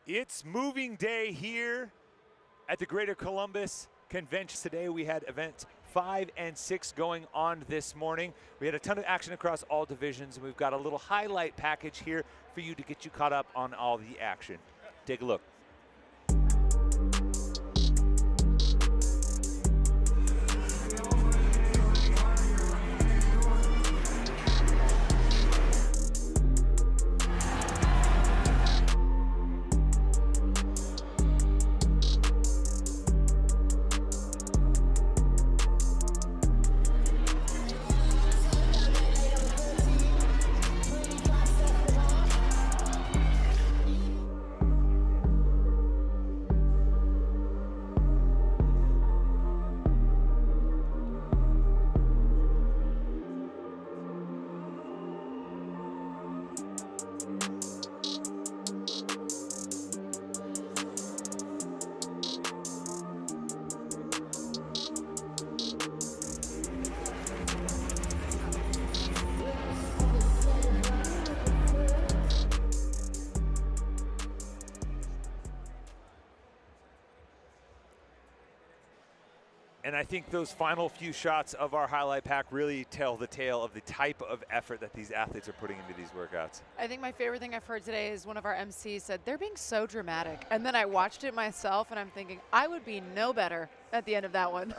It's moving day here at the Greater Columbus Convention. Today we had events 5 and 6 going on this morning. We had a ton of action across all divisions, and we've got a little highlight package here for you to get you caught up on all the action. Take a look. And I think those final few shots of our highlight pack really tell the tale of the type of effort that these athletes are putting into these workouts. I think my favorite thing I've heard today is one of our MCs said, they're being so dramatic. And then I watched it myself and I'm thinking, I would be no better at the end of that one.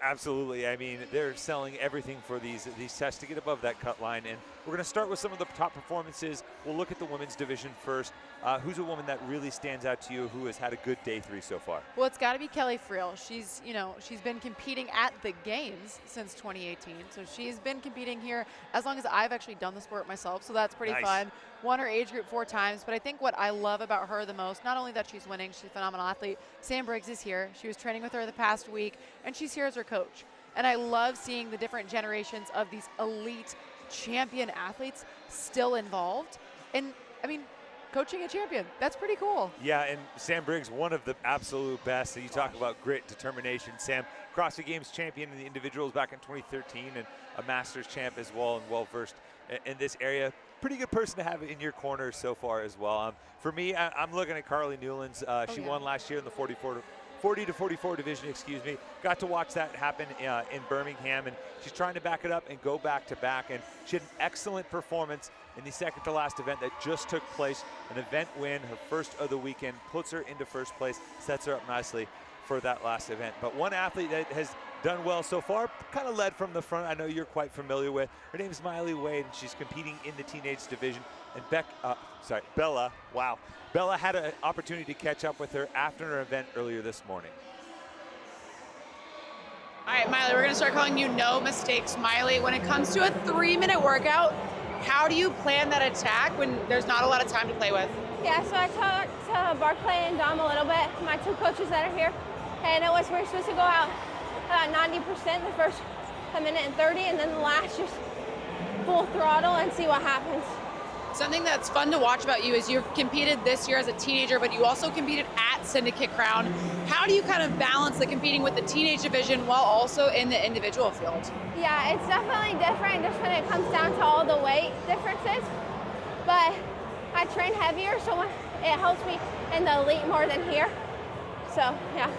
Absolutely. I mean, they're selling everything for these tests to get above that cut line. And we're going to start with some of the top performances. We'll look at the women's division first. Who's a woman that really stands out to you who has had a good day 3 so far? Well, it's got to be Kelly Friel. She's been competing at the games since 2018. So she's been competing here as long as I've actually done the sport myself. So that's pretty fun. Won her age group 4 times. But I think what I love about her the most, not only that she's winning, she's a phenomenal athlete. Sam Briggs is here. She was training with her the past week, and she's here as her coach. And I love seeing the different generations of these elite champion athletes still involved. And I mean, coaching a champion, that's pretty cool. Yeah, and Sam Briggs, one of the absolute best. So you talk about grit, determination. Sam, CrossFit Games champion in the individuals back in 2013 and a Masters champ as well, and well-versed in this area. Pretty good person to have in your corner so far as well. For me, I'm looking at Carly Newlands. She won last year in the 40 to 44 division, Got to watch that happen in Birmingham, and she's trying to back it up and go back to back. And she had an excellent performance in the second to last event that just took place. An event win, her first of the weekend, puts her into first place, sets her up nicely for that last event. But one athlete that has done well so far, kind of led from the front, I know you're quite familiar with. Her name is Miley Wade, and she's competing in the teenage division. And Bella had an opportunity to catch up with her after her event earlier this morning. All right, Miley, we're gonna start calling you no mistakes, Miley. When it comes to a 3-minute workout, how do you plan that attack when there's not a lot of time to play with? Yeah, so I talked to Barclay and Dom a little bit, my 2 coaches that are here, and it was we're supposed to go out about 90% the first 1:30, and then the last just full throttle and see what happens. Something that's fun to watch about you is you've competed this year as a teenager, but you also competed at Syndicate Crown. How do you kind of balance the competing with the teenage division while also in the individual field? Yeah, it's definitely different just when it comes down to all the weight differences, but I train heavier, so it helps me in the elite more than here. So, yeah.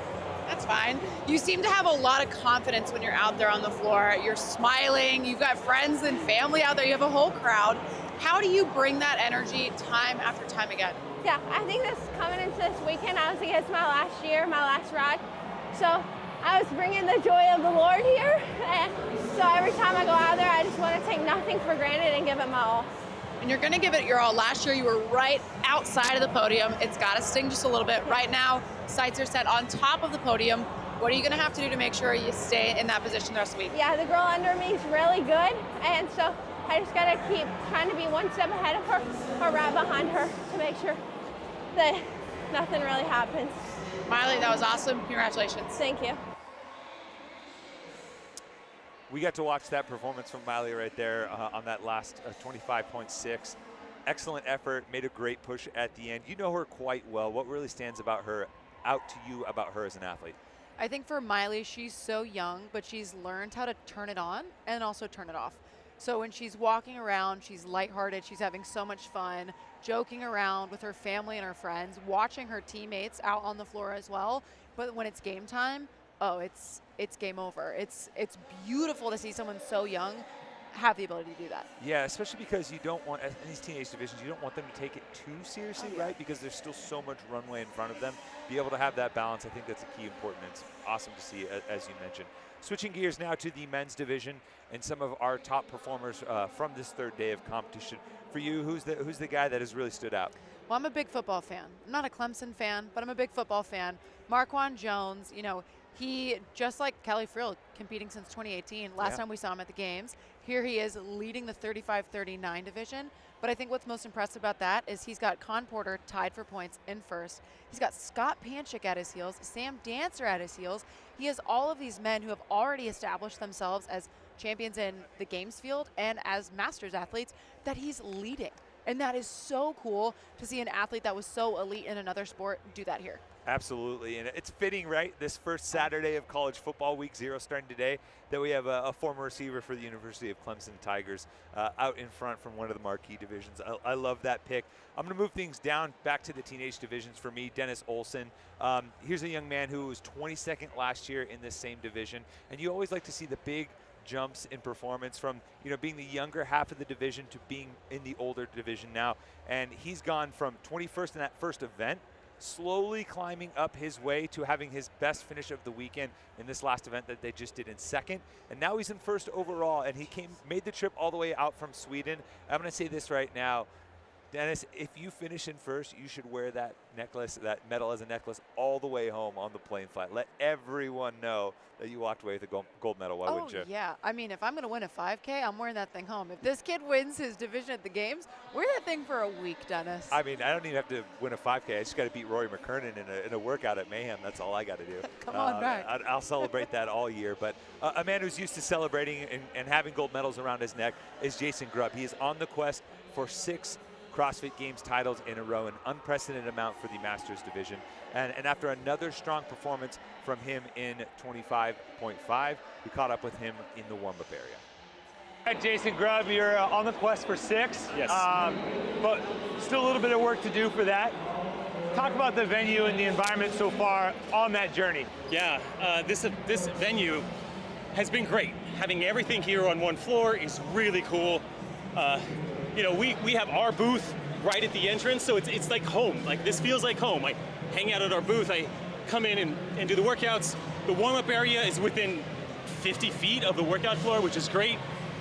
That's fine. You seem to have a lot of confidence when you're out there on the floor. You're smiling, you've got friends and family out there, you have a whole crowd. How do you bring that energy time after time again? Yeah, I think this coming into this weekend, obviously it's my last year, my last ride. So I was bringing the joy of the Lord here. And so every time I go out there, I just want to take nothing for granted and give it my all. And you're going to give it your all. Last year, you were right outside of the podium. It's got to sting just a little bit. Right now, sights are set on top of the podium. What are you going to have to do to make sure you stay in that position the rest of the week? Yeah, the girl under me is really good. And so I just got to keep trying to be one step ahead of her or right behind her to make sure that nothing really happens. Miley, that was awesome. Congratulations. Thank you. We got to watch that performance from Miley right there on that last 25.6. Excellent effort, made a great push at the end. You know her quite well. What really stands out to you about her as an athlete? I think for Miley, she's so young, but she's learned how to turn it on and also turn it off. So when she's walking around, she's lighthearted, she's having so much fun, joking around with her family and her friends, watching her teammates out on the floor as well. But when it's game time, oh, it's game over. It's beautiful to see someone so young have the ability to do that. Yeah, especially because you don't want, in these teenage divisions, you don't want them to take it too seriously, right? Because there's still so much runway in front of them. Be able to have that balance, I think that's a key important. It's awesome to see, as you mentioned. Switching gears now to the men's division and some of our top performers from this third day of competition. For you, who's the guy that has really stood out? Well, I'm a big football fan. I'm not a Clemson fan, but I'm a big football fan. Marquand Jones, you know, he, just like Kelly Friel, competing since 2018. Last time we saw him at the games. Here he is leading the 35-39 division. But I think what's most impressive about that is he's got Con Porter tied for points in first. He's got Scott Panchik at his heels, Sam Dancer at his heels. He has all of these men who have already established themselves as champions in the games field and as Masters athletes that he's leading. And that is so cool to see an athlete that was so elite in another sport do that here. Absolutely, and it's fitting, right? This first Saturday of college football, week 0 starting today, that we have a former receiver for the University of Clemson Tigers out in front from one of the marquee divisions. I love that pick. I'm going to move things down back to the teenage divisions for me. Dennis Olsen. Here's a young man who was 22nd last year in this same division, and you always like to see the big jumps in performance from, you know, being the younger half of the division to being in the older division now. And he's gone from 21st in that first event, slowly climbing up his way to having his best finish of the weekend in this last event that they just did in second. And now he's in first overall, and he made the trip all the way out from Sweden. I'm going to say this right now, Dennis, if you finish in first, you should wear that necklace, that medal as a necklace, all the way home on the plane flight. Let everyone know that you walked away with a gold medal. Why wouldn't you? Yeah. I mean, if I'm going to win a 5K, I'm wearing that thing home. If this kid wins his division at the games, wear that thing for a week, Dennis. I mean, I don't even have to win a 5K. I just got to beat Rory McKernan in a workout at Mayhem. That's all I got to do. Come on, right. I'll celebrate that all year. But a man who's used to celebrating and having gold medals around his neck is Jason Grub. He is on the quest for 6 CrossFit Games titles in a row, an unprecedented amount for the Masters division. And after another strong performance from him in 25.5, we caught up with him in the warm-up area. All right, Jason Grub, you're on the quest for 6. Yes. But still a little bit of work to do for that. Talk about the venue and the environment so far on that journey. Yeah, this venue has been great. Having everything here on one floor is really cool. You know, we have our booth right at the entrance, so it's like home. Like, this feels like home. I hang out at our booth, I come in and do the workouts. The warm-up area is within 50 feet of the workout floor, which is great.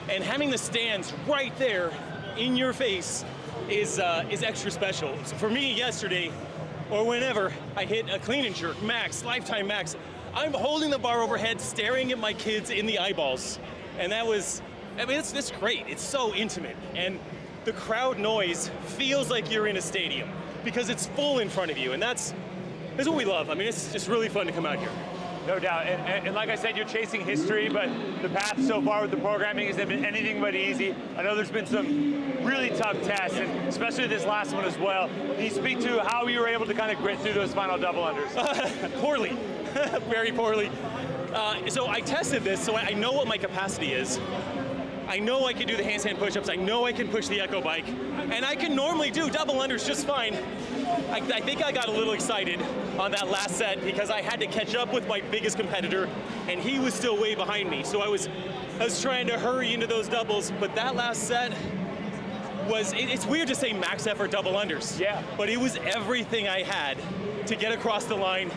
And having the stands right there in your face is extra special. So for me, yesterday, or whenever I hit a clean and jerk max, lifetime max, I'm holding the bar overhead, staring at my kids in the eyeballs. And that was, I mean, it's great. It's so intimate. And the crowd noise feels like you're in a stadium because it's full in front of you, and that's what we love. I mean, it's just really fun to come out here. No doubt, and like I said, you're chasing history, but the path so far with the programming has been anything but easy. I know there's been some really tough tests, and especially this last one as well. Can you speak to how you were able to kind of grit through those final double unders? Poorly, very poorly. So I tested this, so I know what my capacity is. I know I can do the handstand push-ups, I know I can push the echo bike, and I can normally do double unders just fine. I think I got a little excited on that last set because I had to catch up with my biggest competitor, and he was still way behind me. So I was trying to hurry into those doubles, but that last set was, it's weird to say max effort double unders. Yeah. But it was everything I had to get across the line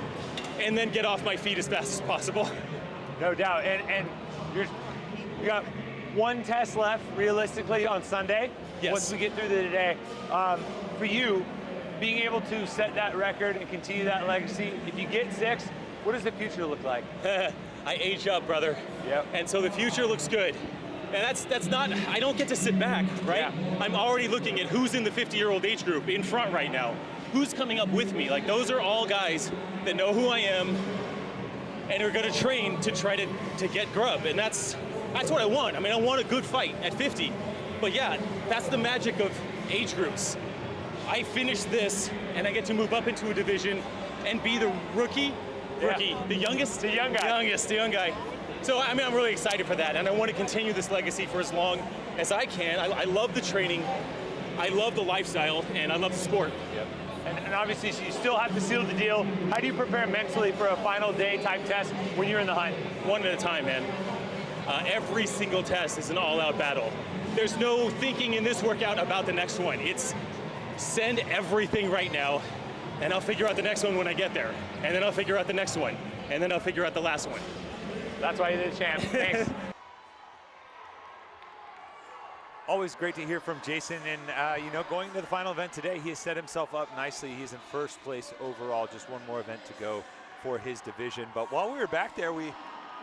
and then get off my feet as fast as possible. No doubt, and you got one test left, realistically, on Sunday. Yes. Once we get through the day. For you, being able to set that record and continue that legacy, if you get 6, what does the future look like? I age up, brother. Yep. And so the future looks good. And that's not, I don't get to sit back, right? Yeah. I'm already looking at who's in the 50-year-old age group in front right now. Who's coming up with me? Like, those are all guys that know who I am and are gonna train to try to get Grub. And that's what I want. I mean, I want a good fight at 50. But yeah, that's the magic of age groups. I finish this, and I get to move up into a division and be the rookie, the youngest? The young guy. The young guy. So, I mean, I'm really excited for that, and I want to continue this legacy for as long as I can. I love the training, I love the lifestyle, and I love the sport. Yep. And obviously, so you still have to seal the deal. How do you prepare mentally for a final day type test when you're in the hunt? One at a time, man. Every single test is an all-out battle. There's no thinking in this workout about the next one. It's send everything right now, and I'll figure out the next one when I get there. And then I'll figure out the next one. And then I'll figure out the last one. That's why you're the champ. Thanks. Always great to hear from Jason, and you know, going to the final event today, he has set himself up nicely. He's in first place overall, just one more event to go for his division. But while we were back there, we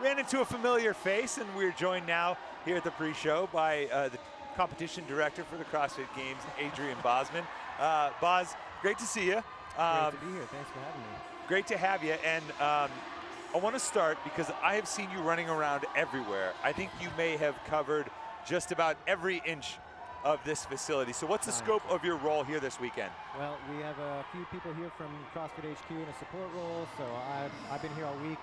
ran into a familiar face, and we're joined now here at the pre-show by the competition director for the CrossFit Games, Adrian Bosman. Boz, great to see you. Great to be here. Thanks for having me. Great to have you, and I want to start because I have seen you running around everywhere. I think you may have covered just about every inch of this facility. So what's the scope of your role here this weekend? Well, we have a few people here from CrossFit HQ in a support role, so I've been here all week.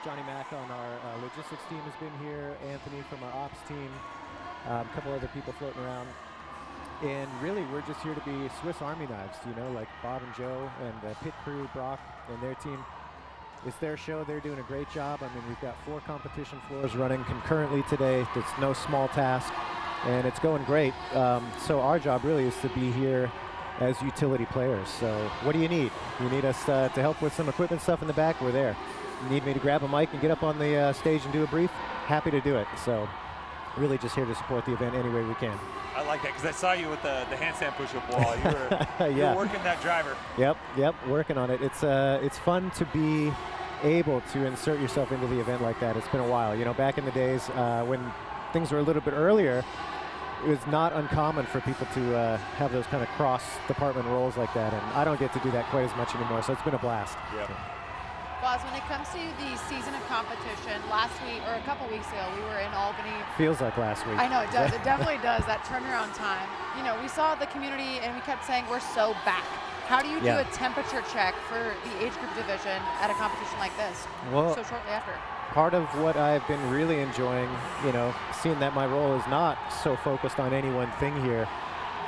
Johnny Mack on our logistics team has been here, Anthony from our ops team, a couple other people floating around. And really, we're just here to be Swiss Army knives, you know, like Bob and Joe and the pit crew, Brock and their team. It's their show. They're doing a great job. I mean, we've got 4 competition floors running concurrently today. It's no small task, and it's going great. So our job really is to be here as utility players. So what do you need? You need us to help with some equipment stuff in the back? We're there. You need me to grab a mic and get up on the stage and do a brief? Happy to do it. So really just here to support the event any way we can. I like that because I saw you with the handstand push-up wall. You were working that driver. Yep, working on it. It's fun to be able to insert yourself into the event like that. It's been a while. You know, back in the days when things were a little bit earlier, it was not uncommon for people to have those kind of cross-department roles like that, and I don't get to do that quite as much anymore, so it's been a blast. Yeah. Boz, when it comes to the season of competition, last week or a couple weeks ago, we were in Albany. Feels like last week. I know, it does. It definitely does, that turnaround time. You know, we saw the community and we kept saying we're so back. How do you do a temperature check for the age group division at a competition like this so shortly after? Part of what I've been really enjoying, you know, seeing that my role is not so focused on any one thing here,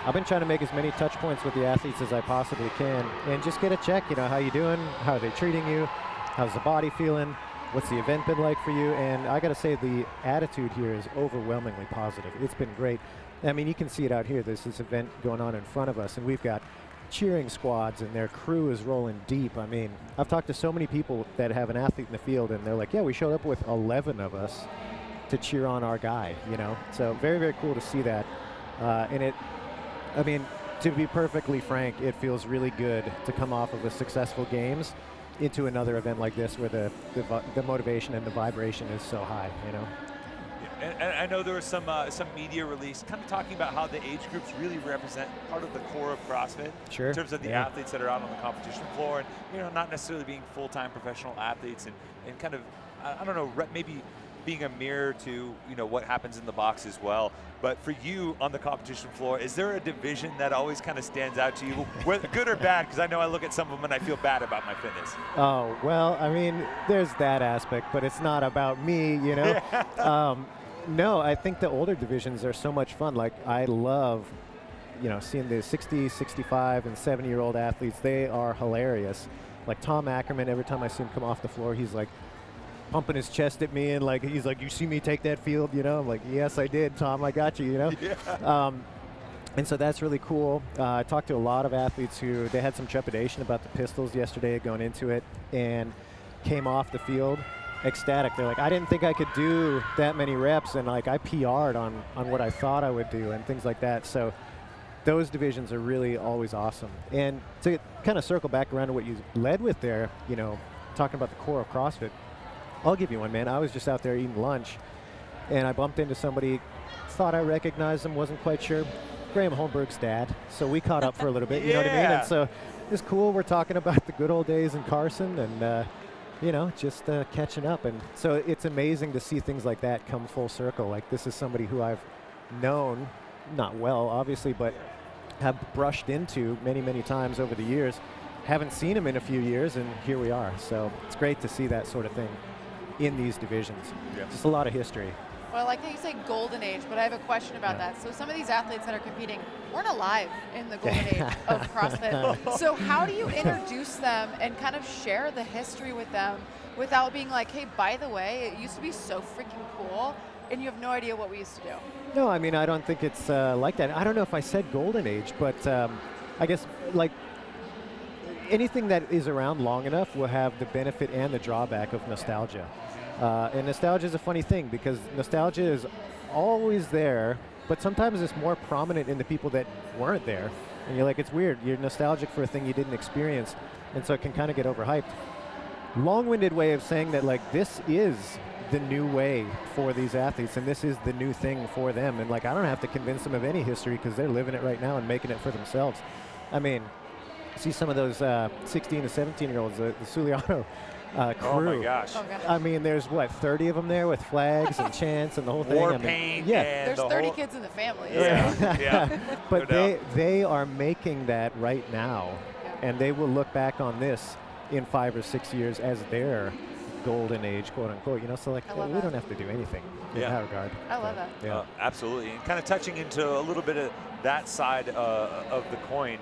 I've been trying to make as many touch points with the athletes as I possibly can and just get a check, you know, how you doing? How are they treating you? How's the body feeling? What's the event been like for you? And I got to say, the attitude here is overwhelmingly positive. It's been great. I mean, you can see it out here. There's this event going on in front of us, and we've got cheering squads, and their crew is rolling deep. I mean, I've talked to so many people that have an athlete in the field, and they're like, yeah, we showed up with 11 of us to cheer on our guy, you know? So very, very cool to see that. I mean, to be perfectly frank, it feels really good to come off of a successful games into another event like this where the motivation and the vibration is so high, you know? And I know there was some media release kind of talking about how the age groups really represent part of the core of CrossFit. Sure. In terms of the athletes that are out on the competition floor and, you know, not necessarily being full-time professional athletes and kind of, I don't know, maybe being a mirror to, you know, what happens in the box as well. But for you on the competition floor, is there a division that always kind of stands out to you, good or bad? Because I know I look at some of them and I feel bad about my fitness. Oh, well, I mean, there's that aspect, but it's not about me, you know? Yeah. No, I think the older divisions are so much fun. Like, I love, you know, seeing the 60, 65, and 70-year-old athletes. They are hilarious. Like Tom Ackerman, every time I see him come off the floor, he's like pumping his chest at me, and like he's like, "You see me take that field?" You know, I'm like, "Yes, I did, Tom. I got you." You know. Yeah. And so that's really cool. I talked to a lot of athletes who they had some trepidation about the pistols yesterday going into it, and came off the field ecstatic. They're like, I didn't think I could do that many reps, and like I PR'd on what I thought I would do and things like that. So those divisions are really always awesome. And to kind of circle back around to what you led with there, you know, talking about the core of CrossFit, I'll give you one, man. I was just out there eating lunch, and I bumped into somebody, thought I recognized him, wasn't quite sure. Graham Holmberg's dad. So we caught up for a little bit, you know what I mean? And so it's cool. We're talking about the good old days in Carson, and you know, just catching up. And so it's amazing to see things like that come full circle. Like, this is somebody who I've known, not well, obviously, but have brushed into many, many times over the years. Haven't seen him in a few years, and here we are. So it's great to see that sort of thing in these divisions. Yeah. Just a lot of history. Well, I like that you say golden age, but I have a question about that. So some of these athletes that are competing weren't alive in the golden age of CrossFit. So how do you introduce them and kind of share the history with them without being like, hey, by the way, it used to be so freaking cool, and you have no idea what we used to do? No, I mean, I don't think it's like that. I don't know if I said golden age, but I guess like anything that is around long enough will have the benefit and the drawback of nostalgia. And nostalgia is a funny thing because nostalgia is always there, but sometimes it's more prominent in the people that weren't there. And you're like, it's weird. You're nostalgic for a thing you didn't experience, and so it can kind of get overhyped. Long-winded way of saying that, like, this is the new way for these athletes, and this is the new thing for them. And, like, I don't have to convince them of any history because they're living it right now and making it for themselves. I mean, see some of those 16 to 17-year-olds, the Suliano crew. Oh my gosh. Oh, gosh. I mean, there's what, 30 of them there with flags and chants and the whole thing. War I mean, paint. yeah. And There's the 30 whole, kids in the family. Yeah, yeah. But No doubt. they are making that right now, Yeah. and they will look back on this in 5 or 6 years as their golden age, quote unquote. You know, so like I love we that. don't have to do anything in Yeah. that regard. I love But, that. Yeah. Absolutely. And kind of touching into a little bit of that side of the coin.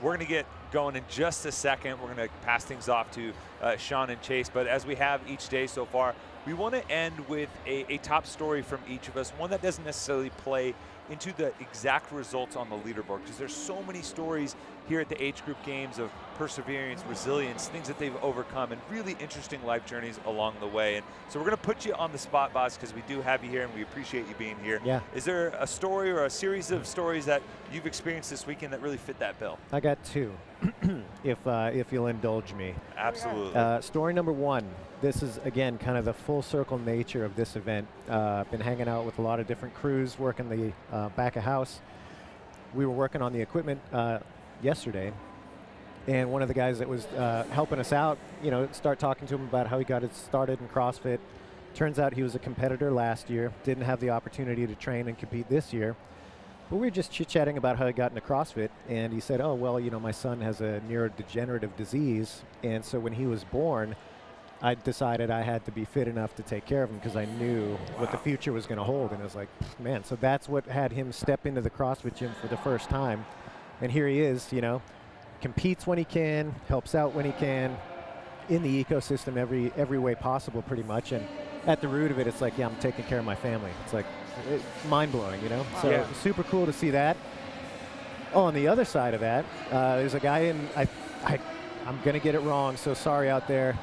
We're going to get going in just a second. We're going to pass things off to Sean and Chase. But as we have each day so far, we want to end with a top story from each of us, one that doesn't necessarily play into the exact results on the leaderboard, because there's so many stories here at the age group games of perseverance, resilience, things that they've overcome, and really interesting life journeys along the way. And so we're going to put you on the spot, boss, because we do have you here and we appreciate you being here. Yeah. Is there a story or a series of stories that you've experienced this weekend that really fit that bill? I got two, if you'll indulge me. Absolutely. Story number one. This is, again, kind of the full circle nature of this event. Been hanging out with a lot of different crews, working the back of house. We were working on the equipment yesterday, and one of the guys that was helping us out, you know, start talking to him about how he got it started in CrossFit. Turns out he was a competitor last year, didn't have the opportunity to train and compete this year. But we were just chit-chatting about how he got into CrossFit, and he said, oh, well, you know, my son has a neurodegenerative disease, and so when he was born, I decided I had to be fit enough to take care of him because I knew what the future was going to hold. And I was like, man, so that's what had him step into the CrossFit gym for the first time. And here he is, you know, competes when he can, helps out when he can, in the ecosystem every way possible pretty much. And at the root of it, it's like, yeah, I'm taking care of my family. It's like mind-blowing, you know? So Yeah. super cool to see that. Oh, on the other side of that, there's a guy in, I'm going to get it wrong, so sorry out there.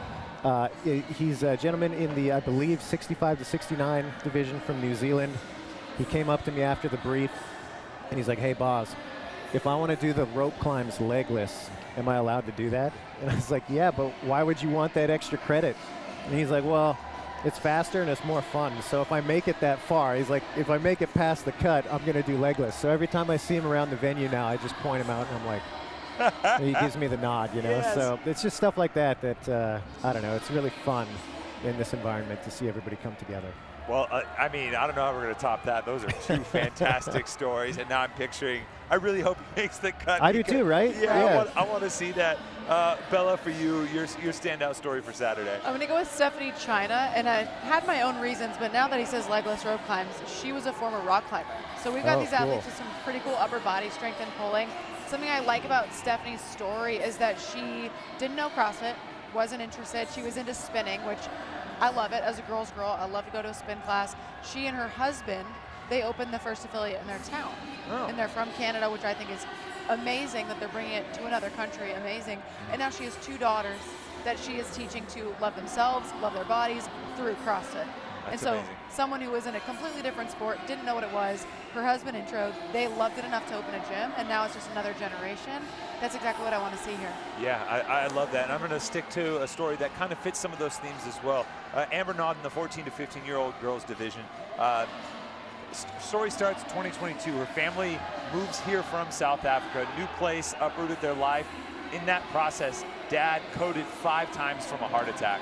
He's a gentleman in the, I believe, 65 to 69 division from New Zealand. He came up to me after the brief, and he's like, hey, boss, if I want to do the rope climbs legless, am I allowed to do that? And I was like, yeah, but why would you want that extra credit? And he's like, well, it's faster and it's more fun. So if I make it that far, he's like, if I make it past the cut, I'm going to do legless. So every time I see him around the venue now, I just point him out, and I'm like, he gives me the nod, you know. Yes. So it's just stuff like that I don't know. It's really fun in this environment to see everybody come together. Well, I mean, I don't know how we're going to top that. Those are two fantastic stories, and now I'm picturing, I really hope he makes the cut. I do too, right? Yeah. I want to see that. Bella, for you, your standout story for Saturday. I'm going to go with Stephanie China, and I had my own reasons, but now that he says legless rope climbs, she was a former rock climber. So we've got Oh, these cool. athletes with some pretty cool upper body strength and pulling. Something I like about Stephanie's story is that she didn't know CrossFit, wasn't interested. She was into spinning, which I love it. As a girl's girl, I love to go to a spin class. She and her husband, they opened the first affiliate in their town. Oh. And they're from Canada, which I think is amazing that they're bringing it to another country. Amazing. And now she has 2 daughters that she is teaching to love themselves, love their bodies through CrossFit. And That's so amazing. someone who was in a completely different sport, didn't know what it was, her husband introed, they loved it enough to open a gym, and now it's just another generation. That's exactly what I want to see here. Yeah, I love that. And I'm going to stick to a story that kind of fits some of those themes as well. Amber Nod in the 14 to 15-year-old girls division. Story starts 2022. Her family moves here from South Africa, new place, uprooted their life. In that process, dad coded 5 times from a heart attack.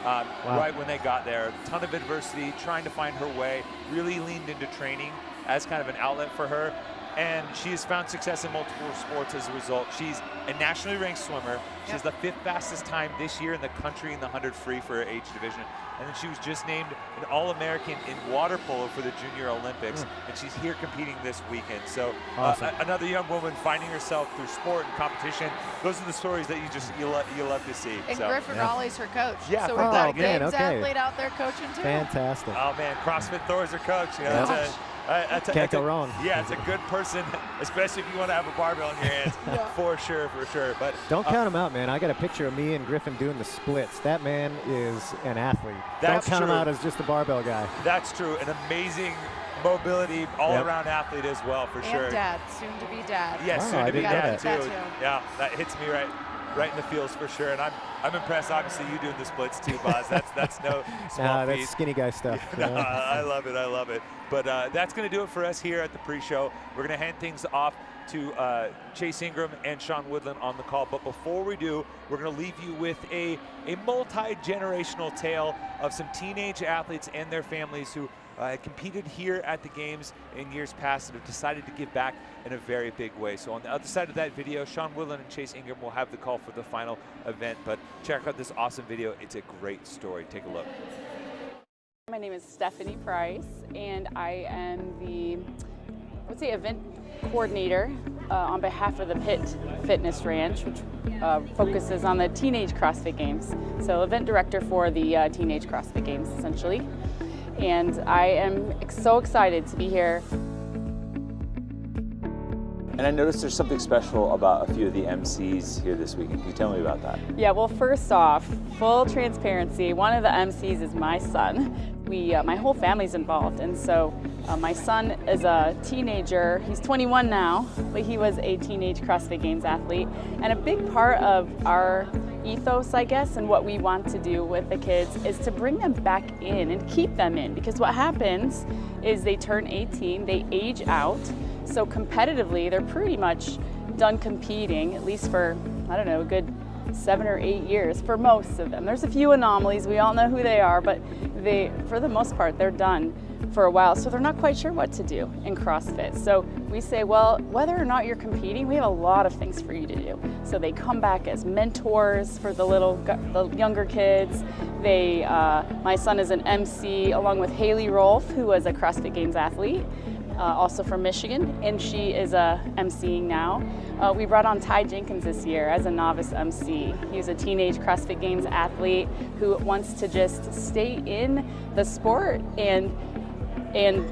Right when they got there. A ton of adversity, trying to find her way, really leaned into training as kind of an outlet for her. and she has found success in multiple sports as a result. She's a nationally ranked swimmer. She has the 5th fastest time this year in the country in the 100 free for her age division. And then she was just named an All-American in water polo for the Junior Olympics, and she's here competing this weekend. So awesome. Another young woman finding herself through sport and competition. Those are the stories that you love to see. And so. Griffin Raleigh's her coach. Yeah, so we've got a man, games okay. athlete out there coaching too. Fantastic. Oh man, CrossFit Thor is her coach. You know, Can't go wrong. Yeah, it's a good person, especially if you want to have a barbell in your hands. For sure. But don't count him out, man. I got a picture of me and Griffin doing the splits. That man is an athlete. Don't count him out as just a barbell guy. That's true. An amazing mobility, all-around athlete as well, for sure. And dad, soon to be dad. Yes, soon to be dad too. That too. Yeah, that hits me right in the feels for sure. And I'm impressed. Obviously, you doing the splits too, Boz. That's no small feat. That's skinny guy stuff. No, I love it. But that's going to do it for us here at the pre-show. We're going to hand things off to Chase Ingram and Sean Woodland on the call. But before we do, we're going to leave you with a multi-generational tale of some teenage athletes and their families who competed here at the games in years past and have decided to give back in a very big way. So on the other side of that video, Sean Woodland and Chase Ingram will have the call for the final event. But check out this awesome video. It's a great story. Take a look. My name is Stephanie Price, and I am the event coordinator on behalf of the Pitt Fitness Ranch, which focuses on the Teenage CrossFit Games. So event director for the Teenage CrossFit Games, essentially. And I am so excited to be here. And I noticed there's something special about a few of the MCs here this weekend. Can you tell me about that? Yeah, well, first off, full transparency, one of the MCs is my son. My whole family's involved, and so my son is a teenager. He's 21 now, but he was a teenage CrossFit Games athlete. And a big part of our ethos, I guess, and what we want to do with the kids is to bring them back in and keep them in, because what happens is they turn 18, they age out, so competitively they're pretty much done competing, at least for, I don't know, a good 7 or 8 years for most of them. There's a few anomalies, we all know who they are, but for the most part, they're done for a while, so they're not quite sure what to do in CrossFit. So we say, well, whether or not you're competing, we have a lot of things for you to do. So they come back as mentors for the younger kids. My son is an MC along with Haley Rolfe, who was a CrossFit Games athlete, also from Michigan, and she is MCing now. We brought on Ty Jenkins this year as a novice MC. He's a teenage CrossFit Games athlete who wants to just stay in the sport and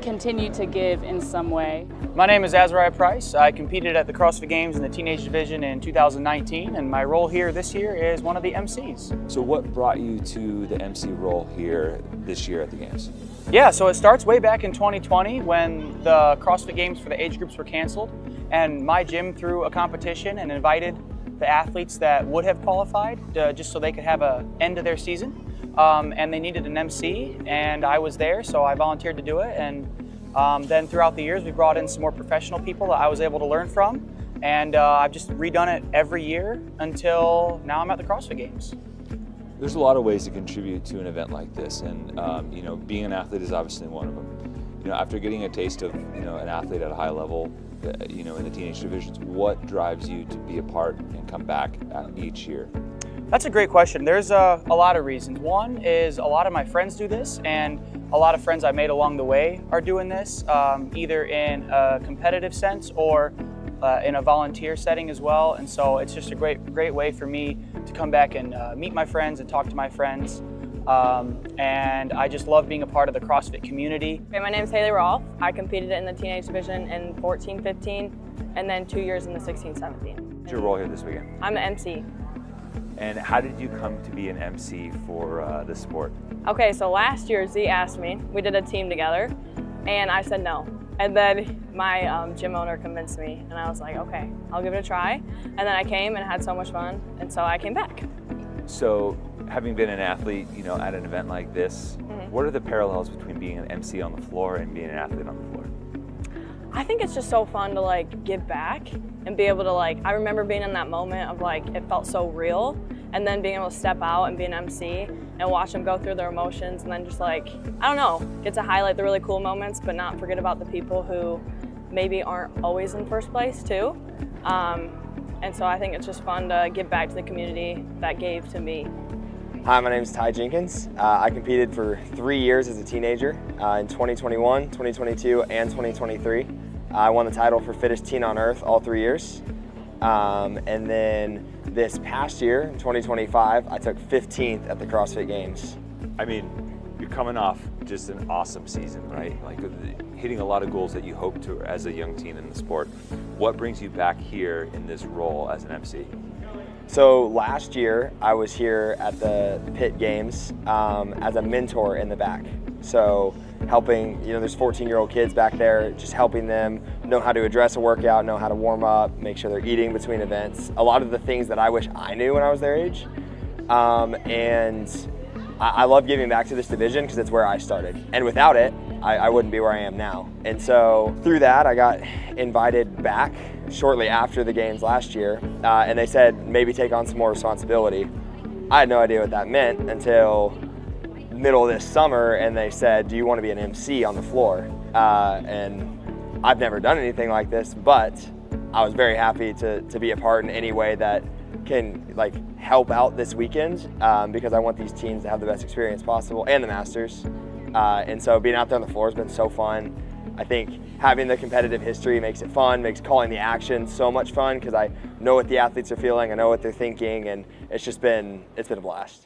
continue to give in some way. My name is Azariah Price. I competed at the CrossFit Games in the teenage division in 2019, and my role here this year is one of the MCs. So what brought you to the MC role here this year at the Games? Yeah, so it starts way back in 2020 when the CrossFit Games for the age groups were canceled, and my gym threw a competition and invited the athletes that would have qualified just so they could have an end to their season. And they needed an MC, and I was there, so I volunteered to do it. And then throughout the years, we brought in some more professional people that I was able to learn from, and I've just redone it every year until now I'm at the CrossFit Games. There's a lot of ways to contribute to an event like this, and you know, being an athlete is obviously one of them. You know, after getting a taste of an athlete at a high level, in the teenage divisions, what drives you to be a part and come back each year? That's a great question. There's a lot of reasons. One is a lot of my friends do this, and a lot of friends I made along the way are doing this, either in a competitive sense or in a volunteer setting as well. And so it's just a great way for me to come back and meet my friends and talk to my friends. And I just love being a part of the CrossFit community. Okay, my name is Haley Rolfe. I competed in the teenage division in 14-15 and then 2 years in the 16-17. What's your role here this weekend? I'm an MC. And how did you come to be an MC for the sport? Okay, so last year Z asked me, we did a team together, and I said no. And then my gym owner convinced me, and I was like, okay, I'll give it a try. And then I came and had so much fun, and so I came back. So, having been an athlete, at an event like this, what are the parallels between being an MC on the floor and being an athlete on the floor? I think it's just so fun to give back and be able to I remember being in that moment of it felt so real, and then being able to step out and be an MC and watch them go through their emotions, and then just I don't know, get to highlight the really cool moments but not forget about the people who maybe aren't always in first place too. And so I think it's just fun to give back to the community that gave to me. Hi, my name is Ty Jenkins. I competed for 3 years as a teenager in 2021, 2022, and 2023. I won the title for fittest teen on earth all 3 years. And then this past year, in 2025, I took 15th at the CrossFit Games. I mean, you're coming off just an awesome season, right? Like hitting a lot of goals that you hoped to as a young teen in the sport. What brings you back here in this role as an MC? So last year, I was here at the Pitt Games as a mentor in the back. So helping, there's 14-year-old kids back there, just helping them know how to address a workout, know how to warm up, make sure they're eating between events. A lot of the things that I wish I knew when I was their age. And I love giving back to this division because it's where I started. And without it, I wouldn't be where I am now. And so through that, I got invited back shortly after the games last year, and they said maybe take on some more responsibility. I had no idea what that meant until middle of this summer, and they said, do you want to be an MC on the floor? And I've never done anything like this, but I was very happy to be a part in any way that can help out this weekend because I want these teams to have the best experience possible, and the Masters. And so being out there on the floor has been so fun. I think having the competitive history makes it fun, makes calling the action so much fun because I know what the athletes are feeling, I know what they're thinking, and it's been a blast.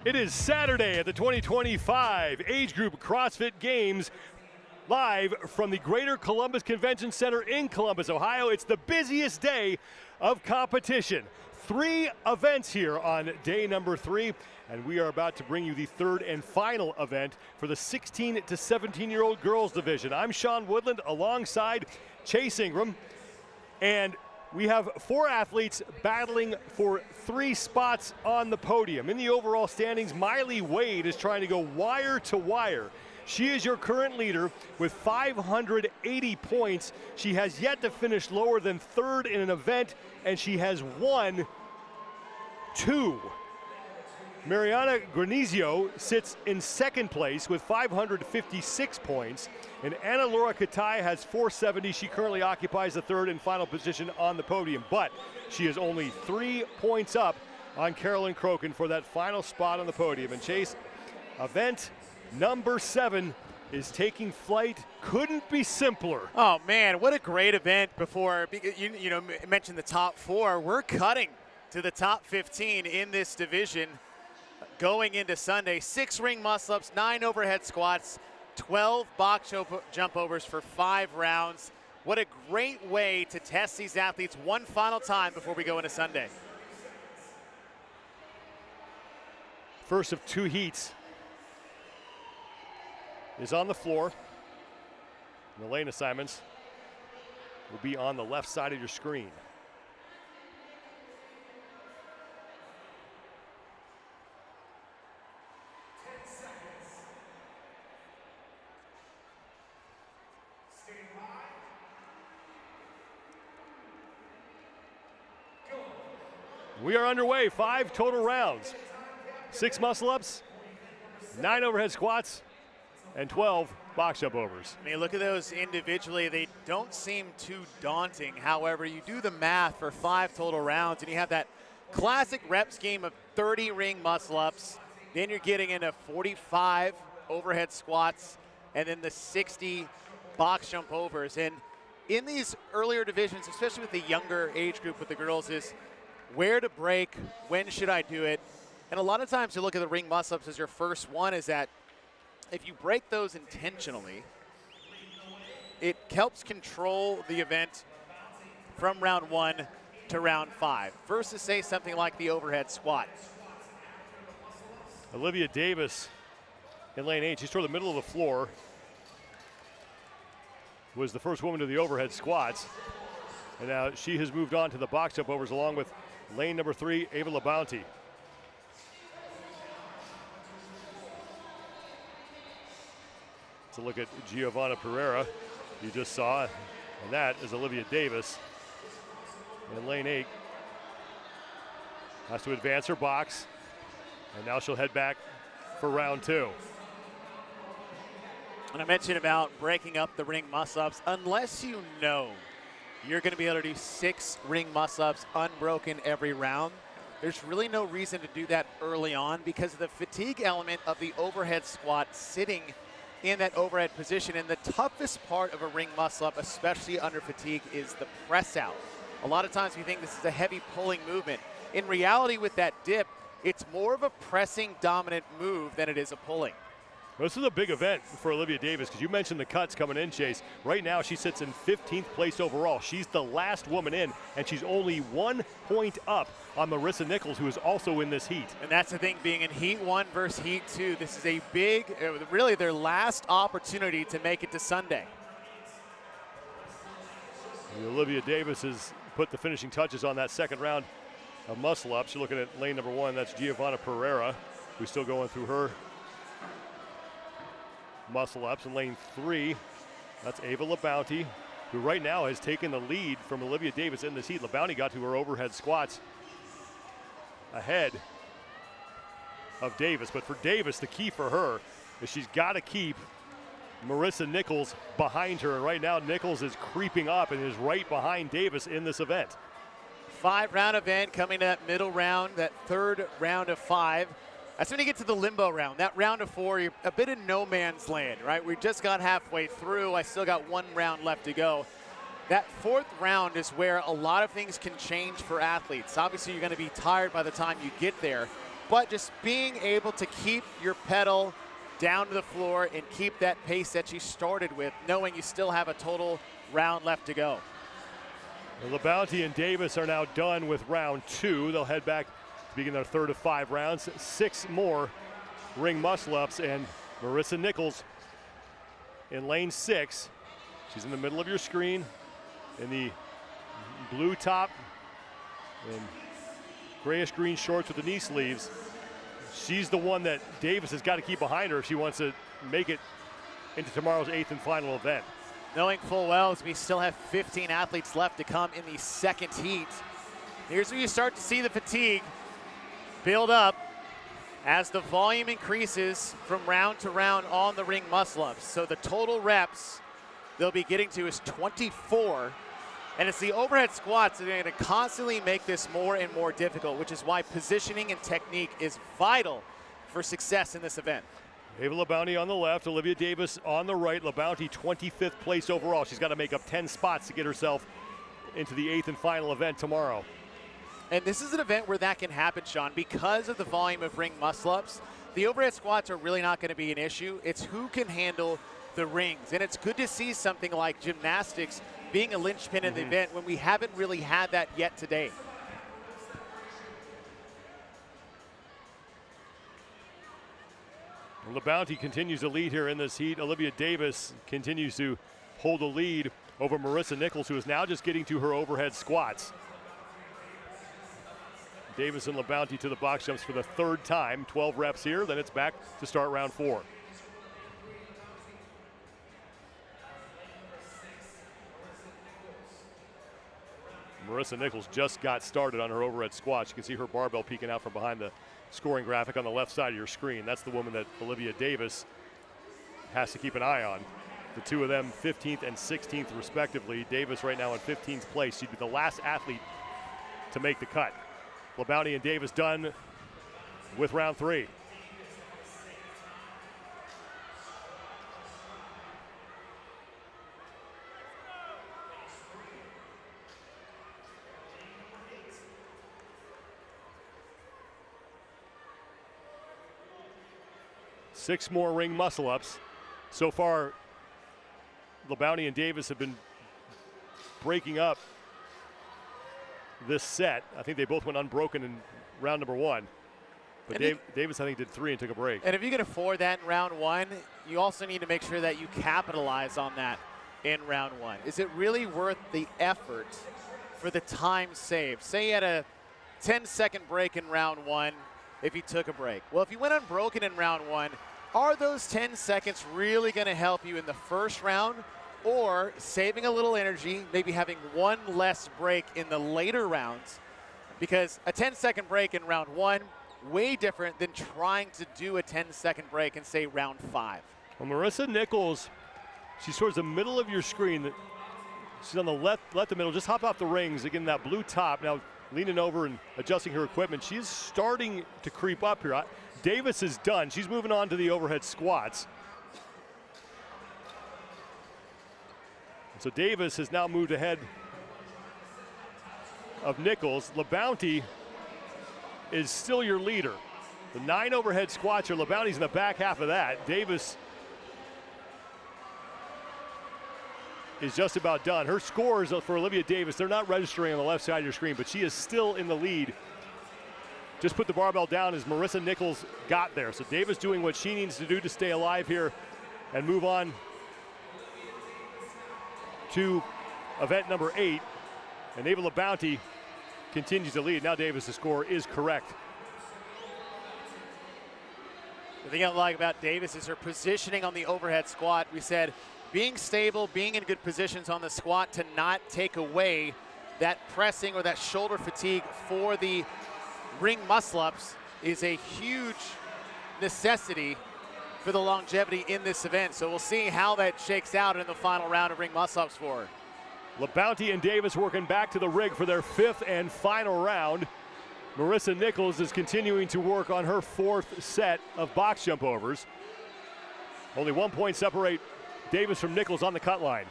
It is Saturday at the 2025 Age Group CrossFit Games, live from the Greater Columbus Convention Center in Columbus, Ohio. It's the busiest day of competition. 3 events here on day number 3, and we are about to bring you the 3rd and final event for the 16 to 17-year-old girls division. I'm Sean Woodland alongside Chase Ingram, and we have 4 athletes battling for 3 spots on the podium. In the overall standings, Miley Wade is trying to go wire to wire. She is your current leader with 580 points. She has yet to finish lower than 3rd in an event, and she has won 2. Mariana Granizio sits in 2nd place with 556 points, and Anna Laura Katai has 470. She currently occupies the 3rd and final position on the podium, but she is only 3 points up on Carolyn Crokin for that final spot on the podium. And Chase, event number 7 is taking flight. Couldn't be simpler. Oh man, what a great event! Before you mentioned the top 4, we're cutting to the top 15 in this division. Going into Sunday, 6 ring muscle-ups, 9 overhead squats, 12 box jump overs for 5 rounds. What a great way to test these athletes one final time before we go into Sunday. First of 2 heats is on the floor. And the lane assignments will be on the left side of your screen. We are underway. 5 total rounds. 6 muscle-ups, 9 overhead squats, and 12 box jump overs. I mean, look at those individually. They don't seem too daunting. However, you do the math for 5 total rounds, and you have that classic rep scheme of 30 ring muscle-ups. Then you're getting into 45 overhead squats, and then the 60 box jump overs. And in these earlier divisions, especially with the younger age group with the girls, is where to break, when should I do it? And a lot of times you look at the ring muscle-ups as your first one, is that if you break those intentionally, it helps control the event from round 1 to round 5, versus say something like the overhead squat. Olivia Davis in lane 8, she's toward the middle of the floor, was the first woman to the overhead squats. And now she has moved on to the box jump overs along with lane number 3, Ava LaBounty. Let's look at Giovanna Pereira, you just saw, and that is Olivia Davis in lane 8. Has to advance her box, and now she'll head back for round 2. And I mentioned about breaking up the ring muscle-ups. Unless you know you're going to be able to do 6 ring muscle-ups unbroken every round, there's really no reason to do that early on, because of the fatigue element of the overhead squat sitting in that overhead position. And the toughest part of a ring muscle-up, especially under fatigue, is the press out. A lot of times we think this is a heavy pulling movement. In reality, with that dip, it's more of a pressing dominant move than it is a pulling. This is a big event for Olivia Davis, because you mentioned the cuts coming in, Chase. Right now, she sits in 15th place overall. She's the last woman in, and she's only 1 point up on Marissa Nichols, who is also in this heat. And that's the thing, being in heat 1 versus heat 2. This is a big, really their last opportunity to make it to Sunday. And Olivia Davis has put the finishing touches on that 2nd round of muscle-ups. You're looking at lane number 1, that's Giovanna Pereira, who's still going through her muscle-ups. In lane 3, that's Ava LaBounty, who right now has taken the lead from Olivia Davis in this heat. LaBounty got to her overhead squats ahead of Davis, but for Davis, the key for her is she's got to keep Marissa Nichols behind her, and right now Nichols is creeping up and is right behind Davis in this event. 5-round event coming to that middle round, that 3rd round of 5. That's when you get to the limbo round. That round of 4, you're a bit in no man's land, right? We just got halfway through. I still got 1 round left to go. That 4th round is where a lot of things can change for athletes. Obviously, you're going to be tired by the time you get there. but just being able to keep your pedal down to the floor and keep that pace that you started with, knowing you still have a total round left to go. LaBounty and Davis are now done with round 2. They'll head back to begin their third of 5 rounds. 6 more ring muscle-ups, and Marissa Nichols in lane 6. She's in the middle of your screen in the blue top and grayish green shorts with the knee sleeves. She's the one that Davis has got to keep behind her if she wants to make it into tomorrow's 8th and final event. Knowing full well as we still have 15 athletes left to come in the second heat. Here's where you start to see the fatigue build up as the volume increases from round to round on the ring muscle-ups. So the total reps they'll be getting to is 24. And it's the overhead squats that are going to constantly make this more and more difficult, which is why positioning and technique is vital for success in this event. Ava LaBounty on the left, Olivia Davis on the right. LaBounty 25th place overall. She's got to make up 10 spots to get herself into the 8th and final event tomorrow. And this is an event where that can happen, Sean, because of the volume of ring muscle-ups. The overhead squats are really not going to be an issue. It's who can handle the rings. And it's good to see something like gymnastics being a linchpin in the event when we haven't really had that yet today. LaBounty continues to lead here in this heat. Olivia Davis continues to hold the lead over Marissa Nichols, who is now just getting to her overhead squats. Davis and LaBounty to the box jumps for the 3rd time. 12 reps here, then it's back to start round 4. Marissa Nichols just got started on her overhead squats. You can see her barbell peeking out from behind the scoring graphic on the left side of your screen. That's the woman that Olivia Davis has to keep an eye on. The two of them 15th and 16th respectively. Davis right now in 15th place. She'd be the last athlete to make the cut. LaBounty and Davis done with round 3. Six more ring muscle-ups. So far, LaBounty and Davis have been breaking up this set. I think they both went unbroken in round number 1. But Davis, I think, did 3 and took a break. And if you can afford that in round 1, you also need to make sure that you capitalize on that in round 1. Is it really worth the effort for the time saved? Say you had a 10-second break in round 1 if you took a break. Well, if you went unbroken in round 1, are those 10 seconds really going to help you in the first round, or saving a little energy, maybe having one less break in the later rounds? Because a 10-second break in round 1, way different than trying to do a 10-second break in, say, round 5. Well, Marissa Nichols, she's towards the middle of your screen. She's on the left the middle. Just hop off the rings. Again, that blue top. Now leaning over and adjusting her equipment. She's starting to creep up here. Davis is done. She's moving on to the overhead squats. So Davis has now moved ahead of Nichols. LaBounty is still your leader. The 9 overhead squats are LaBounty's in the back half of that. Davis is just about done. Her scores for Olivia Davis, they're not registering on the left side of your screen, but she is still in the lead. Just put the barbell down as Marissa Nichols got there. So Davis doing what she needs to do to stay alive here and move on to event number 8. And Ava LaBounty continues to lead. Now Davis' score is correct. The thing I like about Davis is her positioning on the overhead squat. We said being stable, being in good positions on the squat to not take away that pressing or that shoulder fatigue for the ring muscle-ups is a huge necessity for the longevity in this event. So we'll see how that shakes out in the final round of ring muscle-ups for her. LaBounty and Davis working back to the rig for their 5th and final round. Marissa Nichols is continuing to work on her 4th set of box jump overs. Only 1 point separate Davis from Nichols on the cut line.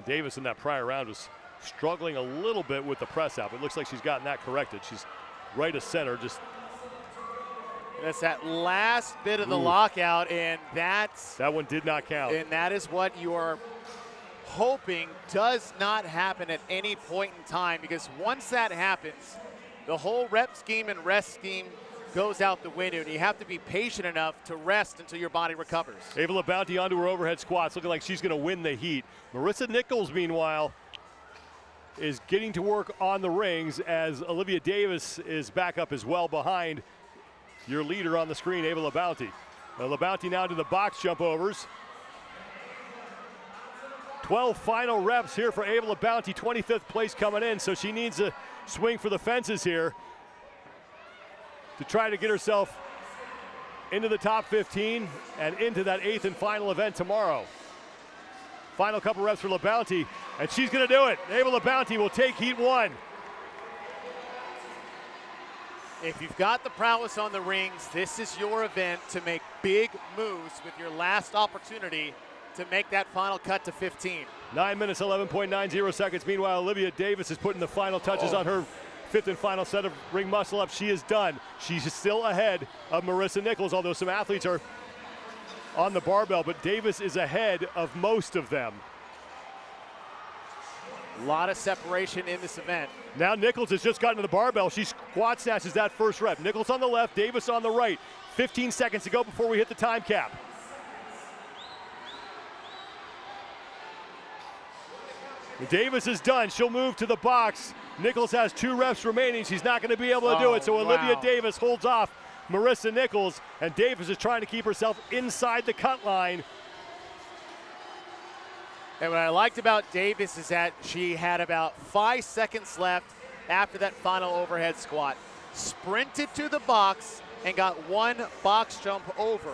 Davis in that prior round was struggling a little bit with the press out. It looks like she's gotten that corrected. She's right of center, just. That's that last bit of the lockout, and that one did not count. And that is what you are hoping does not happen at any point in time, because once that happens, the whole rep scheme and rest scheme goes out the window, and you have to be patient enough to rest until your body recovers. Ava LaBounty onto her overhead squats, looking like she's going to win the heat. Marissa Nichols, meanwhile, is getting to work on the rings as Olivia Davis is back up as well behind your leader on the screen, Ava LaBounty. LaBounty now to the box jump overs. 12 final reps here for Ava LaBounty, 25th place coming in, so she needs a swing for the fences here to try to get herself into the top 15 and into that 8th and final event tomorrow. Final couple reps for LaBounty, and she's going to do it. Ava LaBounty will take heat 1. If you've got the prowess on the rings, this is your event to make big moves with your last opportunity to make that final cut to 15. 9 minutes, 11.90 seconds. Meanwhile, Olivia Davis is putting the final touches on her 5th and final set of ring muscle-ups. She is done. She's still ahead of Marissa Nichols, although some athletes are on the barbell, but Davis is ahead of most of them. A lot of separation in this event. Now Nichols has just gotten to the barbell. She squat snatches that first rep. Nichols on the left, Davis on the right. 15 seconds to go before we hit the time cap. Davis is done. She'll move to the box. Nichols has 2 reps remaining. She's not going to be able to do it, so Olivia Davis holds off Marissa Nichols, and Davis is trying to keep herself inside the cut line. And what I liked about Davis is that she had about 5 seconds left after that final overhead squat. Sprinted to the box and got 1 box jump over,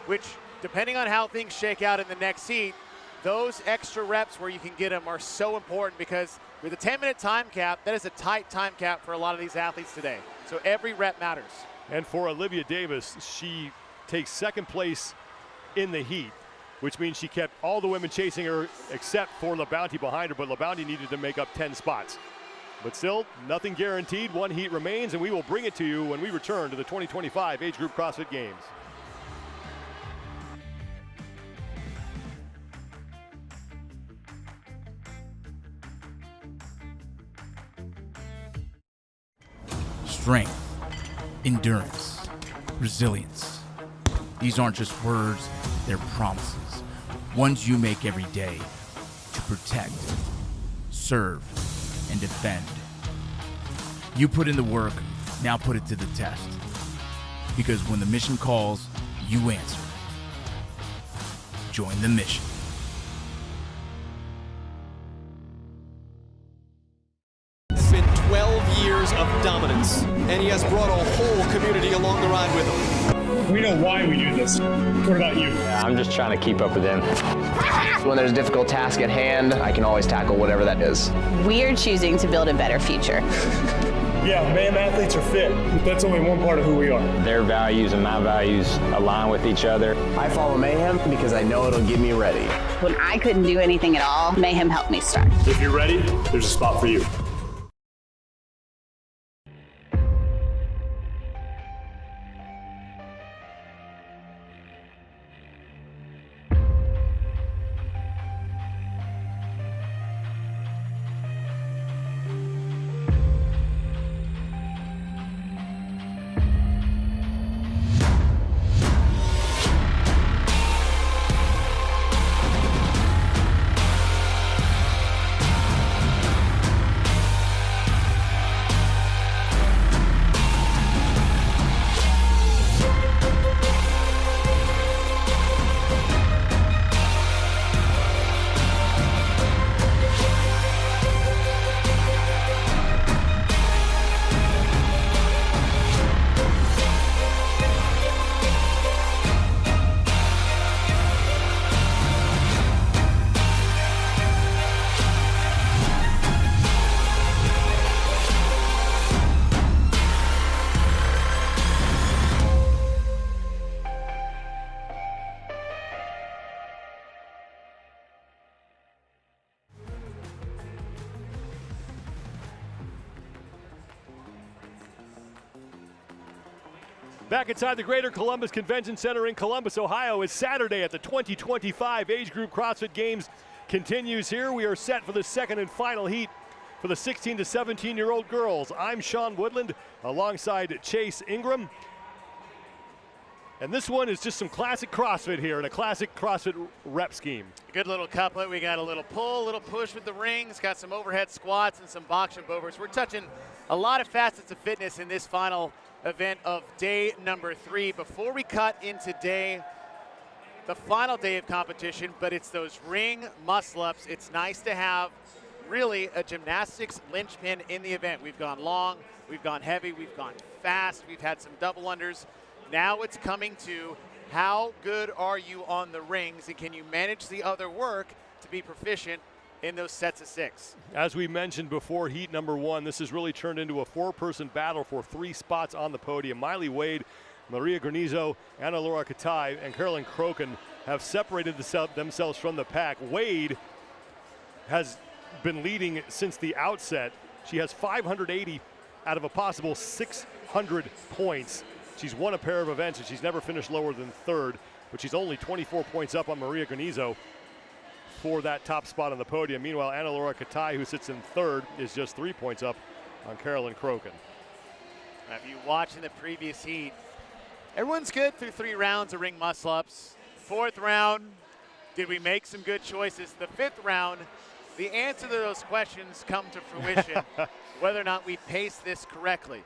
which, depending on how things shake out in the next heat, those extra reps where you can get them are so important, because with a 10-minute time cap, that is a tight time cap for a lot of these athletes today. So every rep matters. And for Olivia Davis, she takes 2nd place in the heat, which means she kept all the women chasing her except for LaBounty behind her, but LaBounty needed to make up 10 spots. But still, nothing guaranteed. 1 heat remains, and we will bring it to you when we return to the 2025 Age Group CrossFit Games. Strength, endurance, resilience. These aren't just words, they're promises. Ones you make every day to protect, serve, and defend. You put in the work, now put it to the test. Because when the mission calls, you answer. Join the mission. It's been 12 years of dominance, and he has brought a whole community along the ride with him. We know why we do this. What about you? Yeah, I'm just trying to keep up with him. When there's a difficult task at hand, I can always tackle whatever that is. We're choosing to build a better future. Yeah, Mayhem athletes are fit, but that's only one part of who we are. Their values and my values align with each other. I follow Mayhem because I know it'll get me ready. When I couldn't do anything at all, Mayhem helped me start. If you're ready, there's a spot for you. Back inside the Greater Columbus Convention Center in Columbus, Ohio, is Saturday at the 2025 Age Group CrossFit Games continues here. We are set for the second and final heat for the 16 to 17-year-old girls. I'm Sean Woodland alongside Chase Ingram. And this one is just some classic CrossFit here and a classic CrossFit rep scheme. Good little couplet. We got a little pull, a little push with the rings, got some overhead squats and some box jump overs. We're touching a lot of facets of fitness in this final event of day number 3. Before we cut into the final day of competition, but it's those ring muscle-ups. It's nice to have really a gymnastics linchpin in the event. We've gone long, we've gone heavy, we've gone fast, we've had some double unders. Now it's coming to how good are you on the rings, and can you manage the other work to be proficient in those sets of 6. As we mentioned before, heat number 1, this has really turned into a 4-person battle for 3 spots on the podium. Miley Wade, Maria Granizo, Ana Laura Katai, and Carolyn Crokin have separated themselves from the pack. Wade has been leading since the outset. She has 580 out of a possible 600 points. She's won a pair of events, and she's never finished lower than 3rd, but she's only 24 points up on Maria Granizo for that top spot on the podium. Meanwhile, Ana Laura Katai, who sits in 3rd, is just 3 points up on Carolyn Crokin. If you watching the previous heat, everyone's good through 3 rounds of ring muscle-ups. 4th round, did we make some good choices? The 5th round, the answer to those questions come to fruition, whether or not we pace this correctly.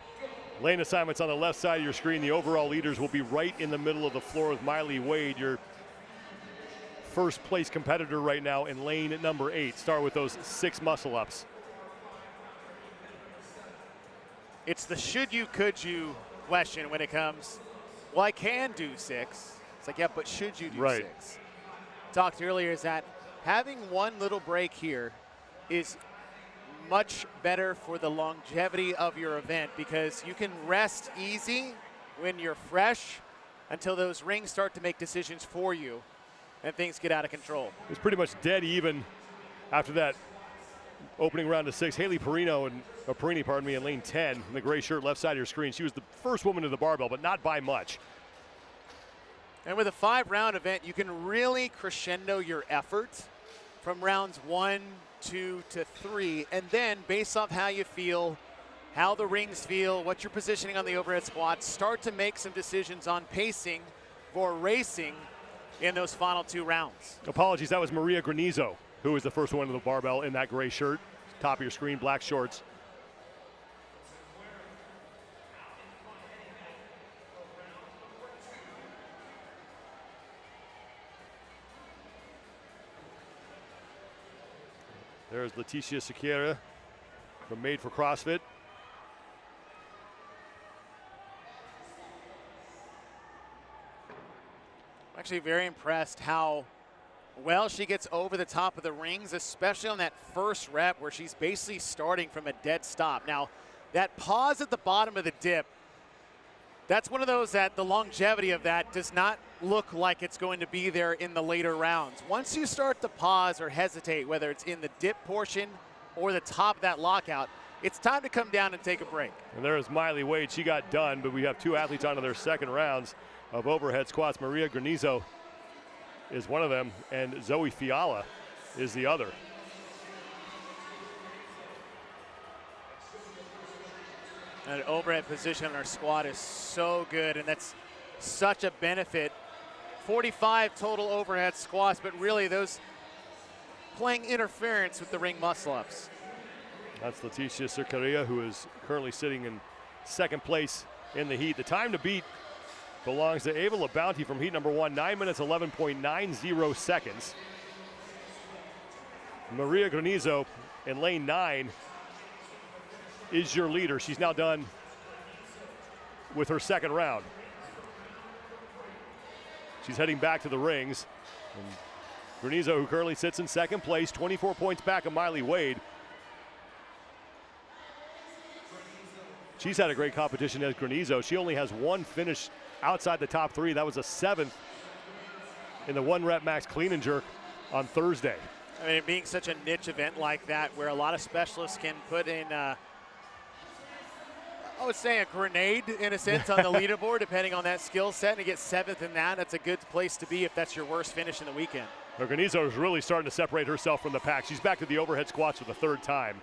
Lane assignments on the left side of your screen. The overall leaders will be right in the middle of the floor with Miley Wade, your first place competitor right now in lane number 8. Start with those 6 muscle ups. It's the should you, could you question when it comes, well, I can do 6. It's like, yeah, but should you do 6? Talked earlier is that having one little break here is much better for the longevity of your event, because you can rest easy when you're fresh until those rings start to make decisions for you and things get out of control. It's pretty much dead even after that opening round of 6. Haley Perini, in lane 10, in the gray shirt, left side of your screen. She was the first woman to the barbell, but not by much. And with a 5-round event, you can really crescendo your effort from rounds 1, 2 to 3, and then based off how you feel, how the rings feel, what you're positioning on the overhead squats, start to make some decisions on pacing for racing in those final 2 rounds. Apologies, that was Maria Granizo, who was the first one to the barbell in that gray shirt. Top of your screen, black shorts. There's Leticia Sequeira from Made for CrossFit. I'm actually very impressed how well she gets over the top of the rings, especially on that first rep where she's basically starting from a dead stop. Now, that pause at the bottom of the dip, that's one of those that the longevity of that does not look like it's going to be there in the later rounds. Once you start to pause or hesitate, whether it's in the dip portion or the top of that lockout, it's time to come down and take a break. And there's Miley Wade. She got done, but we have 2 athletes onto their second rounds of overhead squats. Maria Granizo is one of them, and Zoe Fiala is the other. That overhead position on our squat is so good, and that's such a benefit. 45 total overhead squats, but really those playing interference with the ring muscle-ups. That's Leticia Sequeira, who is currently sitting in 2nd place in the heat. The time to beat belongs to Ava LaBounty from heat number 1, 9 minutes, 11.90 seconds. Maria Granizo in lane 9 is your leader. She's now done with her 2nd round. She's heading back to the rings. And Granizo, who currently sits in 2nd place, 24 points back of Miley Wade. She's had a great competition as Granizo. She only has 1 finish outside the top 3. That was a 7th in the 1-rep max clean and jerk on Thursday. I mean, being such a niche event like that, where a lot of specialists can put in a would say a grenade in a sense on the leaderboard, depending on that skill set. And to get 7th in that, that's a good place to be if that's your worst finish in the weekend. Granizo is really starting to separate herself from the pack. She's back to the overhead squats for the 3rd time.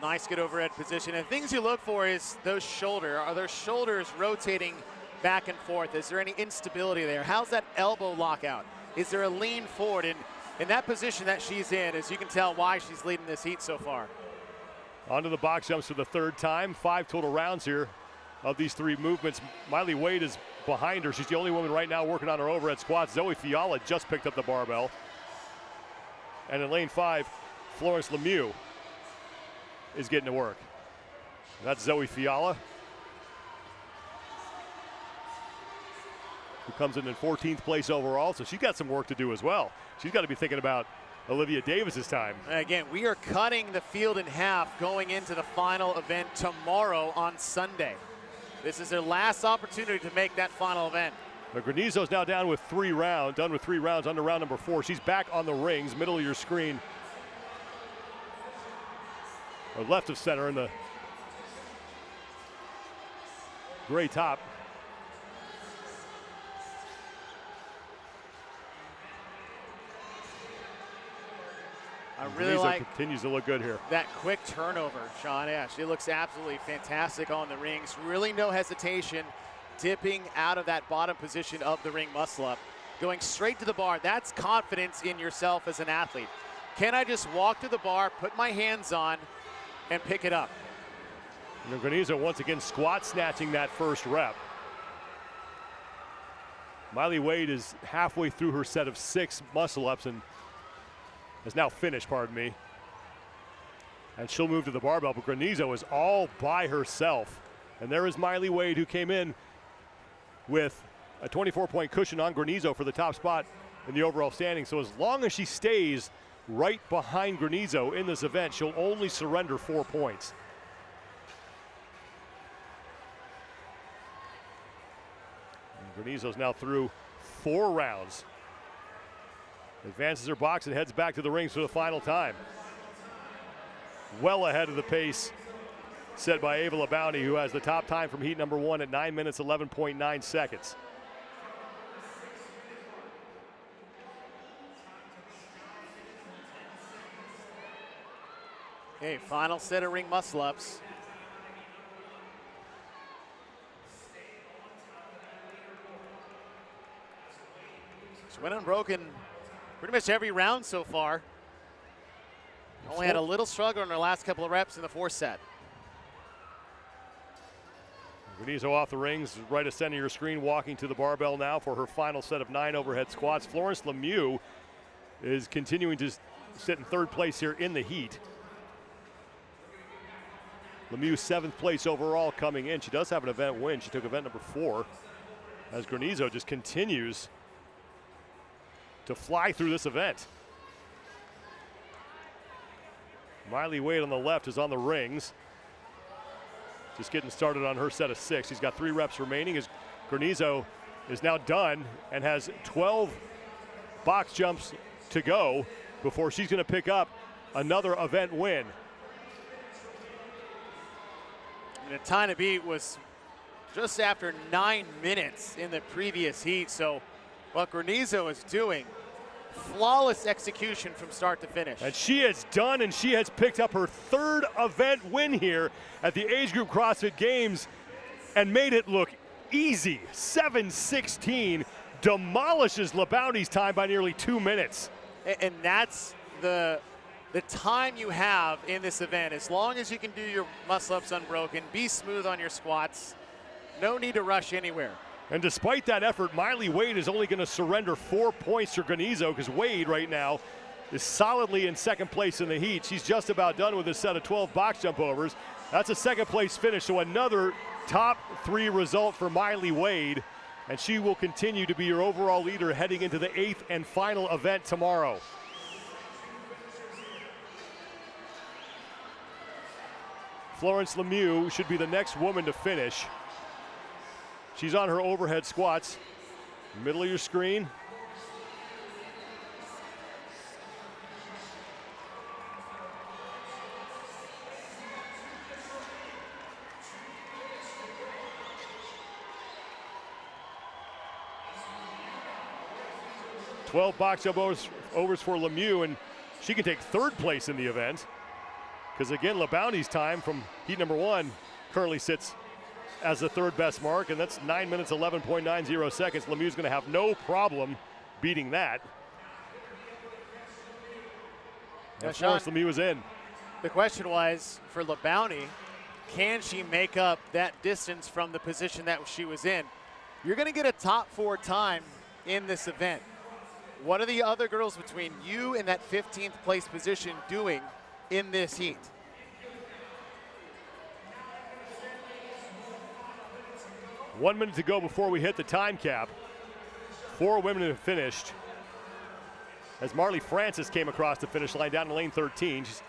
Nice good overhead position. And things you look for is those are those shoulders rotating back and forth? Is there any instability there? How's that elbow lockout? Is there a lean forward? And in that position that she's in, as you can tell why she's leading this heat so far. Onto the box jumps for the 3rd time. 5 total rounds here of these 3 movements. Miley Wade is behind her. She's the only woman right now working on her overhead squats. Zoe Fiala just picked up the barbell. And in lane 5, Florence Lemieux is getting to work. That's Zoe Fiala, who comes in 14th place overall, so she's got some work to do as well. She's got to be thinking about Olivia Davis's time. Again, we are cutting the field in half going into the final event tomorrow on Sunday. This is their last opportunity to make that final event. Granizo's now down with 3 rounds, done with 3 rounds, under round number 4. She's back on the rings, middle of your screen, or left of center in the gray top. I really like continues to look good here. That quick turnover, Sean. Yeah, she looks absolutely fantastic on the rings. Really no hesitation, dipping out of that bottom position of the ring muscle up, going straight to the bar. That's confidence in yourself as an athlete. Can I just walk to the bar, put my hands on, and pick it up? Granizo once again squat snatching that first rep. Miley Wade is halfway through her set of 6 muscle ups and is now finished, pardon me. And she'll move to the barbell, but Granizo is all by herself. And there is Miley Wade, who came in with a 24-point cushion on Granizo for the top spot in the overall standing. So as long as she stays right behind Granizo in this event, she'll only surrender 4 points. And Granizo's now through 4 rounds. Advances her box and heads back to the rings for the final time. Well ahead of the pace set by Ava LeBounty, who has the top time from heat number 1 at 9 minutes, 11.9 seconds. Okay, final set of ring muscle ups. She went unbroken pretty much every round so far. Only had a little struggle in her last couple of reps in the 4th set. Granizo off the rings, right at center of your screen, walking to the barbell now for her final set of 9 overhead squats. Florence Lemieux is continuing to sit in 3rd place here in the heat. Lemieux 7th place overall coming in. She does have an event win. She took event number 4, as Granizo just continues to fly through this event. Miley Wade on the left is on the rings, just getting started on her set of 6. She's got 3 reps remaining as Granizo is now done and has 12 box jumps to go before she's going to pick up another event win. And the time to beat was just after 9 minutes in the previous heat. So what Granizo is doing, flawless execution from start to finish. And she is done, and she has picked up her 3rd event win here at the Age Group CrossFit Games and made it look easy. 7:16 demolishes LeBounty's time by nearly 2 minutes. And that's the time you have in this event. As long as you can do your muscle ups unbroken, be smooth on your squats, no need to rush anywhere. And despite that effort, Miley Wade is only going to surrender 4 points to Granizo, because Wade right now is solidly in 2nd place in the heat. She's just about done with a set of 12 box jump overs. That's a 2nd place finish, so another top 3 result for Miley Wade, and she will continue to be your overall leader heading into the 8th and final event tomorrow. Florence Lemieux should be the next woman to finish. She's on her overhead squats. Middle of your screen. 12 box jump overs for Lemieux, and she can take third place in the event. Because again, LeBounty's time from heat number 1 currently sits as the third best mark, and that's 9 minutes, 11.90 seconds. Lemieux's gonna have no problem beating that. Now, Of course, Lemieux was in. The question was, for LeBounty, can she make up that distance from the position that she was in? You're gonna get a top 4 time in this event. What are the other girls between you and that 15th place position doing in this heat? One minute to go before we hit the time cap. 4 women have finished. As Marley Francis came across the finish line down in lane 13. She's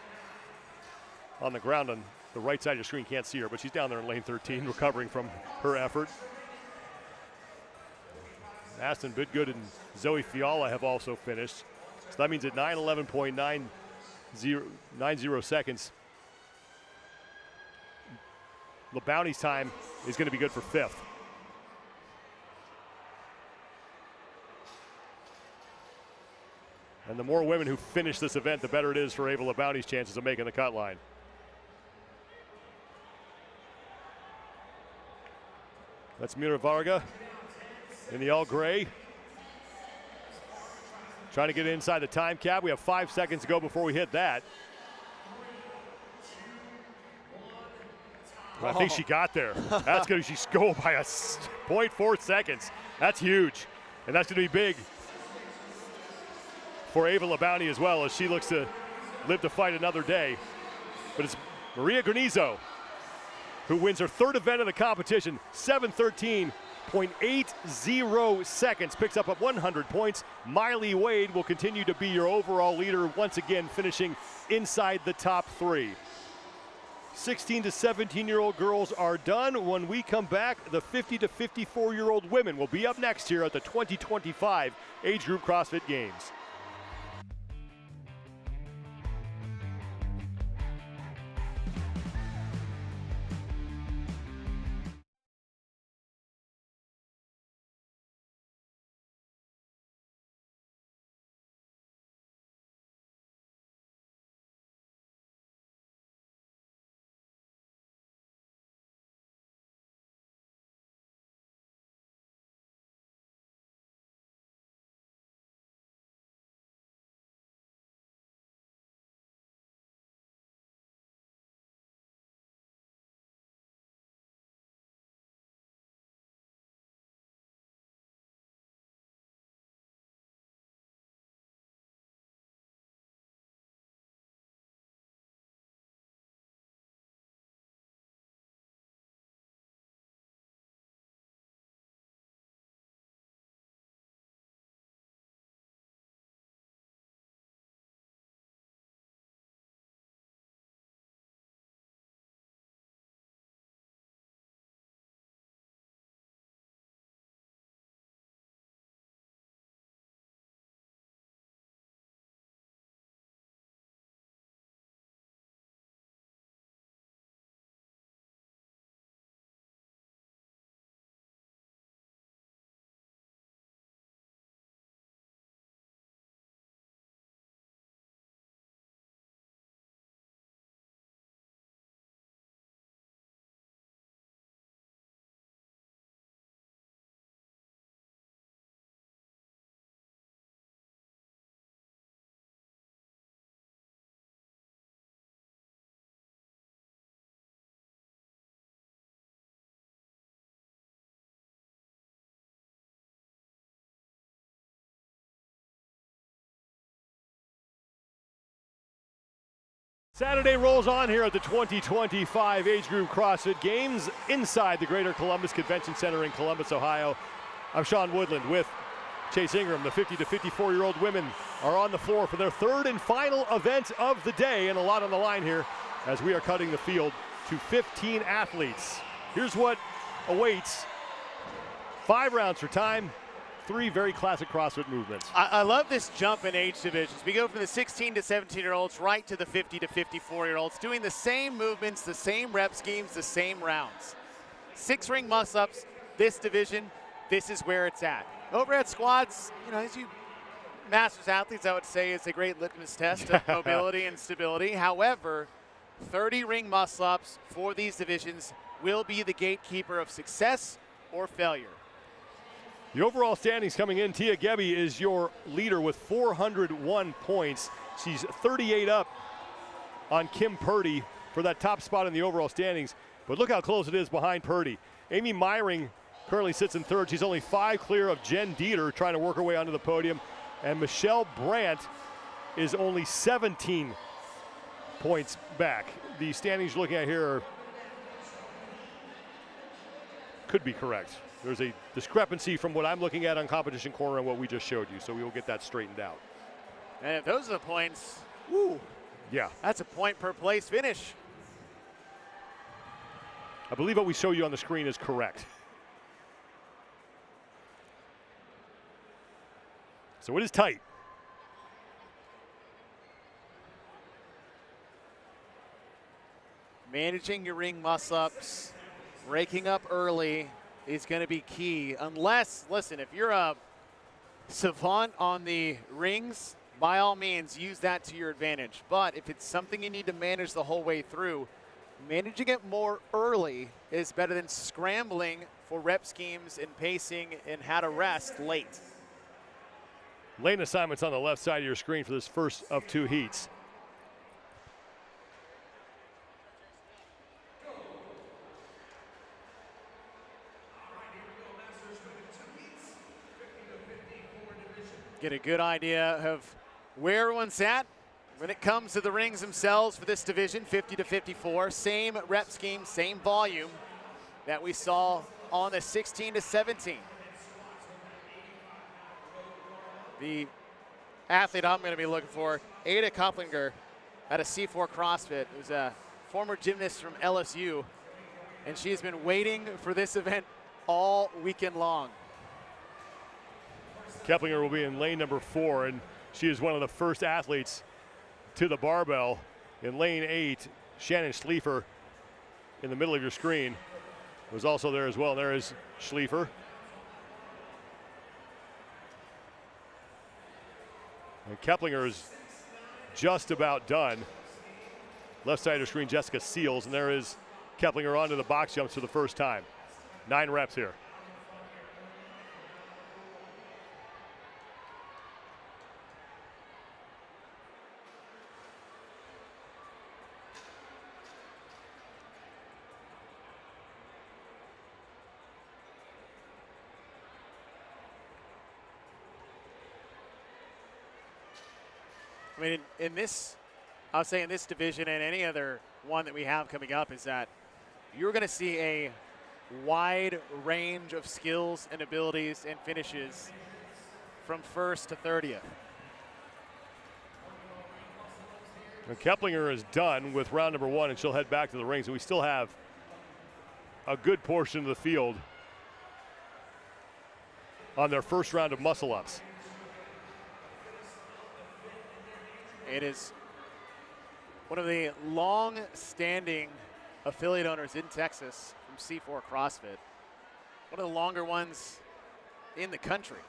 on the ground on the right side of your screen. Can't see her, but she's down there in lane 13 recovering from her effort. Aston Bidgood and Zoe Fiala have also finished. So that means at 9:11.90 seconds, LeBounty's time is going to be good for 5th. And the more women who finish this event, the better it is for Ava LeBounty's chances of making the cut line. That's Mira Varga in the all gray. Trying to get inside the time cap. We have 5 seconds to go before we hit that. I think she got there. That's going to go by a 0.4 seconds. That's huge. And that's going to be big for Ava LeBounty as well, as she looks to live to fight another day. But it's Maria Granizo who wins her 3rd event of the competition, 7:13.80 seconds, picks up 100 points. Miley Wade will continue to be your overall leader, once again finishing inside the top 3. 16 to 17-year-old girls are done. When we come back, the 50 to 54-year-old women will be up next here at the 2025 Age Group CrossFit Games. Saturday rolls on here at the 2025 Age Group CrossFit Games inside the Greater Columbus Convention Center in Columbus, Ohio. I'm Sean Woodland with Chase Ingram. The 50 to 54-year-old women are on the floor for their 3rd and final event of the day, and a lot on the line here as we are cutting the field to 15 athletes. Here's what awaits. 5 rounds for time. 3 very classic CrossFit movements. I love this jump in age divisions. We go from the 16 to 17-year-olds right to the 50 to 54-year-olds, doing the same movements, the same rep schemes, the same rounds. 6 ring muscle-ups, this division, this is where it's at. Overhead squats, you know, as you Masters athletes, I would say, is a great litmus test of mobility and stability. However, 30 ring muscle-ups for these divisions will be the gatekeeper of success or failure. The overall standings coming in, Tia Gebbe is your leader with 401 points. She's 38 up on Kim Purdy for that top spot in the overall standings. But look how close it is behind Purdy. Amy Meyering currently sits in third. She's only 5 clear of Jen Dieter, trying to work her way onto the podium. And Michelle Brandt is only 17 points back. The standings you're looking at here could be correct. There's a discrepancy from what I'm looking at on Competition Corner and what we just showed you, so we will get that straightened out. And if those are the points, woo, yeah, that's a point per place finish. I believe what we show you on the screen is correct. So it is tight. Managing your ring muscle-ups, breaking up early is going to be key. Unless, listen, if you're a savant on the rings, by all means, use that to your advantage. But if it's something you need to manage the whole way through, managing it more early is better than scrambling for rep schemes and pacing and how to rest late. Lane assignments on the left side of your screen for this first of 2 heats. Get a good idea of where everyone's at when it comes to the rings themselves for this division, 50 to 54. Same rep scheme, same volume that we saw on the 16 to 17. The athlete I'm going to be looking for, Ada Koplinger at a C4 CrossFit, who's a former gymnast from LSU, and she's been waiting for this event all weekend long. Keplinger will be in lane number 4, and she is one of the first athletes to the barbell. In lane 8, Shannon Schliefer in the middle of your screen was also there as well. There is Schliefer. And Keplinger is just about done. Left side of the screen, Jessica Seals, and there is Keplinger onto the box jumps for the first time. 9 reps here. I mean, in this, I would say in this division and any other one that we have coming up is that you're going to see a wide range of skills and abilities and finishes from 1st to 30th. And Keplinger is done with round number 1, and she'll head back to the rings. And we still have a good portion of the field on their first round of muscle-ups. It is one of the long-standing affiliate owners in Texas from C4 CrossFit. One of the longer ones in the country.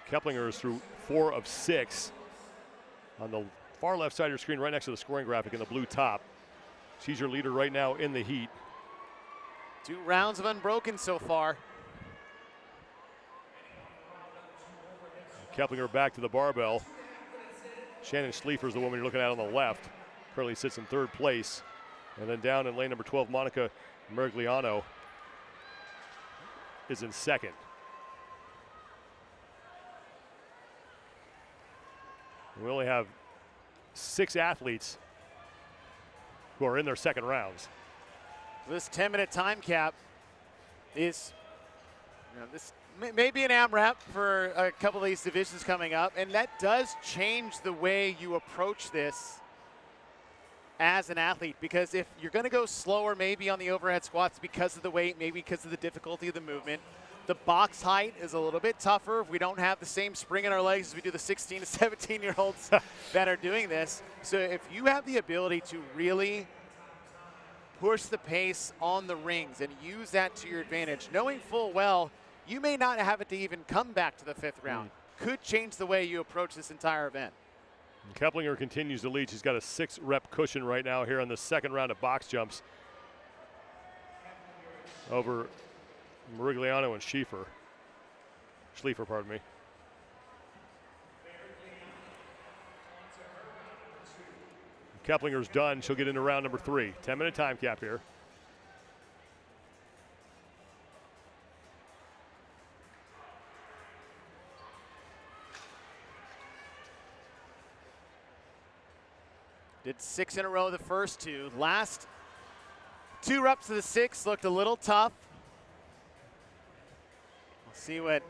Keplinger is through 4 of 6 on the far left side of your screen, right next to the scoring graphic in the blue top. She's your leader right now in the heat. 2 rounds of unbroken so far. Keplinger back to the barbell. Shannon Schliefer is the woman you're looking at on the left. Currently sits in 3rd place. And then down in lane number 12, Monica Mergliano is in 2nd. We only have 6 athletes who are in their 2nd rounds. This 10-minute time cap is, this may be an AMRAP for a couple of these divisions coming up, and that does change the way you approach this as an athlete, because if you're going to go slower maybe on the overhead squats because of the weight, maybe because of the difficulty of the movement, the box height is a little bit tougher if we don't have the same spring in our legs as we do the 16 to 17-year-olds that are doing this. So if you have the ability to really push the pace on the rings and use that to your advantage, knowing full well you may not have it to even come back to the 5th round. Could change the way you approach this entire event. And Keplinger continues to lead. She's got a 6-rep cushion right now here in the 2nd round of box jumps over Merigliano and Schleifer, pardon me. Keplinger's done. She'll get into round number 3. 10-minute time cap here. Did 6 in a row the first 2. Last 2 reps of the 6 looked a little tough. We'll see what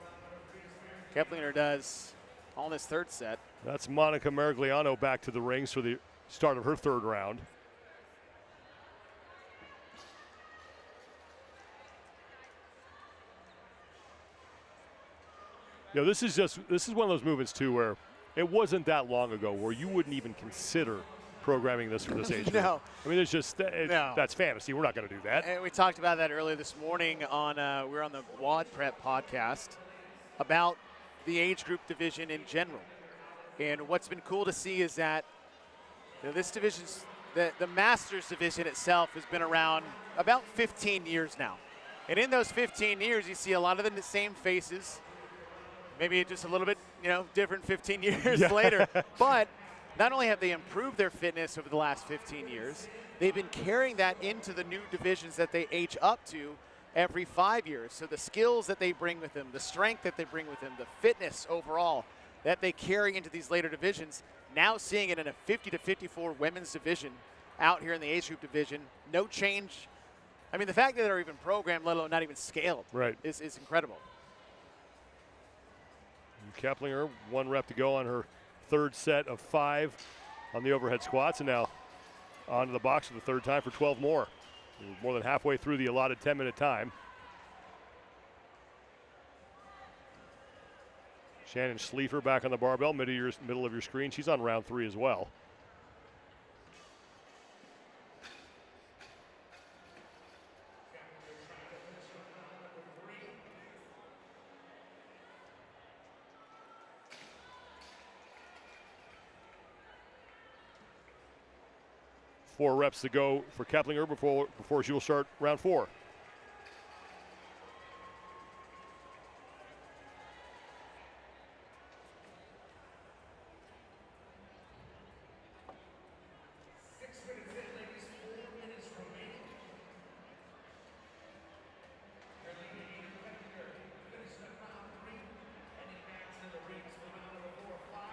Keplinger does on this 3rd set. That's Monica Merigliano back to the rings for the start of her 3rd round. You know, this is one of those movements too where it wasn't that long ago where you wouldn't even consider programming this for this age group. No. I mean, it's just, that's fantasy. We're not going to do that. And we talked about that earlier this morning on, we were on the Wad Prep podcast about the age group division in general. And what's been cool to see is that this division's, the Masters division itself has been around about 15 years now. And in those 15 years, you see a lot of the same faces, maybe just a little bit, different 15 years later. But not only have they improved their fitness over the last 15 years, they've been carrying that into the new divisions that they age up to every 5 years. So the skills that they bring with them, the strength that they bring with them, the fitness overall that they carry into these later divisions, now seeing it in a 50 to 54 women's division out here in the age group division, no change. I mean, the fact that they're even programmed, let alone not even scaled, is incredible. Keplinger, 1 rep to go on her 3rd set of 5 on the overhead squats, and now onto the box for the 3rd time for 12 more. We're more than halfway through the allotted 10-minute time. Shannon Schleifer back on the barbell, middle of your screen. She's on round 3 as well. Four reps to go for Keplinger before she will start round 4.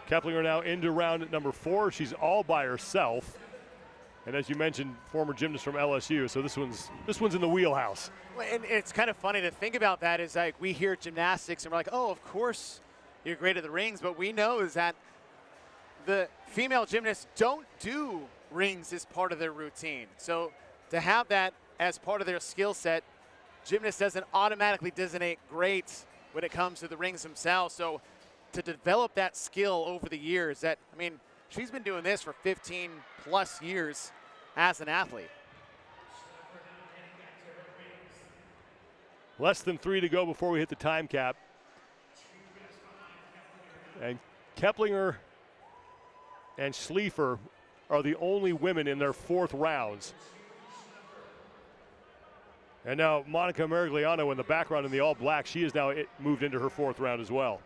Keplinger now into round number 4. She's all by herself. And as you mentioned, former gymnast from LSU, so this one's in the wheelhouse. Well, and it's kind of funny to think about that is like we hear gymnastics and we're like, oh, of course you're great at the rings, but we know is that the female gymnasts don't do rings as part of their routine. So to have that as part of their skill set, gymnast doesn't automatically designate great when it comes to the rings themselves. So to develop that skill over the years, she's been doing this for 15 plus years as an athlete. Less than 3 to go before we hit the time cap. And Keplinger and Schleifer are the only women in their 4th rounds. And now Monica Merigliano in the background in the all black, she is now moved into her 4th round as well.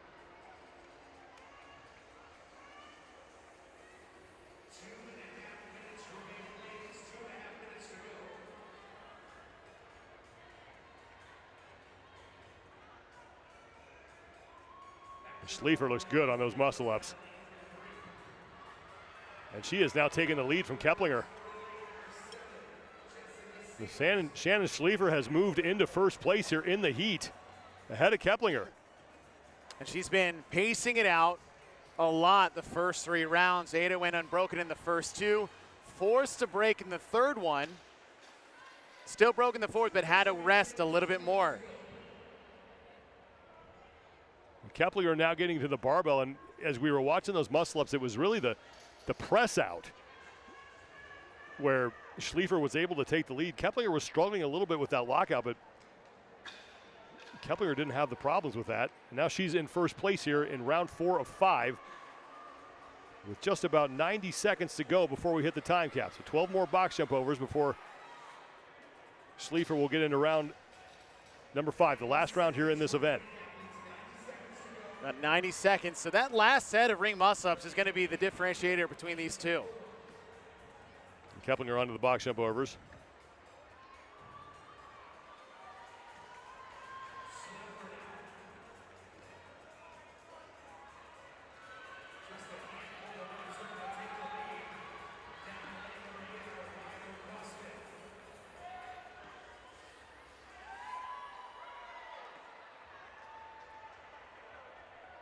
Schleifer looks good on those muscle ups. And she is now taking the lead from Keplinger. Shannon Schleifer has moved into 1st place here in the heat, ahead of Keplinger. And she's been pacing it out a lot the first 3 rounds. Ada went unbroken in the first 2, forced to break in the 3rd one. Still broke in the 4th, but had to rest a little bit more. Keplinger now getting to the barbell, and as we were watching those muscle ups, it was really the press out where Schleifer was able to take the lead. Keplinger was struggling a little bit with that lockout, but Keplinger didn't have the problems with that. Now she's in first place here in round 4 of 5 with just about 90 seconds to go before we hit the time cap. So 12 more box jump overs before Schliefer will get into round number 5, the last round here in this event. About 90 seconds. So that last set of ring muscle-ups is going to be the differentiator between these two. And Keplinger onto the box jump overs.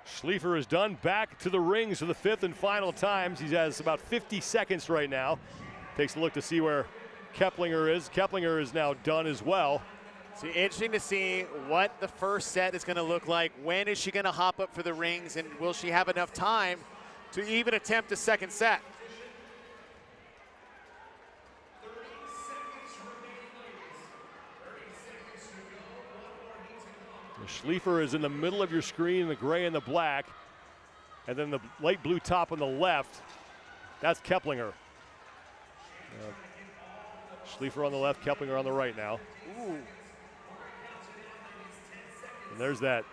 Schliefer is done. Back to the rings for the 5th and final times. He has about 50 seconds right now. Takes a look to see where Keplinger is. Keplinger is now done as well. So interesting to see what the first set is going to look like. When is she going to hop up for the rings, and will she have enough time to even attempt a second set? Schliefer is in the middle of your screen, the gray and the black, and then the light blue top on the left. That's Keplinger. Schliefer on the left, Keplinger on the right now. Ooh. And there's that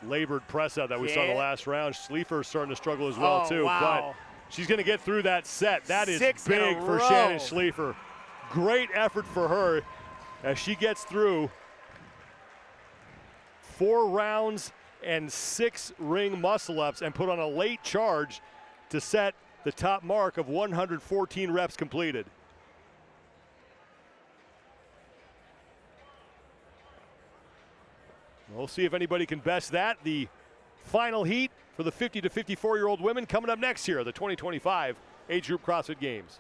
labored press out that we saw in the last round. Schliefer is starting to struggle as well, too. Wow. But she's going to get through that set. That is 6 in a big for row. Shannon Schliefer. Great effort for her as she gets through 4 rounds and 6 ring muscle-ups and put on a late charge to set the top mark of 114 reps completed. We'll see if anybody can best that. The final heat for the 50 to 54-year-old women coming up next year, the 2025 Age Group CrossFit Games.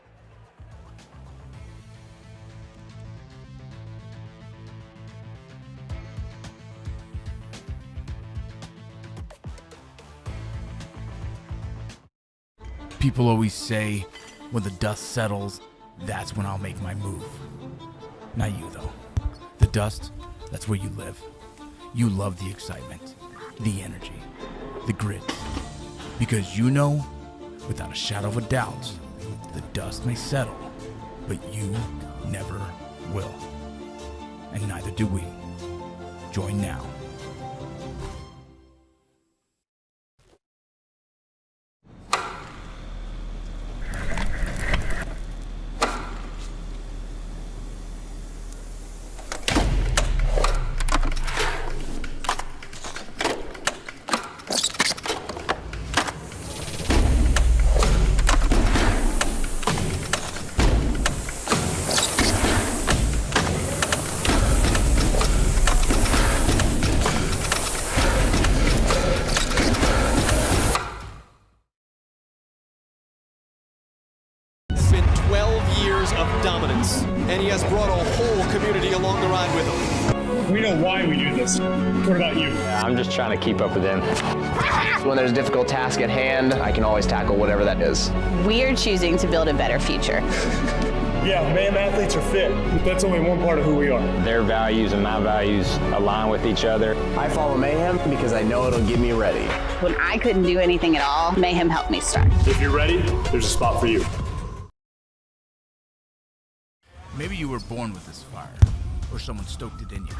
People always say, when the dust settles, that's when I'll make my move. Not you, though. The dust, that's where you live. You love the excitement, the energy, the grit. Because you know, without a shadow of a doubt, the dust may settle, but you never will. And neither do we. Join now. And he has brought a whole community along the ride with him. We know why we do this. What about you? Yeah, I'm just trying to keep up with him. When there's a difficult task at hand, I can always tackle whatever that is. We're choosing to build a better future. Yeah, mayhem athletes are fit, but that's only one part of who we are. Their values and my values align with each other. I follow Mayhem because I know it'll get me ready. When I couldn't do anything at all, Mayhem helped me start. If you're ready, there's a spot for you. Maybe you were born with this fire, or someone stoked it in you.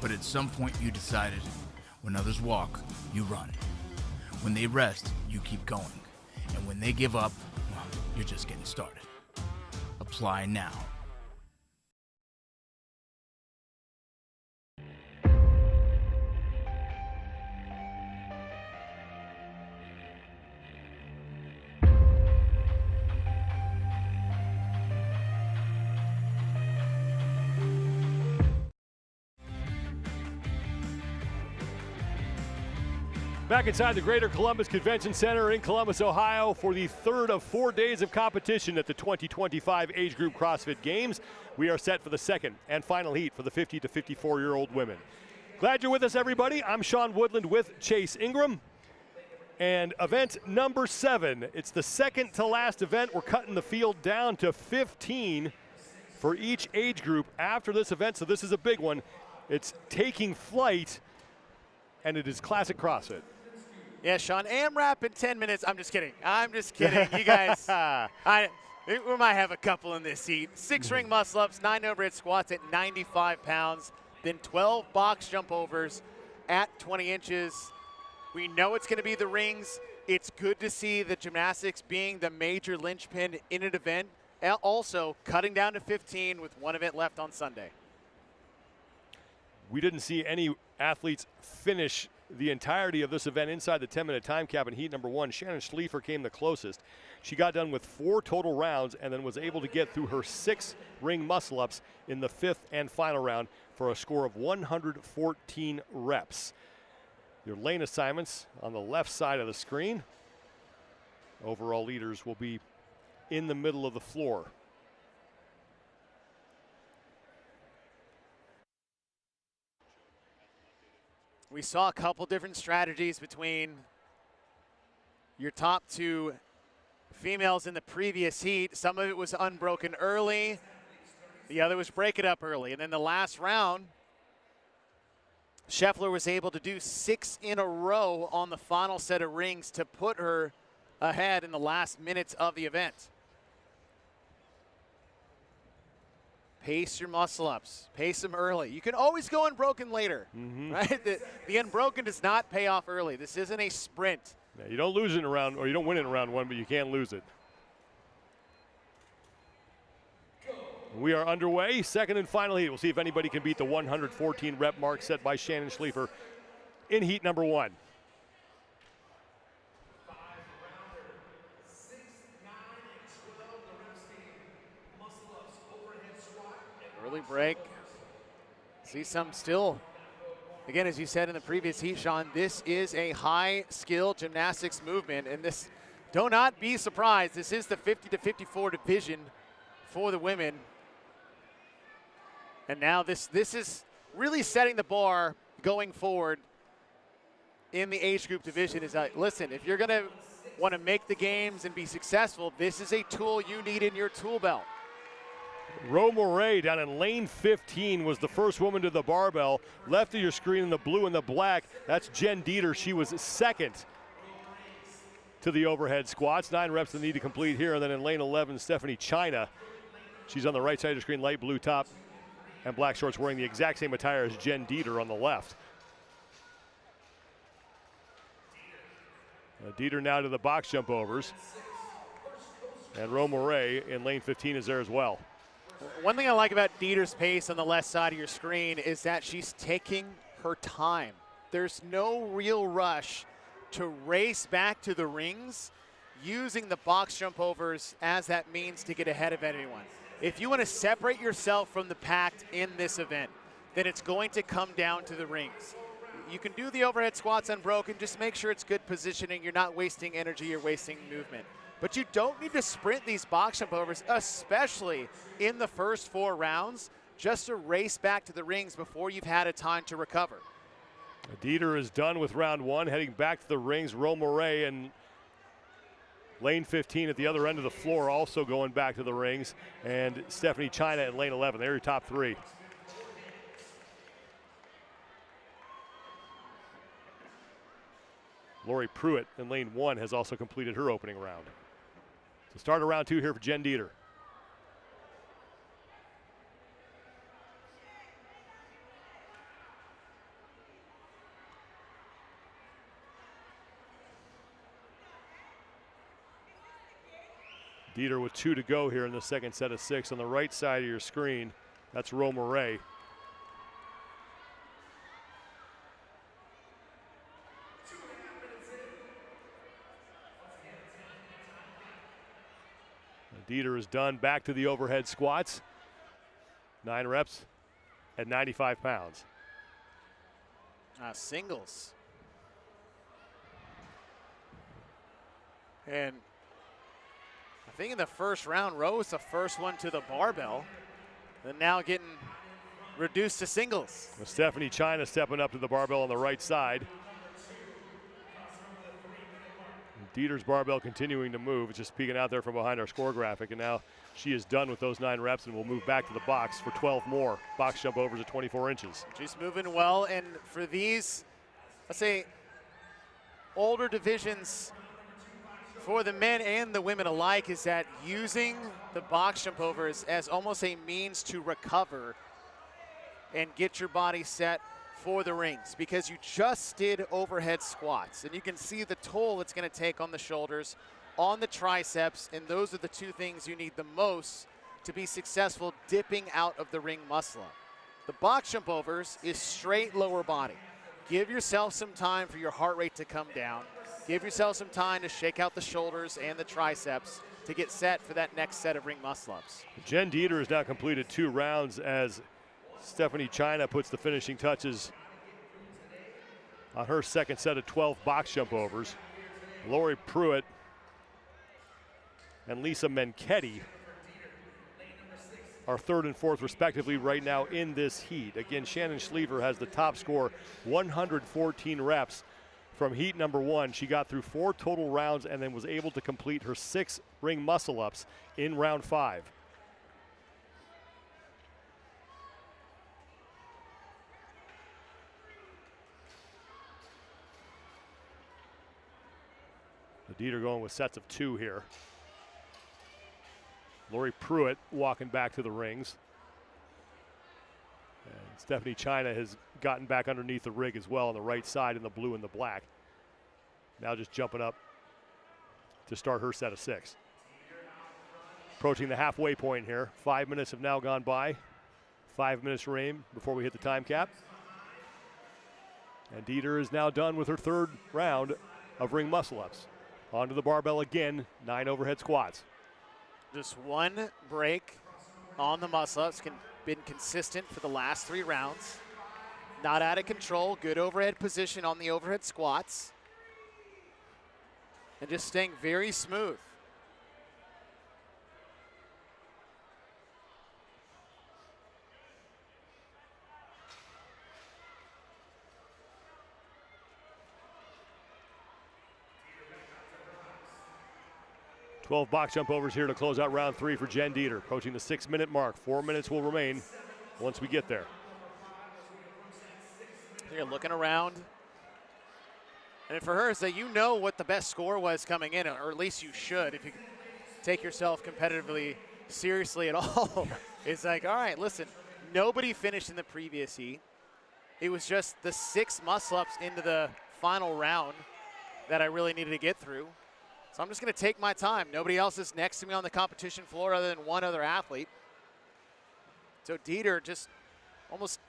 But at some point you decided, when others walk, you run. When they rest, you keep going. And when they give up, well, you're just getting started. Apply now. Back inside the Greater Columbus Convention Center in Columbus, Ohio for the 3rd of 4 days of competition at the 2025 Age Group CrossFit Games. We are set for the 2nd and final heat for the 50 to 54-year-old women. Glad you're with us, everybody. I'm Sean Woodland with Chase Ingram. And event number 7. It's the second to last event. We're cutting the field down to 15 for each age group after this event, so this is a big one. It's taking flight, and it is classic CrossFit. Yeah, Sean, AMRAP in 10 minutes. I'm just kidding. I'm just kidding. You guys, we might have a couple in this heat. 6 ring muscle ups, 9 overhead squats at 95 pounds, then 12 box jump overs at 20 inches. We know it's going to be the rings. It's good to see the gymnastics being the major linchpin in an event. Also, cutting down to 15 with one event left on Sunday. We didn't see any athletes finish the entirety of this event inside the 10-minute time cap in heat number 1. Shannon Schliefer came the closest. She got done with 4 total rounds and then was able to get through her 6 ring muscle ups in the 5th and final round for a score of 114 reps. Your lane assignments on the left side of the screen. Overall leaders will be in the middle of the floor. We saw a couple different strategies between your top 2 females in the previous heat. Some of it was unbroken early. The other was break it up early. And then the last round, Scheffler was able to do 6 in a row on the final set of rings to put her ahead in the last minutes of the event. Pace your muscle ups. Pace them early. You can always go unbroken later, right? The unbroken does not pay off early. This isn't a sprint. Yeah, you don't lose it in round, or you don't win it in round 1, but you can't lose it. We are underway. Second and final heat. We'll see if anybody can beat the 114 rep mark set by Shannon Schliefer in heat number 1. Early break. See some still. Again, as you said in the previous heat, Sean, this is a high-skill gymnastics movement, and this, do not be surprised, this is the 50 to 54 division for the women. And now this is really setting the bar going forward in the age group division. Is that, listen, if you're going to want to make the games and be successful, this is a tool you need in your tool belt. Ro Moray down in lane 15 was the first woman to the barbell. Left of your screen in the blue and the black, that's Jen Dieter. She was second to the overhead squats. 9 reps that need to complete here. And then in lane 11, Stephanie China. She's on the right side of the screen, light blue top and black shorts, wearing the exact same attire as Jen Dieter on the left. Dieter now to the box jump overs. And Ro Moray in lane 15 is there as well. One thing I like about Dieter's pace on the left side of your screen is that she's taking her time. There's no real rush to race back to the rings using the box jump overs as that means to get ahead of anyone. If you want to separate yourself from the pack in this event, then it's going to come down to the rings. You can do the overhead squats unbroken, just make sure it's good positioning. You're not wasting energy, you're wasting movement. But you don't need to sprint these box jump overs, especially in the first 4 rounds, just to race back to the rings before you've had a time to recover. Dieter is done with round 1, heading back to the rings. Ro Moray and lane 15 at the other end of the floor also going back to the rings. And Stephanie China at lane 11. They're your top 3. Lori Pruitt in lane 1 has also completed her opening round. So start of round 2 here for Jen Dieter. Dieter with 2 to go here in the second set of 6. On the right side of your screen, that's Ro Moray. Dieter is done, back to the overhead squats. 9 reps at 95 pounds. Singles. And I think in the first round, Ro was the first one to the barbell. And now getting reduced to singles. With Stephanie China stepping up to the barbell on the right side. Dieter's barbell continuing to move. It's just peeking out there from behind our score graphic, and now she is done with those 9 reps and will move back to the box for 12 more box jump overs at 24 inches. She's moving well, and for these, let's say, older divisions for the men and the women alike, is that using the box jump overs as almost a means to recover and get your body set for the rings, because you just did overhead squats, and you can see the toll it's going to take on the shoulders, on the triceps, and those are the 2 things you need the most to be successful dipping out of the ring muscle up. The box jump overs is straight lower body. Give yourself some time for your heart rate to come down. Give yourself some time to shake out the shoulders and the triceps to get set for that next set of ring muscle ups. Jen Dieter has now completed 2 rounds as Stephanie China puts the finishing touches on her second set of 12 box jump overs. Lori Pruitt and Lisa Menketti are 3rd and 4th respectively right now in this heat. Again, Shannon Schliever has the top score, 114 reps from heat number 1. She got through 4 total rounds and then was able to complete her 6 ring muscle ups in round 5. Dieter going with sets of 2 here. Lori Pruitt walking back to the rings. And Stephanie China has gotten back underneath the rig as well on the right side in the blue and the black. Now just jumping up to start her set of 6. Approaching the halfway point here. 5 minutes have now gone by. 5 minutes remain before we hit the time cap. And Dieter is now done with her 3rd round of ring muscle ups. Onto the barbell again, 9 overhead squats. Just 1 break on the muscle ups, been consistent for the last 3 rounds. Not out of control, good overhead position on the overhead squats. And just staying very smooth. Twelve box jump overs here to close out round 3 for Jen Dieter. Approaching the 6-minute mark. 4 minutes will remain once we get there. You're looking around. And for her, is that you know what the best score was coming in, or at least you should if you take yourself competitively seriously at all. It's like, all right, listen, nobody finished in the previous heat. It was just the 6 muscle ups into the final round that I really needed to get through. So I'm just going to take my time. Nobody else is next to me on the competition floor other than 1 other athlete. So Dieter just almost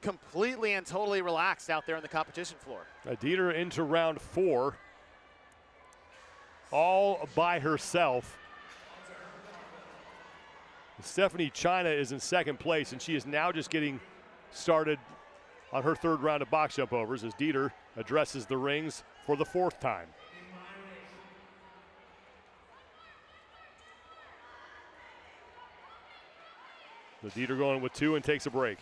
completely and totally relaxed out there on the competition floor. Dieter into round 4, all by herself. Stephanie China is in 2nd place, and she is now just getting started on her 3rd round of box jump overs as Dieter addresses the rings for the 4th time. The Dieter going with 2 and takes a break.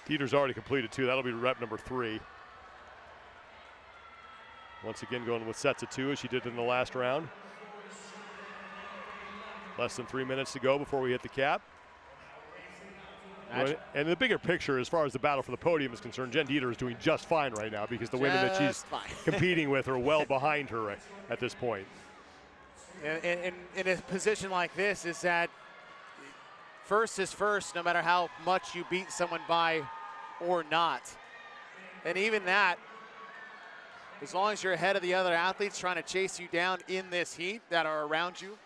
Dieter's already completed 2. That'll be rep number 3. Once again going with sets of 2 as she did in the last round. Less than 3 minutes to go before we hit the cap. And the bigger picture, as far as the battle for the podium is concerned, Jen Dieter is doing just fine right now because the women that she's competing with are well behind her at this point. And in a position like this is that first is first, no matter how much you beat someone by or not. And even that, as long as you're ahead of the other athletes trying to chase you down in this heat that are around you,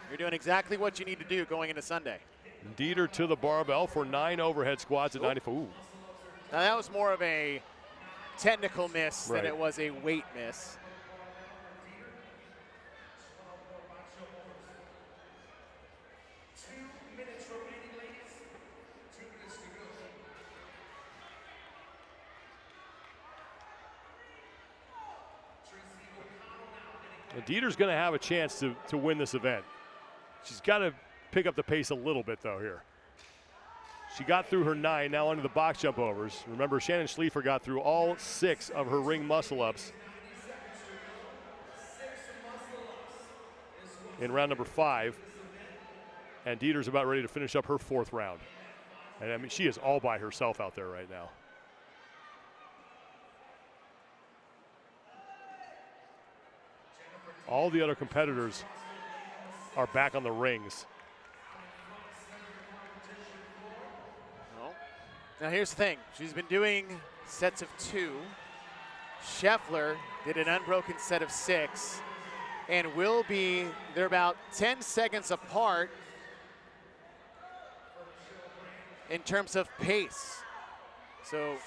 you're doing exactly what you need to do going into Sunday. Dieter to the barbell for 9 overhead squats at 94. Ooh. Now that was more of a technical miss than it was a weight miss. And Dieter's going to have a chance to win this event. She's got to pick up the pace a little bit, though, here. She got through her 9, now onto the box jump overs. Remember, Shannon Schliefer got through all 6 of her ring muscle-ups in round number 5. And Dieter's about ready to finish up her 4th round. And, I mean, she is all by herself out there right now. All the other competitors are back on the rings. Now here's the thing. She's been doing sets of 2. Scheffler did an unbroken set of 6. And they're about 10 seconds apart in terms of pace. So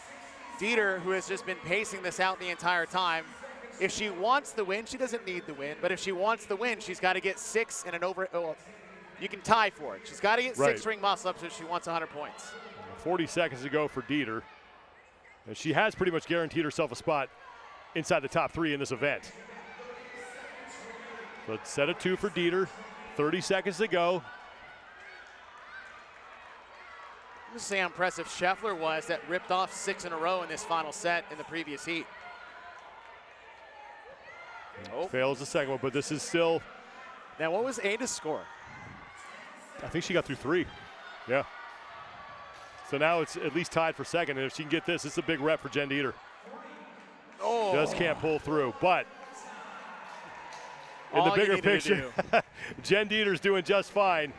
Dieter, who has just been pacing this out the entire time, if she wants the win, she doesn't need the win, but if she wants the win, she's got to get 6 and an over. Oh, you can tie for it. She's got to get 6 ring muscle-ups if she wants 100 points. 40 seconds to go for Dieter. And she has pretty much guaranteed herself a spot inside the top 3 in this event. So it's set of 2 for Dieter. 30 seconds to go. Let's see how impressive Scheffler was that ripped off 6 in a row in this final set in the previous heat. Fails the second one, but this is still. Now, what was Ada's score? I think she got through 3. Yeah. So now it's at least tied for second, and if she can get this, it's a big rep for Jen Dieter. Oh. Just can't pull through, but in the bigger picture, Jen Dieter's doing just fine,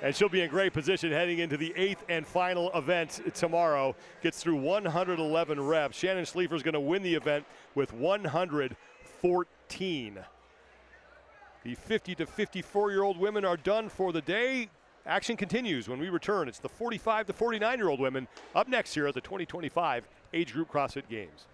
and she'll be in great position heading into the 8th and final event tomorrow. Gets through 111 reps. Shannon Schliefer's going to win the event with 114. The 50 to 54-year-old women are done for the day. Action continues when we return. It's the 45 to 49-year-old women up next here at the 2025 Age Group CrossFit Games.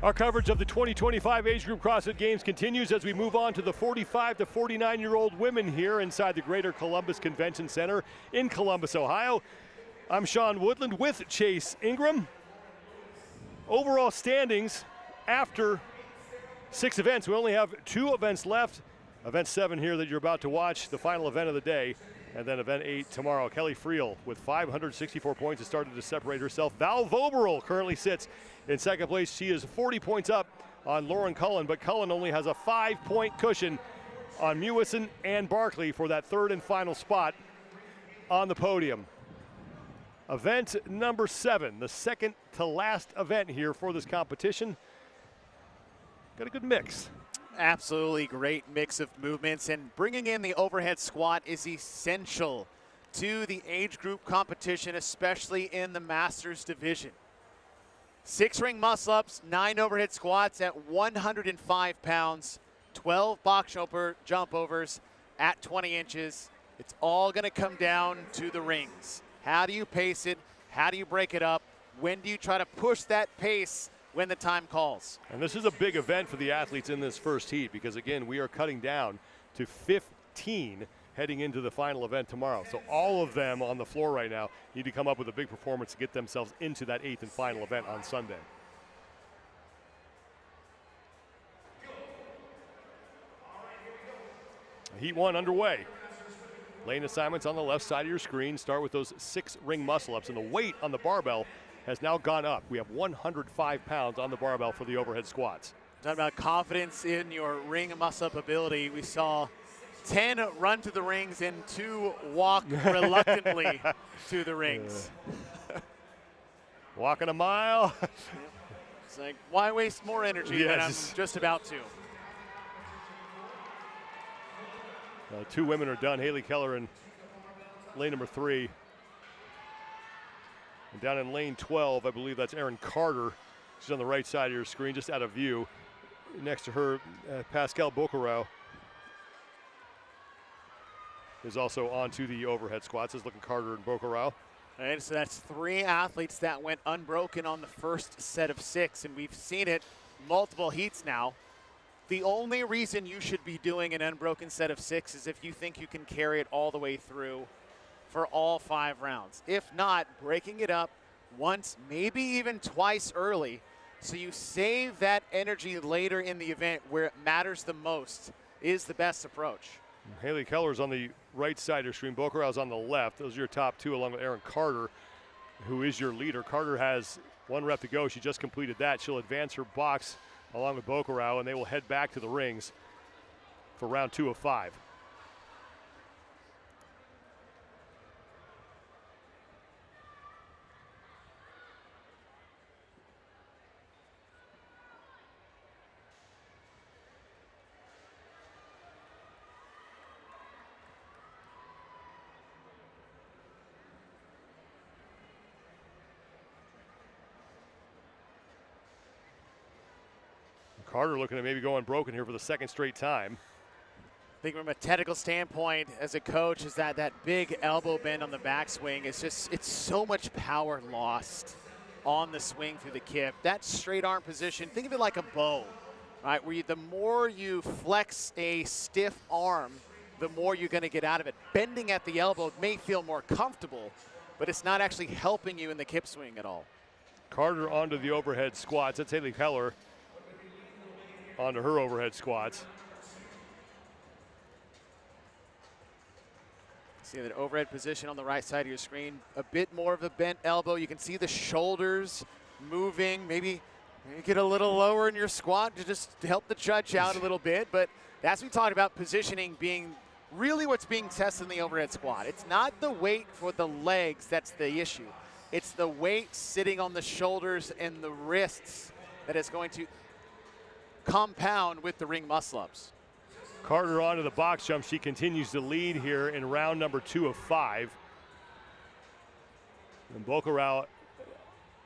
Our coverage of the 2025 Age Group CrossFit Games continues as we move on to the 45 to 49-year-old women here inside the Greater Columbus Convention Center in Columbus, Ohio. I'm Sean Woodland with Chase Ingram. Overall standings after 6 events. We only have 2 events left. Event 7 here that you're about to watch, the final event of the day, and then event 8 tomorrow. Kelly Friel with 564 points has started to separate herself. Val Voberl currently sits in second place. She is 40 points up on Lauren Cullen, but Cullen only has a 5-point cushion on Mewison and Barkley for that 3rd and final spot on the podium. Event number 7, the second to last event here for this competition. Got a good mix. Absolutely great mix of movements, and bringing in the overhead squat is essential to the age group competition, especially in the Masters division. 6 ring muscle ups, 9 overhead squats at 105 pounds, 12 box jump overs at 20 inches. It's all going to come down to the rings. How do you pace it? How do you break it up? When do you try to push that pace when the time calls? And this is a big event for the athletes in this first heat because, again, we are cutting down to 15 heading into the final event tomorrow. So all of them on the floor right now need to come up with a big performance to get themselves into that 8th and final event on Sunday. Heat 1 underway. Lane assignments on the left side of your screen. Start with those 6 ring muscle ups, and the weight on the barbell has now gone up. We have 105 pounds on the barbell for the overhead squats. Talking about confidence in your ring muscle up ability. We saw 10 run to the rings and 2 walk reluctantly to the rings. Walking a mile. It's like, why waste more energy when I'm just about to? 2 women are done, Haley Keller in lane number 3. And down in lane 12, I believe that's Erin Carter. She's on the right side of your screen, just out of view. Next to her, Pascal Bocarau is also onto the overhead squats. Is looking Carter and Bocarau. And so that's 3 athletes that went unbroken on the first set of 6, and we've seen it multiple heats now. The only reason you should be doing an unbroken set of 6 is if you think you can carry it all the way through for all 5 rounds. If not, breaking it up once, maybe even twice early, so you save that energy later in the event where it matters the most is the best approach. Haley Keller's on the right side of your screen. Bocarau's on the left. Those are your top 2, along with Erin Carter, who is your leader. Carter has 1 rep to go. She just completed that. She'll advance her box along with Bocarau, and they will head back to the rings for round 2 of 5. Carter looking at maybe going broken here for the 2nd straight time. I think from a technical standpoint as a coach is that big elbow bend on the backswing is just, it's so much power lost on the swing through the kip. That straight arm position, think of it like a bow, right? Where the more you flex a stiff arm, the more you're going to get out of it. Bending at the elbow may feel more comfortable, but it's not actually helping you in the kip swing at all. Carter onto the overhead squats. That's Haley Keller onto her overhead squats. See that overhead position on the right side of your screen. A bit more of a bent elbow. You can see the shoulders moving. Maybe get a little lower in your squat to just help the judge out a little bit. But as we talked about, positioning being really what's being tested in the overhead squat. It's not the weight for the legs that's the issue. It's the weight sitting on the shoulders and the wrists that is going to compound with the ring muscle ups. Carter onto the box jump. She continues to lead here in round number 2 of 5. And Bocarau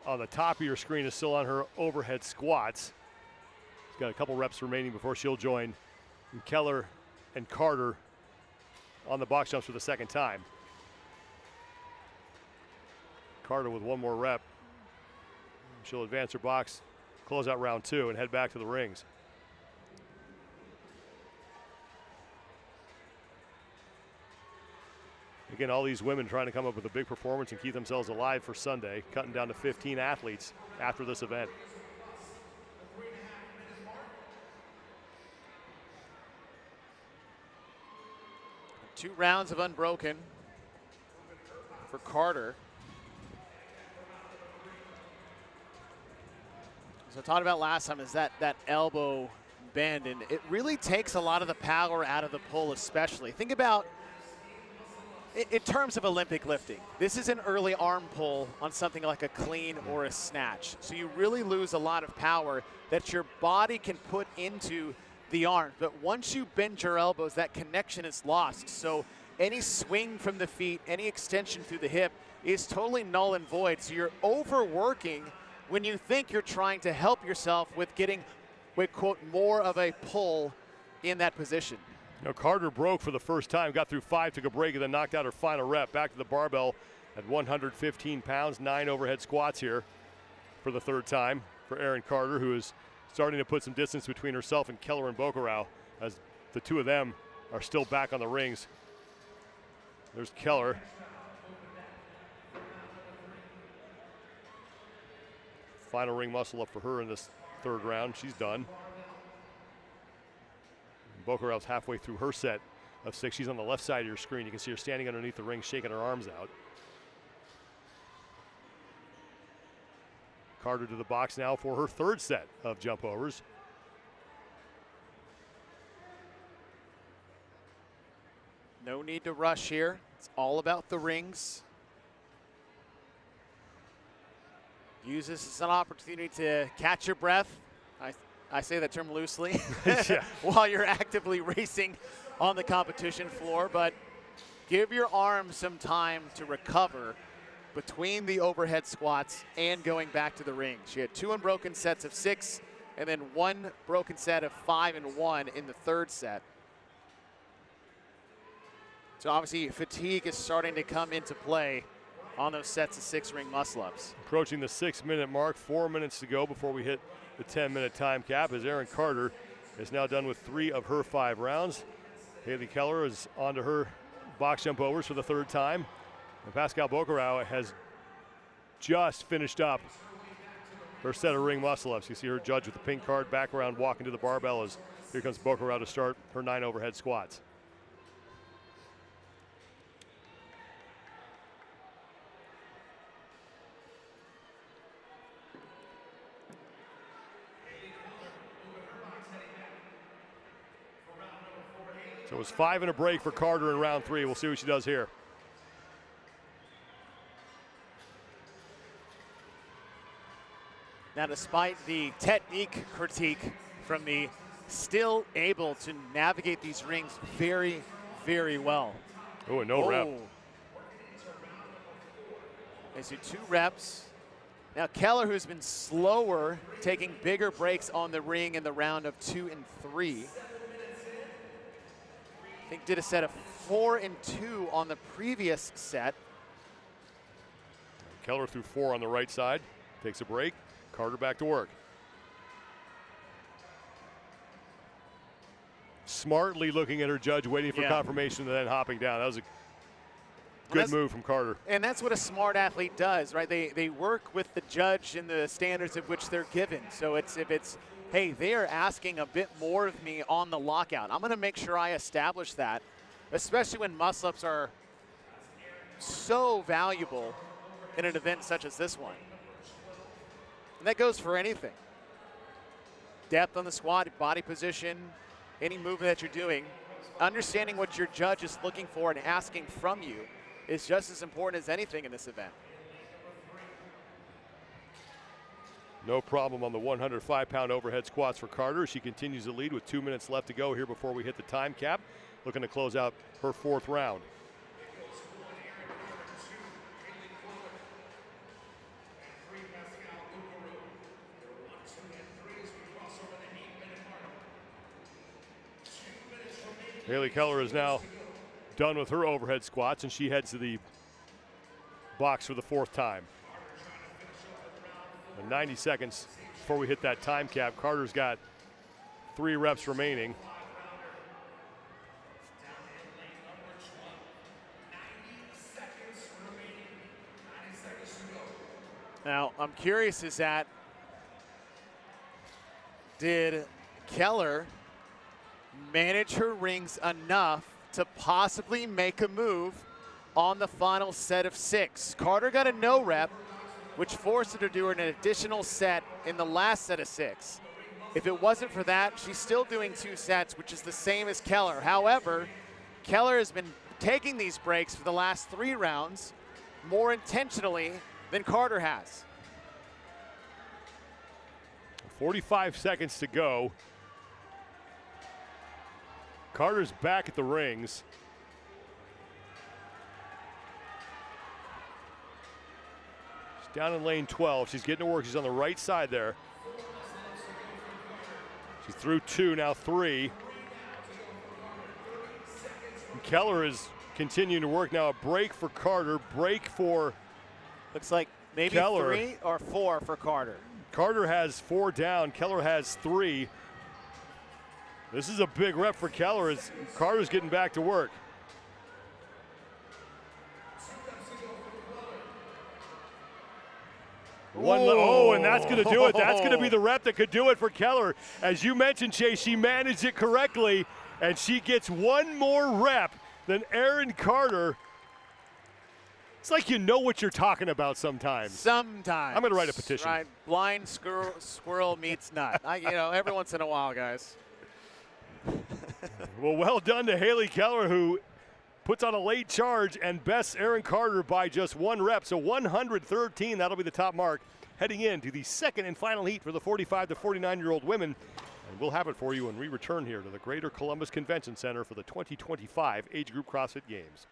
on the top of your screen is still on her overhead squats. She's got a couple reps remaining before she'll join Keller and Carter on the box jumps for the 2nd time. Carter with 1 more rep. She'll advance her box close out round 2 and head back to the rings. Again, all these women trying to come up with a big performance and keep themselves alive for Sunday, cutting down to 15 athletes after this event. Two rounds of unbroken for Carter. So I talked about last time is that elbow bend, and it really takes a lot of the power out of the pull especially. Think about, in terms of Olympic lifting, this is an early arm pull on something like a clean or a snatch. So you really lose a lot of power that your body can put into the arm. But once you bend your elbows, that connection is lost. So any swing from the feet, any extension through the hip is totally null and void. So you're overworking when you think you're trying to help yourself with getting, with quote, more of a pull in that position. You know, Carter broke for the first time, got through 5, took a break, and then knocked out her final rep. Back to the barbell at 115 pounds, 9 overhead squats here for the third time for Erin Carter, who is starting to put some distance between herself and Keller and Bocarau, as the two of them are still back on the rings. There's Keller. Final ring muscle up for her in this third round. She's done. Bocarau's halfway through her set of 6. She's on the left side of your screen. You can see her standing underneath the ring, shaking her arms out. Carter to the box now for her third set of jump overs. No need to rush here. It's all about the rings. Use this as an opportunity to catch your breath. I say that term loosely while you're actively racing on the competition floor, but give your arms some time to recover between the overhead squats and going back to the ring. She had 2 unbroken sets of 6 and then 1 broken set of 5 and 1 in the third set. So obviously fatigue is starting to come into play on those sets of 6 ring muscle ups. Approaching the 6-minute mark, 4 minutes to go before we hit the 10-minute time cap, as Erin Carter is now done with 3 of her 5 rounds. Haley Keller is on to her box jump overs for the third time. And Pascal Bocarau has just finished up her set of ring muscle ups. You see her judge with the pink card back around walking to the barbell as here comes Bocarau to start her 9 overhead squats. So it was 5 and a break for Carter in round 3. We'll see what she does here. Now, despite the technique critique from me, still able to navigate these rings very, very well. Oh, and no rep. They see 2 reps. Now, Keller, who's been slower, taking bigger breaks on the ring in the round of 2 and 3. I think did a set of 4 and 2 on the previous set. Keller through 4 on the right side, takes a break. Carter back to work. Smartly looking at her judge, waiting for confirmation, and then hopping down. That was a good move from Carter. And that's what a smart athlete does, right? They work with the judge and the standards of which they're given. So if it's, hey, they are asking a bit more of me on the lockout, I'm going to make sure I establish that, especially when muscle-ups are so valuable in an event such as this one. And that goes for anything. Depth on the squat, body position, any movement that you're doing, understanding what your judge is looking for and asking from you is just as important as anything in this event. No problem on the 105-pound overhead squats for Carter. She continues to lead with 2 minutes left to go here before we hit the time cap. Looking to close out her 4th round. Haley Keller is now done with her overhead squats, and she heads to the box for the 4th time. 90 seconds before we hit that time cap. Carter's got 3 reps remaining. Now, I'm curious did Keller manage her rings enough to possibly make a move on the final set of 6? Carter got a no rep, which forced her to do an additional set in the last set of 6. If it wasn't for that, she's still doing 2 sets, which is the same as Keller. However, Keller has been taking these breaks for the last 3 rounds more intentionally than Carter has. 45 seconds to go. Carter's back at the rings. She's down in lane 12. She's getting to work. She's on the right side there. She's through 2, now 3. And Keller is continuing to work now. A break for Carter, break for looks like maybe Keller. 3 or 4 for Carter. Carter has 4 down. Keller has 3. This is a big rep for Keller as Carter's getting back to work. Oh, and that's going to do it. That's going to be the rep that could do it for Keller. As you mentioned, Chase, she managed it correctly, and she gets 1 more rep than Erin Carter. It's like you know what you're talking about sometimes. Sometimes. I'm going to write a petition. Right, blind squirrel meets nut. Every once in a while, guys. Well done to Haley Keller, who puts on a late charge and bests Erin Carter by just 1 rep. So 113, that'll be the top mark heading into the second and final heat for the 45 to 49-year-old women. And we'll have it for you when we return here to the Greater Columbus Convention Center for the 2025 Age Group CrossFit Games.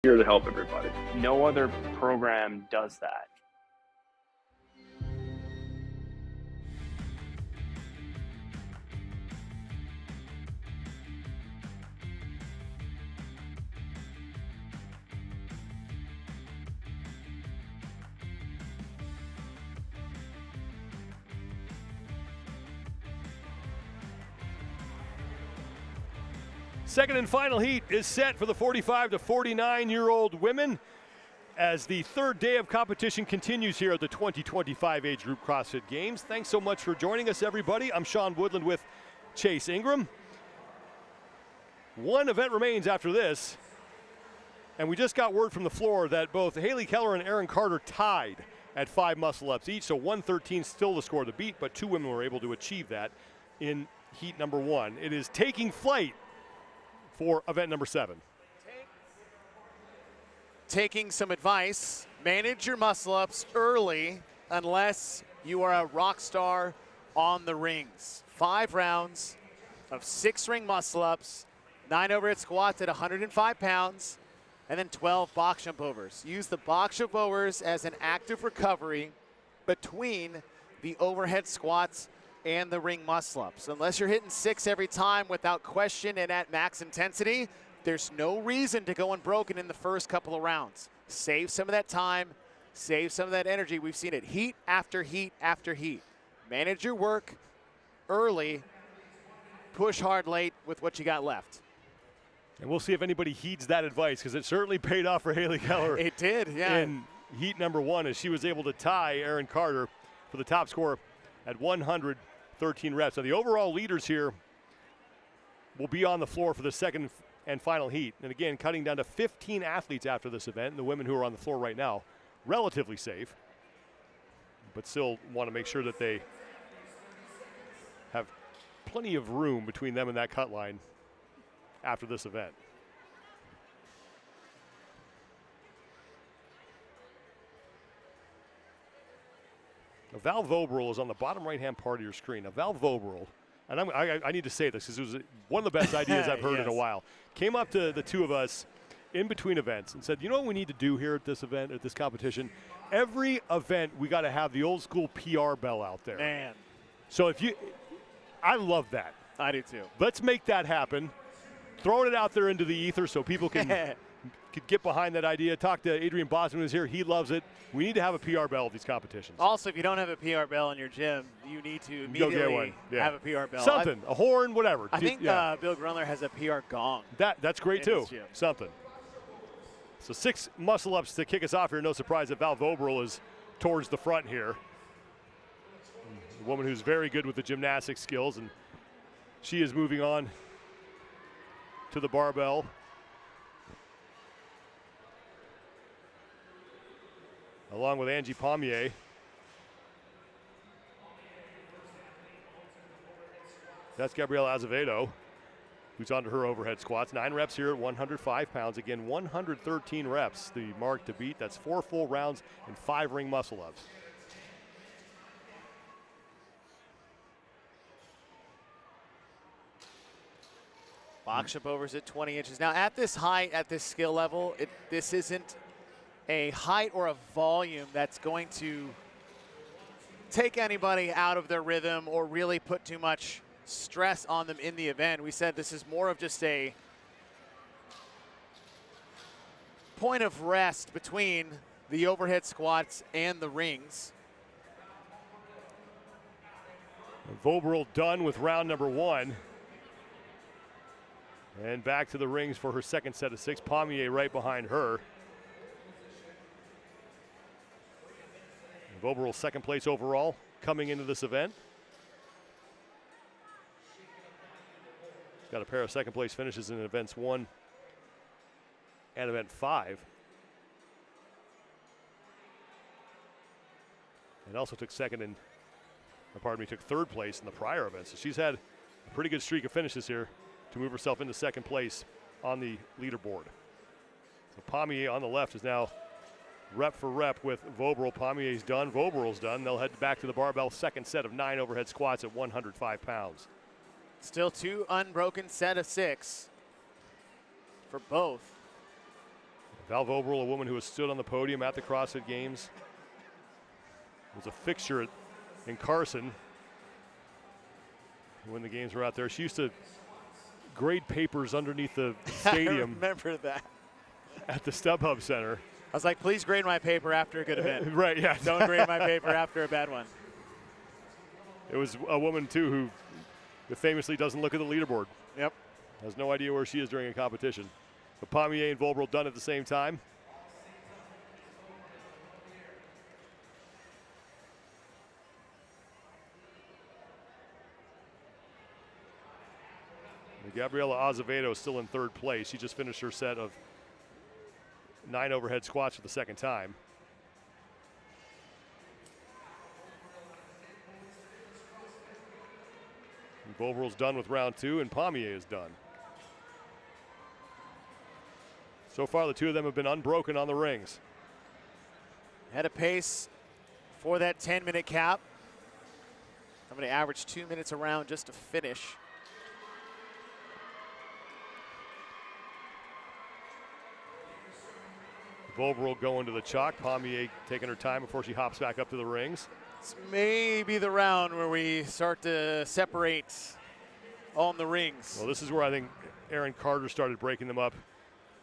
Here to help everybody. No other program does that. Second and final heat is set for the 45 to 49-year-old women as the 3rd day of competition continues here at the 2025 Age Group CrossFit Games. Thanks so much for joining us, everybody. I'm Sean Woodland with Chase Ingram. 1 event remains after this, and we just got word from the floor that both Haley Keller and Erin Carter tied at 5 muscle-ups each, so 113 still the score to beat, but 2 women were able to achieve that in heat number 1. It is taking flight for event number 7. Taking some advice, manage your muscle ups early unless you are a rock star on the rings. 5 rounds of 6-ring muscle-ups, 9 overhead squats at 105 pounds, and then 12 box jump overs. Use the box jump overs as an active recovery between the overhead squats and the ring muscle-ups. Unless you're hitting 6 every time without question and at max intensity, there's no reason to go unbroken in the first couple of rounds. Save some of that time, save some of that energy. We've seen it heat after heat after heat. Manage your work early, push hard late with what you got left. And we'll see if anybody heeds that advice, because it certainly paid off for Haley Keller. It did, yeah. In heat number 1, as she was able to tie Erin Carter for the top score at 113 reps. Now the overall leaders here will be on the floor for the second and final heat. And again, cutting down to 15 athletes after this event, and the women who are on the floor right now, relatively safe, but still want to make sure that they have plenty of room between them and that cut line after this event. Now, Val Vobril is on the bottom right-hand part of your screen. Now, Val Vobril, and I need to say this because it was one of the best ideas I've heard in a while, came up to the two of us in between events and said, you know what we need to do here at this event, at this competition? Every event, we got to have the old school PR bell out there. Man. So I love that. I do too. Let's make that happen. Throwing it out there into the ether so people can could get behind that idea. Talk to Adrian Bosman, who's here. He loves it. We need to have a PR bell at these competitions. Also, if you don't have a PR bell in your gym, you need to immediately have a PR bell. Something, a horn, whatever. I think Bill Grunler has a PR gong. That's great too. Something. So 6 muscle-ups to kick us off here. No surprise that Val Vobril is towards the front here. A woman who's very good with the gymnastic skills, and she is moving on to the barbell. Along with Angie Pommier. That's Gabriela Azevedo, who's onto her overhead squats. 9 reps here at 105 pounds. Again, 113 reps, the mark to beat. That's 4 full rounds and 5 ring muscle-ups. Box jump overs at 20 inches. Now, at this height, at this skill level, this isn't a height or a volume that's going to take anybody out of their rhythm or really put too much stress on them in the event. We said this is more of just a point of rest between the overhead squats and the rings. Vobril done with round number 1. And back to the rings for her second set of 6. Pommier right behind her. Vobril second place overall coming into this event. Got a pair of second place finishes in events 1 and event 5. And also took took third place in the prior event. So she's had a pretty good streak of finishes here to move herself into second place on the leaderboard. So Pommier on the left is now rep for rep with Vobril. Pommier's done, Vobril's done. They'll head back to the barbell, second set of 9 overhead squats at 105 pounds. Still 2 unbroken set of 6 for both. Val Vobril, a woman who has stood on the podium at the CrossFit Games, was a fixture in Carson when the games were out there. She used to grade papers underneath the stadium. I remember that. At the StubHub Center. I was like, please grade my paper after a good event. Right, yeah. Don't grade my paper after a bad one. It was a woman, too, who famously doesn't look at the leaderboard. Yep. Has no idea where she is during a competition. So Pommier and Vobril done at the same time. Gabriela Azevedo is still in third place. She just finished her set of 9 overhead squats for the second time. Vobril's done with round 2, and Pommier is done. So far, the two of them have been unbroken on the rings. Had a pace for that 10-minute cap. I'm going to average 2 minutes a round just to finish. Vobril going to the chalk. Pommier taking her time before she hops back up to the rings. It's maybe the round where we start to separate on the rings. Well, this is where I think Erin Carter started breaking them up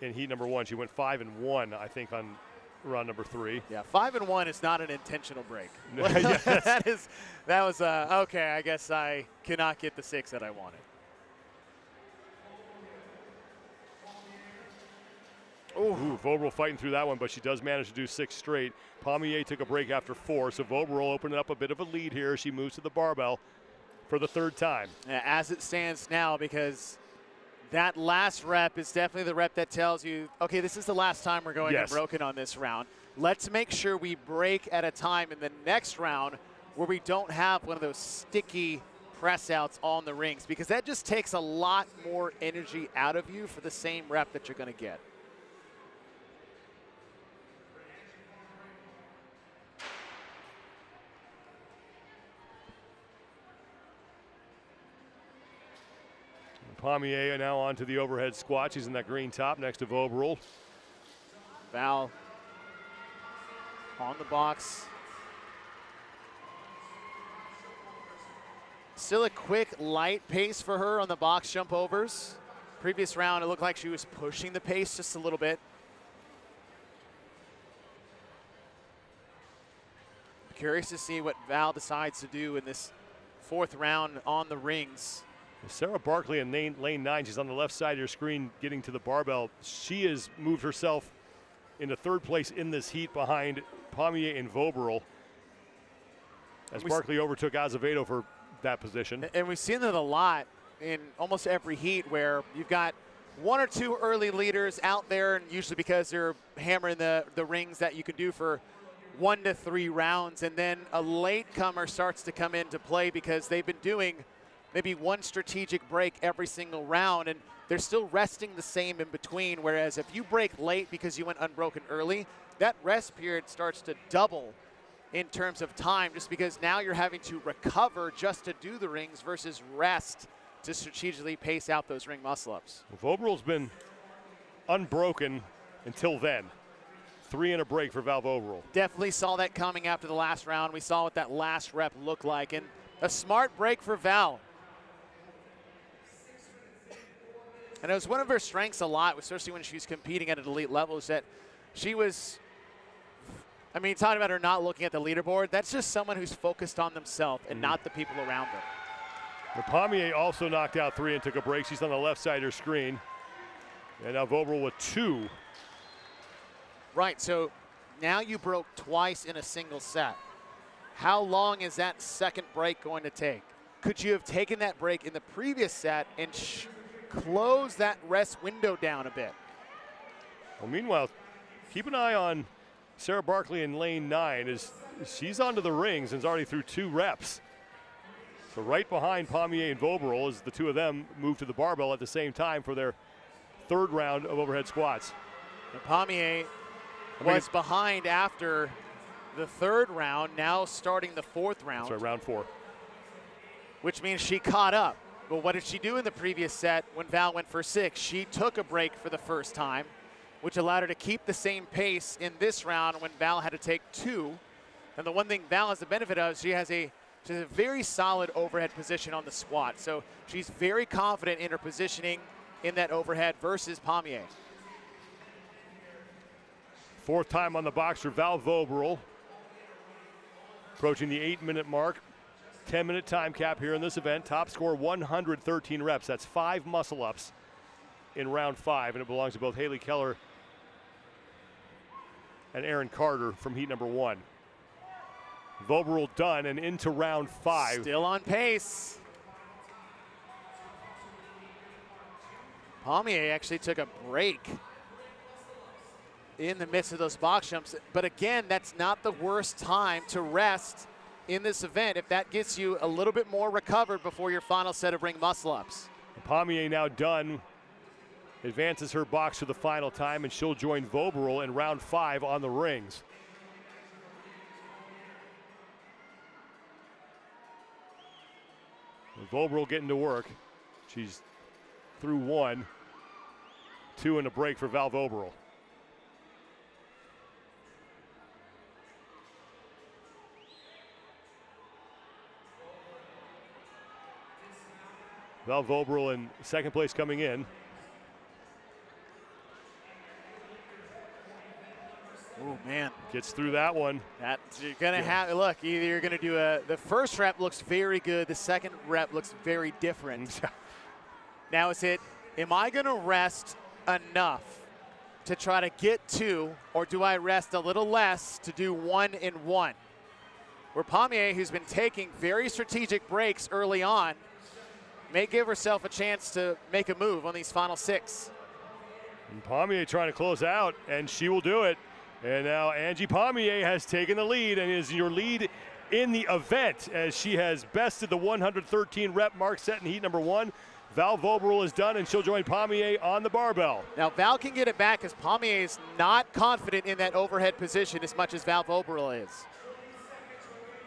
in heat number 1. She went 5-1, I think, on round number 3. Yeah, 5-1 is not an intentional break. No, yes. that was okay. I guess I cannot get the 6 that I wanted. Ooh, Vobril fighting through that one, but she does manage to do 6 straight. Pommier took a break after 4, so Vobril opened up a bit of a lead here. She moves to the barbell for the 3rd time. Yeah, as it stands now, because that last rep is definitely the rep that tells you, okay, this is the last time we're going unbroken on this round. Let's make sure we break at a time in the next round where we don't have one of those sticky press outs on the rings, because that just takes a lot more energy out of you for the same rep that you're going to get. Pommier now onto the overhead squat. She's in that green top next to Vobril. Val on the box. Still a quick, light pace for her on the box jump overs. Previous round, it looked like she was pushing the pace just a little bit. Curious to see what Val decides to do in this 4th round on the rings. Sarah Barkley in lane 9, she's on the left side of your screen getting to the barbell. She has moved herself into 3rd place in this heat behind Pommier and Vobril, as Barkley overtook Azevedo for that position. And we've seen that a lot in almost every heat, where you've got 1 or 2 early leaders out there, and usually because they're hammering the rings that you can do for 1 to 3 rounds, and then a late comer starts to come into play because they've been doing maybe 1 strategic break every single round, and they're still resting the same in between. Whereas if you break late because you went unbroken early, that rest period starts to double in terms of time, just because now you're having to recover just to do the rings versus rest to strategically pace out those ring muscle-ups. Vobril's been unbroken until then. 3 and a break for Val Vobril. Definitely saw that coming after the last round. We saw what that last rep looked like, and a smart break for Val. And it was one of her strengths a lot, especially when she was competing at an elite level, is that she was, I mean, talking about her not looking at the leaderboard, that's just someone who's focused on themselves and not the people around them. The Pommier also knocked out 3 and took a break. She's on the left side of your screen. And now Vobril with 2. Right, so now you broke twice in a single set. How long is that second break going to take? Could you have taken that break in the previous set and close that rest window down a bit? Well, meanwhile, keep an eye on Sarah Barkley in lane 9. As she's onto the rings and is already through 2 reps. So right behind Pommier and Vobril as the 2 of them move to the barbell at the same time for their 3rd round of overhead squats. And Pommier was behind after the 3rd round, now starting the 4th round. Sorry, round 4. Which means she caught up. But what did she do in the previous set when Val went for 6? She took a break for the first time, which allowed her to keep the same pace in this round when Val had to take 2. And the one thing Val has the benefit of, she has a very solid overhead position on the squat. So she's very confident in her positioning in that overhead versus Pommier. 4th time on the box for Val Vobril. Approaching the 8-minute mark. 10-minute time cap here in this event. Top score 113 reps. That's 5 muscle-ups in round 5, and it belongs to both Haley Keller and Erin Carter from heat number 1. Vobril done and into round 5. Still on pace. Pommier actually took a break in the midst of those box jumps. But again, that's not the worst time to rest in this event if that gets you a little bit more recovered before your final set of ring muscle-ups. Pommier now done, advances her box for the final time, and she'll join Vobril in round 5 on the rings. Vobril getting to work. She's through 1, 2 in a break for Val Vobril. Val Vobril in second place coming in. Oh man, gets through that one. You're gonna have look. Either you're gonna do the first rep looks very good. The second rep looks very different. Now am I gonna rest enough to try to get 2, or do I rest a little less to do 1 and 1? Where Pommier, who's been taking very strategic breaks early on, may give herself a chance to make a move on these final 6. And Pommier trying to close out, and she will do it. And now Angie Pommier has taken the lead and is your lead in the event as she has bested the 113 rep mark set in heat number 1. Val Vobril is done, and she'll join Pommier on the barbell. Now Val can get it back because Pommier is not confident in that overhead position as much as Val Vobril is.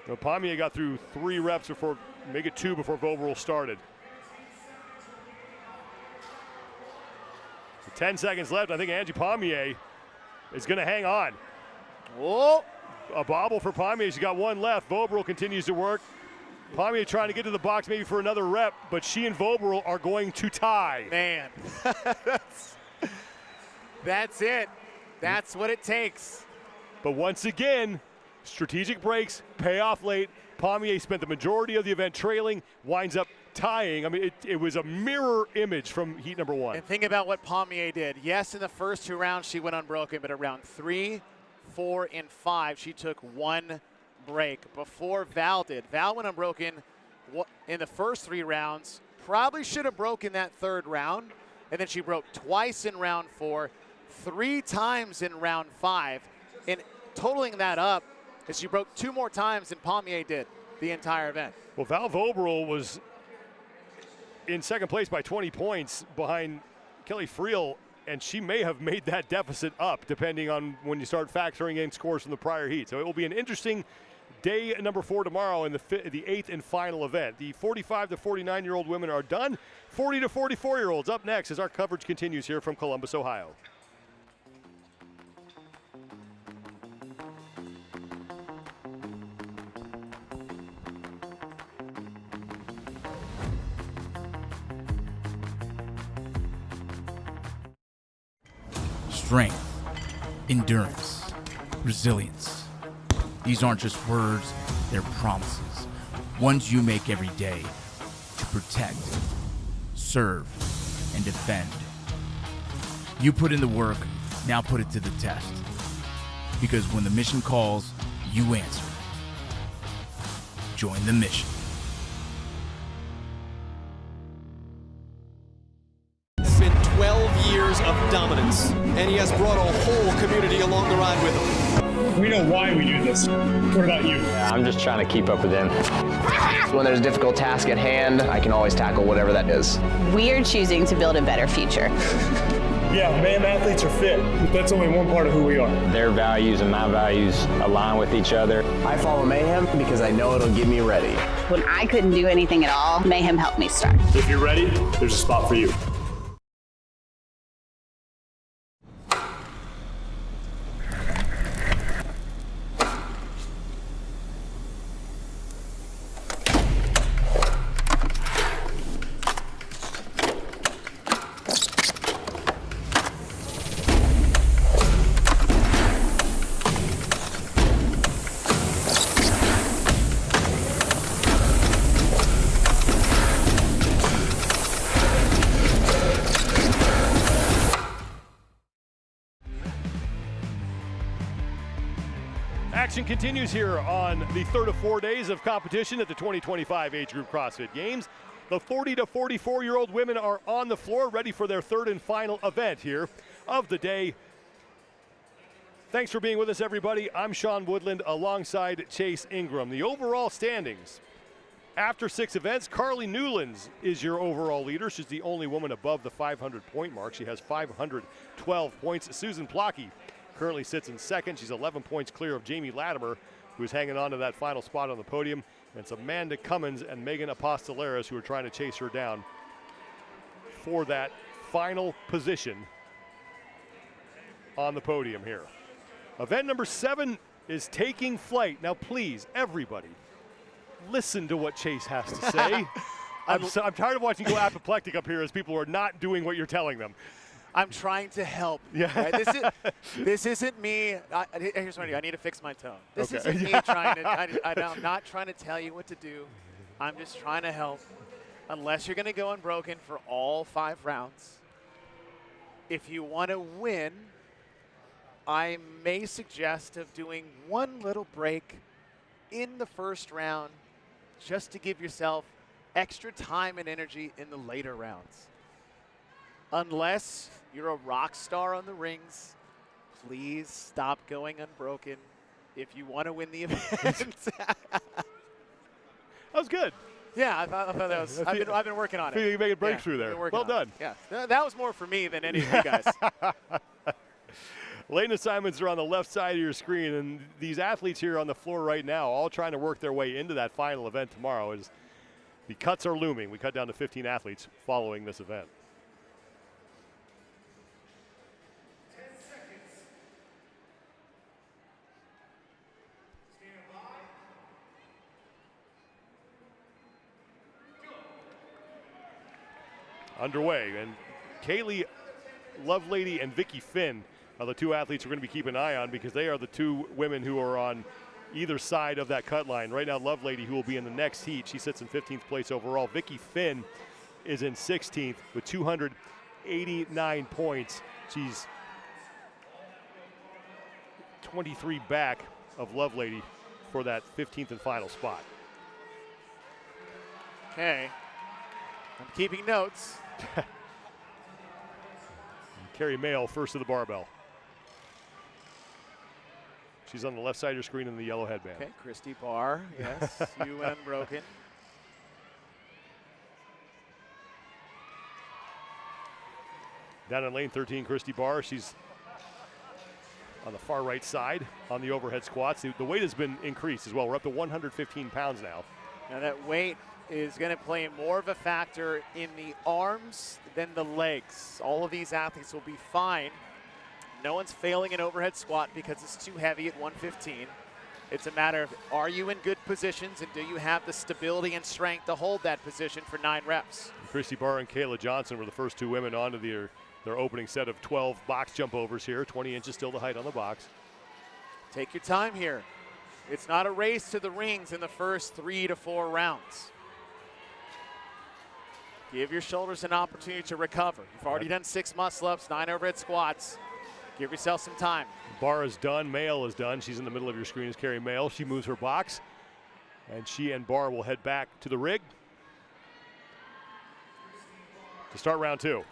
Now, Pommier got through 3 reps before, make it 2 before Vobril started. So 10 seconds left. I think Angie Pommier is going to hang on. Whoa. A bobble for Pommier. She's got 1 left. Vobril continues to work. Pommier trying to get to the box maybe for another rep, but she and Vobril are going to tie. Man, that's it. That's what it takes. But once again, strategic breaks pay off late. Pommier spent the majority of the event trailing, winds up tying. I mean, it was a mirror image from heat number 1. And think about what Pommier did. Yes, in the first 2 rounds she went unbroken, but around 3, 4, and 5 she took 1 break before Val did. Val went unbroken in the first 3 rounds. Probably should have broken that 3rd round, and then she broke twice in round 4, 3 times in round 5, and totaling that up, as she broke 2 more times than Pommier did the entire event. Well, Val Vobril was in second place by 20 points behind Kelly Friel, and she may have made that deficit up depending on when you start factoring in scores from the prior heat. So it will be an interesting day number 4 tomorrow in the 8th and final event. The 45 to 49-year-old women are done. 40 to 44-year-olds up next as our coverage continues here from Columbus, Ohio. Strength, endurance, resilience. These aren't just words, they're promises. Ones you make every day to protect, serve, and defend. You put in the work, now put it to the test. Because when the mission calls, you answer. Join the mission. It's been 12 years of dominance, and he has brought a whole community along the ride with him. We know why we do this. What about you? Yeah, I'm just trying to keep up with him. When there's a difficult task at hand, I can always tackle whatever that is. We're choosing to build a better future. Yeah, man, athletes are fit, but that's only one part of who we are. Their values and my values align with each other. I follow Mayhem because I know it'll get me ready. When I couldn't do anything at all, Mayhem helped me start. If you're ready, there's a spot for you. Action continues here on the 3rd of 4 days of competition at the 2025 Age Group CrossFit Games. The 40 to 44-year-old women are on the floor, ready for their 3rd and final event here of the day. Thanks for being with us, everybody. I'm Sean Woodland alongside Chase Ingram. The overall standings after 6 events, Carly Newlands is your overall leader. She's the only woman above the 500-point mark. She has 512 points. Susan Plocky currently sits in second. She's 11 points clear of Jamie Latimer, who is hanging on to that final spot on the podium. It's Amanda Cummins and Megan Apostolaris who are trying to chase her down for that final position on the podium here. Event number 7 is taking flight. Now, please, everybody, listen to what Chase has to say. I'm tired of watching you go apoplectic up here as people are not doing what you're telling them. I'm trying to help. Yeah. Right? This isn't me. Here's what I do. I need to fix my tone. This Okay. isn't me trying to. I'm not trying to tell you what to do. I'm just trying to help. Unless you're going to go unbroken for all 5 rounds, if you want to win, I may suggest of doing one little break in the first round just to give yourself extra time and energy in the later rounds. Unless you're a rock star on the rings, please stop going unbroken if you want to win the event. That was good. Yeah, I thought that was. I've been working on it. You make a breakthrough there. Well done. Yeah, that was more for me than any of you guys. Lane assignments are on the left side of your screen, and these athletes here on the floor right now, all trying to work their way into that final event tomorrow. As the cuts are looming. We cut down to 15 athletes following this event. Underway, and Kaylee Lovelady and Vicky Finn are the 2 athletes we're going to be keeping an eye on because they are the 2 women who are on either side of that cut line. Right now, Lovelady, who will be in the next heat, she sits in 15th place overall. Vicky Finn is in 16th with 289 points. She's 23 back of Lovelady for that 15th and final spot. Okay, I'm keeping notes. Carrie Mail first to the barbell. She's on the left side of your screen in the yellow headband. Okay, Christy Barr, yes, you went unbroken. Down in lane 13, Christy Barr. She's on the far right side on the overhead squats. The weight has been increased as well. We're up to 115 pounds now. Now that weight is going to play more of a factor in the arms than the legs. All of these athletes will be fine. No one's failing an overhead squat because it's too heavy at 115. It's a matter of, are you in good positions and do you have the stability and strength to hold that position for 9 reps? Christy Barr and Kayla Johnson were the first 2 women onto their opening set of 12 box jump overs here. 20 inches still the height on the box. Take your time here. It's not a race to the rings in the first 3 to 4 rounds. Give your shoulders an opportunity to recover. You've already done 6 muscle-ups, 9 overhead squats. Give yourself some time. Barr is done. Mail is done. She's in the middle of your screen as Carrie Mail. She moves her box, and she and Barr will head back to the rig to start round 2.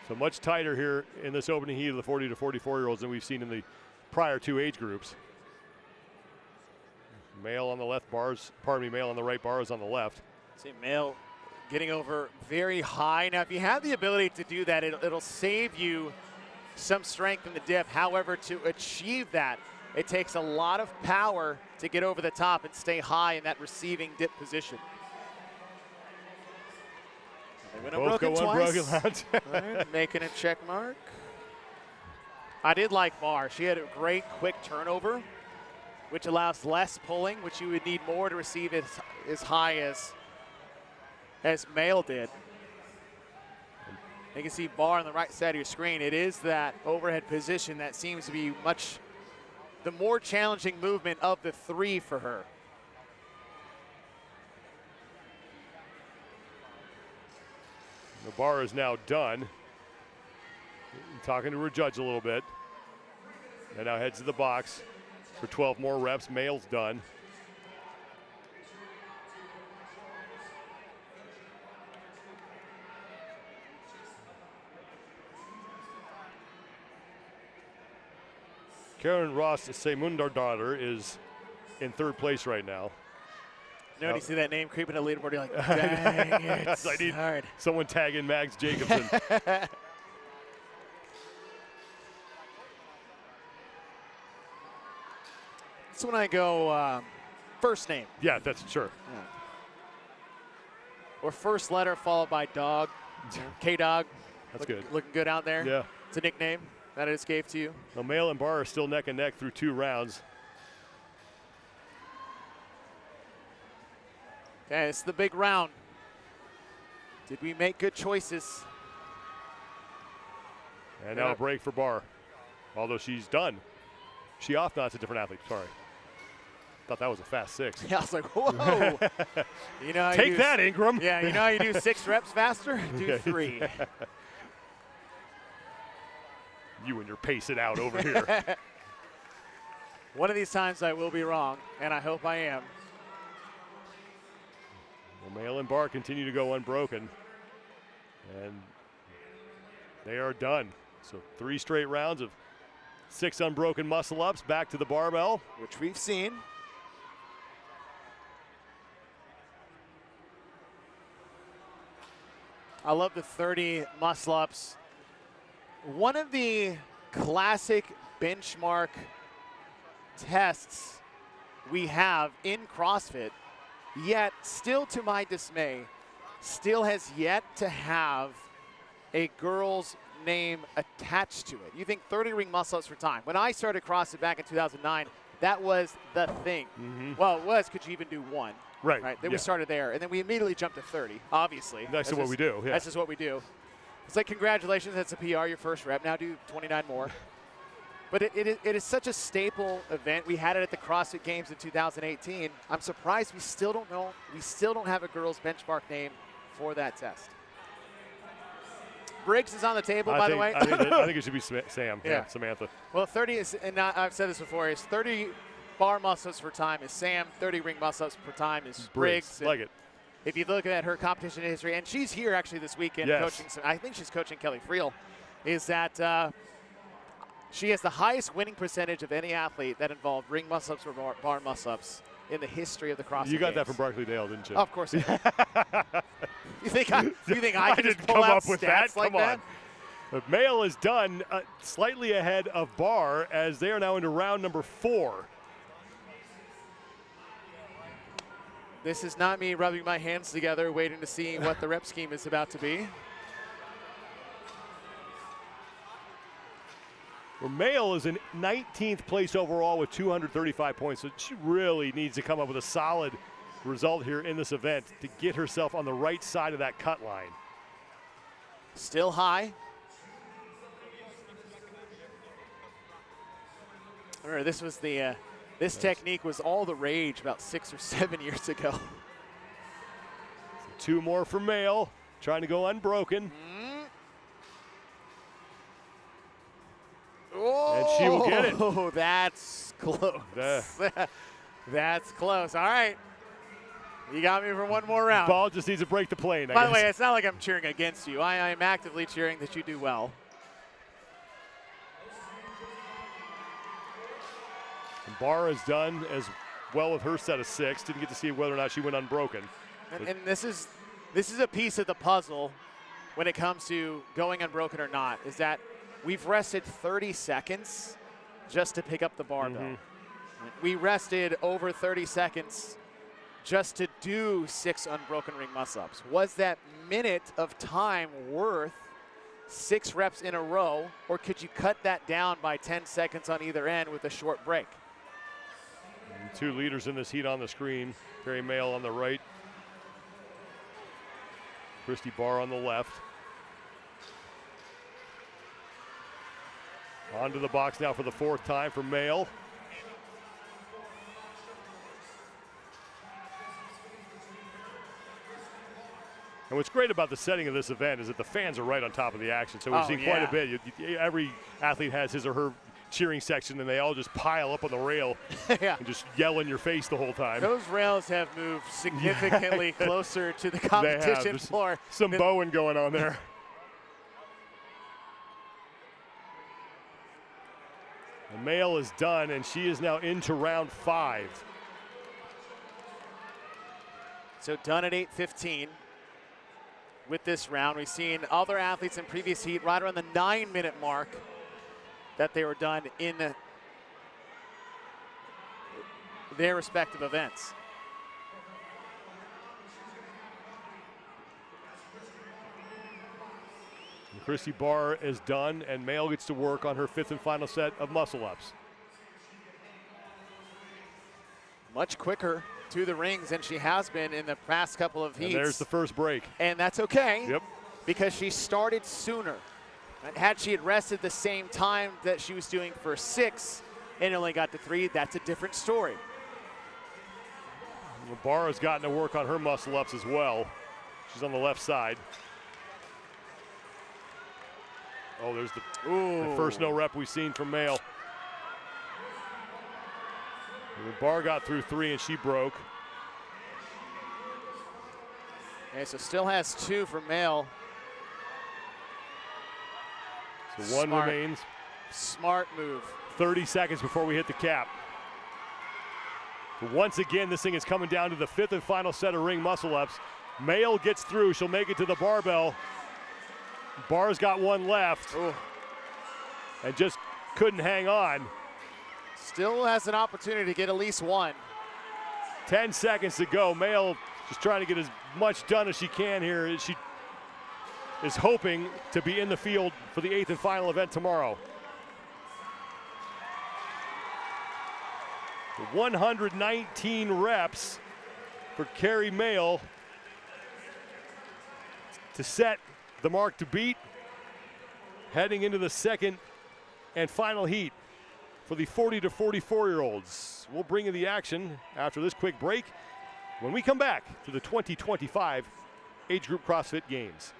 So much tighter here in this opening heat of the 40 to 44-year-olds than we've seen in the prior 2 age groups. Male on the left bars, male on the right, bars on the left. See, Male getting over very high. Now, if you have the ability to do that, it'll save you some strength in the dip. However, to achieve that, it takes a lot of power to get over the top and stay high in that receiving dip position. Both go unbroken. Right, making a check mark. I did like Barr. She had a great quick turnover, which allows less pulling, which you would need more to receive it as high as Male did. You can see Barr on the right side of your screen. It is that overhead position that seems to be much the more challenging movement of the 3 for her. The bar is now done. Talking to her judge a little bit. And now heads to the box for 12 more reps. Male's done. Karen Ross Seymundardar is in 3rd place right now. No, you see that name creeping a leaderboard, you're like, dang it. I need someone tag in Mags Jacobson. That's when I go first name. Yeah, that's sure. Yeah. Or first letter followed by dog. K-Dog. That's good. Looking good out there. Yeah. It's a nickname that is gave to you. Well, Mail and Barr are still neck and neck through 2 rounds. Okay, it's the big round. Did we make good choices? And now a break for Barr. Although she's done. She off? No, it's a different athlete. Sorry. Thought that was a fast 6. Yeah, I was like, whoa. You know, Take that, Ingram. Yeah, you know how you do 6 reps faster? Do 3. You and your pace it out over here. One of these times I will be wrong, and I hope I am. Well, Mail and Barr continue to go unbroken. And they are done. So 3 straight rounds of 6 unbroken muscle ups back to the barbell. Which we've seen. I love the 30 muscle ups. One of the classic benchmark tests we have in CrossFit, yet still to my dismay, still has yet to have a girl's name attached to it. You think 30 ring muscle ups for time. When I started CrossFit back in 2009, that was the thing. Well, it was, could you even do 1? Right. Then we started there, and then we immediately jumped to 30, obviously. That's what we do. Yeah. That's just what we do. It's like, congratulations, that's a PR, your first rep. Now do 29 more. But it is such a staple event. We had it at the CrossFit Games in 2018. I'm surprised we still don't know. We still don't have a girl's benchmark name for that test. Briggs is on the table, by the way. I think it should be Sam. Yeah, Samantha. Well, 30 is, and I've said this before, is 30 bar muscle-ups per time is Sam, 30 ring muscle-ups per time is Briggs. Like it. If you look at her competition history, and she's here actually this weekend coaching, I think she's coaching Kelly Friel, is that she has the highest winning percentage of any athlete that involved ring muscle-ups or bar muscle-ups in the history of the CrossFit You got Games. that from Barclay Dale, didn't you? Of course. You think I can just didn't pull come out up with stats that? like Come that? on. But Mail is done slightly ahead of Barr as they are now into round number 4. This is not me rubbing my hands together waiting to see what the rep scheme is about to be. Well, Mail is in 19th place overall with 235 points, so she really needs to come up with a solid result here in this event to get herself on the right side of that cut line. Still high. Remember, this was the this technique was all the rage about 6 or 7 years ago. So 2 more for Mail, trying to go unbroken. Oh, and she will get it. Oh, that's close. That's close. All right. You got me for 1 more round. Ball just needs to break the plane. By the way, it's not like I'm cheering against you. I am actively cheering that you do well. And Barr is done as well with her set of 6. Didn't get to see whether or not she went unbroken. And this is a piece of the puzzle when it comes to going unbroken or not, is that we've rested 30 seconds just to pick up the barbell. We rested over 30 seconds just to do 6 unbroken ring muscle-ups. Was that minute of time worth 6 reps in a row, or could you cut that down by 10 seconds on either end with a short break? And 2 leaders in this heat on the screen. Carrie Mail on the right. Christy Barr on the left. Onto the box now for the 4th time for Mail. And what's great about the setting of this event is that the fans are right on top of the action. So we've seen quite a bit. Every athlete has his or her cheering section, and they all just pile up on the rail and just yell in your face the whole time. Those rails have moved significantly closer to the competition floor. Some bowing going on there. The Mail is done, and she is now into round 5. So done at 8:15 with this round. We've seen other athletes in previous heat right around the 9-minute mark that they were done in their respective events. Christy Barr is done, and Mail gets to work on her 5th and final set of muscle-ups. Much quicker to the rings than she has been in the past couple of heats. And there's the first break. And that's okay. Yep. Because she started sooner. And had she had rested the same time that she was doing for 6 and only got to 3, that's a different story. Barr has gotten to work on her muscle-ups as well. She's on the left side. Oh, there's the first no rep we've seen from Mail. Barr got through 3 and she broke. Okay, so still has 2 for Mail. So 1 remains. Smart move. 30 seconds before we hit the cap. But once again, this thing is coming down to the 5th and final set of ring muscle-ups. Mail gets through. She'll make it to the barbell. Barr's got 1 left. Ooh. And just couldn't hang on. Still has an opportunity to get at least 1. 10 seconds to go. Mail just trying to get as much done as she can here. She is hoping to be in the field for the 8th and final event tomorrow. 119 reps for Carrie Mail to set the mark to beat, heading into the 2nd and final heat for the 40 to 44-year-olds. We'll bring you the action after this quick break when we come back to the 2025 Age Group CrossFit Games.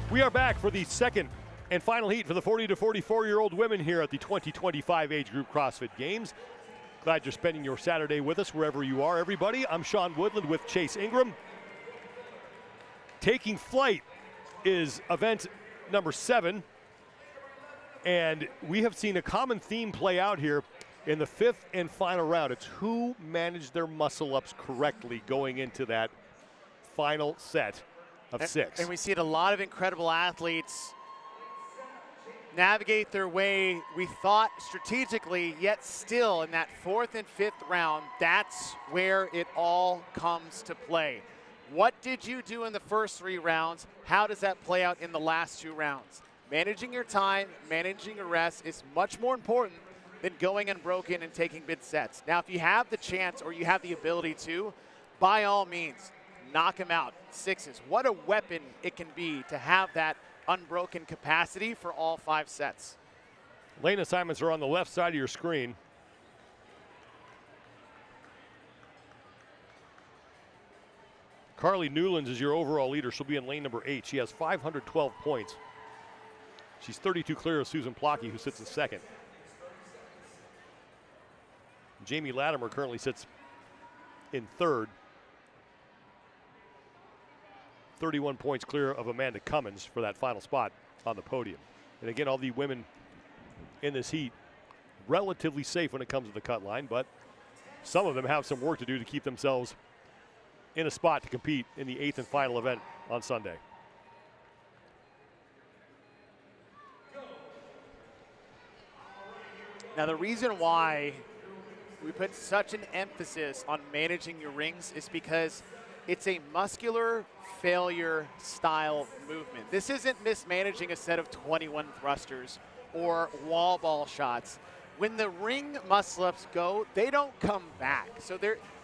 We are back for the 2nd and final heat for the 40 to 44-year-old women here at the 2025 Age Group CrossFit Games. Glad you're spending your Saturday with us wherever you are, everybody. I'm Sean Woodland with Chase Ingram. Taking flight is event number 7, and we have seen a common theme play out here In the 5th and final round, it's who managed their muscle-ups correctly going into that final set of 6. And we see it, a lot of incredible athletes navigate their way, we thought strategically, yet still in that 4th and 5th round, that's where it all comes to play. What did you do in the first 3 rounds? How does that play out in the last 2 rounds? Managing your time, managing your rest is much more important than going unbroken and taking big sets. Now, if you have the chance or you have the ability to, by all means, knock them out. 6s. What a weapon it can be to have that unbroken capacity for all 5 sets. Lane assignments are on the left side of your screen. Carly Newlands is your overall leader. She'll be in lane number 8. She has 512 points. She's 32 clear of Susan Plocky, who sits in 2nd. Jamie Latimer currently sits in 3rd. 31 points clear of Amanda Cummins for that final spot on the podium. And again, all the women in this heat relatively safe when it comes to the cut line, but some of them have some work to do to keep themselves in a spot to compete in the 8th and final event on Sunday. Now, the reason why we put such an emphasis on managing your rings is because it's a muscular failure style movement. This isn't mismanaging a set of 21 thrusters or wall ball shots. When the ring muscle-ups go, they don't come back. So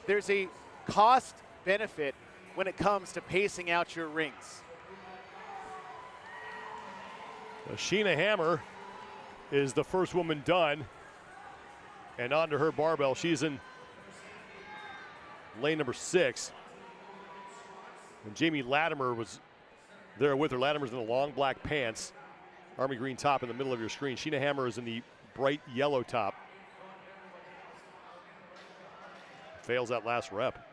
there's a cost benefit when it comes to pacing out your rings. Sheena Hammer is the first woman done. And onto her barbell. She's in lane number 6. And Jamie Latimer was there with her. Latimer's in the long black pants, army green top in the middle of your screen. Sheena Hammer is in the bright yellow top. Fails that last rep.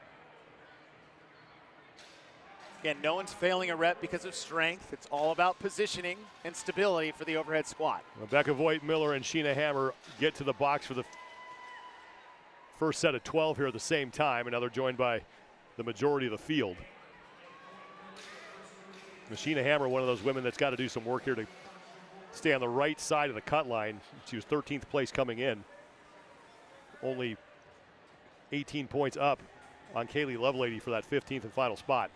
Again, no one's failing a rep because of strength. It's all about positioning and stability for the overhead squat. Rebecca Voigt-Miller and Sheena Hammer get to the box for the first set of 12 here at the same time, and now they're joined by the majority of the field. Sheena Hammer, one of those women that's got to do some work here to stay on the right side of the cut line. She was 13th place coming in. Only 18 points up on Kaylee Lovelady for that 15th and final spot.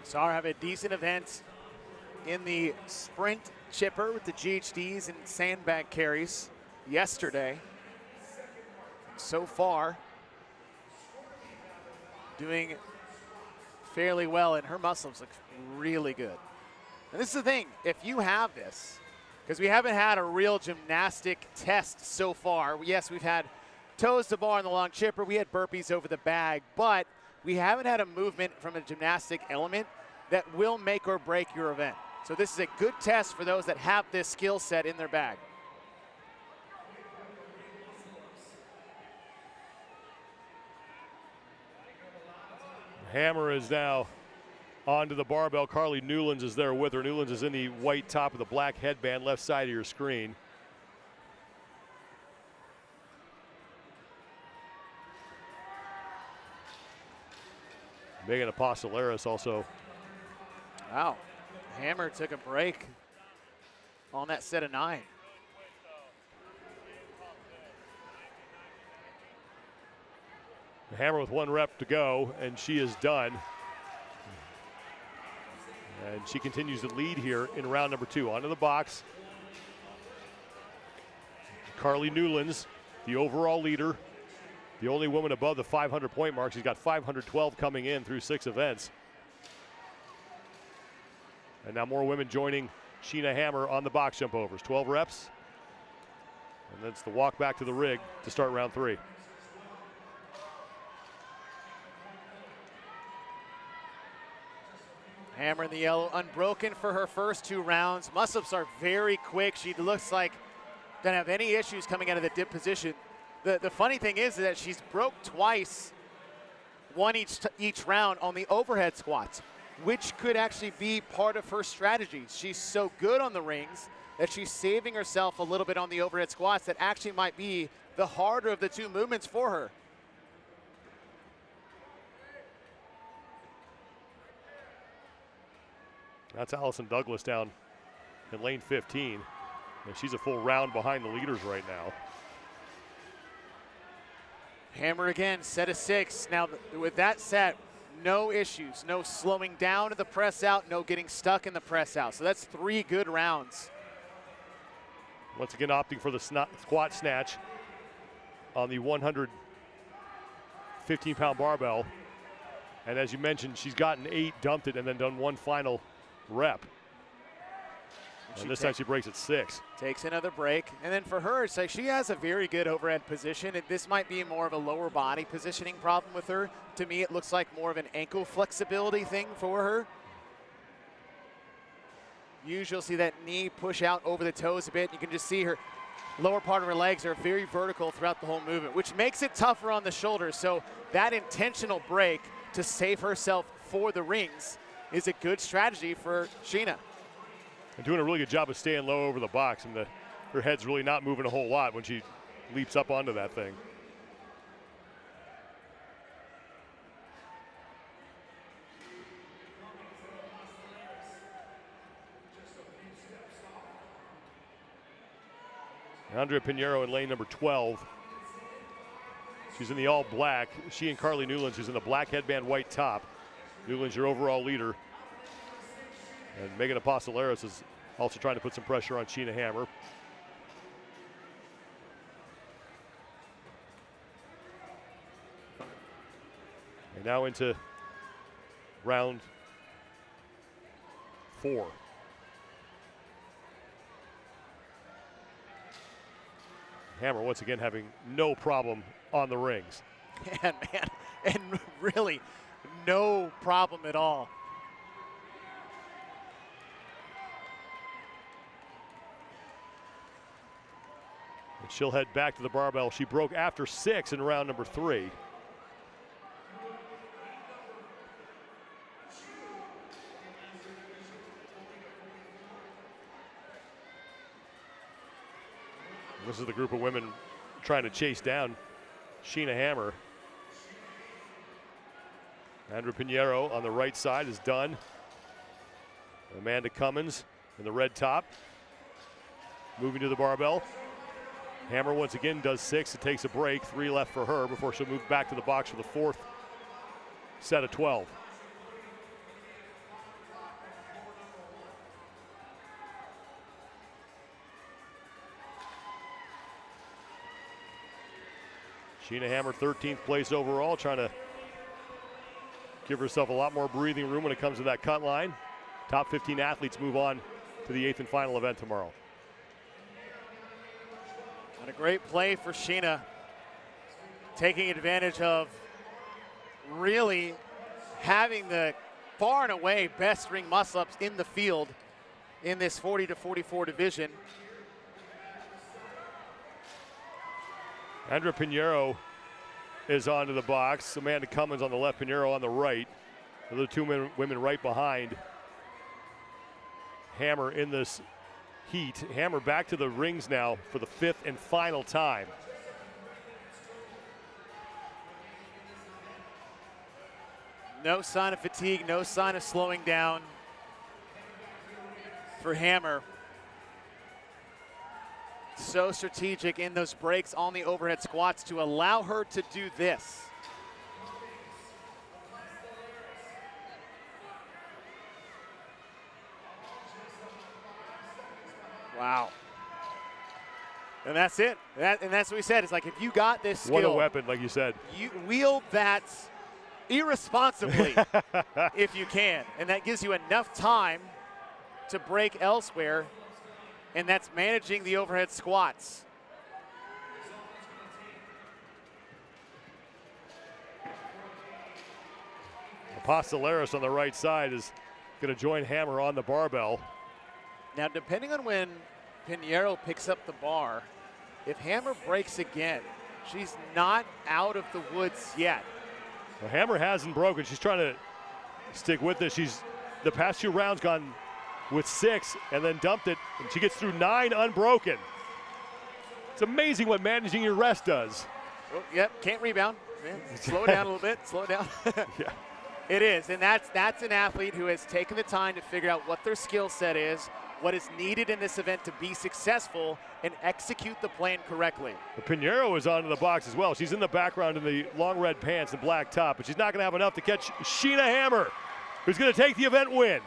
Saw her have a decent event in the sprint chipper with the GHDs and sandbag carries yesterday. So far, doing fairly well, and her muscles look really good. And this is the thing, if you have this, because we haven't had a real gymnastic test so far. Yes, we've had toes to bar in the long chipper, we had burpees over the bag, but we haven't had a movement from a gymnastic element that will make or break your event. So this is a good test for those that have this skill set in their bag. Hammer is now onto the barbell. Carly Newlands is there with her. Newlands is in the white top with the black headband, left side of your screen. Megan Apostolaris also. Wow, Hammer took a break on that set of 9. Hammer with 1 rep to go, and she is done. And she continues to lead here in round number 2. Onto the box. Carly Newlands, the overall leader, the only woman above the 500-point mark. She's got 512 coming in through 6 events. And now more women joining Sheena Hammer on the box jump overs. 12 reps. And that's the walk back to the rig to start round 3. Hammer in the yellow, unbroken for her first 2 rounds. Muscle-ups are very quick. She looks like doesn't have any issues coming out of the dip position. The funny thing is that she's broke twice, one each round on the overhead squats. which could actually be part of her strategy. She's so good on the rings that she's saving herself a little bit on the overhead squats that actually might be the harder of the two movements for her. That's Allison Douglas down in lane 15. And she's a full round behind the leaders right now. Hammer again, set of 6. Now with that set, no issues, no slowing down of the press out, no getting stuck in the press out. So that's 3 good rounds. Once again opting for the squat snatch on the 115-pound barbell. And as you mentioned, she's gotten 8, dumped it, and then done 1 final rep. And this time she breaks at 6. Takes another break. And then for her, it's like she has a very good overhead position. And this might be more of a lower body positioning problem with her. To me, it looks like more of an ankle flexibility thing for her. Usually you'll see that knee push out over the toes a bit. You can just see her lower part of her legs are very vertical throughout the whole movement, which makes it tougher on the shoulders. So that intentional break to save herself for the rings is a good strategy for Sheena. And doing a really good job of staying low over the box, and her head's really not moving a whole lot when she leaps up onto that thing. Andrea Pinheiro in lane number 12. She's in the all black. She and Carly Newlands, who's in the black headband, white top. Newlands, your overall leader. And Megan Apostolaris is also trying to put some pressure on Sheena Hammer. And now into round 4. Hammer once again having no problem on the rings. And really no problem at all. And she'll head back to the barbell. She broke after 6 in round number 3. This is the group of women trying to chase down Sheena Hammer. Andrea Pinheiro on the right side is done. Amanda Cummins in the red top, moving to the barbell. Hammer once again does 6. It takes a break. 3 left for her before she'll move back to the box for the 4th set of 12. Sheena Hammer 13th place overall, trying to give herself a lot more breathing room when it comes to that cut line. Top 15 athletes move on to the 8th and final event tomorrow. And a great play for Sheena, taking advantage of really having the far and away best ring muscle-ups in the field in this 40 to 44 division. Andrea Pinheiro is onto the box. Amanda Cummins on the left, Pinheiro on the right. The other 2 women right behind Hammer in this heat. Hammer back to the rings now for the 5th and final time. No sign of fatigue, no sign of slowing down for Hammer. So strategic in those breaks on the overhead squats to allow her to do this. Wow. And that's it. And that's what we said. It's like if you got this skill. What a weapon, like you said. You wield that irresponsibly if you can. And that gives you enough time to break elsewhere. And that's managing the overhead squats. Apostolaris on the right side is going to join Hammer on the barbell. Now, depending on when Pinheiro picks up the bar, if Hammer breaks again, she's not out of the woods yet. Well, Hammer hasn't broken. She's trying to stick with this. She's the past 2 rounds gone with 6 and then dumped it, and she gets through 9 unbroken. It's amazing what managing your rest does. Oh, yep, can't rebound. Man, slow down a little bit, slow down. Yeah. It is, and that's an athlete who has taken the time to figure out what their skill set is, what is needed in this event to be successful, and execute the plan correctly. Pinheiro is onto the box as well. She's in the background in the long red pants and black top, but she's not going to have enough to catch Sheena Hammer, who's going to take the event win.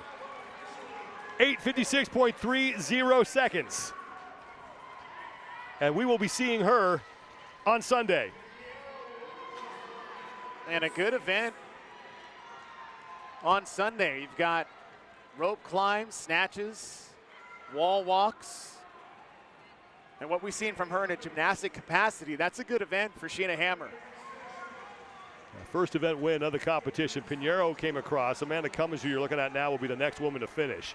8:56.30 seconds. And we will be seeing her on Sunday. And a good event on Sunday. You've got rope climbs, snatches, wall walks, and what we've seen from her in a gymnastic capacity. That's a good event for Sheena Hammer. First event win of the competition. Pinheiro came across. Amanda Cummins, who you're looking at now, will be the next woman to finish.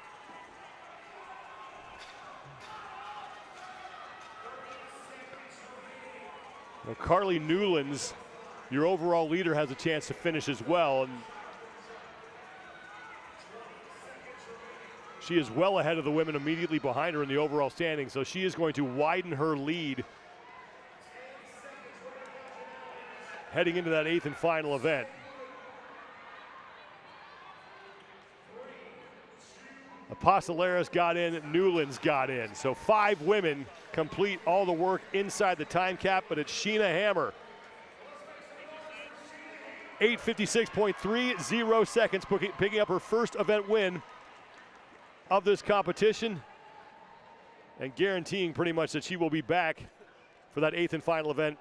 Well, Carly Newlands, your overall leader, has a chance to finish as well. And she is well ahead of the women immediately behind her in the overall standing, so she is going to widen her lead heading into that 8th and final event. Apostolaris got in, Newlands got in. So 5 women complete all the work inside the time cap, but it's Sheena Hammer. 8:56.30 seconds, picking up her first event win of this competition and guaranteeing pretty much that she will be back for that 8th and final event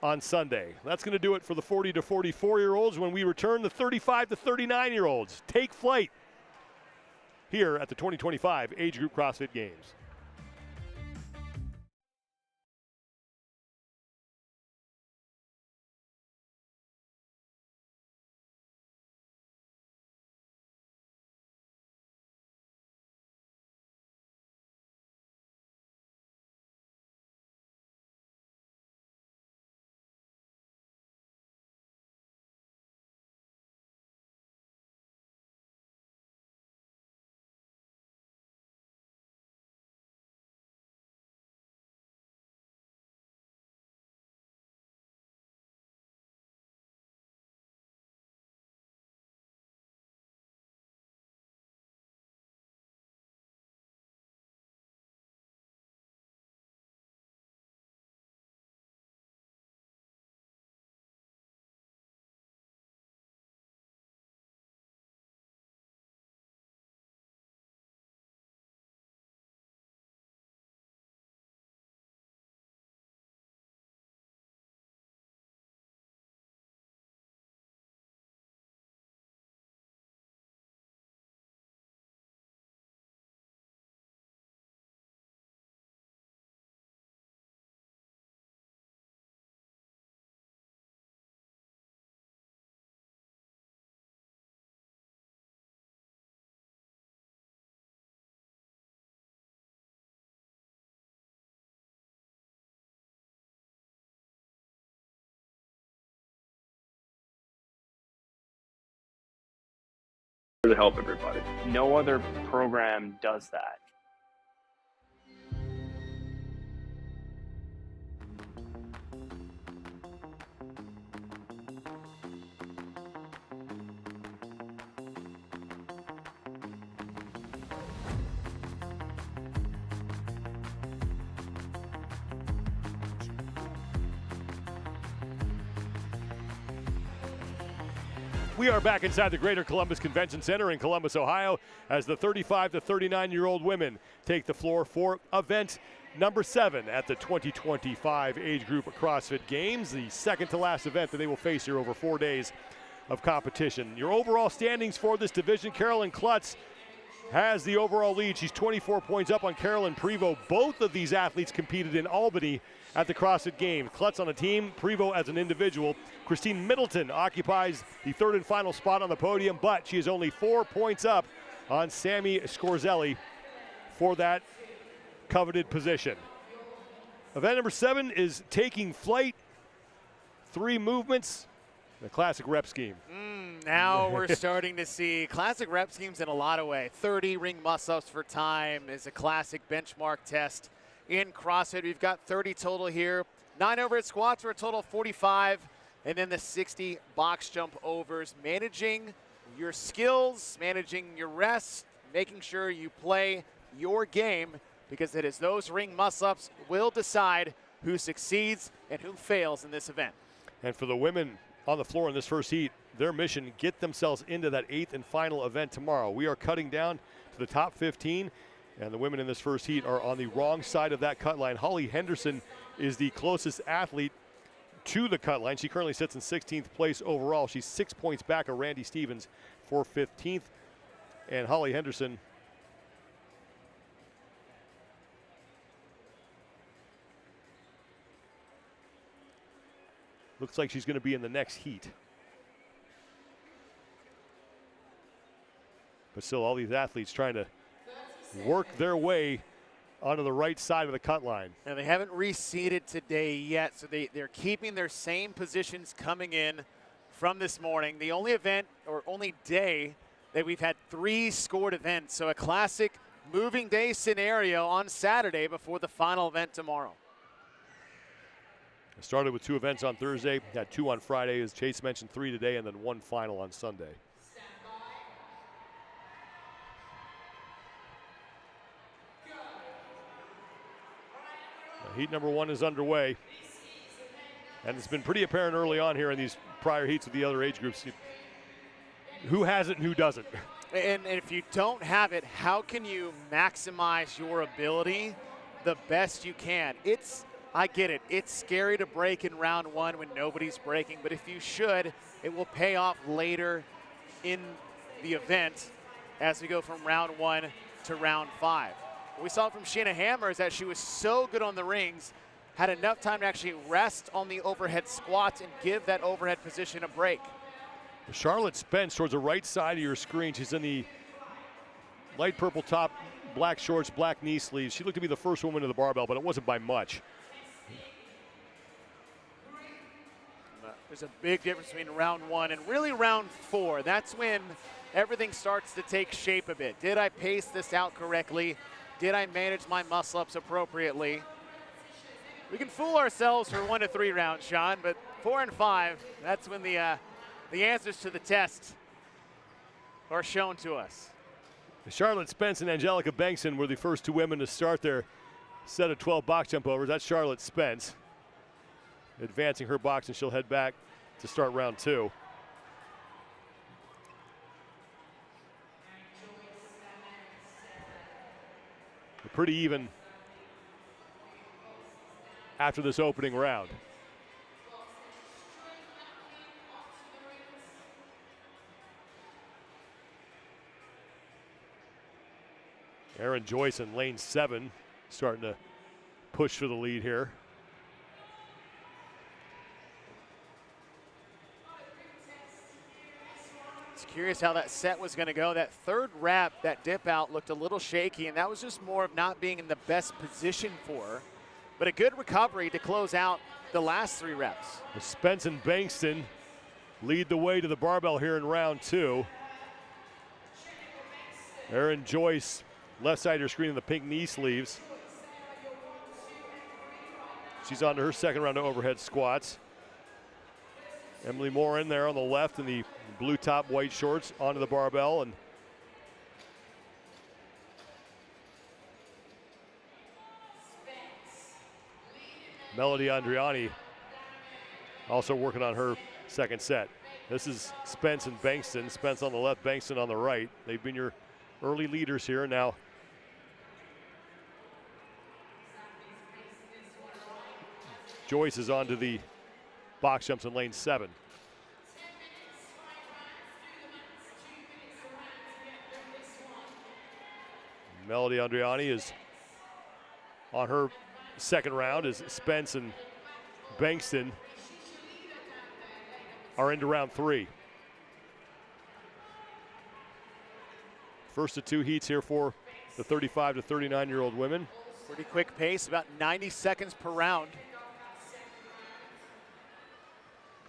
on Sunday. That's going to do it for the 40 to 44-year-olds. When we return, the 35 to 39-year-olds take flight here at the 2025 Age Group CrossFit Games. To help everybody. No other program does that. We are back inside the Greater Columbus Convention Center in Columbus, Ohio, as the 35 to 39-year-old women take the floor for event number 7 at the 2025 Age Group CrossFit Games, the second to last event that they will face here over 4 days of competition. Your overall standings for this division: Carolyn Klutz has the overall lead. She's 24 points up on Carolyn Prevost. Both of these athletes competed in Albany at the CrossFit Games. Klutz on a team, Prevost as an individual. Christine Middleton occupies the 3rd and final spot on the podium, but she is only 4 points up on Sammy Scorzelli for that coveted position. Event number 7 is taking flight. 3 movements, the classic rep scheme. Now we're starting to see classic rep schemes in a lot of ways. 30 ring muscle-ups for time is a classic benchmark test in CrossFit. We've got 30 total here. 9 overhead squats for a total of 45. And then the 60 box jump overs. Managing your skills, managing your rest, making sure you play your game, because it is those ring muscle-ups will decide who succeeds and who fails in this event. And for the women on the floor in this first heat, their mission, get themselves into that 8th and final event tomorrow. We are cutting down to the top 15, and the women in this first heat are on the wrong side of that cut line. Holly Henderson is the closest athlete to the cut line. She currently sits in 16th place overall. She's 6 points back of Randy Stevens for 15th. And Holly Henderson looks like she's going to be in the next heat. But still, all these athletes trying to work their way onto the right side of the cut line. And they haven't reseeded today yet, so they're keeping their same positions coming in from this morning. The only event or only day that we've had 3 scored events, so a classic moving day scenario on Saturday before the final event tomorrow. I started with 2 events on Thursday, had 2 on Friday, as Chase mentioned, 3 today, and then 1 final on Sunday. Heat number 1 is underway. And it's been pretty apparent early on here in these prior heats with the other age groups who has it and who doesn't. And if you don't have it, how can you maximize your ability the best you can? I get it. It's scary to break in round 1 when nobody's breaking, but if you should, it will pay off later in the event as we go from round 1 to round 5. What we saw from Sheena Hammer is that she was so good on the rings, had enough time to actually rest on the overhead squats and give that overhead position a break. Charlotte Spence towards the right side of your screen. She's in the light purple top, black shorts, black knee sleeves. She looked to be the first woman to the barbell, but it wasn't by much. There's a big difference between round 1 and really round 4. That's when everything starts to take shape a bit. Did I pace this out correctly? Did I manage my muscle-ups appropriately? We can fool ourselves for 1 to 3 rounds, Sean, but 4 and 5, that's when the answers to the test are shown to us. Charlotte Spence and Angelica Bengtson were the first 2 women to start their set of 12 box jump overs. That's Charlotte Spence advancing her box, and she'll head back to start round 2. Pretty even after this opening round. Aaron Joyce in lane 7 starting to push for the lead here. Curious how that set was going to go. That third wrap, that dip out looked a little shaky, and that was just more of not being in the best position for her. But a good recovery to close out the last 3 reps. Spence and Bankston lead the way to the barbell here in round 2. Aaron Joyce, left side of your screen in the pink knee sleeves. She's on to her second round of overhead squats. Emily Moore in there on the left in the blue top, white shorts onto the barbell. And Melody Andriani also working on her second set. This is Spence and Bankston. Spence on the left, Bankston on the right. They've been your early leaders here. Now Joyce is on to the box jumps in lane 7. Melody Andriani is on her second round as Spence and Bankston are into round 3. First of 2 heats here for the 35 to 39-year-old women. Pretty quick pace, about 90 seconds per round.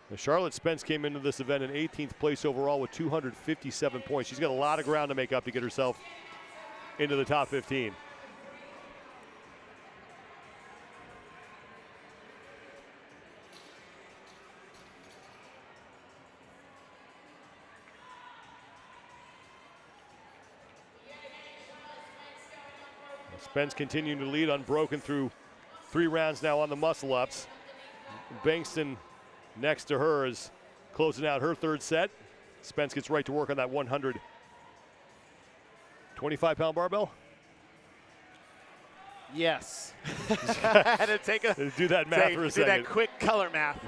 Now, Charlotte Spence came into this event in 18th place overall with 257 points. She's got a lot of ground to make up to get herself into the top 15. Spence continuing to lead unbroken through 3 rounds now on the muscle-ups. Bankston next to her is closing out her 3rd set. Spence gets right to work on that 125-pound barbell. Yes. I had to take do that math for a second. Do that quick color math.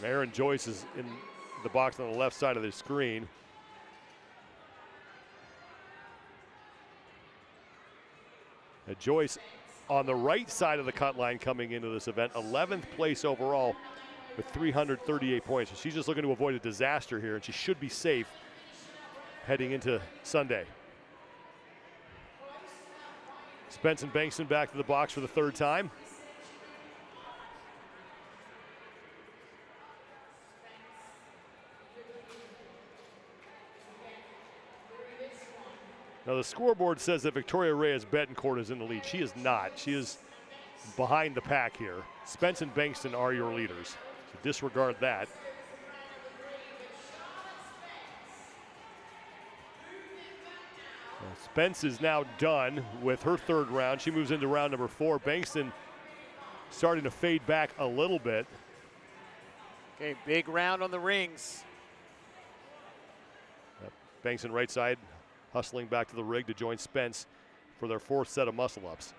Aaron Joyce is in the box on the left side of the screen. Joyce on the right side of the cut line coming into this event, 11th place overall with 338 points. So she's just looking to avoid a disaster here, and she should be safe heading into Sunday. Spence and Bankston back to the box for the 3rd time. Now the scoreboard says that Victoria Reyes Betancourt is in the lead. She is not. She is behind the pack here. Spence and Bankston are your leaders, so disregard that. Well, Spence is now done with her 3rd round. She moves into round number 4. Bankston starting to fade back a little bit. Okay, big round on the rings. Bankston right side, hustling back to the rig to join Spence for their 4th set of muscle-ups.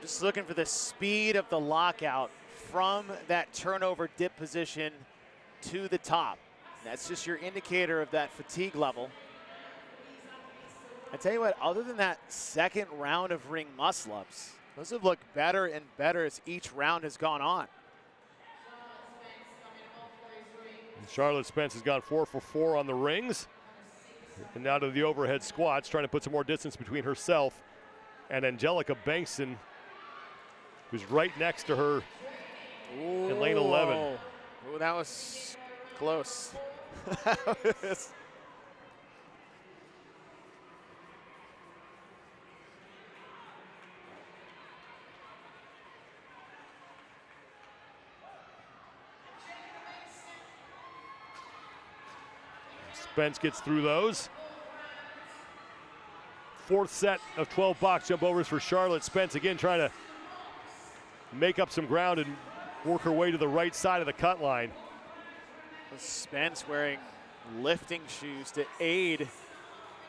Just looking for the speed of the lockout from that turnover dip position to the top. That's just your indicator of that fatigue level. I tell you what, other than that 2nd round of ring muscle-ups, those have looked better and better as each round has gone on. Charlotte Spence has gone 4 for 4 on the rings. And now to the overhead squats, trying to put some more distance between herself and Angelica Bankston, who's right next to her in lane 11. Oh, that was close. Spence gets through those. 4th set of 12 box jump overs for Charlotte Spence. Again, trying to make up some ground and work her way to the right side of the cut line. Spence wearing lifting shoes to aid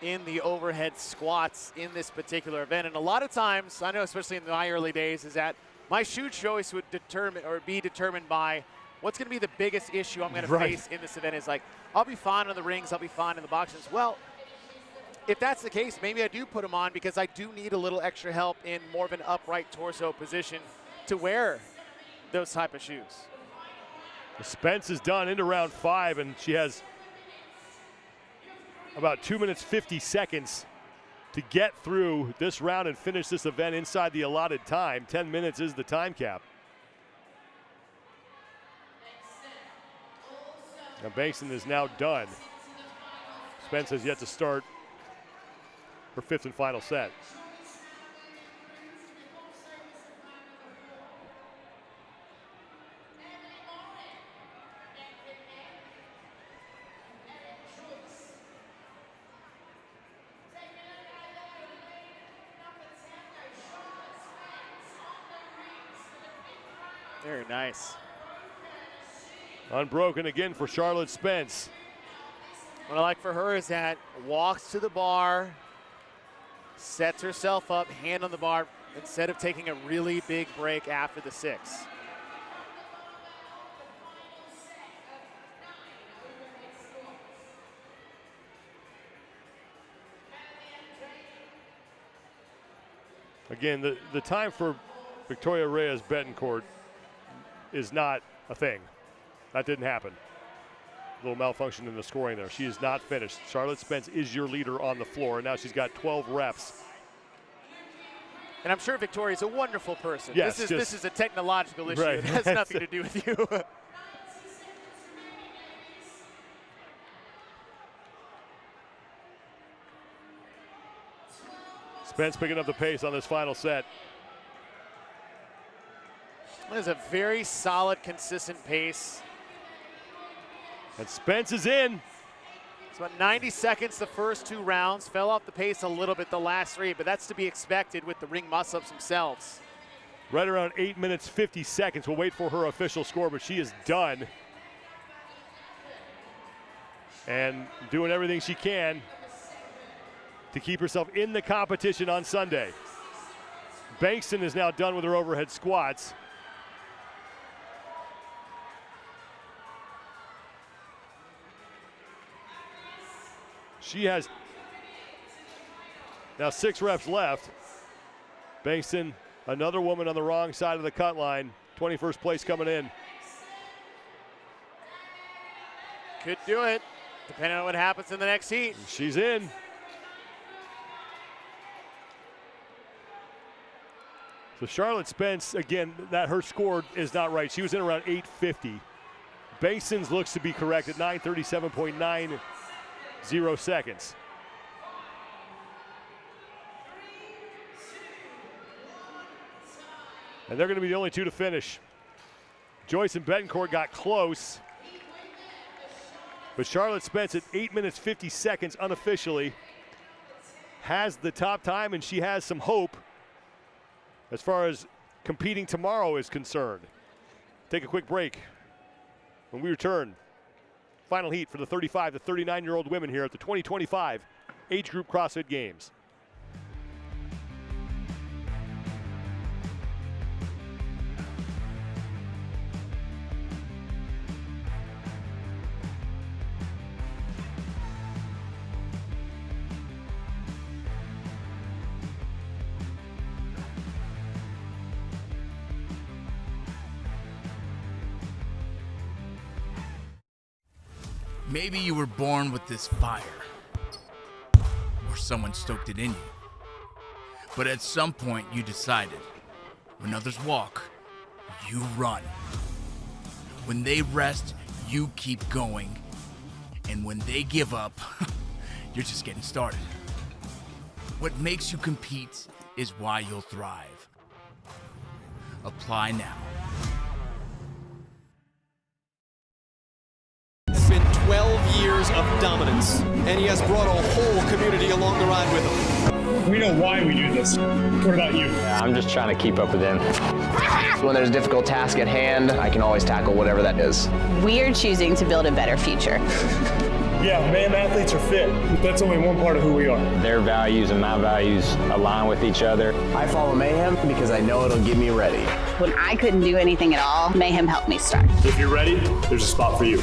in the overhead squats in this particular event. And a lot of times, I know especially in my early days, is that my shoe choice would be determined by what's going to be the biggest issue I'm going to face in this event. Is like, I'll be fine on the rings, I'll be fine in the boxes. Well, if that's the case, maybe I do put them on because I do need a little extra help in more of an upright torso position to wear those type of shoes. Spence is done into round 5, and she has about 2 minutes 50 seconds to get through this round and finish this event inside the allotted time. 10 minutes is the time cap. Now Bankston is now done. Spence has yet to start her 5th and final set. Very nice. Unbroken again for Charlotte Spence. What I like for her is that walks to the bar, sets herself up, hand on the bar, instead of taking a really big break after the 6. Again, the time for Victoria Reyes Betancourt is not a thing. That didn't happen. little malfunction in the scoring there. She is not finished. Charlotte Spence is your leader on the floor, and now she's got 12 reps. And I'm sure Victoria's a wonderful person. Yes, this is a technological issue. Right. It has nothing to do with you. Spence picking up the pace on this final set. That is a very solid, consistent pace. And Spence is in. It's about 90 seconds the first 2 rounds. Fell off the pace a little bit the last 3, but that's to be expected with the ring muscle-ups themselves. Right around 8 minutes, 50 seconds. We'll wait for her official score, but she is done. And doing everything she can to keep herself in the competition on Sunday. Bankston is now done with her overhead squats. She has now 6 reps left. Bankston, another woman on the wrong side of the cut line. 21st place coming in. Could do it, depending on what happens in the next heat. She's in. So Charlotte Spence, again, that her score is not right. She was in around 8:50. Bankston's looks to be correct at 9:37.90 seconds. And they're going to be the only 2 to finish. Joyce and Betancourt got close. But Charlotte Spence at 8 minutes 50 seconds unofficially has the top time, and she has some hope as far as competing tomorrow is concerned. Take a quick break. When we return, final heat for the 35 to 39-year-old women here at the 2025 Age Group CrossFit Games. Maybe you were born with this fire, or someone stoked it in you. But at some point you decided, when others walk, you run. When they rest, you keep going. And when they give up, you're just getting started. What makes you compete is why you'll thrive. Apply now. It's been 12 years of dominance, and he has brought a whole community along the ride with him. We know why we do this. What about you? Yeah, I'm just trying to keep up with him. When there's a difficult task at hand, I can always tackle whatever that is. We're choosing to build a better future. Yeah, man, athletes are fit, but that's only one part of who we are. Their values and my values align with each other. I follow Mayhem because I know it'll get me ready. When I couldn't do anything at all, Mayhem helped me start. If you're ready, there's a spot for you.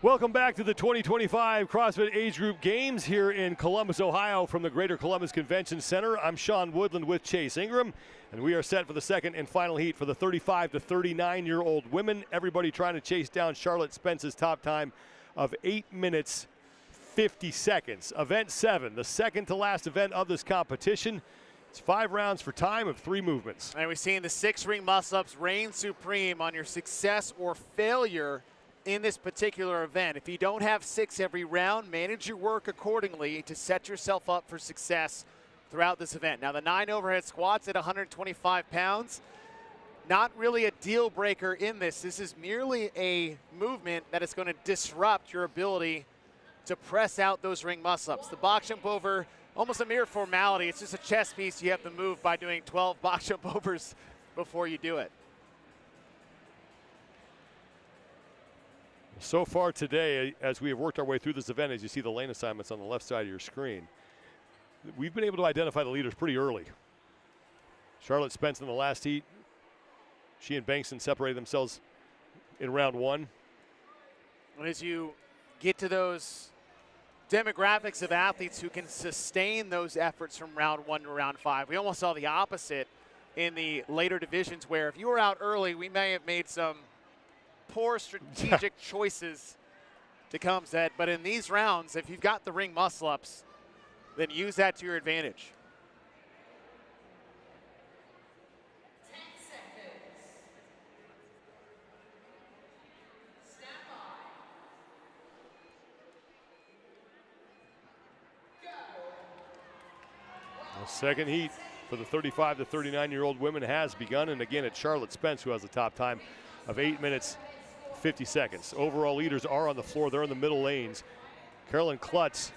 Welcome back to the 2025 CrossFit Age Group Games here in Columbus, Ohio from the Greater Columbus Convention Center. I'm Sean Woodland with Chase Ingram, and we are set for the second and final heat for the 35 to 39-year-old women. Everybody trying to chase down Charlotte Spence's top time of 8 minutes, 50 seconds. Event 7, the second to last event of this competition. It's 5 rounds for time of 3 movements. And we've seen the 6 ring muscle-ups reign supreme on your success or failure in this particular event. If you don't have 6 every round, manage your work accordingly to set yourself up for success throughout this event. Now the 9 overhead squats at 125 pounds, not really a deal breaker in this. This is merely a movement that is going to disrupt your ability to press out those ring muscle-ups. The box jump over, almost a mere formality. It's just a chest piece you have to move by doing 12 box jump overs before you do it. So far today, as we have worked our way through this event, as you see the lane assignments on the left side of your screen, we've been able to identify the leaders pretty early. Charlotte Spence in the last heat, she and Bankston separated themselves in round 1. And as you get to those demographics of athletes who can sustain those efforts from round 1 to round 5, we almost saw the opposite in the later divisions, where if you were out early, we may have made some poor strategic choices to come set. But in these rounds, if you've got the ring muscle-ups, then use that to your advantage. The second heat for the 35 to 39-year-old women has begun, and again it's Charlotte Spence who has the top time of 8 minutes 50 seconds. Overall leaders are on the floor. They're in the middle lanes. Carolyn Klutz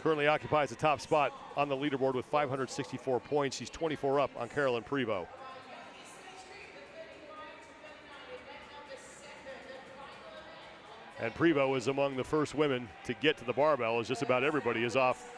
currently occupies the top spot on the leaderboard with 564 points. She's 24 up on Carolyn Prevost. And Prevost is among the first women to get to the barbell, as just about everybody is off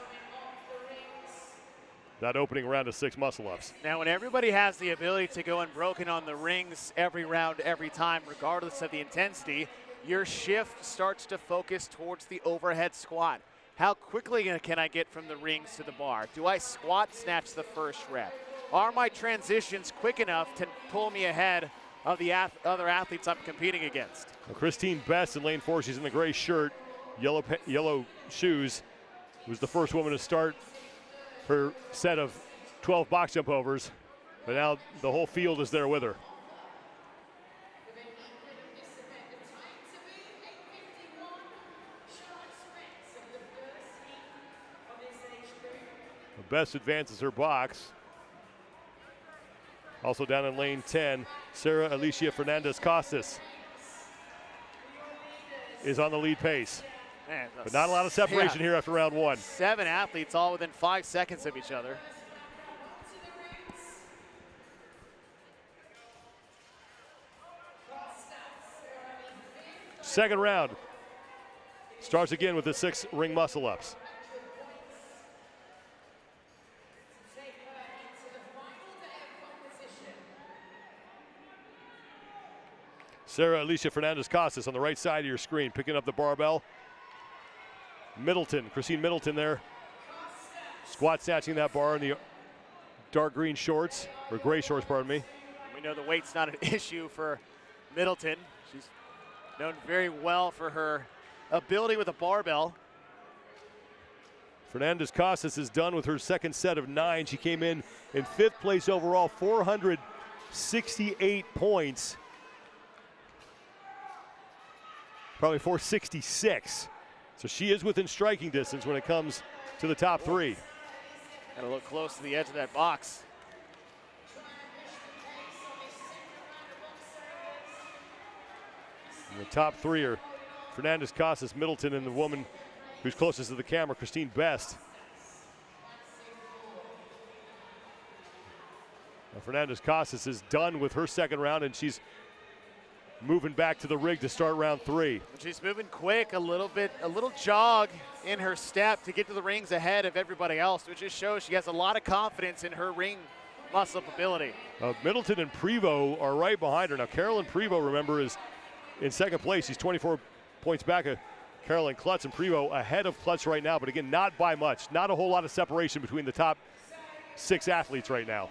that opening round of 6 muscle-ups. Now, when everybody has the ability to go unbroken on the rings every round, every time, regardless of the intensity, your shift starts to focus towards the overhead squat. How quickly can I get from the rings to the bar? Do I squat snatch the first rep? Are my transitions quick enough to pull me ahead of the other athletes I'm competing against? Well, Christine Best in lane 4, she's in the gray shirt, yellow shoes, was the first woman to start her set of 12 box jump overs, but now the whole field is there with her. Best advances her box. Also down in lane 10, Sarah Alicia Fernandez-Costas is on the lead pace. Man, but not a lot of separation here after round 1. 7 athletes all within 5 seconds of each other. Second round starts again with the 6 ring muscle-ups. Sarah Alicia Fernandez-Costas on the right side of your screen, picking up the barbell. Middleton, Christine Middleton there, squat snatching that bar in the dark green shorts, or gray shorts, pardon me. We know the weight's not an issue for Middleton. She's known very well for her ability with a barbell. Fernandez-Costas is done with her second set of 9. She came in 5th place overall, 468 points. Probably 466. So she is within striking distance when it comes to the top 3. Gotta look close to the edge of that box. And the top 3 are Fernandez-Costas, Middleton, and the woman who's closest to the camera, Christine Best. Now Fernandez-Costas is done with her second round, and she's moving back to the rig to start round 3. She's moving quick, a little jog in her step to get to the rings ahead of everybody else, which just shows she has a lot of confidence in her ring muscle-up ability. Middleton and Prevost are right behind her. Now Carolyn Prevost, remember, is in second place. She's 24 points back of Carolyn Klutz, and Prevost ahead of Klutz right now, but again, not by much. Not a whole lot of separation between the top 6 athletes right now.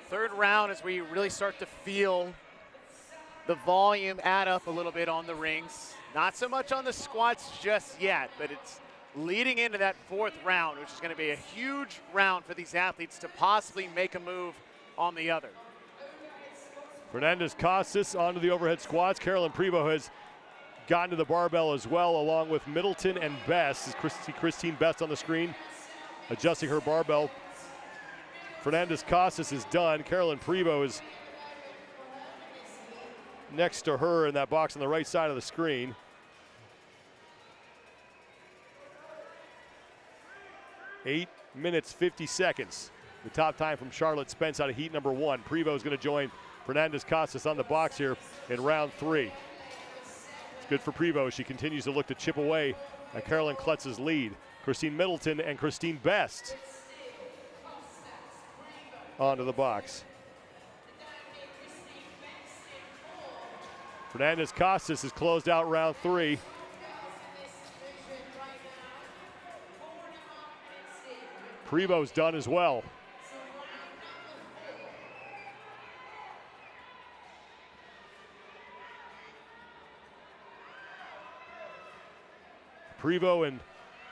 Third round as we really start to feel the volume add up a little bit on the rings. Not so much on the squats just yet, but it's leading into that fourth round, which is going to be a huge round for these athletes to possibly make a move on the other. Fernandez-Costas onto the overhead squats. Carolyn Prevost has gotten to the barbell as well, along with Middleton and Best. Christine Best on the screen, adjusting her barbell. Fernandez-Costas is done. Carolyn Prevost is next to her in that box on the right side of the screen. Eight minutes, 50 seconds. The top time from Charlotte Spence out of heat number 1. Prevost is going to join Fernandez-Costas on the box here in round 3. It's good for Prevost. She continues to look to chip away at Carolyn Klutz's lead. Christine Middleton and Christine Best onto the box. Fernandez-Costas has closed out round 3. Prevost done as well. Prevost and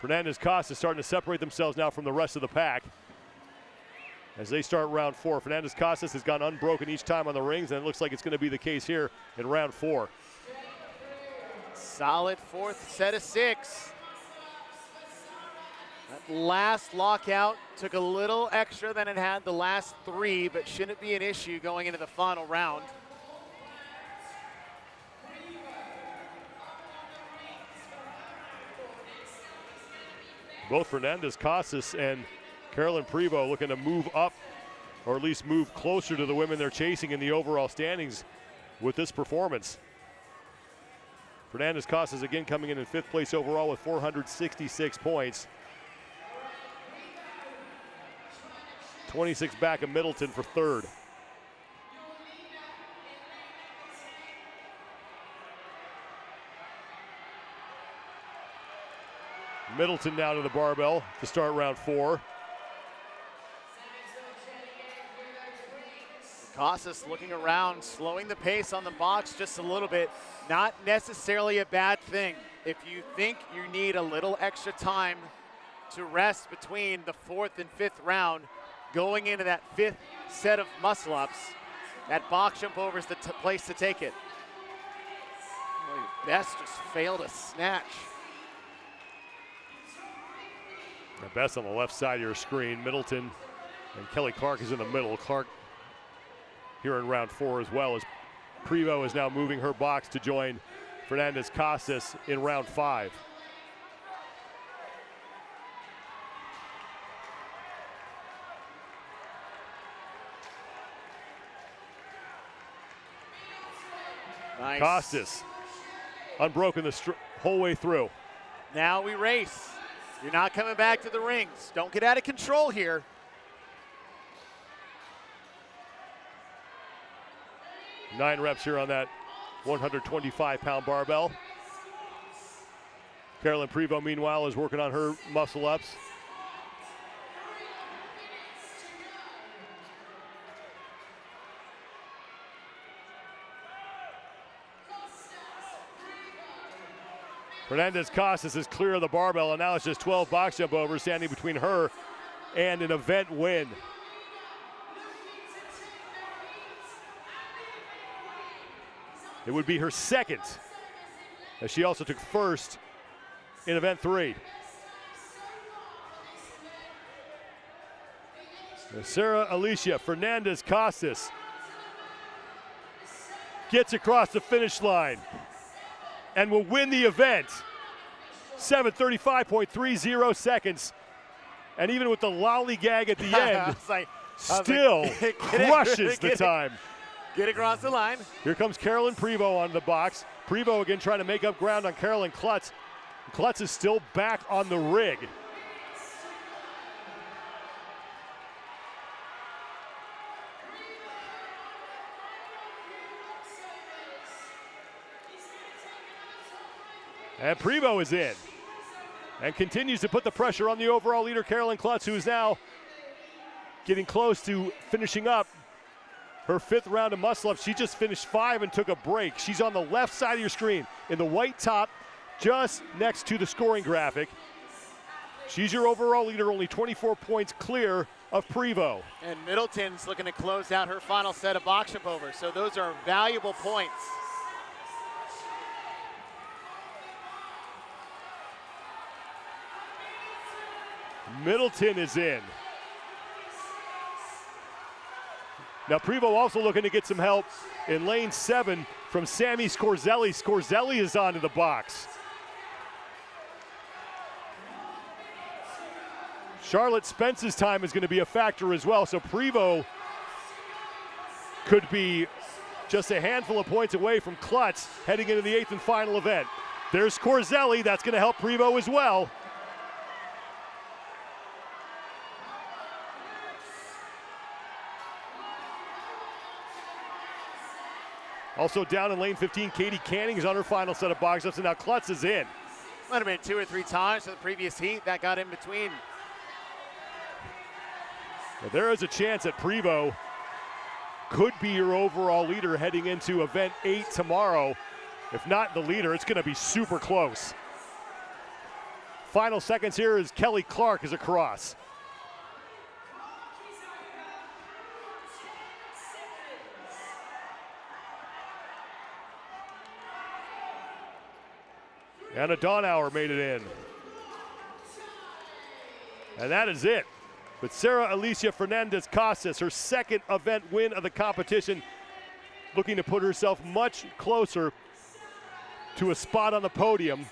Fernandez-Costas starting to separate themselves now from the rest of the pack. As they start round 4, Fernandez-Costas has gone unbroken each time on the rings, and it looks like it's going to be the case here in round 4. Solid fourth set of 6. That last lockout took a little extra than it had the last 3, but shouldn't be an issue going into the final round. Both Fernandez-Costas and Carolyn Prevost looking to move up, or at least move closer to the women they're chasing in the overall standings with this performance. Fernandez-Costas again coming in 5th place overall with 466 points. 26 back of Middleton for 3rd. Middleton down to the barbell to start round 4. Costas looking around, slowing the pace on the box just a little bit. Not necessarily a bad thing. If you think you need a little extra time to rest between the 4th and 5th round, going into that 5th set of muscle-ups, that box jump over is the place to take it. Best just failed a snatch. The Best on the left side of your screen. Middleton and Kelly Clark is in the middle. Clark here in round 4 as well, as Prevost is now moving her box to join Fernandez-Costas in round 5. Nice. Costas unbroken the whole way through. Now we race. You're not coming back to the rings. Don't get out of control here. Nine reps here on that 125-pound barbell. Carolyn Prevost, meanwhile, is working on her muscle-ups. Fernandez-Costas is clear of the barbell, and now it's just 12 box jump overs standing between her and an event win. It would be her second, as she also took first in event 3. Sarah Alicia Fernandez-Costas gets across the finish line and will win the event. 7:35.30 seconds. And even with the lollygag at the end, still crushes the time. Get across the line. Here comes Carolyn Prevost on the box. Prevost again trying to make up ground on Carolyn Klutz. Klutz is still back on the rig. And Prevost is in and continues to put the pressure on the overall leader, Carolyn Klutz, who is now getting close to finishing up her 5th round of muscle-ups. She just finished 5 and took a break. She's on the left side of your screen in the white top, just next to the scoring graphic. She's your overall leader, only 24 points clear of Prevost. And Middleton's looking to close out her final set of box jump overs, so those are valuable points. Middleton is in. Now Prevost also looking to get some help in lane 7 from Sammy Scorzelli. Scorzelli is onto the box. Charlotte Spence's time is going to be a factor as well, so Prevost could be just a handful of points away from Klutz heading into the 8th and final event. There's Scorzelli, that's going to help Prevost as well. Also down in lane 15, Katie Canning is on her final set of box ups, and now Klutz is in. Might have been 2 or 3 times for the previous heat that got in between. But there is a chance that Prevost could be your overall leader heading into event 8 tomorrow. If not the leader, it's going to be super close. Final seconds here as Kelly Clark is across. Anna Donauer made it in. And that is it. But Sarah Alicia Fernandez-Casas, her 2nd event win of the competition, looking to put herself much closer to a spot on the podium,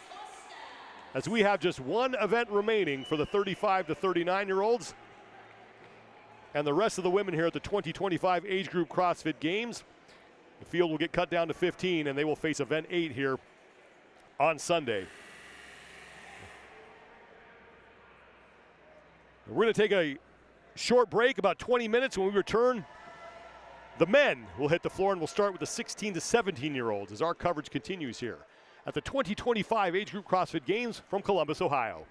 as we have just 1 event remaining for the 35 to 39-year-olds. And the rest of the women here at the 2025 age group CrossFit Games. The field will get cut down to 15, and they will face event 8 here on Sunday. We're going to take a short break, about 20 minutes. When we return, the men will hit the floor, and we'll start with the 16 to 17-year-olds as our coverage continues here at the 2025 Age Group CrossFit Games from Columbus, Ohio.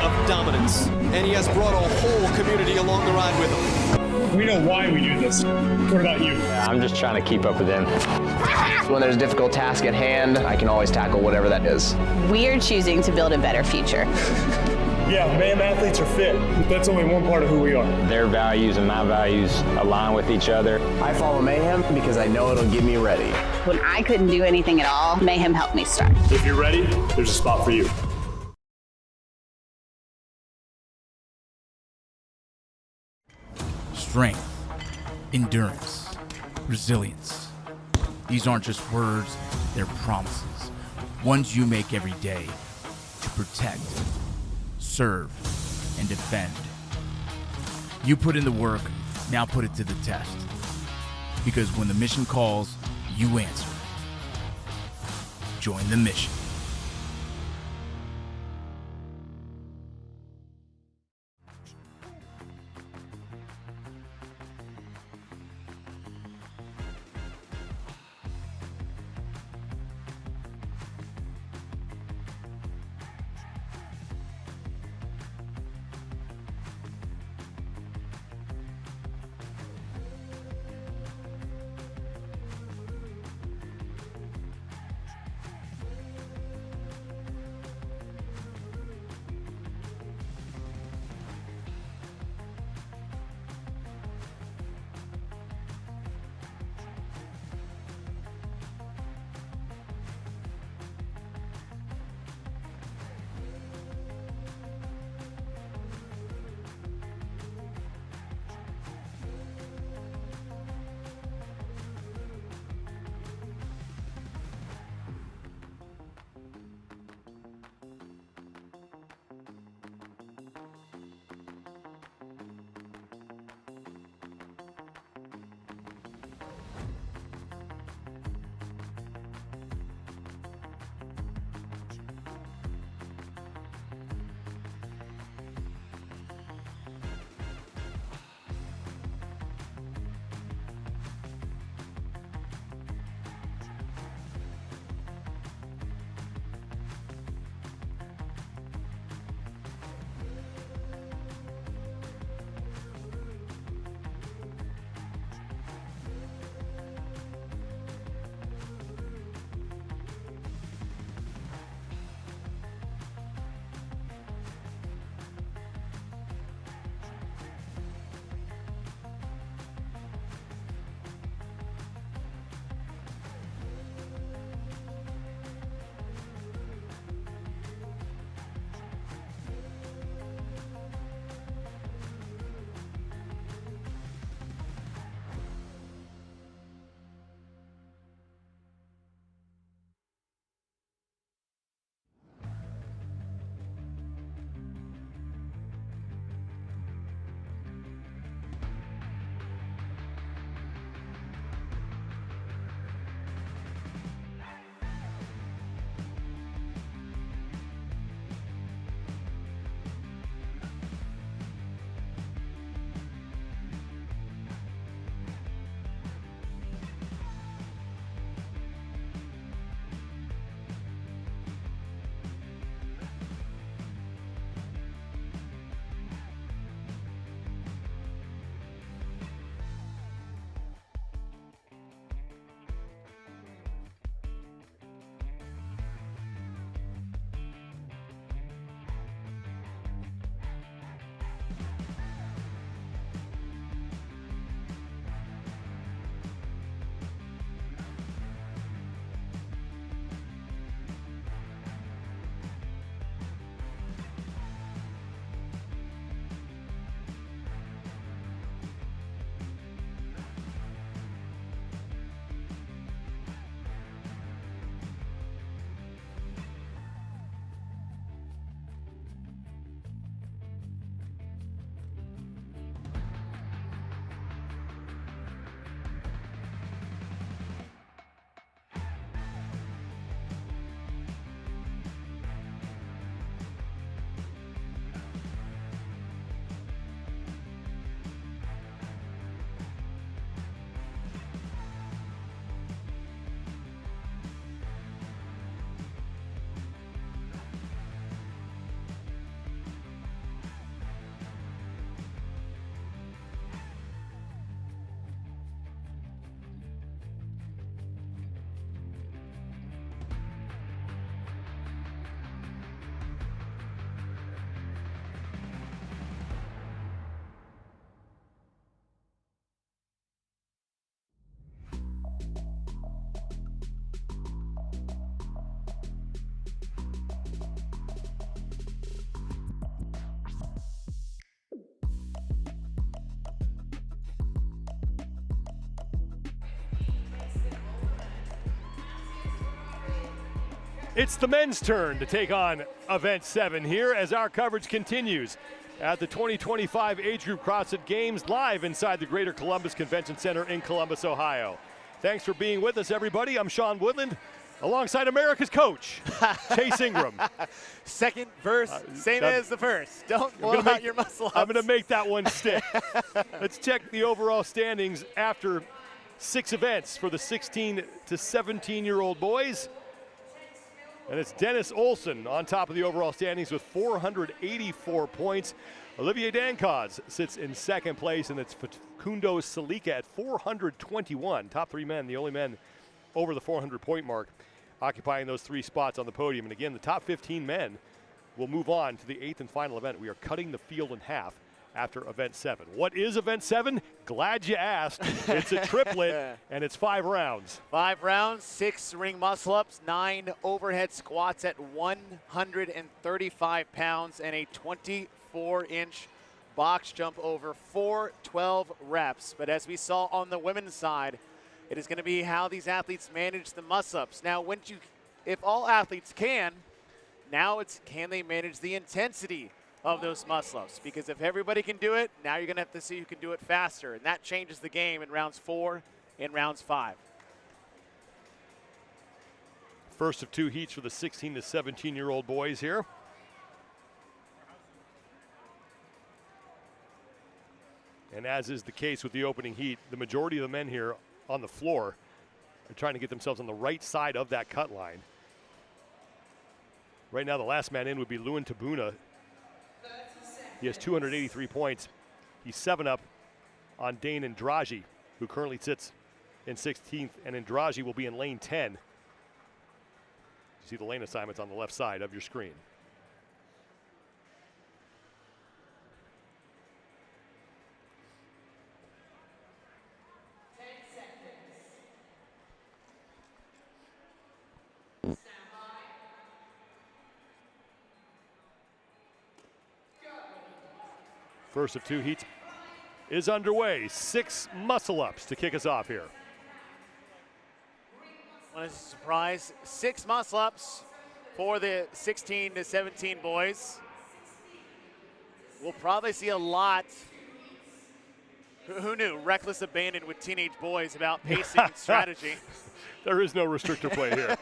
of dominance, and he has brought a whole community along the ride with him. We know why we do this. What about you? I'm just trying to keep up with him. When there's a difficult task at hand, I can always tackle whatever that is. We're choosing to build a better future. Yeah, Mayhem athletes are fit, but that's only one part of who we are. Their values and my values align with each other. I follow Mayhem because I know it'll get me ready. When I couldn't do anything at all, Mayhem helped me start. If you're ready, there's a spot for you. Strength, endurance, resilience. These aren't just words, they're promises. Ones you make every day to protect, serve, and defend. You put in the work, now put it to the test. Because when the mission calls, you answer. Join the mission. It's the men's turn to take on Event 7 here as our coverage continues at the 2025 Age Group CrossFit Games live inside the Greater Columbus Convention Center in Columbus, Ohio. Thanks for being with us, everybody. I'm Sean Woodland, alongside America's coach, Chase Ingram. Second verse, same as the first. Don't blow out your muscle ups. I'm going to make that one stick. Let's check the overall standings after 6 events for the 16 to 17-year-old boys. And it's Dennis Olson on top of the overall standings with 484 points. Olivier Dancause sits in second place, and it's Facundo Salika at 421. Top 3 men, the only men over the 400-point mark, occupying those 3 spots on the podium. And again, the top 15 men will move on to the 8th and final event. We are cutting the field in half after Event 7. What is Event 7? Glad you asked. It's a triplet, and it's 5 rounds. 5 rounds, 6 ring muscle-ups, 9 overhead squats at 135 pounds, and a 24-inch box jump over 412 reps. But as we saw on the women's side, it is going to be how these athletes manage the muscle-ups. Now, if all athletes can, now it's can they manage the intensity of those muscle-ups, because if everybody can do it, now you're going to have to see who can do it faster, and that changes the game in rounds 4 and rounds 5. First of 2 heats for the 16 to 17-year-old boys here. And as is the case with the opening heat, the majority of the men here on the floor are trying to get themselves on the right side of that cut line. Right now, the last man in would be Lewin Tabuna. He has 283 points. He's 7 up on Dane Andrade, who currently sits in 16th, and Andrade will be in lane 10. You see the lane assignments on the left side of your screen. First of 2 heats is underway. 6 muscle-ups to kick us off here. What a surprise. 6 muscle-ups for the 16 to 17 boys. We'll probably see a lot. Who knew? Reckless abandon with teenage boys about pacing and strategy. There is no restrictor play here.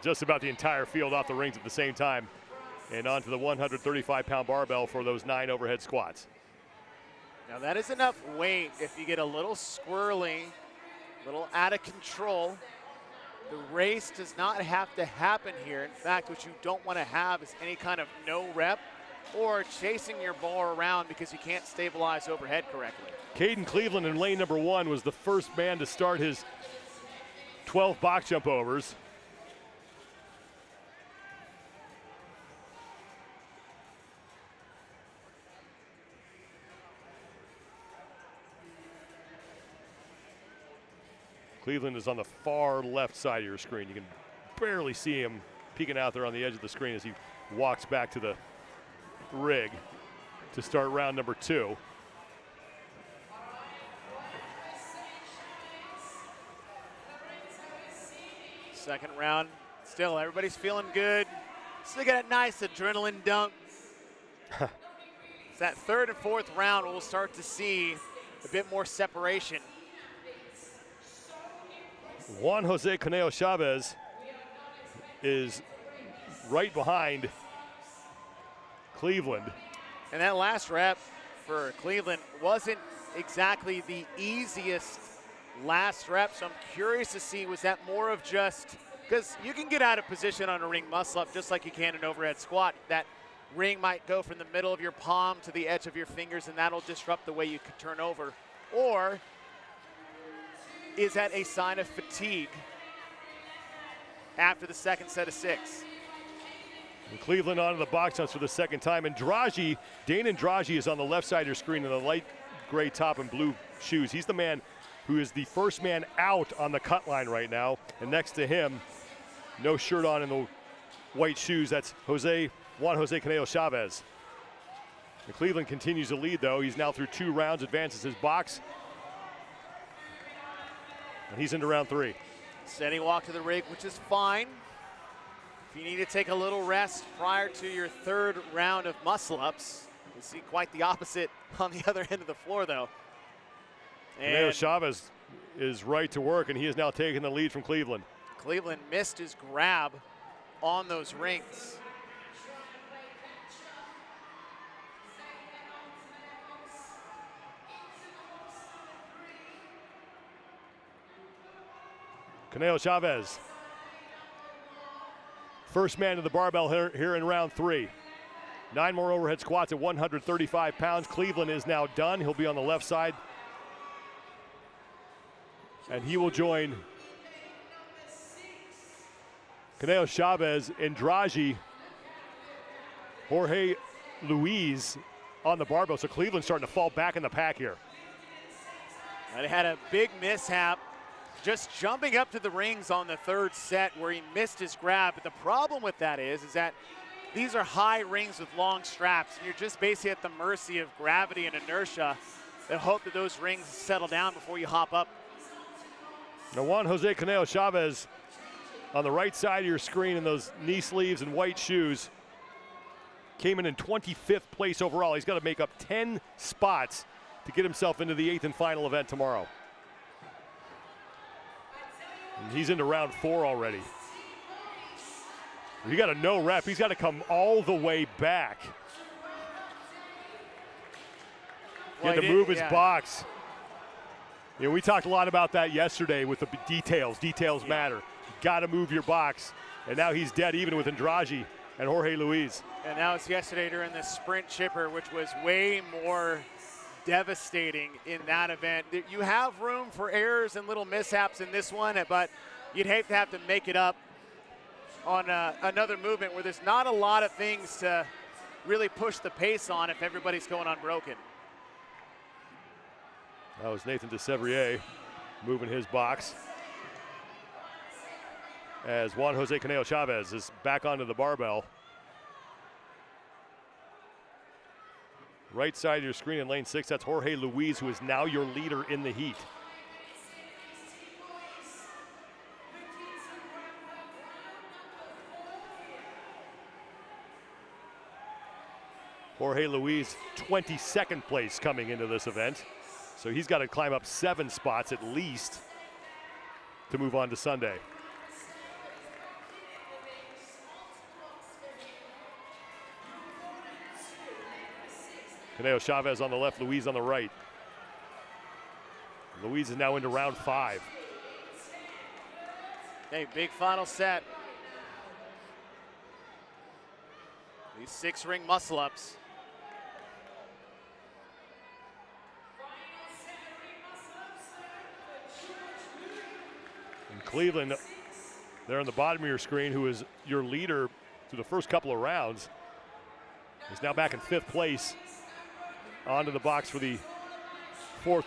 Just about the entire field off the rings at the same time, and onto the 135-pound barbell for those 9 overhead squats. Now that is enough weight if you get a little squirrely, a little out of control. The race does not have to happen here. In fact, what you don't want to have is any kind of no rep or chasing your bar around because you can't stabilize overhead correctly. Caden Cleveland in lane number 1 was the first man to start his 12 box jump overs. Cleveland is on the far left side of your screen. You can barely see him peeking out there on the edge of the screen as he walks back to the rig to start round number 2. Second round, still everybody's feeling good. Still got a nice adrenaline dump. It's that 3rd and 4th round we'll start to see a bit more separation. Juan Jose Caneo Chavez is right behind Cleveland. And that last rep for Cleveland wasn't exactly the easiest last rep, so I'm curious to see, was that more of just, because you can get out of position on a ring muscle up just like you can an overhead squat. That ring might go from the middle of your palm to the edge of your fingers, and that'll disrupt the way you can turn over. Or is that a sign of fatigue after the second set of 6? And Cleveland onto the box jumps for the second time. Andrade, Dane Andrade is on the left side of your screen in the light gray top and blue shoes. He's the man who is the first man out on the cut line right now. And next to him, no shirt on in the white shoes, that's Juan Jose Caneo Chavez. And Cleveland continues to lead, though. He's now through 2 rounds, advances his box. And he's into round 3. Steady walk to the rig, which is fine. If you need to take a little rest prior to your 3rd round of muscle-ups, you see quite the opposite on the other end of the floor, though. And Chavez is right to work, and he is now taking the lead from Cleveland. Cleveland missed his grab on those rings. Canelo Chavez, first man to the barbell here in round 3. 9 more overhead squats at 135 pounds. Cleveland is now done. He'll be on the left side. And he will join Canelo Chavez, Andrade, Jorge Luis on the barbell. So Cleveland's starting to fall back in the pack here. And it had a big mishap just jumping up to the rings on the 3rd set where he missed his grab. But the problem with that is that these are high rings with long straps. And you're just basically at the mercy of gravity and inertia and hope that those rings settle down before you hop up. Now Juan Jose Canelo Chavez on the right side of your screen in those knee sleeves and white shoes came in 25th place overall. He's got to make up 10 spots to get himself into the 8th and final event tomorrow. And he's into round 4 already. You got a no rep. He's got to come all the way back. He had to move his box. You know, we talked a lot about that yesterday with the details. Details matter. You got to move your box. And now he's dead even with Andrade and Jorge Luis. And that was yesterday during the sprint chipper, which was way more devastating in that event. You have room for errors and little mishaps in this one, but you'd hate to have to make it up on another movement where there's not a lot of things to really push the pace on if everybody's going unbroken. That was Nathan DeSevrier moving his box as Juan Jose Canelo Chavez is back onto the barbell. Right side of your screen in lane 6, that's Jorge Luis, who is now your leader in the heat. Jorge Luis, 22nd place coming into this event. So he's got to climb up 7 spots at least to move on to Sunday. Canelo Chavez on the left, Luis on the right. Luis is now into round 5. Hey, big final set. These 6-ring muscle-ups. And Cleveland, there on the bottom of your screen, who is your leader through the first couple of rounds, is now back in 5th place. Onto the box for the 4th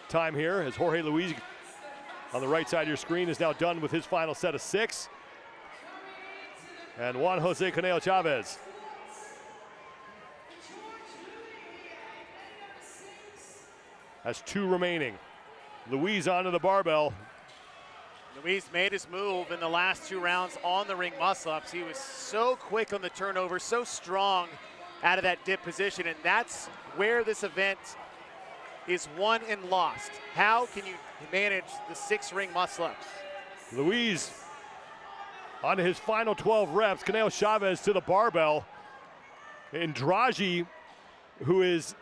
time here as Jorge Luis on the right side of your screen is now done with his final set of 6. And Juan Jose Canelo Chavez has 2 remaining. Luis onto the barbell. Luis made his move in the last 2 rounds on the ring muscle-ups. He was so quick on the turnover, so strong out of that dip position, and that's where this event is won and lost. How can you manage the 6-ring muscle-ups? Luis onto his final 12 reps. Canelo Chavez to the barbell. Andrade, who is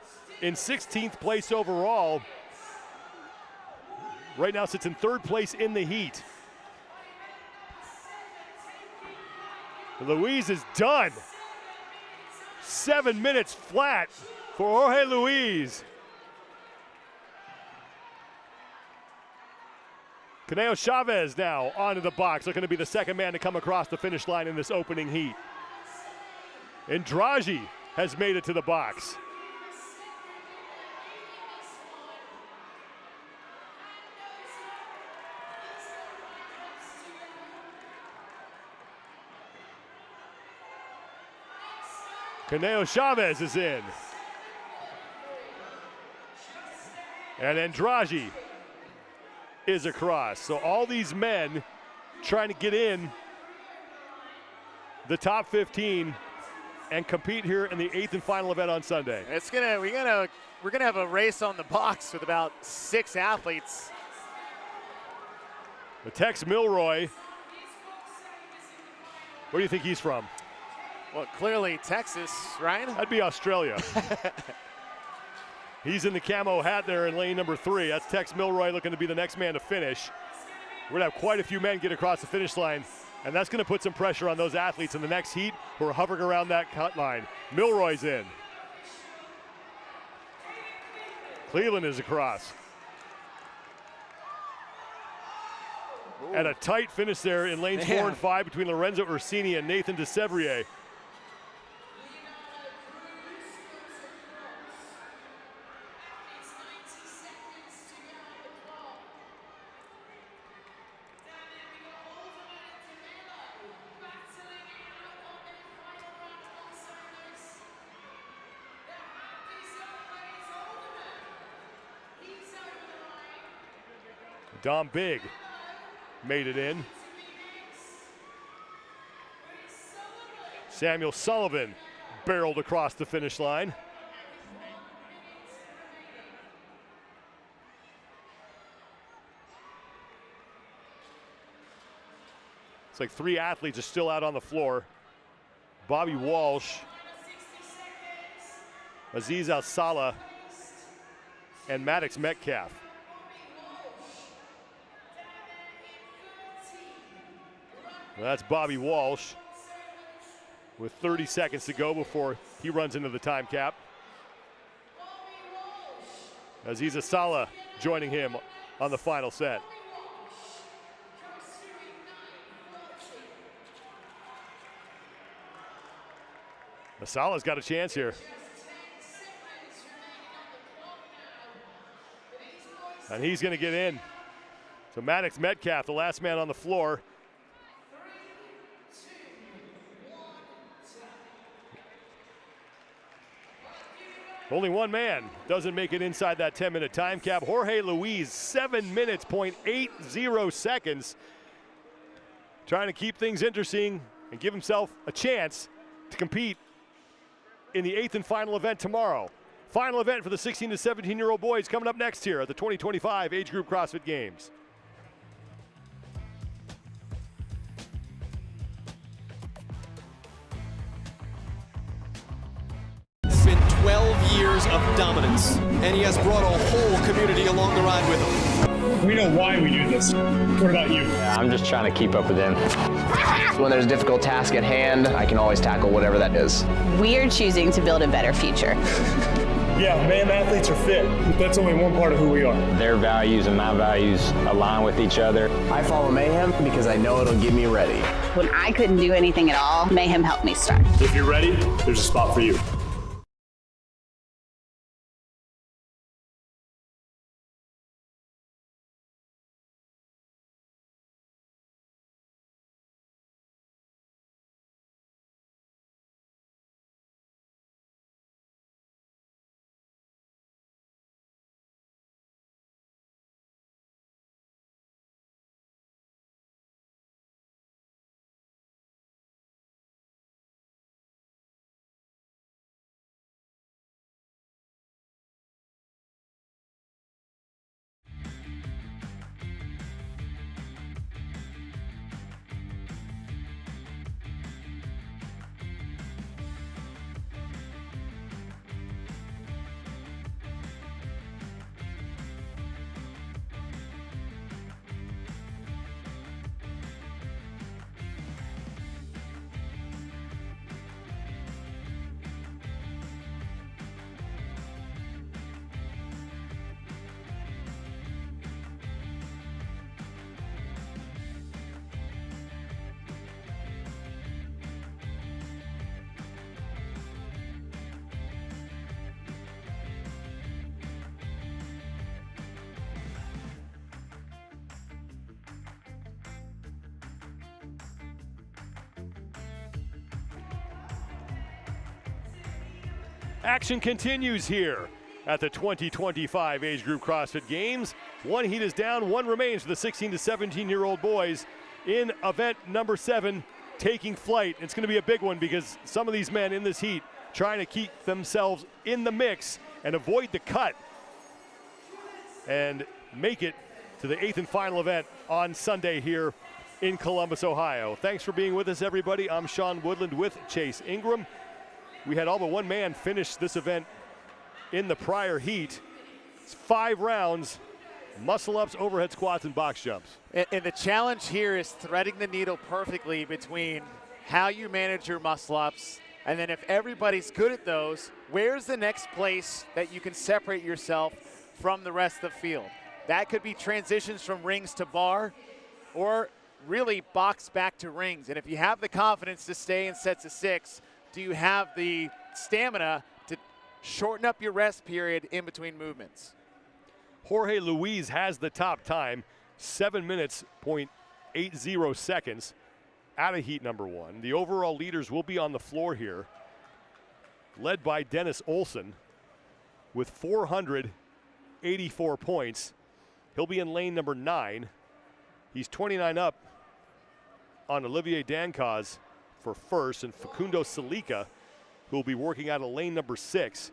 in 16th place overall, right now sits in 3rd place in the heat. Luis is done. 7 minutes flat for Jorge Luis. Canelo Chavez now onto the box, looking to be the 2nd man to come across the finish line in this opening heat. Andrade has made it to the box. Canelo Chavez is in. And Andrade is across. So all these men trying to get in the top 15 and compete here in the 8th and final event on Sunday. We're gonna have a race on the box with about 6 athletes. The Tex Milroy. Where do you think he's from? Well, clearly Texas, right? That'd be Australia. He's in the camo hat there in lane number 3. That's Tex Milroy looking to be the next man to finish. We're gonna have quite a few men get across the finish line, and that's gonna put some pressure on those athletes in the next heat who are hovering around that cut line. Milroy's in. Cleveland is across. And a tight finish there in lanes 4 and 5 between Lorenzo Ursini and Nathan DeSevrier. Dom Big made it in. Samuel Sullivan barreled across the finish line. It's like 3 athletes are still out on the floor. Bobby Walsh, Aziz Al-Salah, and Maddox Metcalf. Well, that's Bobby Walsh with 30 seconds to go before he runs into the time cap. Aziz Al-Salah joining him on the final set. Al-Salah's got a chance here. And he's going to get in. So Maddox Metcalf, the last man on the floor. Only one man doesn't make it inside that 10-minute time cap. Jorge Luis, 7 minutes, 0.80 seconds. Trying to keep things interesting and give himself a chance to compete in the 8th and final event tomorrow. Final event for the 16 to 17-year-old boys coming up next here at the 2025 Age Group CrossFit Games. It's been 12 years of dominance, and he has brought a whole community along the ride with him. We know why we do this. What about you? Yeah, I'm just trying to keep up with him. When there's a difficult task at hand, I can always tackle whatever that is. We're choosing to build a better future. Yeah, man, athletes are fit, but that's only one part of who we are. Their values and my values align with each other. I follow Mayhem because I know it'll get me ready. When I couldn't do anything at all, Mayhem helped me start. If you're ready, there's a spot for you. Action continues here at the 2025 Age Group CrossFit Games. One heat is down, one remains for the 16 to 17-year-old boys in event number 7, taking flight. It's going to be a big one because some of these men in this heat trying to keep themselves in the mix and avoid the cut and make it to the 8th and final event on Sunday here in Columbus, Ohio. Thanks for being with us, everybody. I'm Sean Woodland with Chase Ingram. We had all but one man finish this event in the prior heat. It's 5 rounds, muscle-ups, overhead squats, and box jumps. And the challenge here is threading the needle perfectly between how you manage your muscle-ups, and then if everybody's good at those, where's the next place that you can separate yourself from the rest of the field? That could be transitions from rings to bar, or really box back to rings. And if you have the confidence to stay in sets of 6, do you have the stamina to shorten up your rest period in between movements? Jorge Luis has the top time, 7 minutes, 0.80 seconds out of heat number 1. The overall leaders will be on the floor here, led by Dennis Olsen with 484 points. He'll be in lane number 9. He's 29 up on Olivier Dancause for first, and Facundo Salica, who will be working out of lane number 6,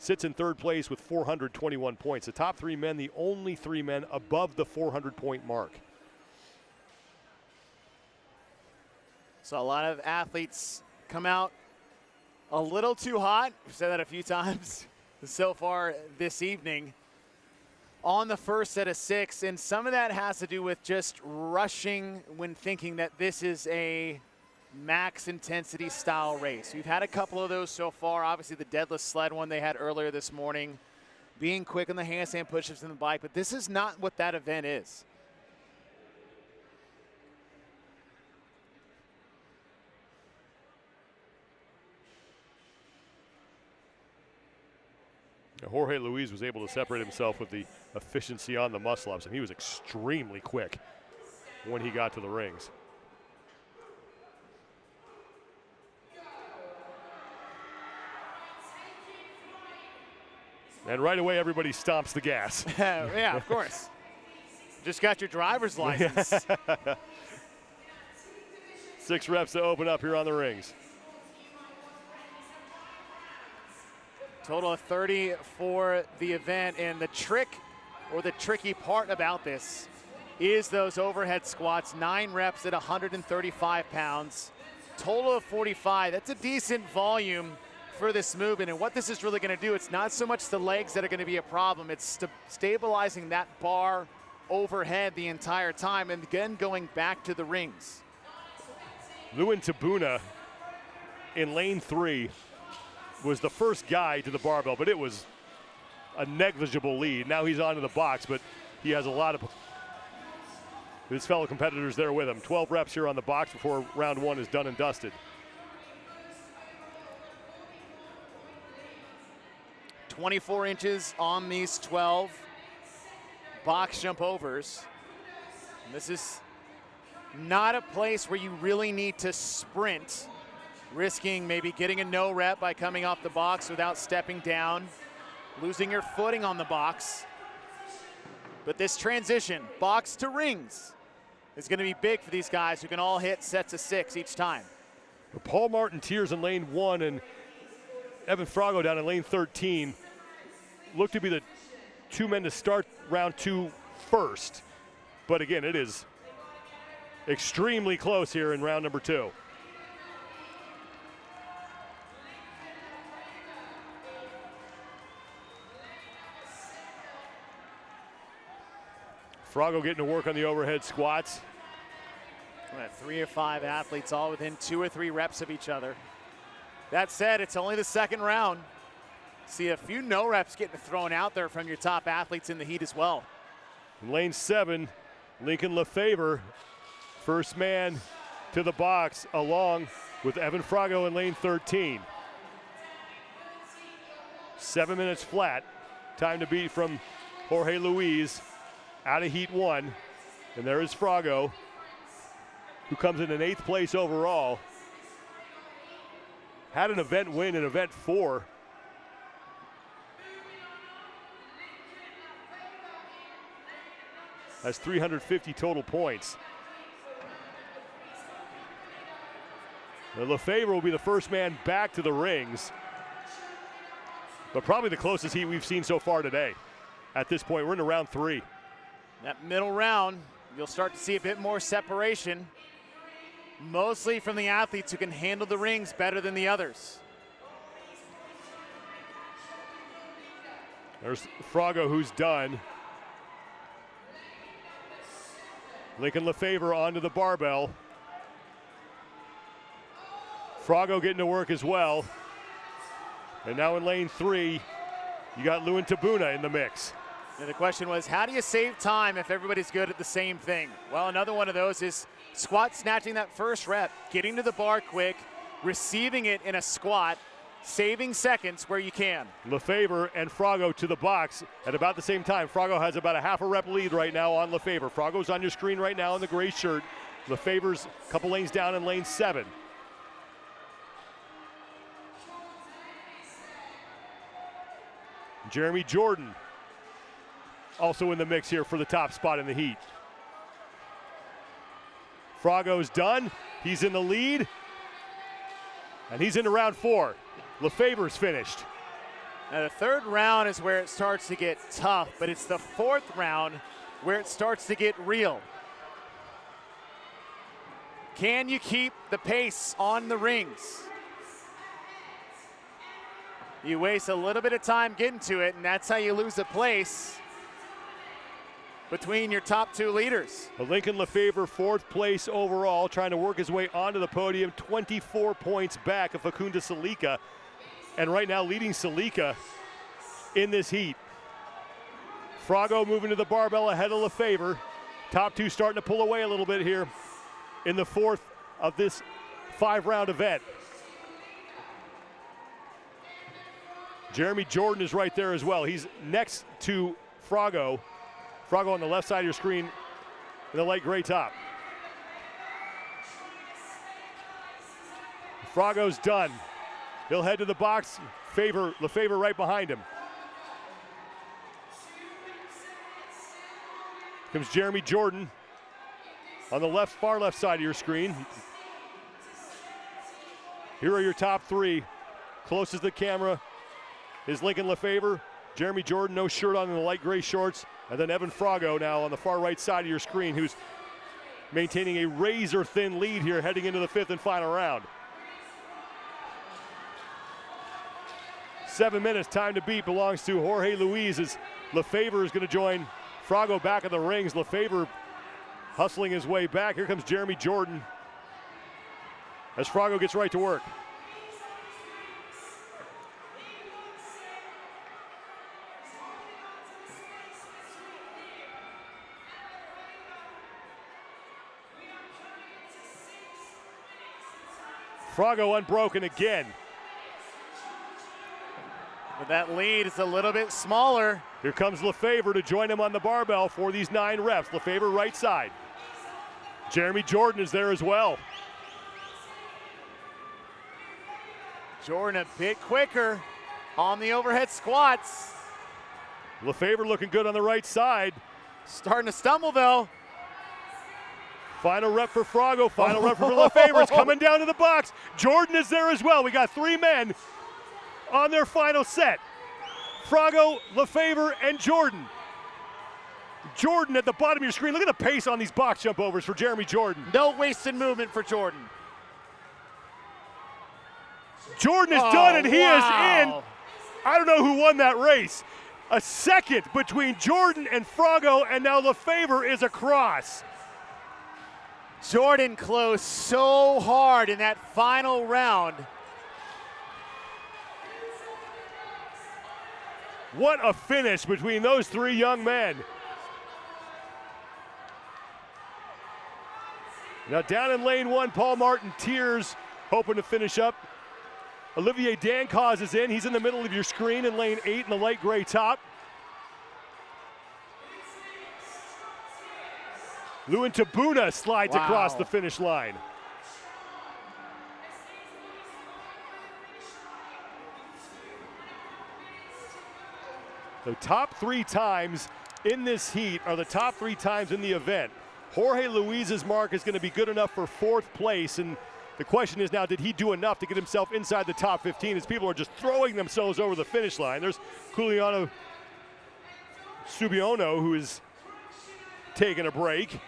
sits in 3rd place with 421 points. The top 3 men, the only 3 men above the 400-point mark. So a lot of athletes come out a little too hot. We've said that a few times so far this evening on the first set of 6, and some of that has to do with just rushing when thinking that this is a max intensity style race. We've had a couple of those so far. Obviously the deadlift sled one they had earlier this morning, being quick on the handstand push-ups and the bike, but this is not what that event is. Jorge Luis was able to separate himself with the efficiency on the muscle-ups, and he was extremely quick when he got to the rings. And right away, everybody stomps the gas. Yeah, of course. Just got your driver's license. 6 reps to open up here on the rings. Total of 30 for the event, and the trick, or the tricky part about this, is those overhead squats. 9 reps at 135 pounds. Total of 45. That's a decent volume for this movement, and what this is really going to do, it's not so much the legs that are going to be a problem, it's stabilizing that bar overhead the entire time, and again going back to the rings. Lewin Tabuna in lane 3 was the first guy to the barbell, but it was a negligible lead. Now he's onto the box, but he has a lot of his fellow competitors there with him. 12 reps here on the box before round 1 is done and dusted. 24 inches on these 12 box jump overs. And this is not a place where you really need to sprint, risking maybe getting a no rep by coming off the box without stepping down, losing your footing on the box. But this transition, box to rings, is going to be big for these guys who can all hit sets of 6 each time. Paul Martin Tiers in lane 1 and Evan Frago down in lane 13 look to be the 2 men to start round 2 first. But again, it is extremely close here in round number 2. Frago getting to work on the overhead squats. 3 or 5 athletes all within 2 or 3 reps of each other. That said, it's only the second round. See a few no reps getting thrown out there from your top athletes in the heat as well. In lane 7, Lincoln Lefevre, first man to the box, along with Evan Frago in lane 13. 7 minutes flat. Time to beat from Jorge Luis out of heat 1. And there is Frago, who comes in 8th place overall. Had an event win in event 4. has 350 total points. Now, Lefebvre will be the first man back to the rings, but probably the closest heat we've seen so far today. At this point, we're into round 3. That middle round, you'll start to see a bit more separation, mostly from the athletes who can handle the rings better than the others. There's Frago, who's done. Lincoln Lefebvre onto the barbell. Frago getting to work as well. And now in lane 3, you got Lewin Tabuna in the mix. And the question was, how do you save time if everybody's good at the same thing? Well, another one of those is squat snatching that first rep, getting to the bar quick, receiving it in a squat, saving seconds where you can. Lefebvre and Frago to the box at about the same time. Frago has about a half a rep lead right now on Lefebvre. Frago's on your screen right now in the gray shirt. Lefebvre's a couple lanes down in lane 7. Jeremy Jordan also in the mix here for the top spot in the heat. Frago's done. He's in the lead. And he's into round 4. Lefebvre's finished. Now the third round is where it starts to get tough, but it's the fourth round where it starts to get real. Can you keep the pace on the rings? You waste a little bit of time getting to it, and that's how you lose a place between your top 2 leaders. Lincoln Lefebvre, 4th place overall, trying to work his way onto the podium, 24 points back of Facunda Salika, and right now leading Salika in this heat. Frago moving to the barbell ahead of Lefebvre. Top 2 starting to pull away a little bit here in the 4th of this 5-round event. Jeremy Jordan is right there as well. He's next to Frago. Frago on the left side of your screen in the light gray top. Frago's done. He'll head to the box. Lefebvre right behind him. Comes Jeremy Jordan on the far left side of your screen. Here are your top 3. Closest to the camera is Lincoln Lefebvre. Jeremy Jordan, no shirt on in the light gray shorts. And then Evan Frago now on the far right side of your screen, who's maintaining a razor-thin lead here heading into the 5th and final round. 7 minutes, time to beat, belongs to Jorge Luis as Lefebvre is going to join Frago back in the rings. Lefebvre hustling his way back. Here comes Jeremy Jordan as Frago gets right to work. Frago unbroken again. But that lead is a little bit smaller. Here comes Lefebvre to join him on the barbell for these 9 reps. Lefebvre right side. Jeremy Jordan is there as well. Jordan a bit quicker on the overhead squats. Lefebvre looking good on the right side. Starting to stumble though. Final rep for Frago, final rep for Lefebvre. It's coming down to the box. Jordan is there as well. We got 3 men on their final set. Frago, Lefebvre, and Jordan. Jordan at the bottom of your screen. Look at the pace on these box jump overs for Jeremy Jordan. No wasted movement for Jordan. Jordan is done, and he is in. I don't know who won that race. A second between Jordan and Frago, and now Lefebvre is across. Jordan closed so hard in that final round. What a finish between those 3 young men. Now down in lane 1, Paul Martin Tears hoping to finish up. Olivier Dancause is in. He's in the middle of your screen in lane 8 in the light gray top. Lewin Tabuna slides across the finish line. The top 3 times in this heat are the top 3 times in the event. Jorge Luis's mark is going to be good enough for 4th place, and the question is now, did he do enough to get himself inside the top 15 as people are just throwing themselves over the finish line? There's Giuliano Subiono, who is taking a break.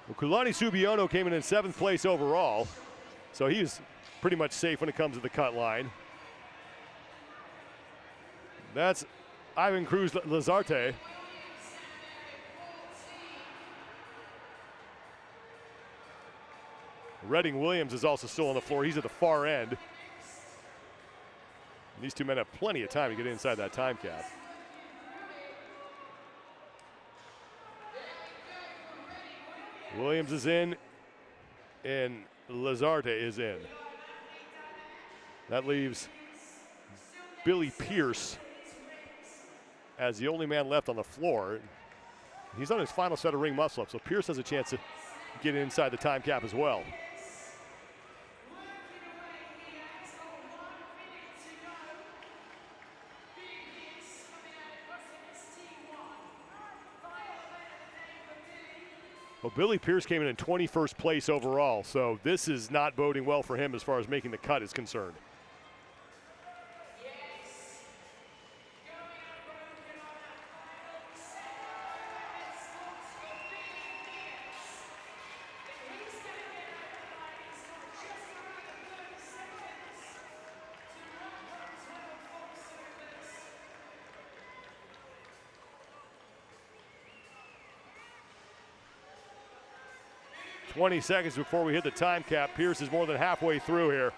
Well, Kulani Subiono came in 7th place overall, so he's pretty much safe when it comes to the cut line. That's Ivan Cruz Lazarte. Redding Williams is also still on the floor. He's at the far end. And these two men have plenty of time to get inside that time cap. Williams is in, and Lazarte is in. That leaves Billy Pierce as the only man left on the floor. He's on his final set of ring muscle-ups, so Pierce has a chance to get inside the time cap as well. Well, Billy Pierce came in 21st place overall, so this is not boding well for him as far as making the cut is concerned. "20 seconds before we hit the time cap. Pierce is more than halfway through here.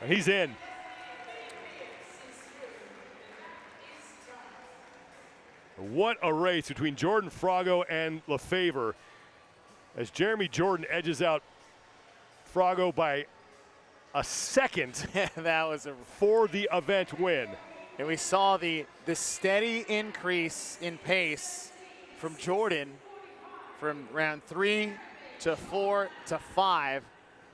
And he's in. What a race between Jordan Frago and Lefevre as Jeremy Jordan edges out Frago by a second. That was for the event win. And we saw the steady increase in pace from Jordan from round 3 to 4 to 5,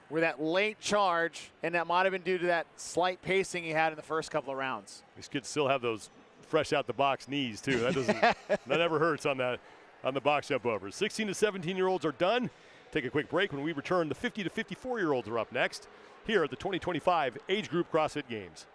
where that late charge, and that might have been due to that slight pacing he had in the first couple of rounds. These kids still have those fresh out the box knees too. That doesn't that never hurts on the box jump overs. 16 to 17-year-olds are done. Take a quick break. When we return, the 50 to 54-year-olds are up next here at the 2025 Age Group CrossFit Games.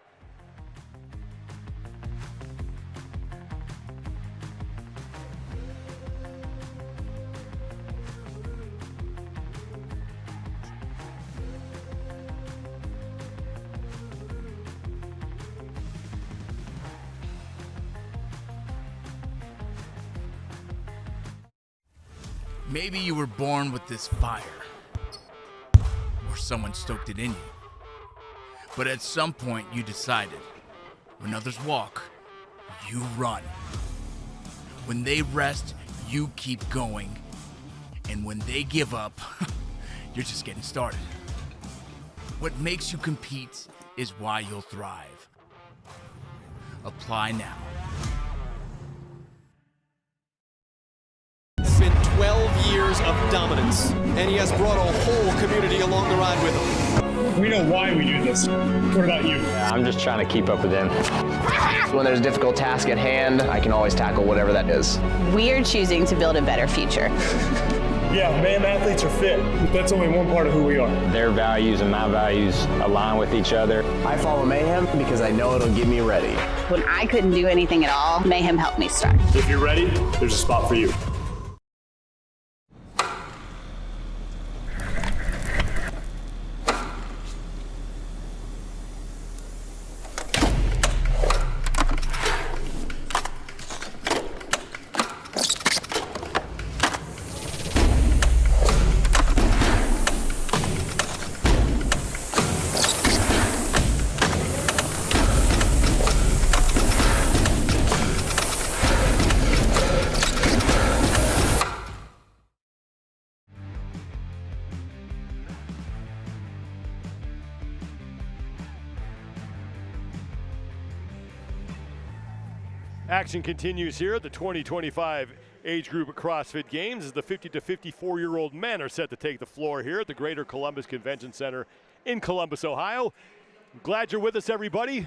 Maybe you were born with this fire, or someone stoked it in you. But at some point you decided, when others walk, you run. When they rest, you keep going. And when they give up, you're just getting started. What makes you compete is why you'll thrive. Apply now. It's been 12 years of dominance, and he has brought a whole community along the ride with him. We know why we do this. What about you? Yeah, I'm just trying to keep up with him. When there's a difficult task at hand, I can always tackle whatever that is. We're choosing to build a better future. Yeah, man, athletes are fit, but that's only one part of who we are. Their values and my values align with each other. I follow Mayhem because I know it'll get me ready. When I couldn't do anything at all, Mayhem helped me start. If you're ready, there's a spot for you. Action continues here at the 2025 age group CrossFit Games as the 50 to 54-year-old men are set to take the floor here at the Greater Columbus Convention Center in Columbus, Ohio. I'm glad you're with us, everybody,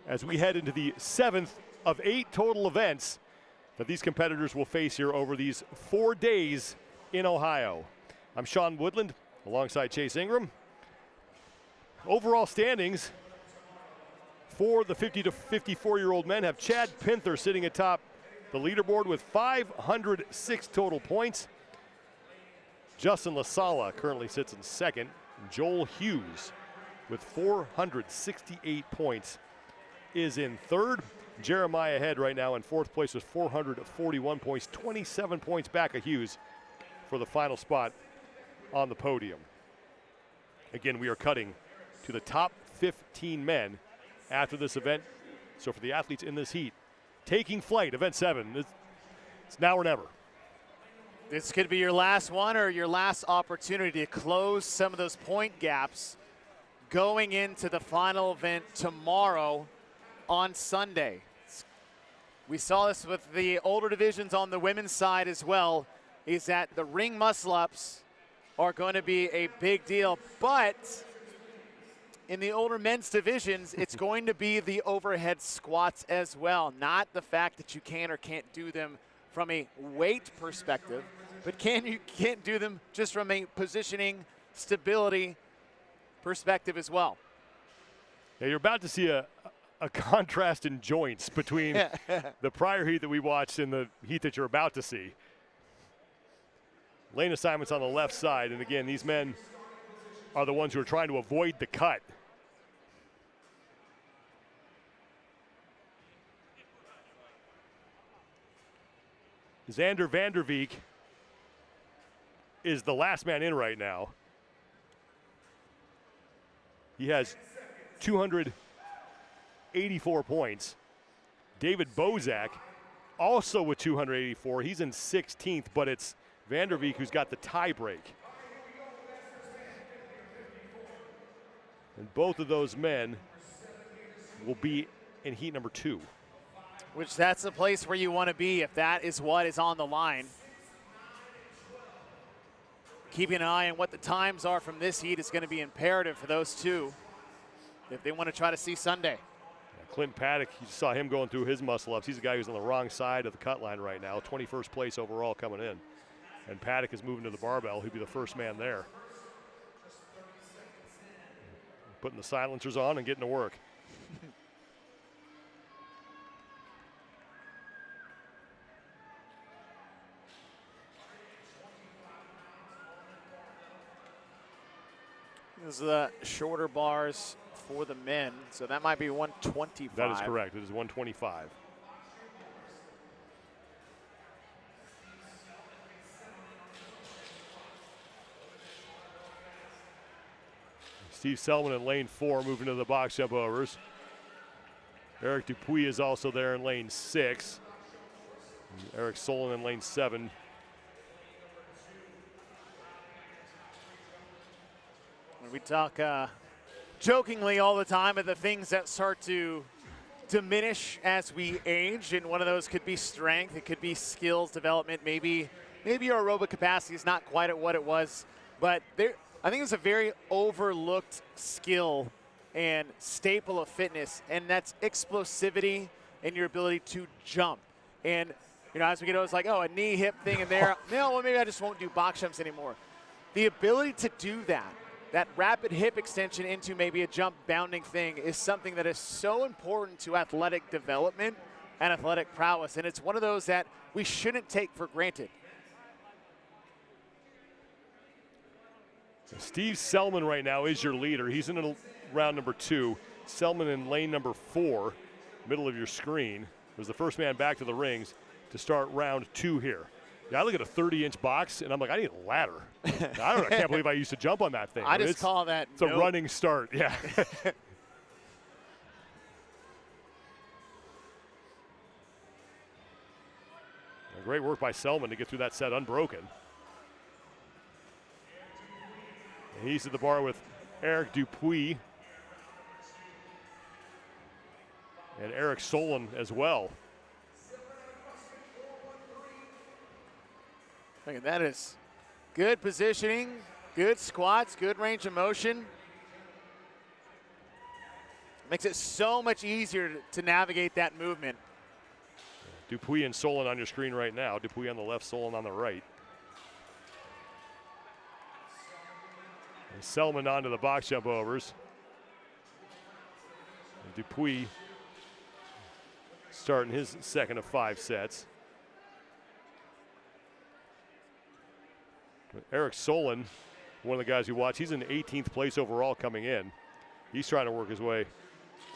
as we head into the 7th of 8 total events that these competitors will face here over these 4 days in Ohio. I'm Sean Woodland alongside Chase Ingram. Overall standings for the 50 to 54-year-old men have Chad Pinther sitting atop the leaderboard with 506 total points. Justin LaSala currently sits in second. Joel Hughes with 468 points is in third. Jeremiah Head right now in fourth place with 441 points, 27 points back of Hughes for the final spot on the podium. Again, we are cutting to the top 15 men after this event. So for the athletes in this heat, taking flight, event 7, it's now or never. This could be your last one or your last opportunity to close some of those point gaps going into the final event tomorrow on Sunday. We saw this with the older divisions on the women's side as well, is that the ring muscle-ups are going to be a big deal, but in the older men's divisions, it's going to be the overhead squats as well. Not the fact that you can or can't do them from a weight perspective, but can't do them just from a positioning, stability perspective as well. Yeah, you're about to see a contrast in joints between the prior heat that we watched and the heat that you're about to see. Lane assignments on the left side, and again, these men are the ones who are trying to avoid the cut. Xander Vanderveek is the last man in right now. He has 284 points. David Bozak also with 284. He's in 16th, but it's Vanderveek who's got the tie break. And both of those men will be in heat number 2. Which that's the place where you want to be if that is what is on the line. Keeping an eye on what the times are from this heat is going to be imperative for those two if they want to try to see Sunday. Yeah, Clint Paddock, you saw him going through his muscle-ups. He's a guy who's on the wrong side of the cut line right now, 21st place overall coming in. And Paddock is moving to the barbell. He'll be the first man there. Putting the silencers on and getting to work. This is the shorter bars for the men, so that might be 125. That is correct. It is 125. Steve Selman in lane 4 moving to the box jump overs. Eric Dupuis is also there in lane 6. Eric Solon in lane 7. We talk jokingly all the time of the things that start to diminish as we age, and one of those could be strength, it could be skills development, maybe your aerobic capacity is not quite at what it was, but I think it's a very overlooked skill and staple of fitness, and that's explosivity and your ability to jump. And as we get older, it's like, oh, a knee hip thing in there. No, well, maybe I just won't do box jumps anymore. The ability to do that rapid hip extension into maybe a jump bounding thing is something that is so important to athletic development and athletic prowess. And it's one of those that we shouldn't take for granted. Steve Selman right now is your leader. He's in round number 2. Selman in lane number 4, middle of your screen, was the first man back to the rings to start round 2 here. Yeah, I look at a 30-inch box, and I'm like, I need a ladder. I can't believe I used to jump on that thing. I just call that It's a running start, yeah. Great work by Selman to get through that set unbroken. And he's at the bar with Eric Dupuis and Eric Solon as well. Look at that, is good positioning, good squats, good range of motion. Makes it so much easier to navigate that movement. Dupuy and Solon on your screen right now. Dupuy on the left, Solon on the right. And Selman onto the box jump overs. And Dupuy starting his second of 5 sets. Eric Solon, one of the guys you watch, he's in 18th place overall coming in. He's trying to work his way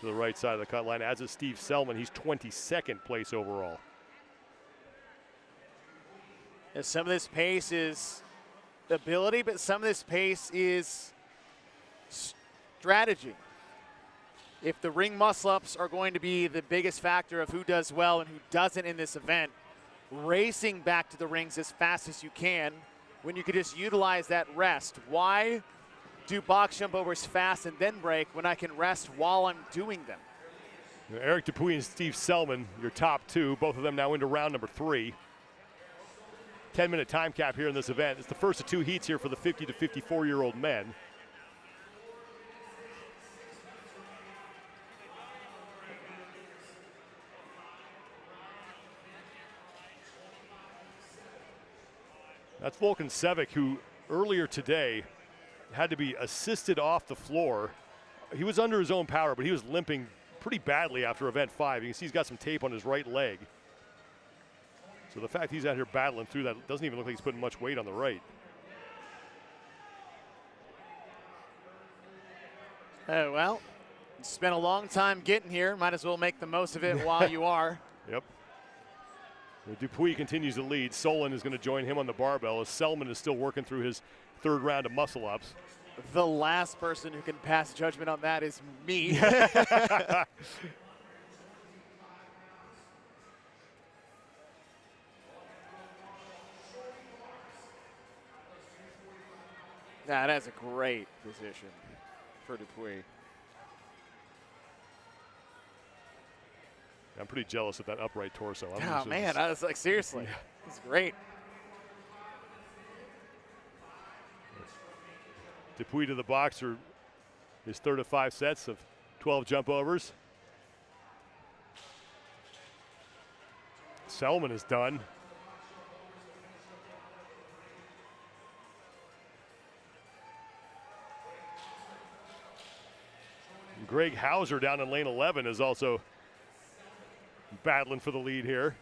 to the right side of the cut line, as is Steve Selman. He's 22nd place overall. And some of this pace is ability, but some of this pace is strategy. If the ring muscle-ups are going to be the biggest factor of who does well and who doesn't in this event, racing back to the rings as fast as you can when you could just utilize that rest. Why do box jump overs fast and then break when I can rest while I'm doing them? Eric Dupuy and Steve Selman, your top 2, both of them now into round number 3. 10-minute time cap here in this event. It's the first of 2 heats here for the 50 to 54-year-old men. That's Volkan Sevic, who earlier today had to be assisted off the floor. He was under his own power, but he was limping pretty badly after event 5. You can see he's got some tape on his right leg. So the fact he's out here battling through that, doesn't even look like he's putting much weight on the right. Oh, well, you spent a long time getting here. Might as well make the most of it while you are. Yep. Dupuy continues to lead. Solon is going to join him on the barbell as Selman is still working through his 3rd round of muscle-ups. The last person who can pass judgment on that is me. Nah, that's a great position for Dupuy. I'm pretty jealous of that upright torso. Oh, man, I was like, seriously, it's great. Dupuy to the boxer, his 3rd of 5 sets of 12 jump overs. Selman is done. Greg Hauser down in lane 11 is also battling for the lead here.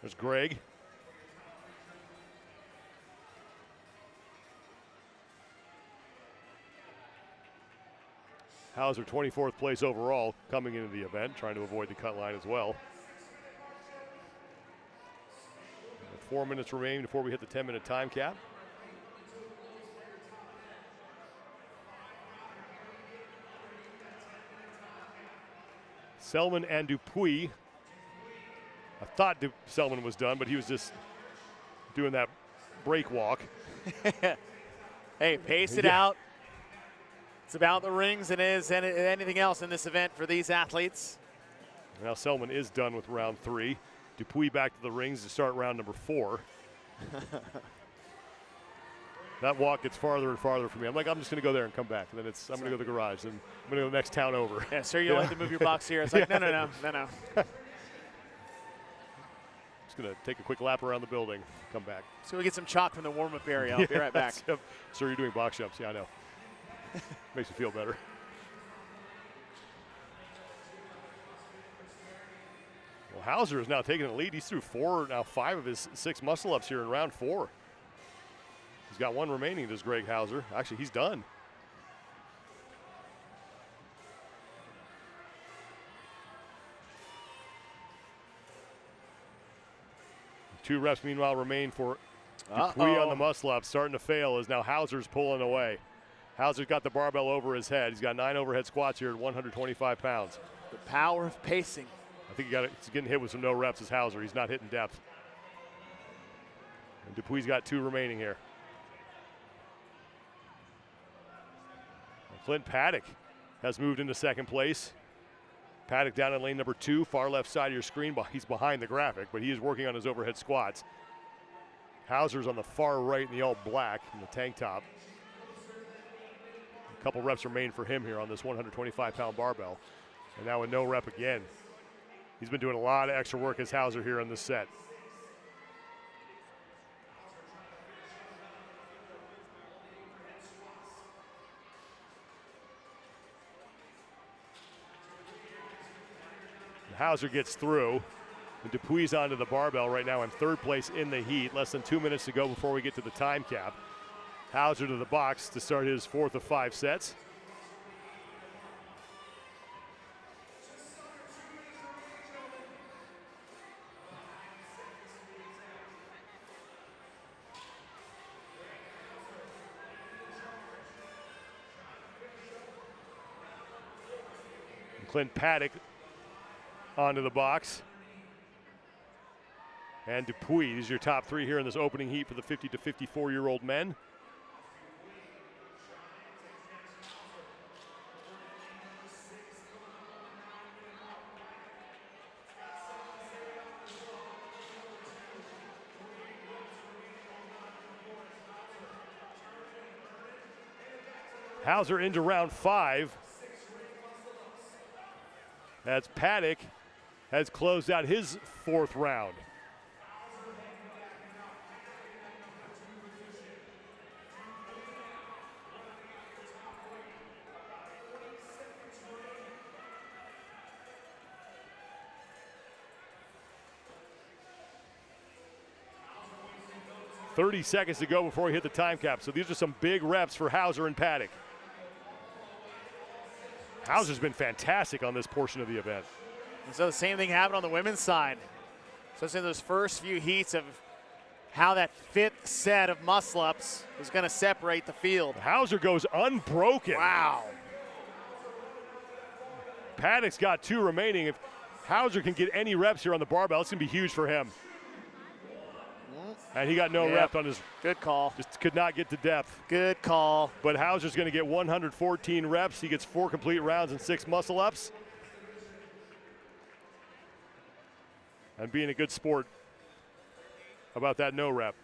There's Greg. Hauser 24th place overall coming into the event, trying to avoid the cut line as well. 4 minutes remaining before we hit the 10-minute time cap. Selman and Dupuy. I thought Selman was done, but he was just doing that break walk. Hey, pace it out. It's about the rings and is anything else in this event for these athletes. Now Selman is done with round 3. Dupuy back to the rings to start round number 4. That walk gets farther and farther for me. I'm like, I'm just going to go there and come back. And then I'm going to go to the garage. And I'm going to go to the next town over. Yeah, sir, you'll have to move your box here. It's like, no. Just going to take a quick lap around the building, come back. So we get some chalk from the warm-up area. I'll be right back. Yep. Sir, you're doing box jumps. Yeah, I know. Makes you feel better. Well, Hauser is now taking the lead. He's through 5 of his 6 muscle-ups here in round 4. He's got 1 remaining, does Greg Hauser. Actually, he's done. Two reps, meanwhile, remain for Dupuy on the muscle-up. Starting to fail as now Hauser's pulling away. Hauser's got the barbell over his head. He's got 9 overhead squats here at 125 pounds. The power of pacing. I think he's getting hit with some no reps as Hauser. He's not hitting depth. And Dupuy's got 2 remaining here. Clint Paddock has moved into 2nd place. Paddock down in lane number 2, far left side of your screen. He's behind the graphic, but he is working on his overhead squats. Hauser's on the far right in the all black in the tank top. A couple reps remain for him here on this 125-pound barbell. And now a no rep again. He's been doing a lot of extra work as Hauser here on this set. Hauser gets through. And Dupuy's onto the barbell right now in 3rd place in the heat. Less than 2 minutes to go before we get to the time cap. Hauser to the box to start his 4th of 5 sets. And Clint Paddock onto the box. And Dupuy, these are your top 3 here in this opening heat for the 50 to 54-year-old men. Hauser into round 5. As Paddock has closed out his 4th round. .30 seconds to go before we hit the time cap. So these are some big reps for Hauser and Paddock. Hauser's been fantastic on this portion of the event. And so the same thing happened on the women's side. Especially in those first few heats of how that 5th set of muscle-ups was going to separate the field. Hauser goes unbroken. Wow. Paddock's got 2 remaining. If Hauser can get any reps here on the barbell, it's going to be huge for him. And he got no rep on his. Good call. Just could not get to depth. Good call. But Hauser's going to get 114 reps. He gets 4 complete rounds and 6 muscle ups. And being a good sport about that no rep.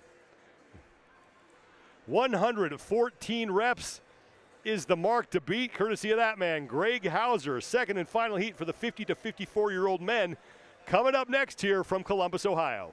114 reps is the mark to beat, courtesy of that man, Greg Hauser. 2nd and final heat for the 50 to 54-year-old men. Coming up next here from Columbus, Ohio.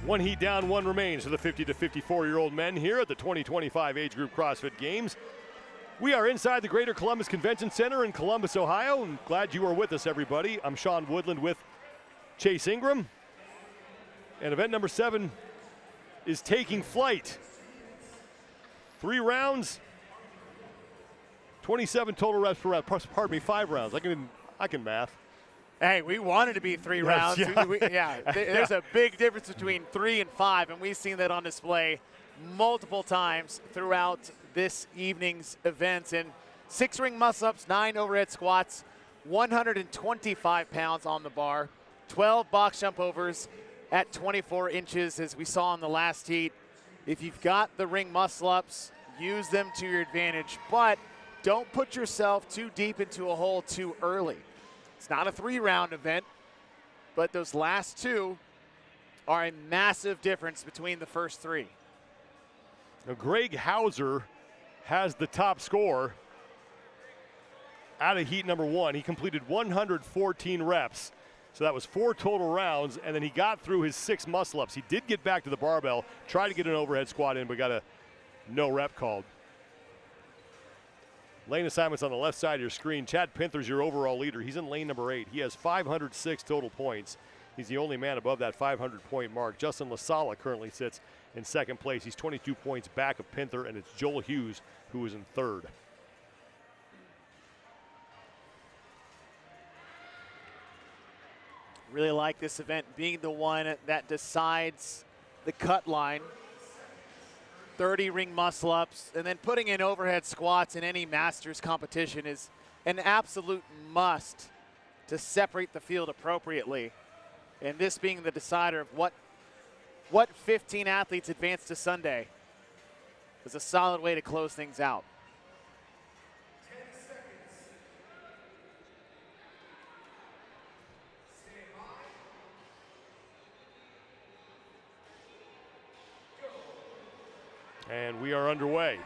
One heat down, one remains for the 50 to 54-year-old men here at the 2025 Age Group CrossFit Games. We are inside the Greater Columbus Convention Center in Columbus, Ohio. I'm glad you are with us, everybody. I'm Sean Woodland with Chase Ingram. And event number 7 is taking flight. 3 rounds, 27 total reps per round. Pardon me, 5 rounds. I can math. Hey, we wanted to be 3 rounds. Yeah. There's a big difference between 3 and 5, and we've seen that on display multiple times throughout this evening's events. And 6 ring muscle-ups, 9 overhead squats, 125 pounds on the bar, 12 box jump overs at 24 inches, as we saw in the last heat. If you've got the ring muscle-ups, use them to your advantage, but don't put yourself too deep into a hole too early. It's not a 3-round event, but those last 2 are a massive difference between the first 3. Now, Greg Hauser has the top score out of heat number 1. He completed 114 reps. So that was 4 total rounds, and then he got through his 6 muscle-ups. He did get back to the barbell, tried to get an overhead squat in, but got a no rep called. Lane assignments on the left side of your screen. Chad Pinther's your overall leader. He's in lane number 8. He has 506 total points. He's the only man above that 500-point mark. Justin LaSala currently sits in 2nd place. He's 22 points back of Pinther, and it's Joel Hughes who is in 3rd. Really like this event being the one that decides the cut line. 30 ring muscle ups, and then putting in overhead squats in any Masters competition is an absolute must to separate the field appropriately. And this being the decider of what 15 athletes advance to Sunday is a solid way to close things out. And we are underway.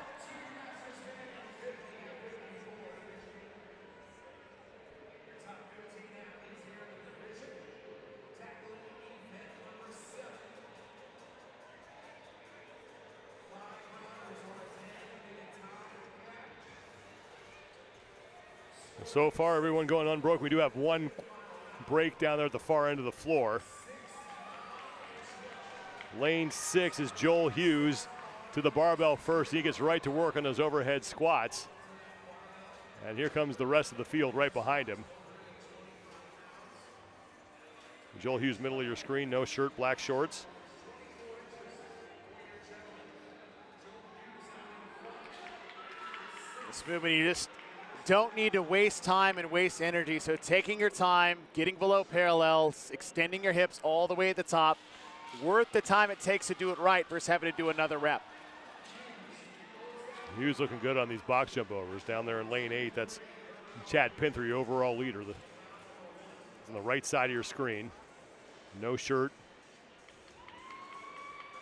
So far, everyone going unbroken. We do have one break down there at the far end of the floor. Lane 6 is Joel Hughes to the barbell first. He gets right to work on those overhead squats. And here comes the rest of the field right behind him. Joel Hughes, middle of your screen, no shirt, black shorts. This movement, you just don't need to waste time and waste energy. So taking your time, getting below parallels, extending your hips all the way at the top, worth the time it takes to do it right versus having to do another rep. Hughes looking good on these box jump overs down there in lane 8. That's Chad Pinther, your overall leader. It's on the right side of your screen. No shirt.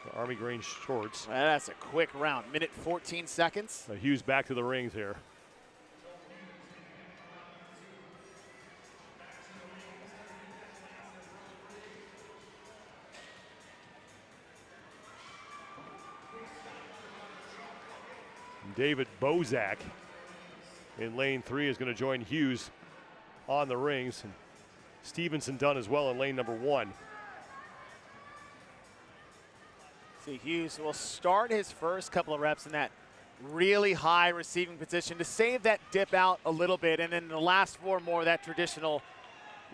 The Army green shorts. That's a quick round. Minute 14 seconds. Hughes back to the rings here. David Bozak in lane 3 is going to join Hughes on the rings. And Stevenson done as well in lane number 1. See, Hughes will start his first couple of reps in that really high receiving position to save that dip out a little bit, and then the last 4 more that traditional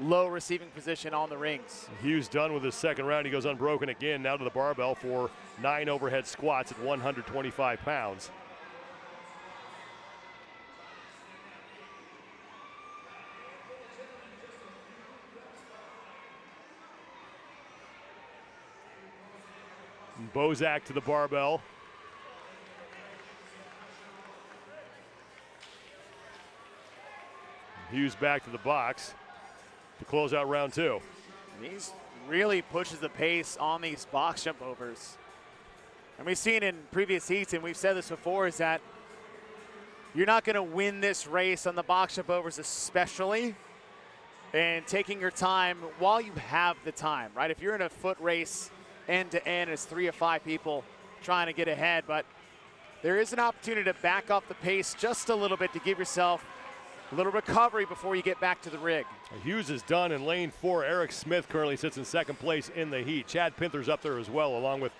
low receiving position on the rings. Hughes done with his 2nd round. He goes unbroken again, now to the barbell for 9 overhead squats at 125 pounds. Bozak to the barbell. Hughes back to the box to close out round 2. He's really pushes the pace on these box jump overs. And we've seen in previous heats, and we've said this before, is that you're not going to win this race on the box jump overs especially, and taking your time while you have the time, right? If you're in a foot race end to end as 3 of 5 people trying to get ahead. But there is an opportunity to back up the pace just a little bit to give yourself a little recovery before you get back to the rig. Hughes is done in lane 4. Eric Smith currently sits in second place in the heat. Chad Pinther's up there as well, along with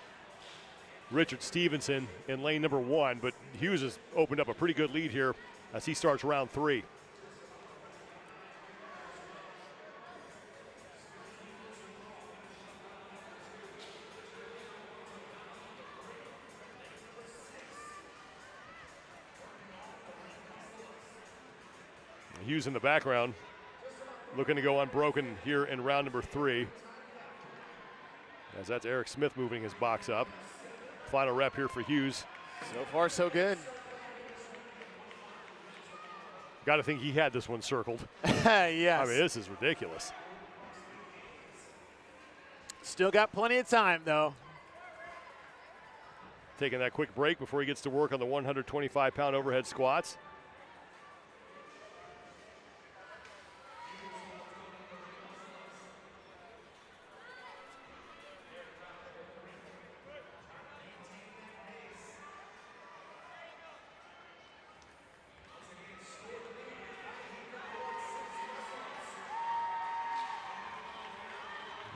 Richard Stevenson in lane number 1. But Hughes has opened up a pretty good lead here as he starts round 3. Hughes in the background, looking to go unbroken here in round number 3. As that's Eric Smith moving his box up. Final rep here for Hughes. So far, so good. Got to think he had this one circled. Yes. I mean, this is ridiculous. Still got plenty of time, though. Taking that quick break before he gets to work on the 125-pound overhead squats.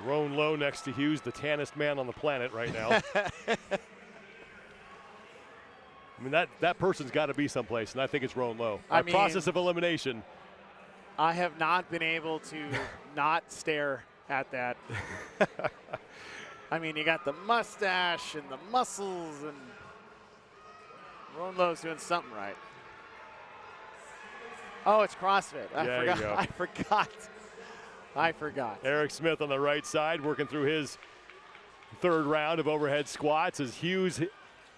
Roan Lowe next to Hughes, the tannest man on the planet right now. I mean, that person's got to be someplace, and I think it's Roan Lowe. Our process of elimination. I have not been able to not stare at that. I mean, you got the mustache and the muscles, and Roan Lowe's doing something right. Oh, it's CrossFit. I forgot. Eric Smith on the right side working through his third round of overhead squats as Hughes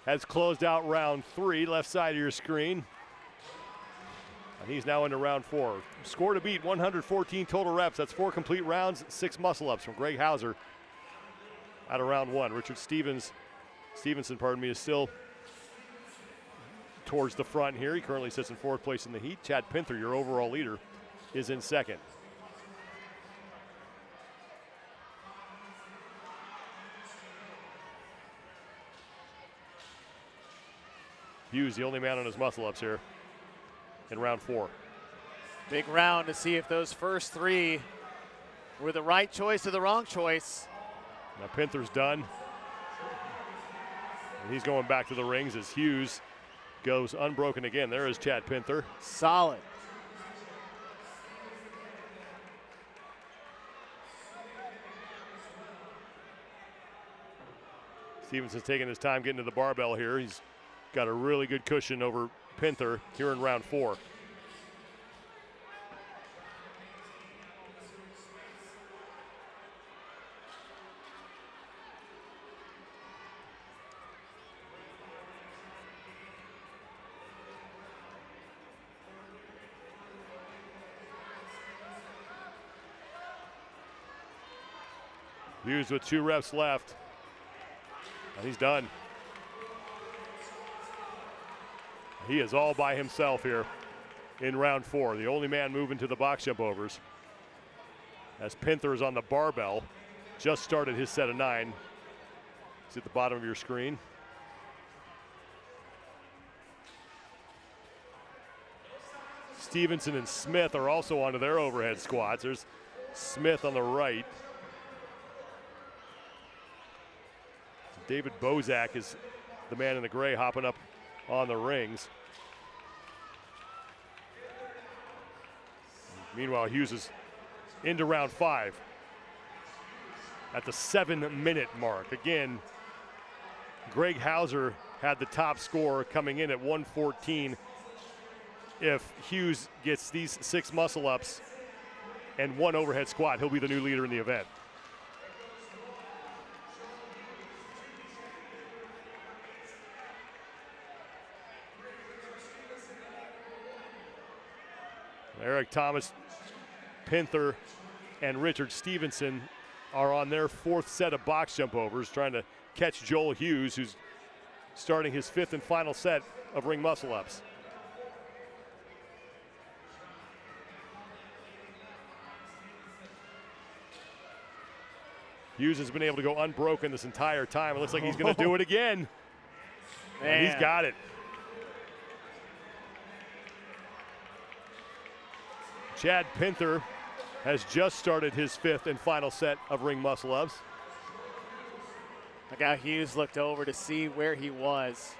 has closed out round 3, left side of your screen. And he's now into round 4. Score to beat, 114 total reps. That's 4 complete rounds, 6 muscle-ups from Greg Hauser out of round 1. Richard Stevenson, is still towards the front here. He currently sits in 4th place in the heat. Chad Pinther, your overall leader, is in 2nd. Hughes, the only man on his muscle-ups here in round 4. Big round to see if those first 3 were the right choice or the wrong choice. Now Pinther's done. And he's going back to the rings as Hughes goes unbroken again. There is Chad Pinther. Solid. Stevenson's taking his time getting to the barbell here. He's got a really good cushion over Pinther here in round 4. Hughes with 2 reps left. And he's done. He is all by himself here in round 4. The only man moving to the box jump overs. As Pinther is on the barbell. Just started his set of 9. It's at the bottom of your screen. Stevenson and Smith are also onto their overhead squats. There's Smith on the right. David Bozak is the man in the gray hopping up on the rings. Meanwhile, Hughes is into round 5 at the 7-minute mark. Again, Greg Hauser had the top score coming in at 114. If Hughes gets these 6 muscle-ups and 1 overhead squat, he'll be the new leader in the event. Eric Thomas, Pinther, and Richard Stevenson are on their 4th set of box jump overs, trying to catch Joel Hughes, who's starting his 5th and final set of ring muscle ups. Hughes has been able to go unbroken this entire time. It looks like he's going to do it again. And he's got it. Chad Pinther has just started his 5th and final set of ring muscle-ups. Look how Hughes looked over to see where he was.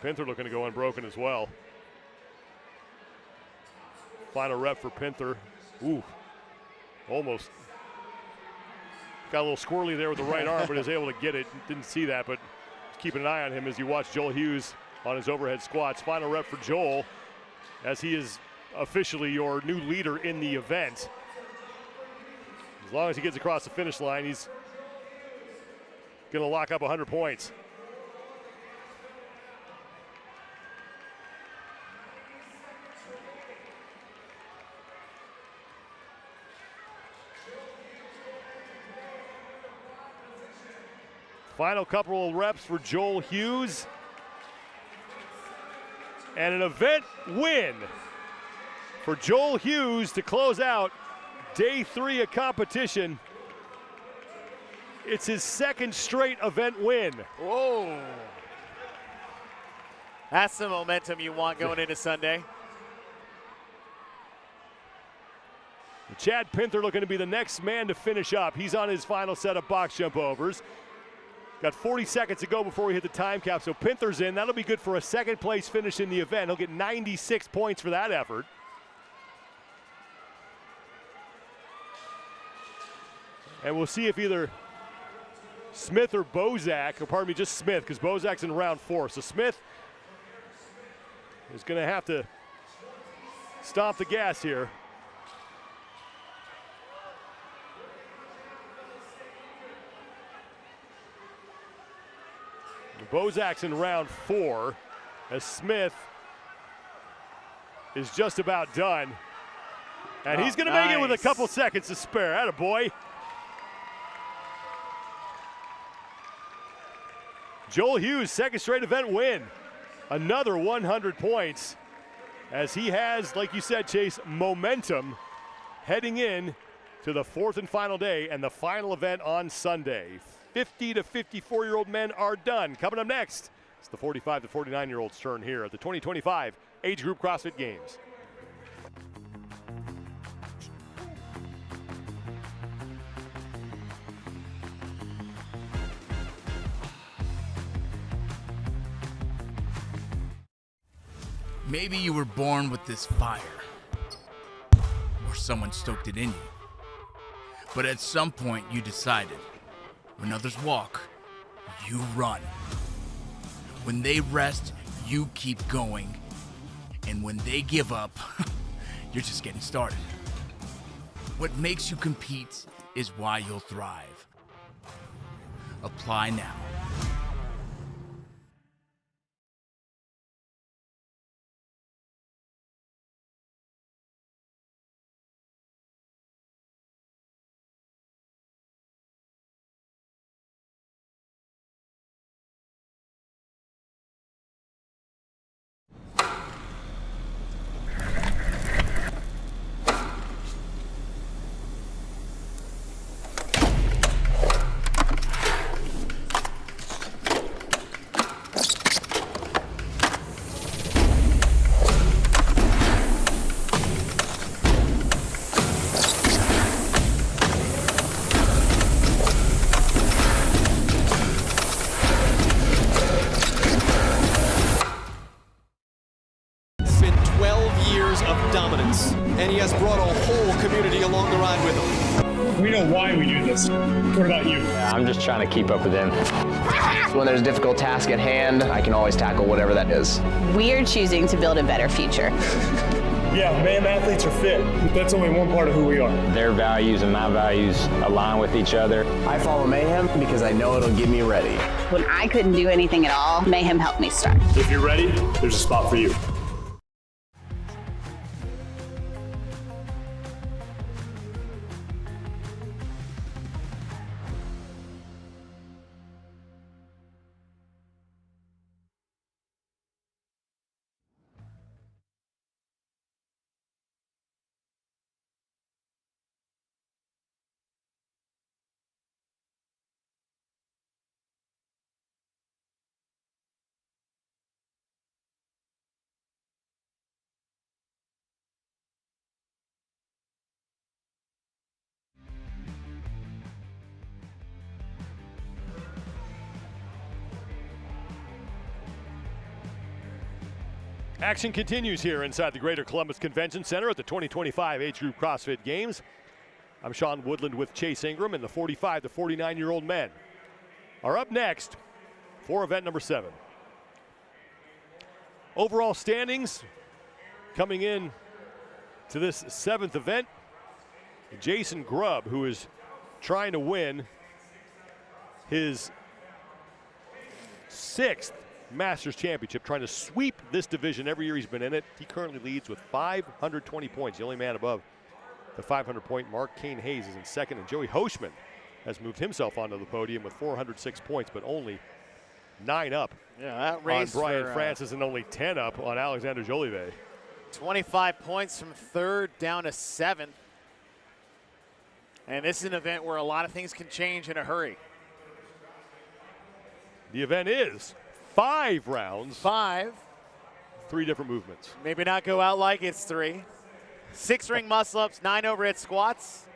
Pinther looking to go unbroken as well. Final rep for Pinther. Ooh, almost. Got a little squirrely there with the right arm, but is able to get it. Didn't see that, but keeping an eye on him as you watch Joel Hughes on his overhead squats. Final rep for Joel, as he is officially your new leader in the event. As long as he gets across the finish line, he's going to lock up 100 points. Final couple of reps for Joel Hughes. And an event win for Joel Hughes to close out day 3 of competition. It's his 2nd straight event win. Whoa. That's the momentum you want going into Sunday. Chad Pinther looking to be the next man to finish up. He's on his final set of box jump overs. Got 40 seconds to go before we hit the time cap, so Pinther's in. That'll be good for a 2nd place finish in the event. He'll get 96 points for that effort. And we'll see if either Smith or Bozak, or pardon me, just Smith, because Bozak's in round 4. So Smith is going to have to stomp the gas here. Bozak's in round 4 as Smith is just about done. And he's going to make it with a couple seconds to spare. Attaboy. Joel Hughes, 2nd straight event win. Another 100 points as he has, like you said, Chase, momentum heading in to the 4th and final day and the final event on Sunday. 50 to 54-year-old men are done. Coming up next, it's the 45 to 49-year-olds' turn here at the 2025 Age Group CrossFit Games. Maybe you were born with this fire, or someone stoked it in you. But at some point you decided, when others walk, you run. When they rest, you keep going. And when they give up, you're just getting started. What makes you compete is why you'll thrive. Apply now. And he has brought a whole community along the ride with him. We know why we do this. What about you? Yeah, I'm just trying to keep up with him. When there's a difficult task at hand, I can always tackle whatever that is. We're choosing to build a better future. Yeah, mayhem athletes are fit, but that's only one part of who we are. Their values and my values align with each other. I follow Mayhem because I know it'll get me ready. When I couldn't do anything at all, Mayhem helped me start. If you're ready, there's a spot for you. Action continues here inside the Greater Columbus Convention Center at the 2025 Age Group CrossFit Games. I'm Sean Woodland with Chase Ingram, and the 45 to 49-year-old men are up next for event number 7. Overall standings coming in to this 7th event. Jason Grub, who is trying to win his 6th Masters Championship, trying to sweep this division every year he's been in it. He currently leads with 520 points, the only man above the 500-point mark. Kane Hayes is in second, and Joey Hoshman has moved himself onto the podium with 406 points, but only 9 up that race on Brian for, Francis and only 10 up on Alexander Jolivet. 25 points from 3rd down to 7th. And this is an event where a lot of things can change in a hurry. The event is 5 rounds. 5. 3 different movements. Maybe not go out like it's 3. 6 ring muscle ups, 9 overhead squats.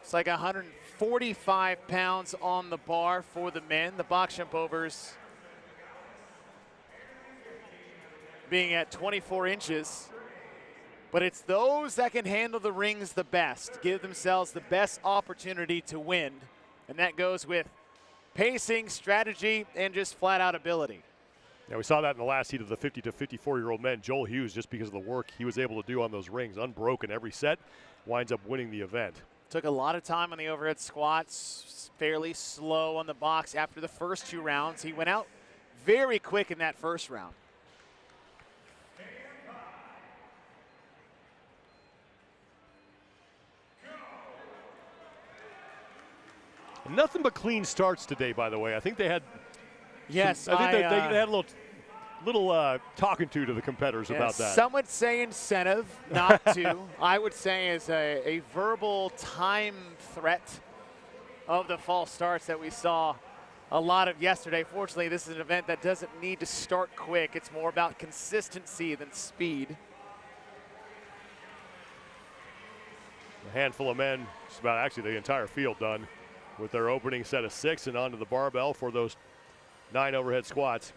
It's like 145 pounds on the bar for the men. The box jump overs being at 24 inches. But it's those that can handle the rings the best, give themselves the best opportunity to win. And that goes with pacing, strategy, and just flat-out ability. Yeah, we saw that in the last heat of the 50 to 54-year-old men. Joel Hughes, just because of the work he was able to do on those rings, unbroken every set, winds up winning the event. Took a lot of time on the overhead squats, fairly slow on the box after the first 2 rounds. He went out very quick in that first round. Nothing but clean starts today, by the way. I think they had. Yes, I think they had a little talking to the competitors about that. Some would say incentive, not to. I would say is a verbal time threat of the false starts that we saw a lot of yesterday. Fortunately, this is an event that doesn't need to start quick. It's more about consistency than speed. A handful of men, just about actually the entire field done with their opening set of 6 and onto the barbell for those 9 overhead squats.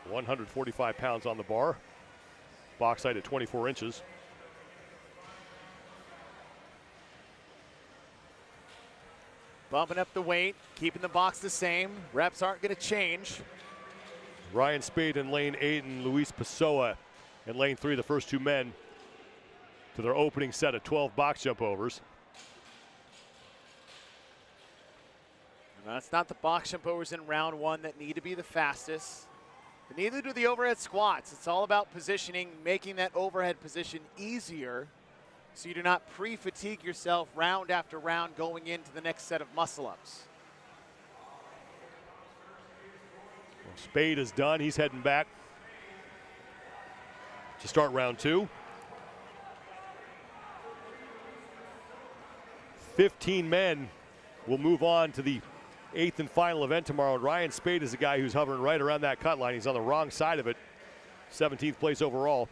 145 pounds on the bar. Box height at 24 inches. Bumping up the weight, keeping the box the same. Reps aren't going to change. Ryan Spade in lane 8 and Luis Pessoa in lane 3, the first 2 men to their opening set of 12 box jump overs. And that's not the box jump overs in round 1 that need to be the fastest. But neither do the overhead squats. It's all about positioning, making that overhead position easier so you do not pre-fatigue yourself round after round going into the next set of muscle ups. Well, Spade is done. He's heading back to start round 2. 15 men will move on to the 8th and final event tomorrow. And Ryan Spade is a guy who's hovering right around that cut line. He's on the wrong side of it. 17th place overall.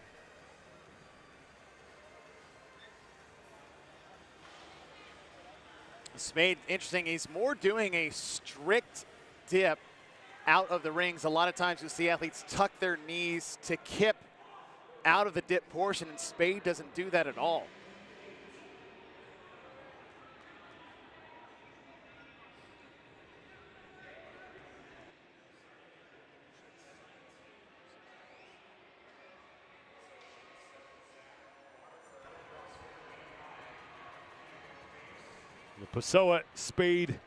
Spade, interesting, he's more doing a strict dip out of the rings. A lot of times you'll see athletes tuck their knees to kip out of the dip portion, and Spade doesn't do that at all. Pessoa, Spade,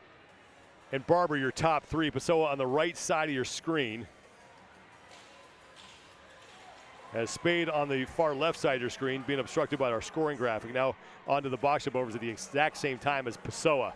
and Barber, your top 3. Pessoa on the right side of your screen. As Spade on the far left side of your screen, being obstructed by our scoring graphic. Now onto the box jump overs at the exact same time as Pessoa.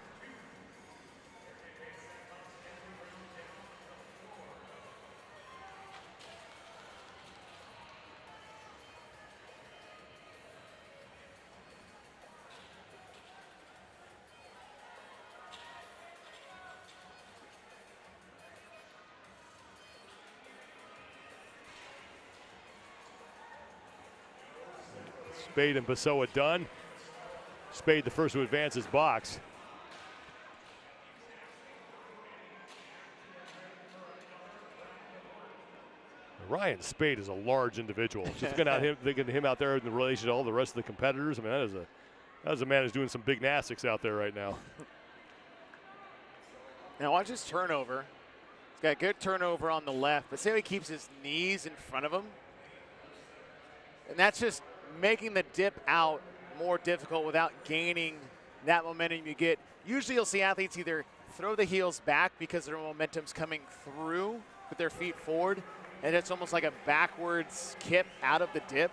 Spade and Pessoa done. Spade the first to advance his box. Ryan Spade is a large individual. Just thinking of him out there in the relation to all the rest of the competitors. I mean, that is a man who's doing some big gymnastics out there right now. Now watch his turnover. He's got good turnover on the left, but see how he keeps his knees in front of him? And that's just making the dip out more difficult without gaining that momentum you get. Usually you'll see athletes either throw the heels back because their momentum's coming through with their feet forward, and it's almost like a backwards kip out of the dip.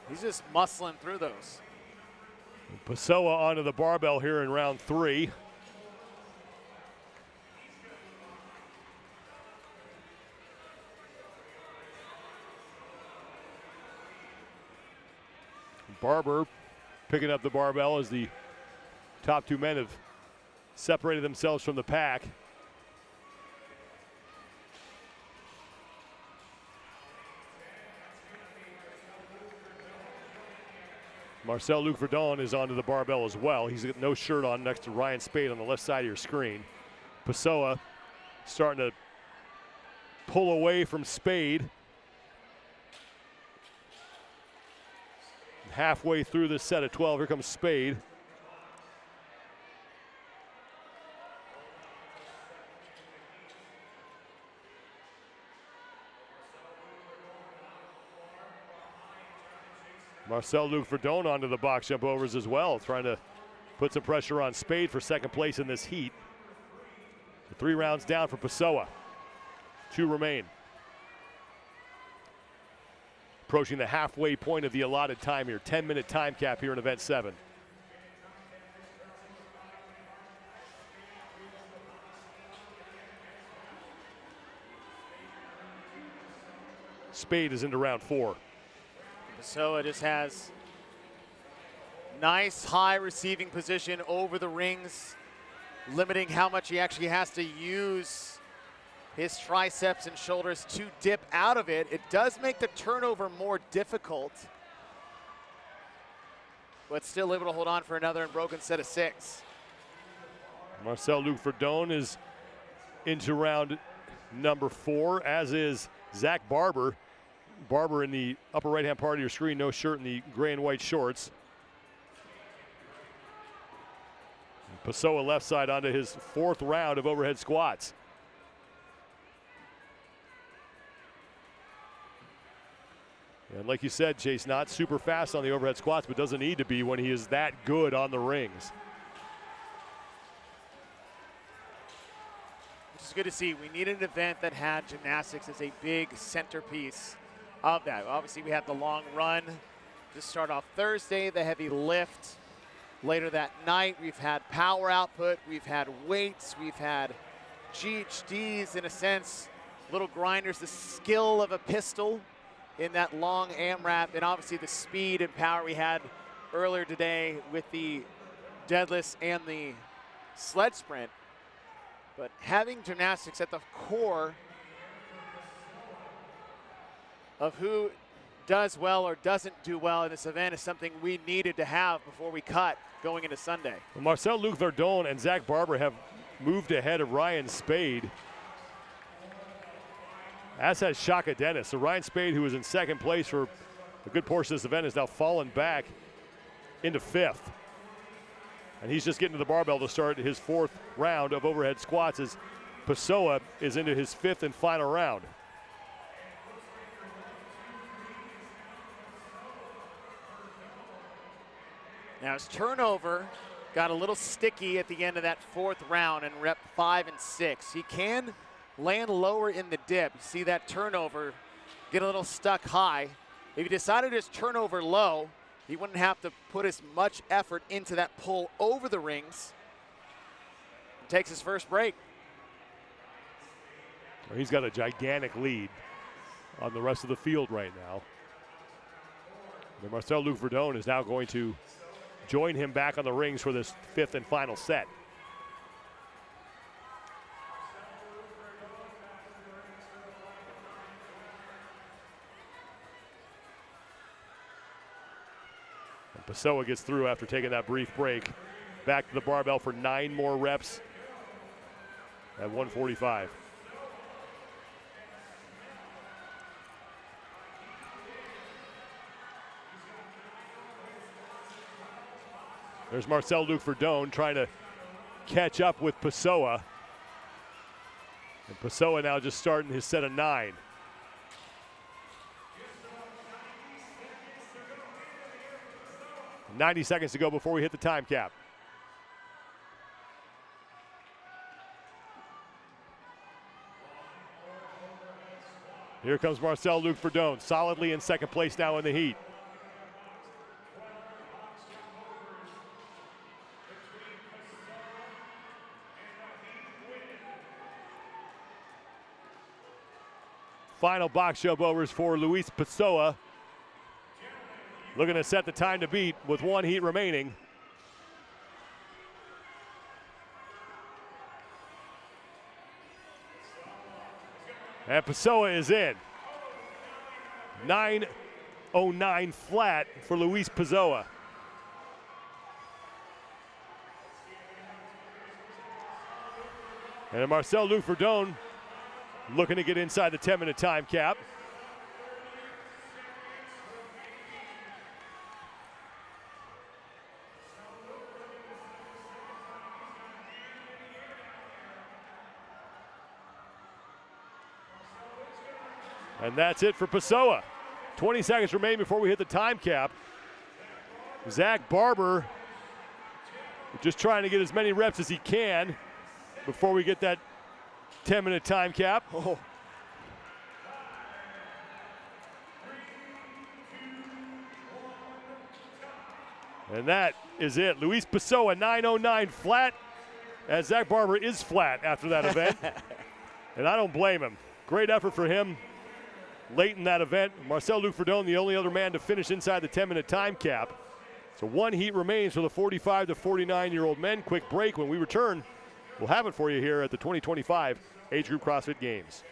He's just muscling through those. Pessoa onto the barbell here in round 3. Barber picking up the barbell as the top 2 men have separated themselves from the pack. Marcel-Luc Verdon is onto the barbell as well. He's got no shirt on next to Ryan Spade on the left side of your screen. Pessoa starting to pull away from Spade. Halfway through this set of 12, here comes Spade. Marcel-Luc Verdon onto the box jump overs as well, trying to put some pressure on Spade for second place in this heat. 3 rounds down for Pessoa. 2 remain. Approaching the halfway point of the allotted time here. 10-minute time cap here in event 7. Spade is into round 4. Pessoa just has nice high receiving position over the rings, limiting how much he actually has to use his triceps and shoulders to dip out of it. It does make the turnover more difficult, but still able to hold on for another unbroken set of 6. Marcel-Luc Verdon is into round number 4, as is Zach Barber. Barber in the upper right-hand part of your screen, no shirt in the gray and white shorts. Pessoa left side onto his 4th round of overhead squats. And like you said, Chase, not super fast on the overhead squats, but doesn't need to be when he is that good on the rings. Which is good to see. We needed an event that had gymnastics as a big centerpiece of that. Obviously, we had the long run to start off Thursday, the heavy lift. Later that night, we've had power output, we've had weights, we've had GHDs, in a sense, little grinders, the skill of a pistol in that long AMRAP, and obviously the speed and power we had earlier today with the deadlifts and the sled sprint. But having gymnastics at the core of who does well or doesn't do well in this event is something we needed to have before we cut going into Sunday. Well, Marcel-Luc Verdon and Zach Barber have moved ahead of Ryan Spade, as has Shaka Dennis. So Ryan Spade, who was in second place for a good portion of this event, has now fallen back into 5th. And he's just getting to the barbell to start his 4th round of overhead squats as Pessoa is into his 5th and final round. Now his turnover got a little sticky at the end of that 4th round in rep 5 and 6. He can land lower in the dip. You see that turnover get a little stuck high. If he decided to just turn over low, he wouldn't have to put as much effort into that pull over the rings. He takes his first break. Well, he's got a gigantic lead on the rest of the field right now. And Marcel-Luc Verdon is now going to join him back on the rings for this 5th and final set. Pessoa gets through after taking that brief break. Back to the barbell for 9 more reps at 145. There's Marcel Luc Verdon trying to catch up with Pessoa. And Pessoa now just starting his set of 9. "90 seconds to go before we hit the time cap. Here comes Marcel Luc Verdon, solidly in second place now in the heat. Final box jump overs for Luis Pessoa. Looking to set the time to beat with 1 heat remaining. And Pessoa is in. 9:09 flat for Luis Pessoa. And Marcel Luc Verdon looking to get inside the 10-minute time cap. And that's it for Pessoa. 20 seconds remain before we hit the time cap. Zach Barber just trying to get as many reps as he can before we get that 10-minute time cap. Oh. And that is it. Luis Pessoa, 9:09 flat, as Zach Barber is flat after that event. And I don't blame him. Great effort for him late in that event. Marcel Luc Verdon, the only other man to finish inside the 10-minute time cap. So 1 heat remains for the 45 to 49-year-old men. Quick break. When we return, we'll have it for you here at the 2025 Age Group CrossFit Games.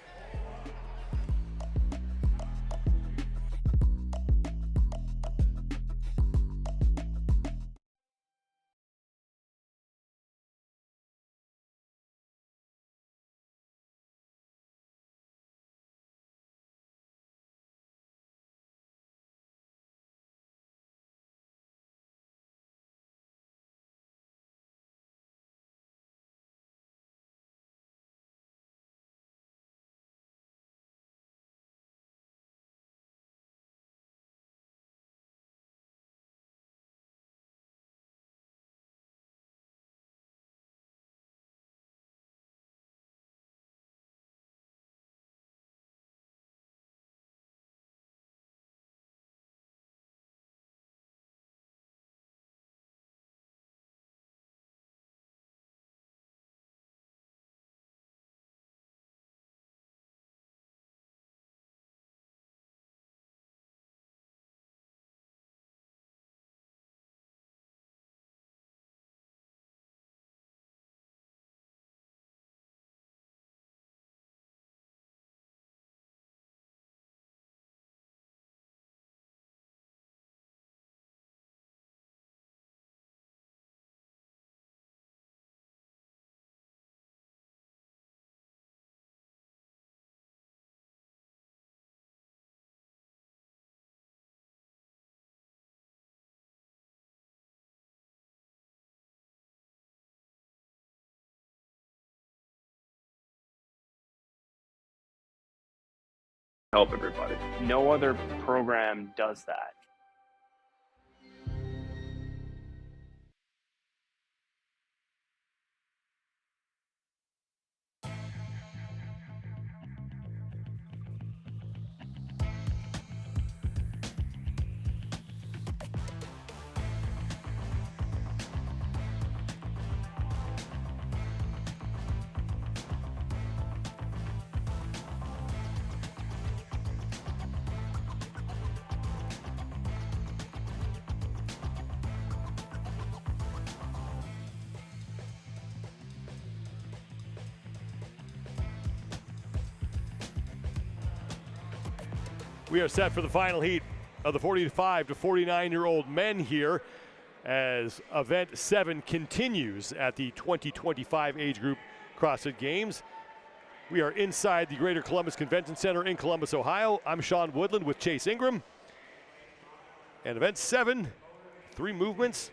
Help everybody. No other program does that. We are set for the final heat of the 45 to 49-year-old men here as event 7 continues at the 2025 Age Group CrossFit Games. We are inside the Greater Columbus Convention Center in Columbus, Ohio. I'm Sean Woodland with Chase Ingram. And event 7, 3 movements.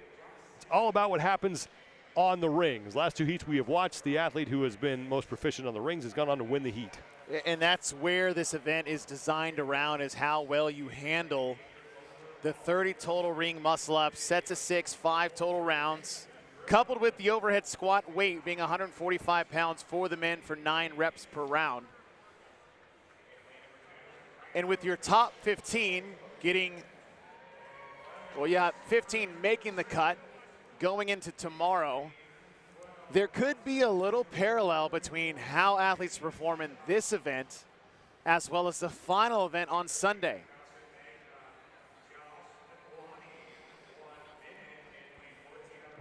It's all about what happens on the rings. Last two heats we have watched, the athlete who has been most proficient on the rings has gone on to win the heat. And that's where this event is designed around, is how well you handle the 30 total ring muscle-ups, sets of 6, 5 total rounds, coupled with the overhead squat weight being 145 pounds for the men for 9 reps per round. And with your top 15 getting, 15 making the cut going into tomorrow, there could be a little parallel between how athletes perform in this event as well as the final event on Sunday.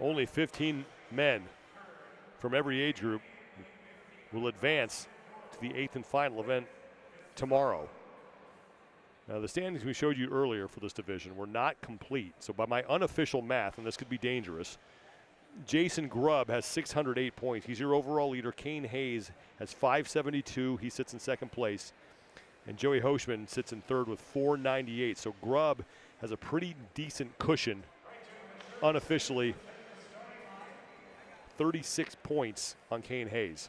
Only 15 men from every age group will advance to the 8th and final event tomorrow. Now, the standings we showed you earlier for this division were not complete. So by my unofficial math, and this could be dangerous, Jason Grub has 608 points. He's your overall leader. Kane Hayes has 572. He sits in second place. And Joey Hoshman sits in third with 498. So Grub has a pretty decent cushion unofficially. 36 points on Kane Hayes.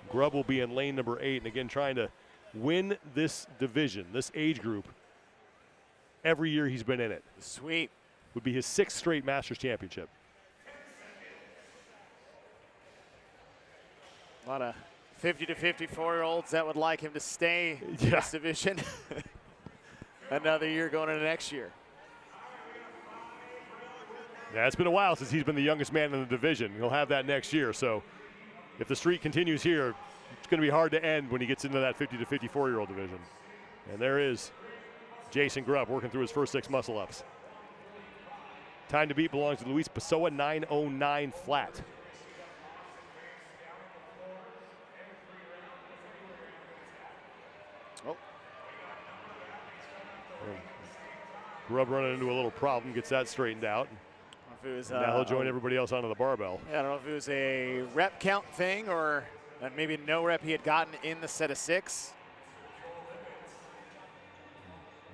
Grub will be in lane number 8, and again trying to win this division, this age group, every year he's been in it. Sweet. Would be his 6th straight Masters championship. A lot of 50 to 54-year-olds that would like him to stay in this division. Another year going into next year. Yeah, it's been a while since he's been the youngest man in the division. He'll have that next year. So if the streak continues here, it's going to be hard to end when he gets into that 50 to 54-year-old division. And there is Jason Grub working through his first 6 muscle-ups. Time to beat belongs to Luis Pessoa, 9:09 flat. Oh. Grub running into a little problem, gets that straightened out. If it was, now he'll join everybody else onto the barbell. Yeah, I don't know if it was a rep count thing or maybe no rep he had gotten in the set of 6.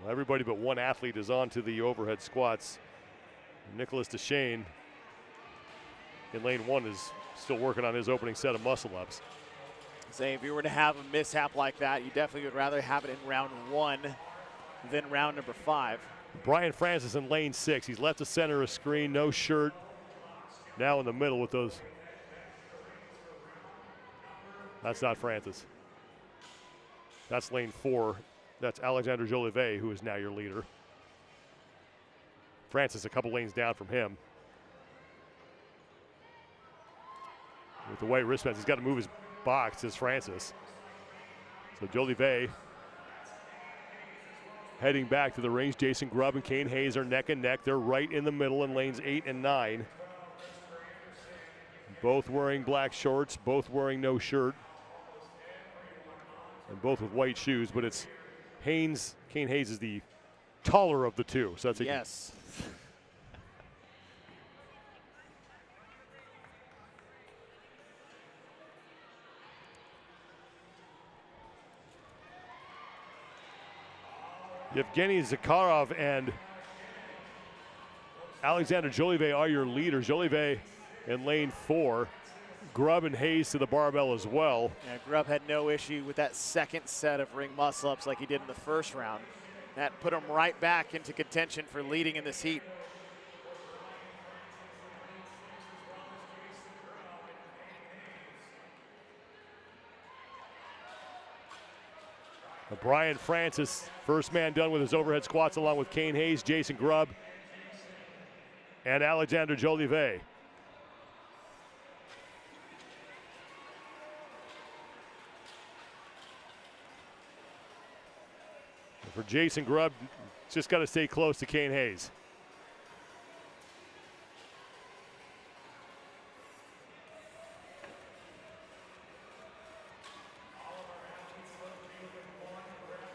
Well, everybody but one athlete is on to the overhead squats. Nicholas Deshane in lane 1 is still working on his opening set of muscle-ups. Say, if you were to have a mishap like that, you definitely would rather have it in round 1 than round number 5. Brian Francis in lane 6. He's left the center of screen, no shirt. Now in the middle with those. That's not Francis. That's lane 4. That's Alexander Jolivet, who is now your leader. Francis a couple lanes down from him. With the white wristbands, he's got to move his box, as Francis. So Jolivet heading back to the rings. Jason Grub and Kane Hayes are neck and neck. They're right in the middle in lanes 8 and 9. Both wearing black shorts, both wearing no shirt, and both with white shoes, but it's Haynes. Kane Hayes is the taller of the two. So that's a yes. Yevgeny Zakharov and Alexander Jolivet are your leaders. Jolivet in lane 4. Grub and Hayes to the barbell as well. Yeah, Grub had no issue with that second set of ring muscle-ups like he did in the first round. That put him right back into contention for leading in this heat. Brian Francis, first man done with his overhead squats, along with Kane Hayes, Jason Grub, and Alexander Jolivet. For Jason Grub, just got to stay close to Kane Hayes.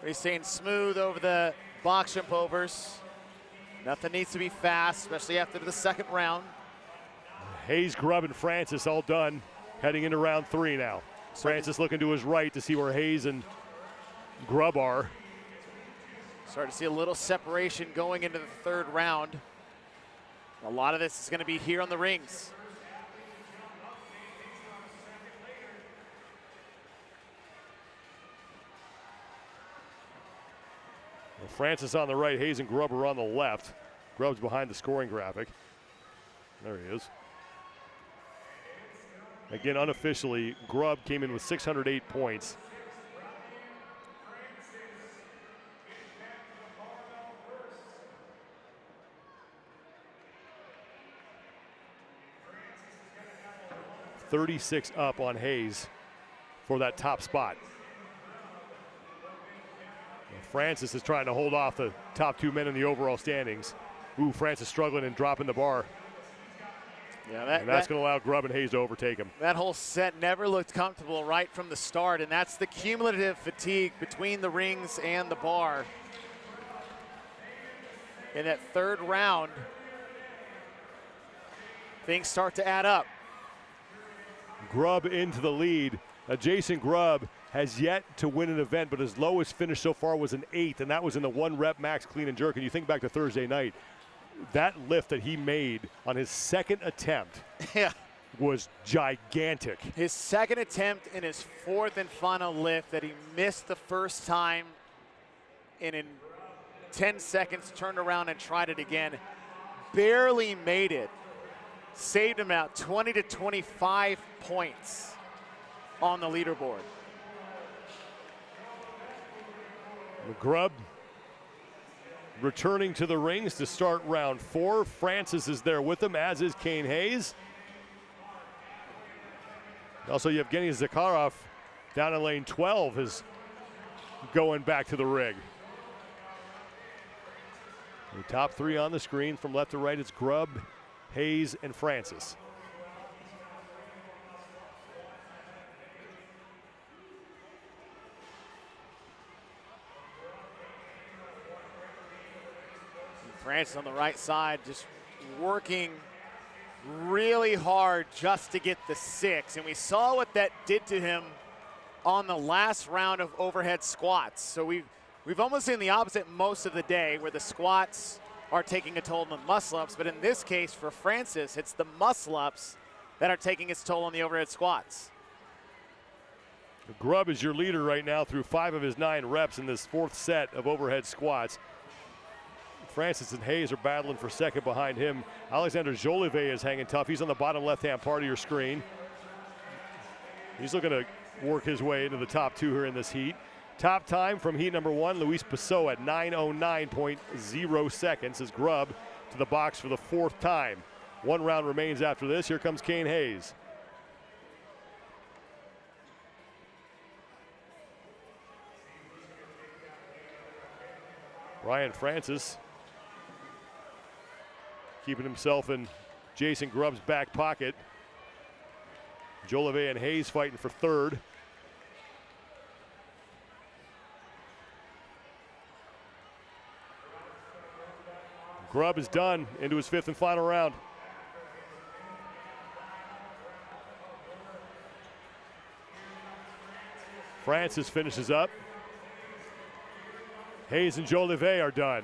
He's staying smooth over the box jump overs. Nothing needs to be fast, especially after the second round. Hayes, Grub, and Francis all done, heading into round 3 now. Francis looking to his right to see where Hayes and Grub are. Start to see a little separation going into the third round. A lot of this is going to be here on the rings. Well, Francis on the right, Hayes and Grub are on the left. Grub's behind the scoring graphic. There he is. Again, unofficially, Grub came in with 608 points. $36 up on Hayes for that top spot. And Francis is trying to hold off the top two men in the overall standings. Ooh, Francis struggling and dropping the bar. Yeah, that's going to allow Grub and Hayes to overtake him. That whole set never looked comfortable right from the start, and that's the cumulative fatigue between the rings and the bar. In that third round, things start to add up. Grub into the lead. Jason Grub has yet to win an event, but his lowest finish so far was an 8th, and that was in the 1-rep max clean and jerk. And you think back to Thursday night, that lift that he made on his second attempt was gigantic. His second attempt in his fourth and final lift that he missed the first time, and in 10 seconds turned around and tried it again. Barely made it. Saved him out 20 to 25 points on the leaderboard. Grub returning to the rings to start round 4. Francis is there with him, as is Kane Hayes. Also, Yevgeny Zakharov down in lane 12 is going back to the rig. The top 3 on the screen from left to right, it's Grub, Hayes, and Francis. Francis on the right side just working really hard just to get the 6. And we saw what that did to him on the last round of overhead squats. So we've almost seen the opposite most of the day, where the squats are taking a toll on the muscle-ups. But in this case, for Francis, it's the muscle-ups that are taking its toll on the overhead squats. Grub is your leader right now through 5 of his 9 reps in this 4th set of overhead squats. Francis and Hayes are battling for second behind him. Alexander Jolivet is hanging tough. He's on the bottom left-hand part of your screen. He's looking to work his way into the top 2 here in this heat. Top time from heat number 1, Luis Passot at 9:09.0 seconds as Grub to the box for the 4th time. 1 round remains after this. Here comes Kane Hayes. Ryan Francis keeping himself in Jason Grubb's back pocket. Jolivet and Hayes fighting for 3rd. Grub is done into his 5th and final round. Francis finishes up. Hayes and Jolivet are done.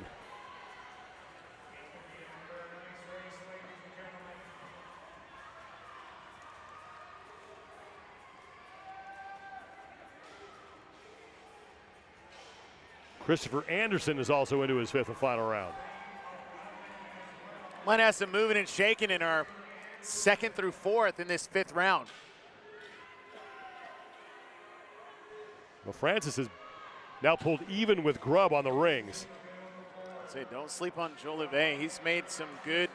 Christopher Anderson is also into his 5th and final round. Might have some moving and shaking in our 2nd through 4th in this 5th round. Well, Francis has now pulled even with Grub on the rings. Say, don't sleep on Jolivet. He's made some good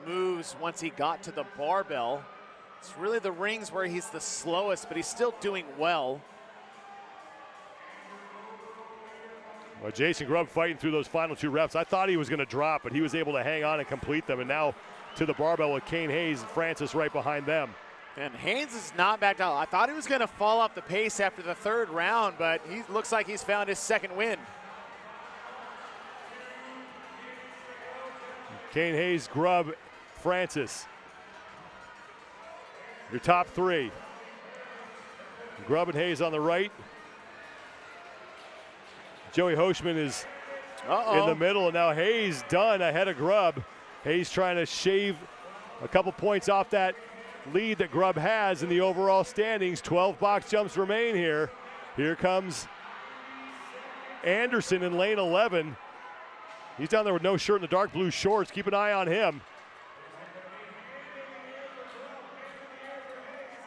moves once he got to the barbell. It's really the rings where he's the slowest, but he's still doing well. Well, Jason Grub fighting through those final 2 reps. I thought he was going to drop, but he was able to hang on and complete them. And now to the barbell with Kane Hayes and Francis right behind them. And Hayes is not backed out. I thought he was going to fall off the pace after the 3rd round, but he looks like he's found his 2nd win. Kane Hayes, Grub, Francis. Your top 3. Grub and Hayes on the right. Joey Hoshman is in the middle, and now Hayes done ahead of Grub. Hayes trying to shave a couple points off that lead that Grub has in the overall standings. 12 box jumps remain here. Here comes Anderson in lane 11. He's down there with no shirt and the dark blue shorts. Keep an eye on him.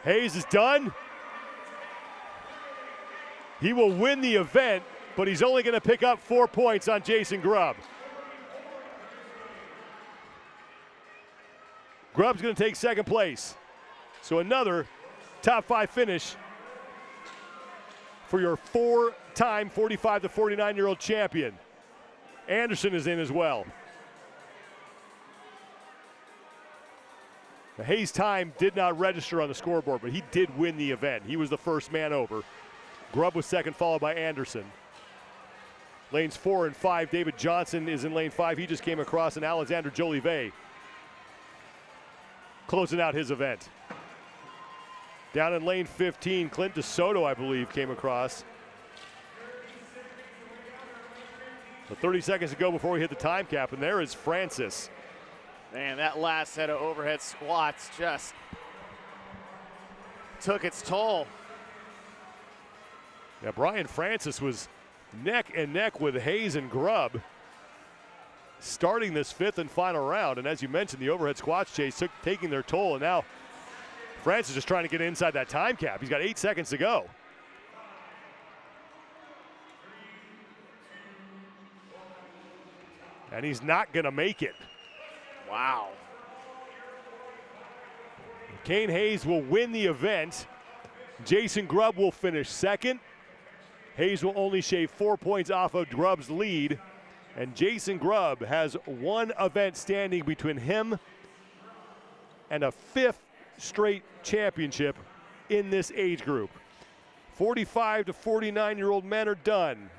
Hayes is done. He will win the event, but he's only going to pick up 4 points on Jason Grub. Grub's going to take second place. So another top 5 finish for your 4-time 45 to 49-year-old champion. Anderson is in as well. The Hayes time did not register on the scoreboard, but he did win the event. He was the first man over. Grub was second, followed by Anderson. Lanes 4 and 5, David Johnson is in lane 5. He just came across, and Alexander Jolivet closing out his event. Down in lane 15, Clint DeSoto, I believe, came across. So 30 seconds to go before we hit the time cap, and there is Francis. Man, that last set of overhead squats just took its toll. Yeah, Brian Francis was neck and neck with Hayes and Grub starting this 5th and final round. And as you mentioned, the overhead squats chase taking their toll. And now Francis is trying to get inside that time cap. He's got 8 seconds to go. And he's not going to make it. Wow. Kane Hayes will win the event. Jason Grub will finish second. Hayes will only shave 4 points off of Grub's lead. And Jason Grub has one event standing between him and a 5th straight championship in this age group. 45 to 49-year-old men are done.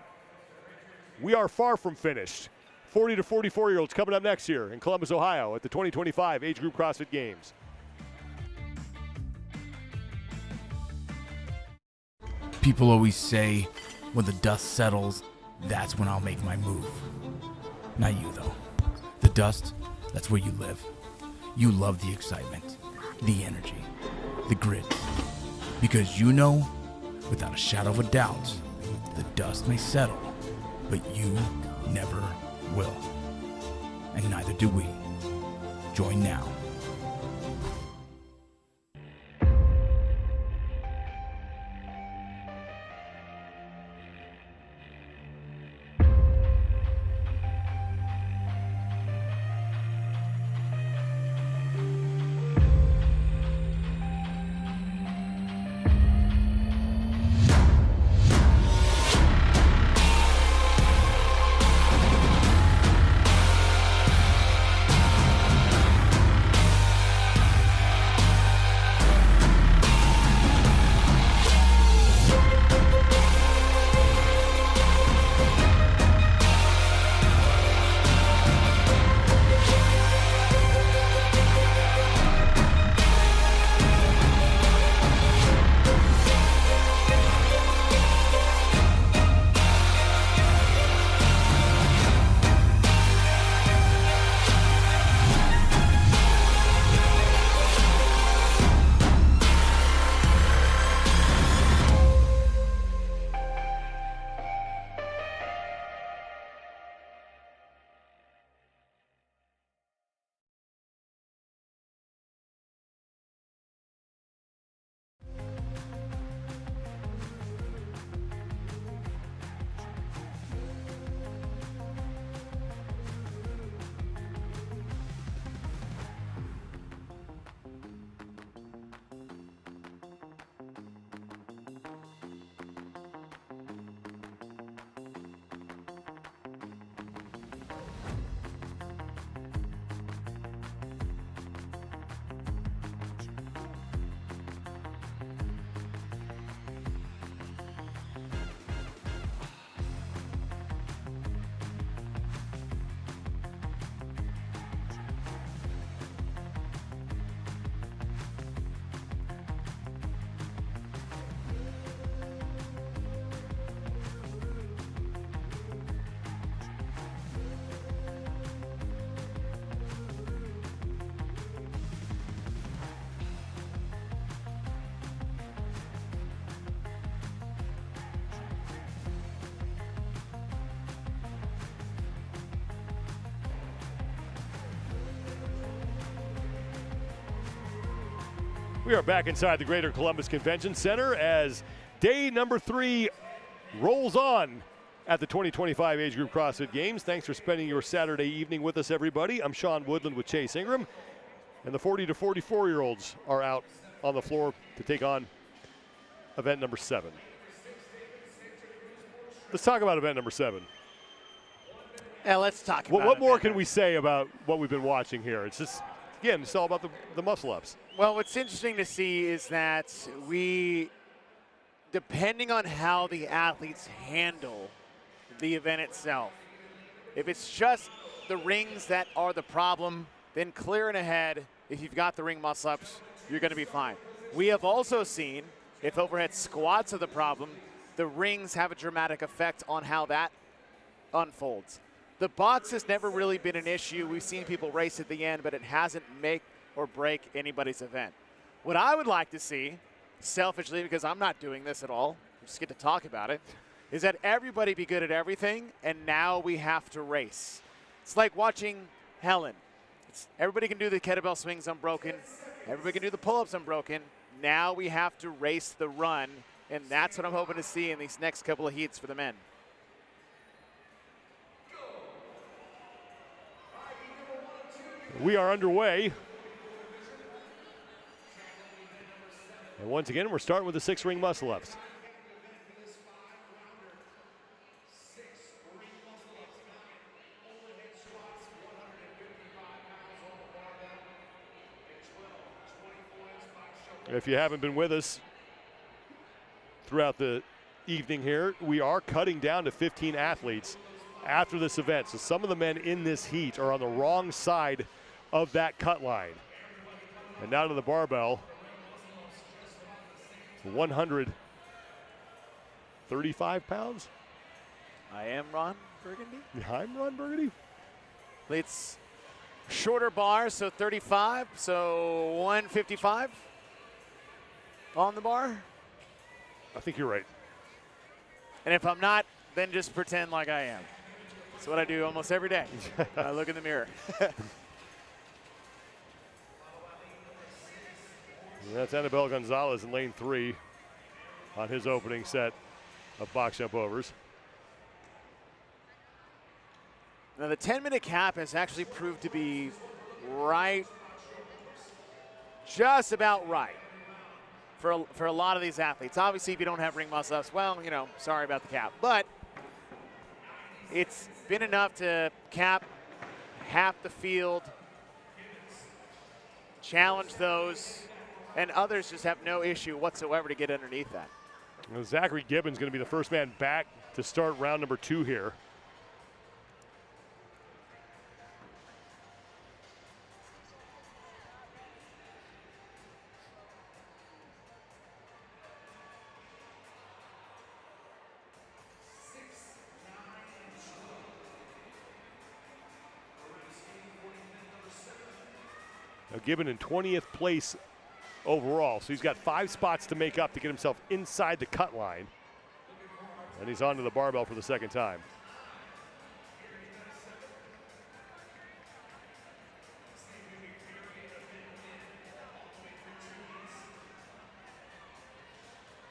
We are far from finished. 40 to 44-year-olds coming up next year in Columbus, Ohio at the 2025 Age Group CrossFit Games. People always say, when the dust settles, that's when I'll make my move. Not you, though. The dust, that's where you live. You love the excitement, the energy, the grit. Because you know, without a shadow of a doubt, the dust may settle, but you never will. And neither do we. Join now. We are back inside the Greater Columbus Convention Center as day number 3 rolls on at the 2025 Age Group CrossFit Games. Thanks for spending your Saturday evening with us, everybody. I'm Sean Woodland with Chase Ingram, and the 40 to 44-year-olds are out on the floor to take on event number 7. Let's talk about event number 7. Yeah, let's talk about What more can we say about what we've been watching here? It's just, again, it's all about the muscle-ups. Well, what's interesting to see is that depending on how the athletes handle the event itself, if it's just the rings that are the problem, then clearing ahead, if you've got the ring muscle-ups, you're going to be fine. We have also seen, if overhead squats are the problem, the rings have a dramatic effect on how that unfolds. The box has never really been an issue. We've seen people race at the end, but it hasn't make or break anybody's event. What I would like to see, selfishly, because I'm not doing this at all, I just get to talk about it, is that everybody be good at everything, and now we have to race. It's like watching Helen. Everybody can do the kettlebell swings unbroken. Everybody can do the pull-ups unbroken. Now we have to race the run, and that's what I'm hoping to see in these next couple of heats for the men. We are underway. And once again, we're starting with the 6-ring muscle-ups. If you haven't been with us throughout the evening here, we are cutting down to 15 athletes after this event. So some of the men in this heat are on the wrong side of that cut line. And now to the barbell. 135 pounds. I am Ron Burgundy. I'm Ron Burgundy. It's shorter bars, so 35, so 155 on the bar. I think you're right. And if I'm not, then just pretend like I am. That's what I do almost every day. I look in the mirror. That's Annabelle Gonzalez in lane 3 on his opening set of box jump overs. Now the 10-minute cap has actually proved to be right, just about right for a lot of these athletes. Obviously, if you don't have ring muscle-ups, well, you know, sorry about the cap. But it's been enough to cap half the field, challenge those, and others just have no issue whatsoever to get underneath that. Well, Zachary Gibbons going to be the first man back to start round number 2 here. Now Gibbon in 20th place overall, so he's got 5 spots to make up to get himself inside the cut line. And he's onto the barbell for the second time.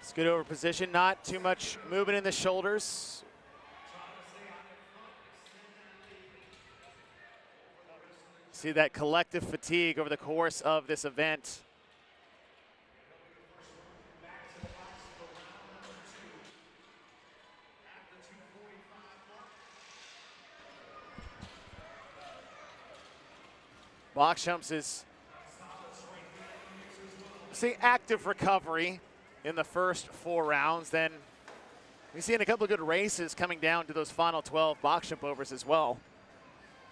It's good over position, not too much movement in the shoulders. See that collective fatigue over the course of this event. Box jumps is, see, active recovery in the first 4 rounds. Then we've seen a couple of good races coming down to those final 12 box jump overs as well.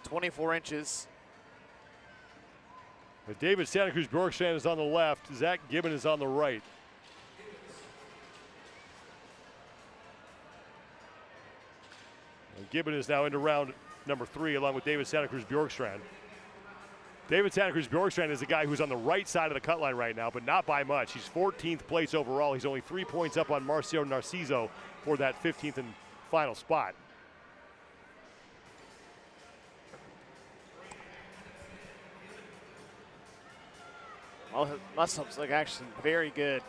24 inches. David Santa Cruz Bjorkstrand is on the left. Zach Gibbon is on the right. And Gibbon is now into round number 3 along with David Santa Cruz Bjorkstrand. David Santa Cruz Bjorkstrand is the guy who's on the right side of the cut line right now, but not by much. He's 14th place overall. He's only 3 points up on Marcio Narciso for that 15th and final spot. Oh, the muscle-ups look actually very good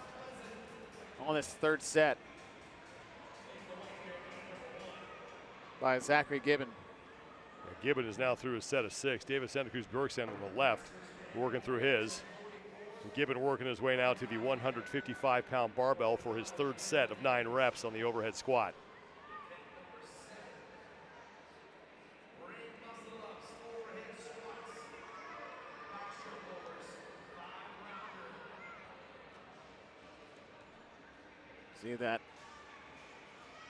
on this third set by Zachary Gibbon. Gibbon is now through a set of 6. David Santa Cruz Bjorkstrand on the left, working through his. And Gibbon working his way now to the 155-pound barbell for his third set of 9 reps on the overhead squat. See that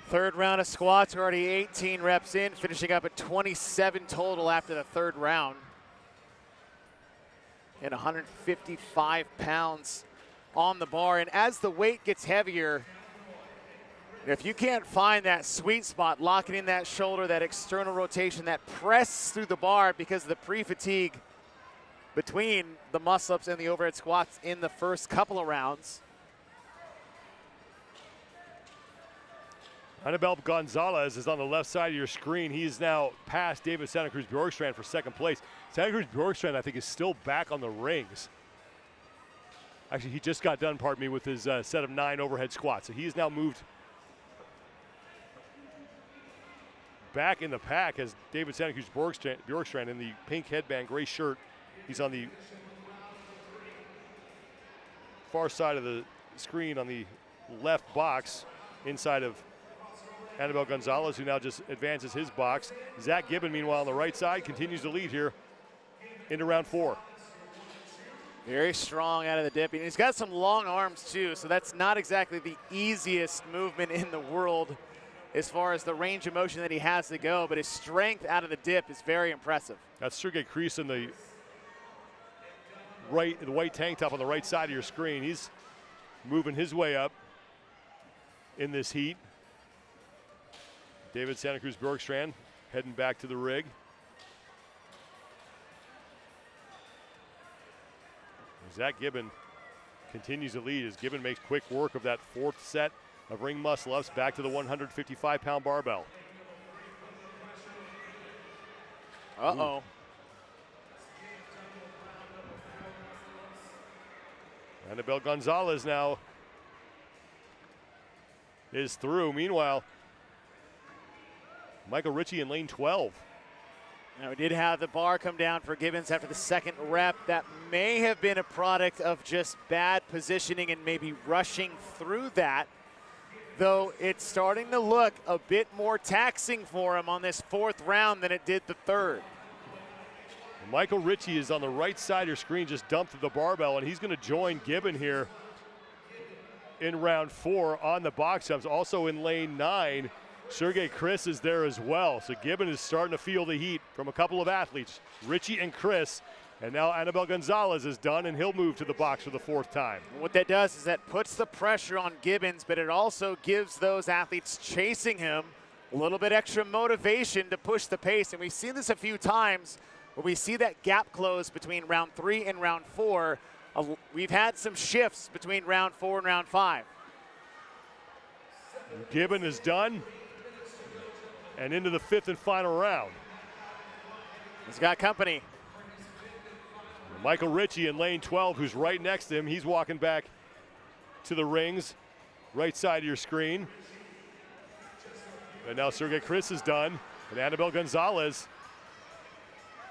third round of squats, already 18 reps in, finishing up at 27 total after the third round. And 155 pounds on the bar. And as the weight gets heavier, if you can't find that sweet spot, locking in that shoulder, that external rotation, that press through the bar because of the pre-fatigue between the muscle-ups and the overhead squats in the first couple of rounds. Annabelle Gonzalez is on the left side of your screen. He's now past David Santa Cruz Bjorkstrand for second place. Santa Cruz Bjorkstrand, I think, is still back on the rings. Actually, he just got done, pardon me, with his set of 9 overhead squats. So he's now moved back in the pack as David Santa Cruz Bjorkstrand in the pink headband, gray shirt. He's on the far side of the screen on the left box inside of Annabelle Gonzalez, who now just advances his box. Zach Gibbon, meanwhile, on the right side, continues to lead here into round 4. Very strong out of the dip. And he's got some long arms, too, so that's not exactly the easiest movement in the world as far as the range of motion that he has to go, but his strength out of the dip is very impressive. That's Sergey Kreis in the white tank top on the right side of your screen. He's moving his way up in this heat. David Santa Cruz Bjorkstrand heading back to the rig. Zach Gibbon continues to lead as Gibbon makes quick work of that 4th set of ring muscle-ups back to the 155-pound barbell. Uh-oh. Annabelle Gonzalez now is through. Meanwhile, Michael Ritchie in lane 12. Now, we did have the bar come down for Gibbons after the second rep. That may have been a product of just bad positioning and maybe rushing through that, though it's starting to look a bit more taxing for him on this 4th round than it did the 3rd. Michael Ritchie is on the right side of your screen, just dumped the barbell, and he's going to join Gibbon here in round 4 on the box jumps. Also in lane 9, Sergey Kreis is there as well. So Gibbon is starting to feel the heat from a couple of athletes, Ritchie and Kreis. And now Annabelle Gonzalez is done, and he'll move to the box for the 4th time. What that does is that puts the pressure on Gibbons, but it also gives those athletes chasing him a little bit extra motivation to push the pace. And we've seen this a few times where we see that gap close between round 3 and round 4. We've had some shifts between round 4 and round 5. Gibbon is done and into the 5th and final round. He's got company. Michael Ritchie in lane 12, who's right next to him. He's walking back to the rings, right side of your screen. And now Sergey Kreis is done, and Annabelle Gonzalez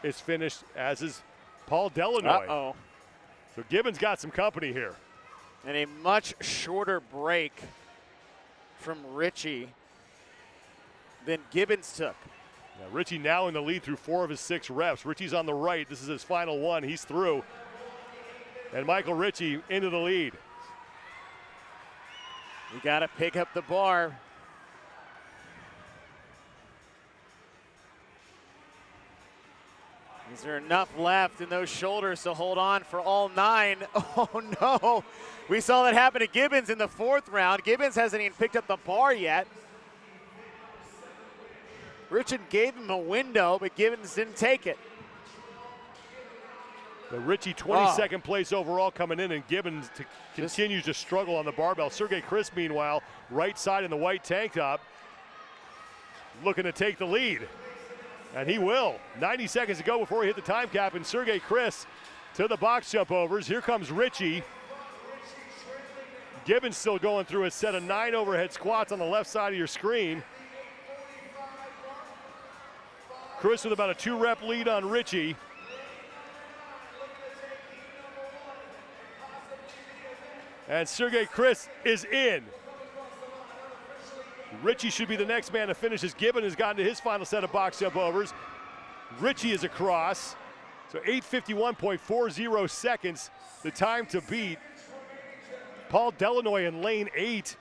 is finished, as is Paul Delanoy. Uh-oh. So Gibbon's got some company here. And a much shorter break from Ritchie than Gibbons took. Now Ritchie now in the lead through 4 of his 6 reps. Ritchie's on the right. This is his final one. He's through. And Michael Ritchie into the lead. You got to pick up the bar. Is there enough left in those shoulders to hold on for all 9? Oh, no. We saw that happen to Gibbons in the 4th round. Gibbons hasn't even picked up the bar yet. Ritchie gave him a window, but Gibbons didn't take it. The Ritchie 22nd place overall coming in, and Gibbons continues to struggle on the barbell. Sergey Kreis, meanwhile, right side in the white tank top, looking to take the lead. And he will. 90 seconds to go before he hit the time cap, and Sergey Kreis to the box jump overs. Here comes Richie. Gibbons still going through a set of 9 overhead squats on the left side of your screen. Chris with about a 2-rep lead on Richie. And Sergey Chris is in. Richie should be the next man to finish as Gibbon has gotten to his final set of box jump overs. Richie is across. So 8:51.40 seconds, the time to beat. Paul Delanoy in lane 8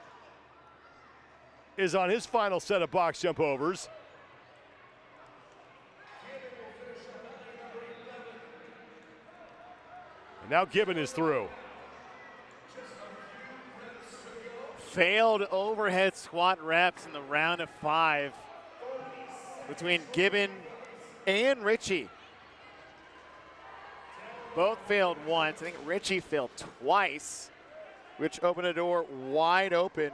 is on his final set of box jump overs. And now Gibbon is through. Failed overhead squat reps in the round of 5 between Gibbon and Richie. Both failed once. I think Richie failed twice, which opened a door wide open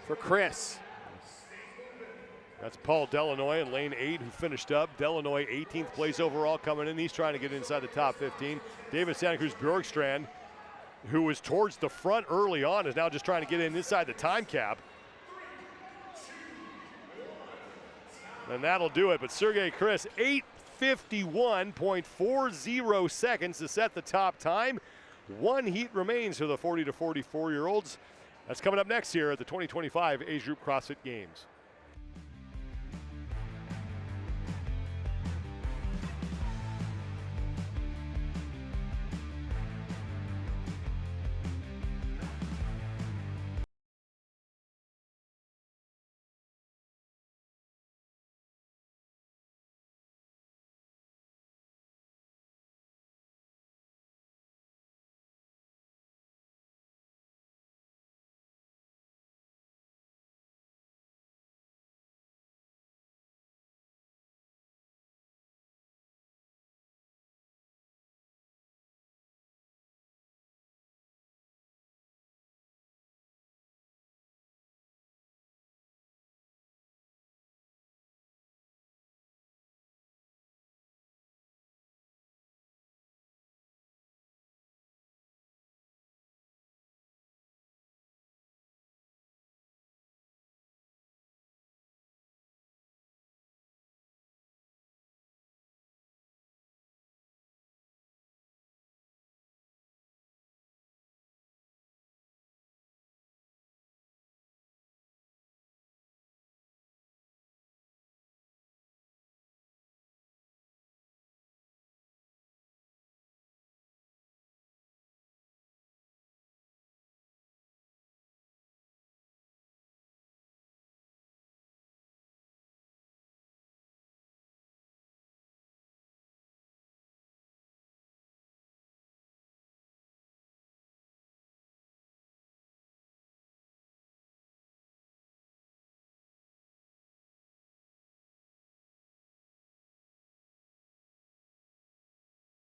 for Chris. That's Paul Delanoy in lane 8 who finished up. Delanoy 18th place overall coming in. He's trying to get inside the top 15. David Santa Cruz Bjorkstrand, who was towards the front early on, is now just trying to get inside the time cap. And that'll do it. But Sergey Chris, 8:51.40 seconds to set the top time. 1 heat remains for the 40 to 44-year-olds. That's coming up next year at the 2025 Age Group CrossFit Games.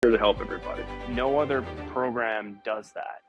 To help everybody. No other program does that.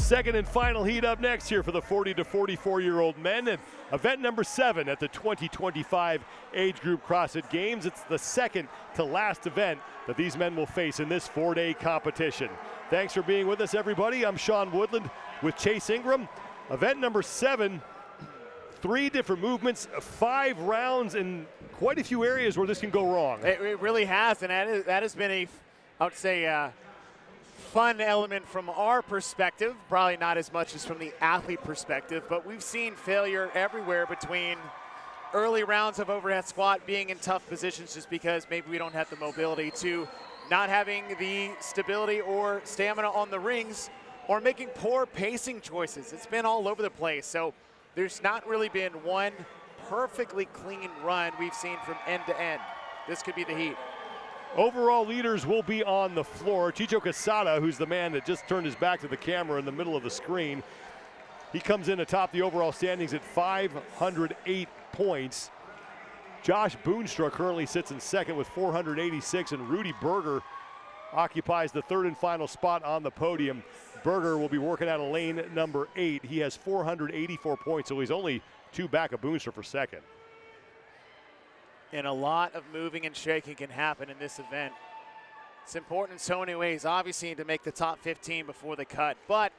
second and final heat up next here for the 40 to 44-year-old men, and event number 7 at the 2025 age group CrossFit Games. It's the second to last event that these men will face in this 4-day competition. Thanks for being with us, everybody. I'm Sean Woodland with Chase Ingram. Event number 7, 3 different movements, 5 rounds, and quite a few areas where this can go wrong. It really has, and that has been I would say, fun element from our perspective, probably not as much as from the athlete perspective, but we've seen failure everywhere between early rounds of overhead squat being in tough positions just because maybe we don't have the mobility, to not having the stability or stamina on the rings, or making poor pacing choices. It's been all over the place. So there's not really been one perfectly clean run we've seen from end to end. This could be the heat. Overall leaders will be on the floor. Chicho Quesada, who's the man that just turned his back to the camera in the middle of the screen, he comes in atop the overall standings at 508 points. Josh Boonstra currently sits in second with 486, and Rudy Berger occupies the third and final spot on the podium. Berger will be working out of lane number 8. He has 484 points, so he's only 2 back of Boonstra for second. And a lot of moving and shaking can happen in this event. It's important in so many ways, obviously, to make the top 15 before the cut, but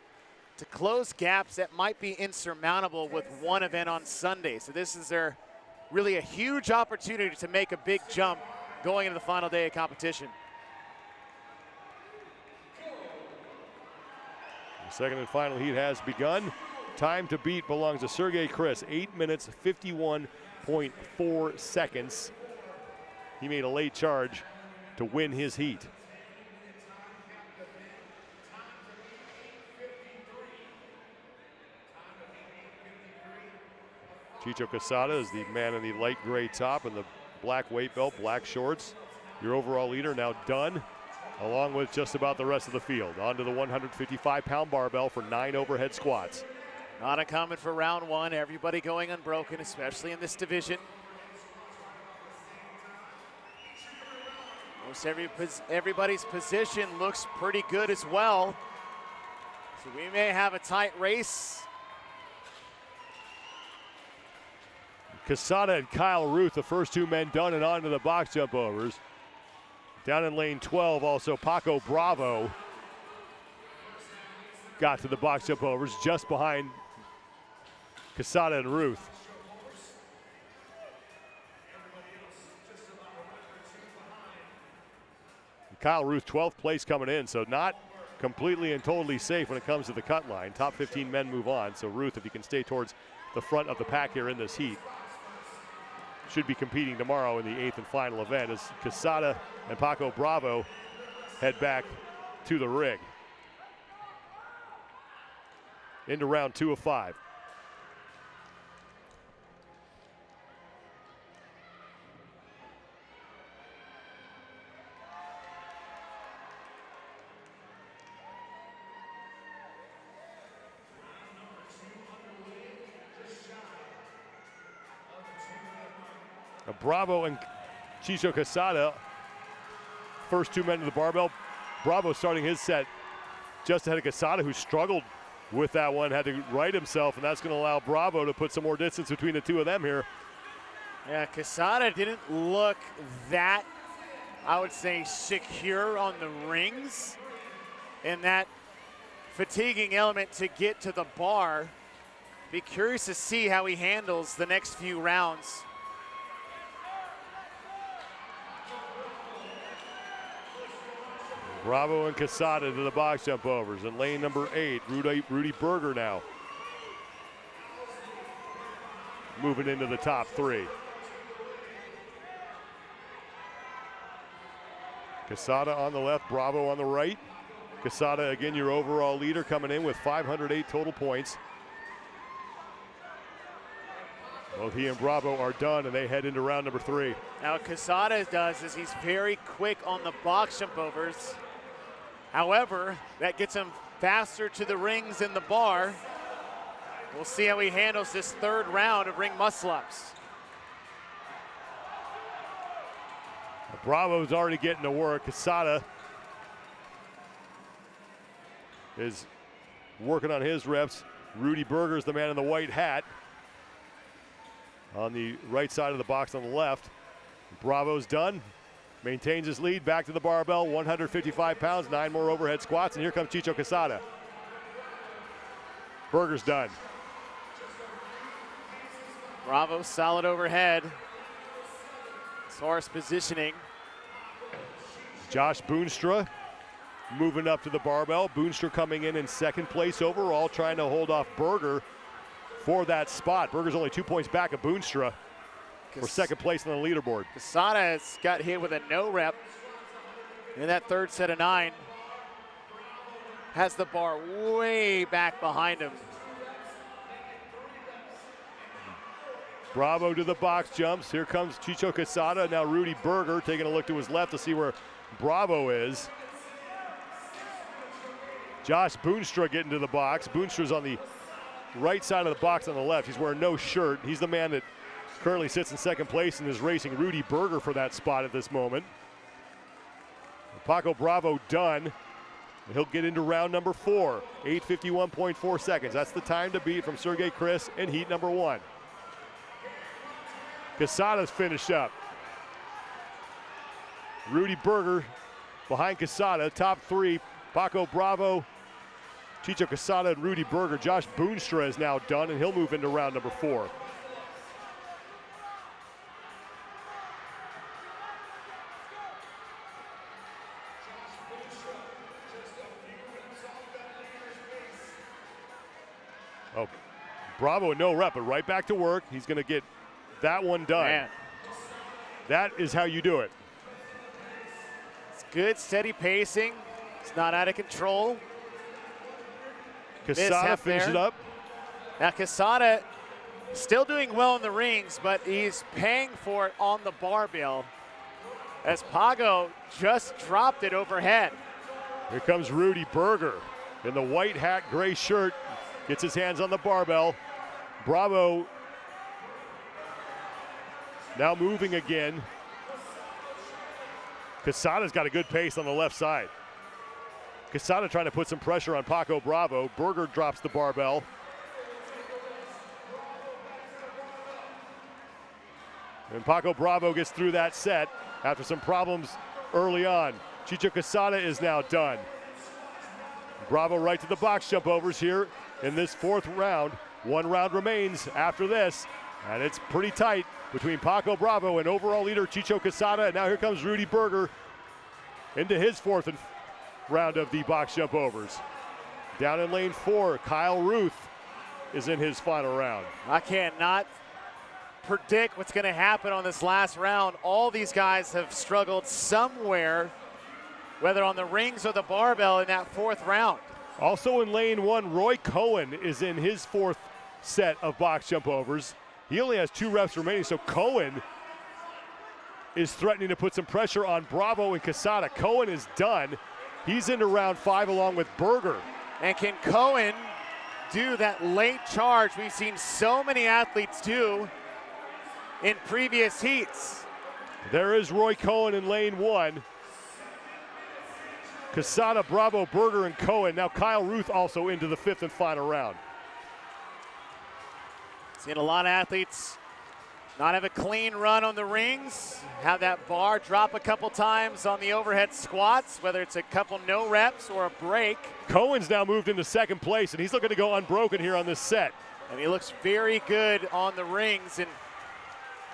to close gaps that might be insurmountable with one event on Sunday. So this is really a huge opportunity to make a big jump going into the final day of competition. The second and final heat has begun. Time to beat belongs to Sergey Chris, 8 minutes, 51.4 seconds. He made a late charge to win his heat. Chicho Quesada is the man in the light gray top and the black weight belt, black shorts. Your overall leader now done, along with just about the rest of the field. Onto the 155-pound barbell for 9 overhead squats. Not uncommon for round 1. Everybody going unbroken, especially in this division. Most everybody's position looks pretty good as well. So we may have a tight race. Quesada and Kyle Ruth, the first 2 men done and onto the box jump overs. Down in lane 12, also Paco Bravo got to the box jump overs just behind Quesada and Ruth. Kyle Ruth, 12th place coming in, so not completely and totally safe when it comes to the cut line. Top 15 men move on, so Ruth, if he can stay towards the front of the pack here in this heat, should be competing tomorrow in the 8th and final event as Quesada and Paco Bravo head back to the rig. Into round 2 of 5. Bravo and Chicho Quesada, first 2 men to the barbell. Bravo starting his set just ahead of Quesada, who struggled with that one, had to right himself, and that's going to allow Bravo to put some more distance between the 2 of them here. Yeah, Quesada didn't look that, I would say, secure on the rings, and that fatiguing element to get to the bar. Be curious to see how he handles the next few rounds. Bravo and Quesada to the box jump overs. In lane number 8, Rudy Berger now moving into the top 3. Quesada on the left, Bravo on the right. Quesada, again, your overall leader, coming in with 508 total points. Both he and Bravo are done, and they head into round number 3. Now what Quesada does is he's very quick on the box jump overs. However, that gets him faster to the rings and the bar. We'll see how he handles this 3rd round of ring muscle-ups. Bravo's already getting to work. Quesada is working on his reps. Rudy Berger's the man in the white hat on the right side of the box on the left. Bravo's done. Maintains his lead, back to the barbell, 155 pounds, 9 more overhead squats, and here comes Chicho Quesada. Berger's done. Bravo solid overhead. As far as positioning. Josh Boonstra moving up to the barbell. Boonstra coming in second place overall, trying to hold off Berger for that spot. Berger's only 2 points back of Boonstra for second place on the leaderboard. Quesada has got hit with a no rep in that third set of 9. Has the bar way back behind him. Bravo to the box jumps. Here comes Chicho Quesada. Now Rudy Berger taking a look to his left to see where Bravo is. Josh Boonstra getting to the box. Boonstra's on the right side of the box on the left. He's wearing no shirt. He's the man that currently sits in second place and is racing Rudy Berger for that spot at this moment. Paco Bravo done. He'll get into round number 4. 8:51.4 seconds. That's the time to beat from Sergey Chris in heat number 1. Quesada's finished up. Rudy Berger behind Quesada. Top 3, Paco Bravo, Chicho Quesada, and Rudy Berger. Josh Boonstra is now done, and he'll move into round number 4. Oh, Bravo, no rep, but right back to work. He's going to get that one done. Man. That is how you do it. It's good, steady pacing. It's not out of control. Quesada finishes up. Now Quesada still doing well in the rings, but he's paying for it on the barbell as Pago just dropped it overhead. Here comes Rudy Berger in the white hat, gray shirt. Gets his hands on the barbell. Bravo now moving again. Quesada's got a good pace on the left side. Quesada trying to put some pressure on Paco Bravo. Berger drops the barbell. And Paco Bravo gets through that set after some problems early on. Chicho Quesada is now done. Bravo right to the box jump overs here in this 4th round. 1 round remains after this, and it's pretty tight between Paco Bravo and overall leader Chicho Quesada. And now here comes Rudy Berger into his 4th round of the box jump overs. Down in lane 4, Kyle Ruth is in his final round. I cannot predict what's going to happen on this last round. All these guys have struggled somewhere, whether on the rings or the barbell in that 4th round. Also in lane 1, Roy Cohen is in his 4th set of box jump overs. He only has 2 reps remaining, so Cohen is threatening to put some pressure on Bravo and Quesada. Cohen is done. He's into round 5 along with Berger. And can Cohen do that late charge we've seen so many athletes do in previous heats? There is Roy Cohen in lane 1. Quesada, Bravo, Berger, and Cohen. Now Kyle Ruth also into the 5th and final round. Seen a lot of athletes not have a clean run on the rings, have that bar drop a couple times on the overhead squats, whether it's a couple no reps or a break. Cohen's now moved into 2nd place, and he's looking to go unbroken here on this set. And he looks very good on the rings. And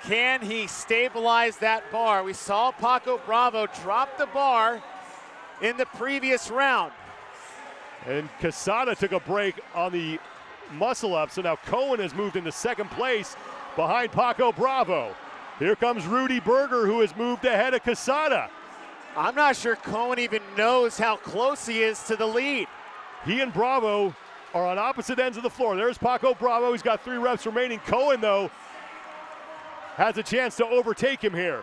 can he stabilize that bar? We saw Paco Bravo drop the bar in the previous round. And Quesada took a break on the muscle up, so now Cohen has moved into 2nd place behind Paco Bravo. Here comes Rudy Berger, who has moved ahead of Quesada. I'm not sure Cohen even knows how close he is to the lead. He and Bravo are on opposite ends of the floor. There's Paco Bravo. He's got 3 reps remaining. Cohen, though, has a chance to overtake him here.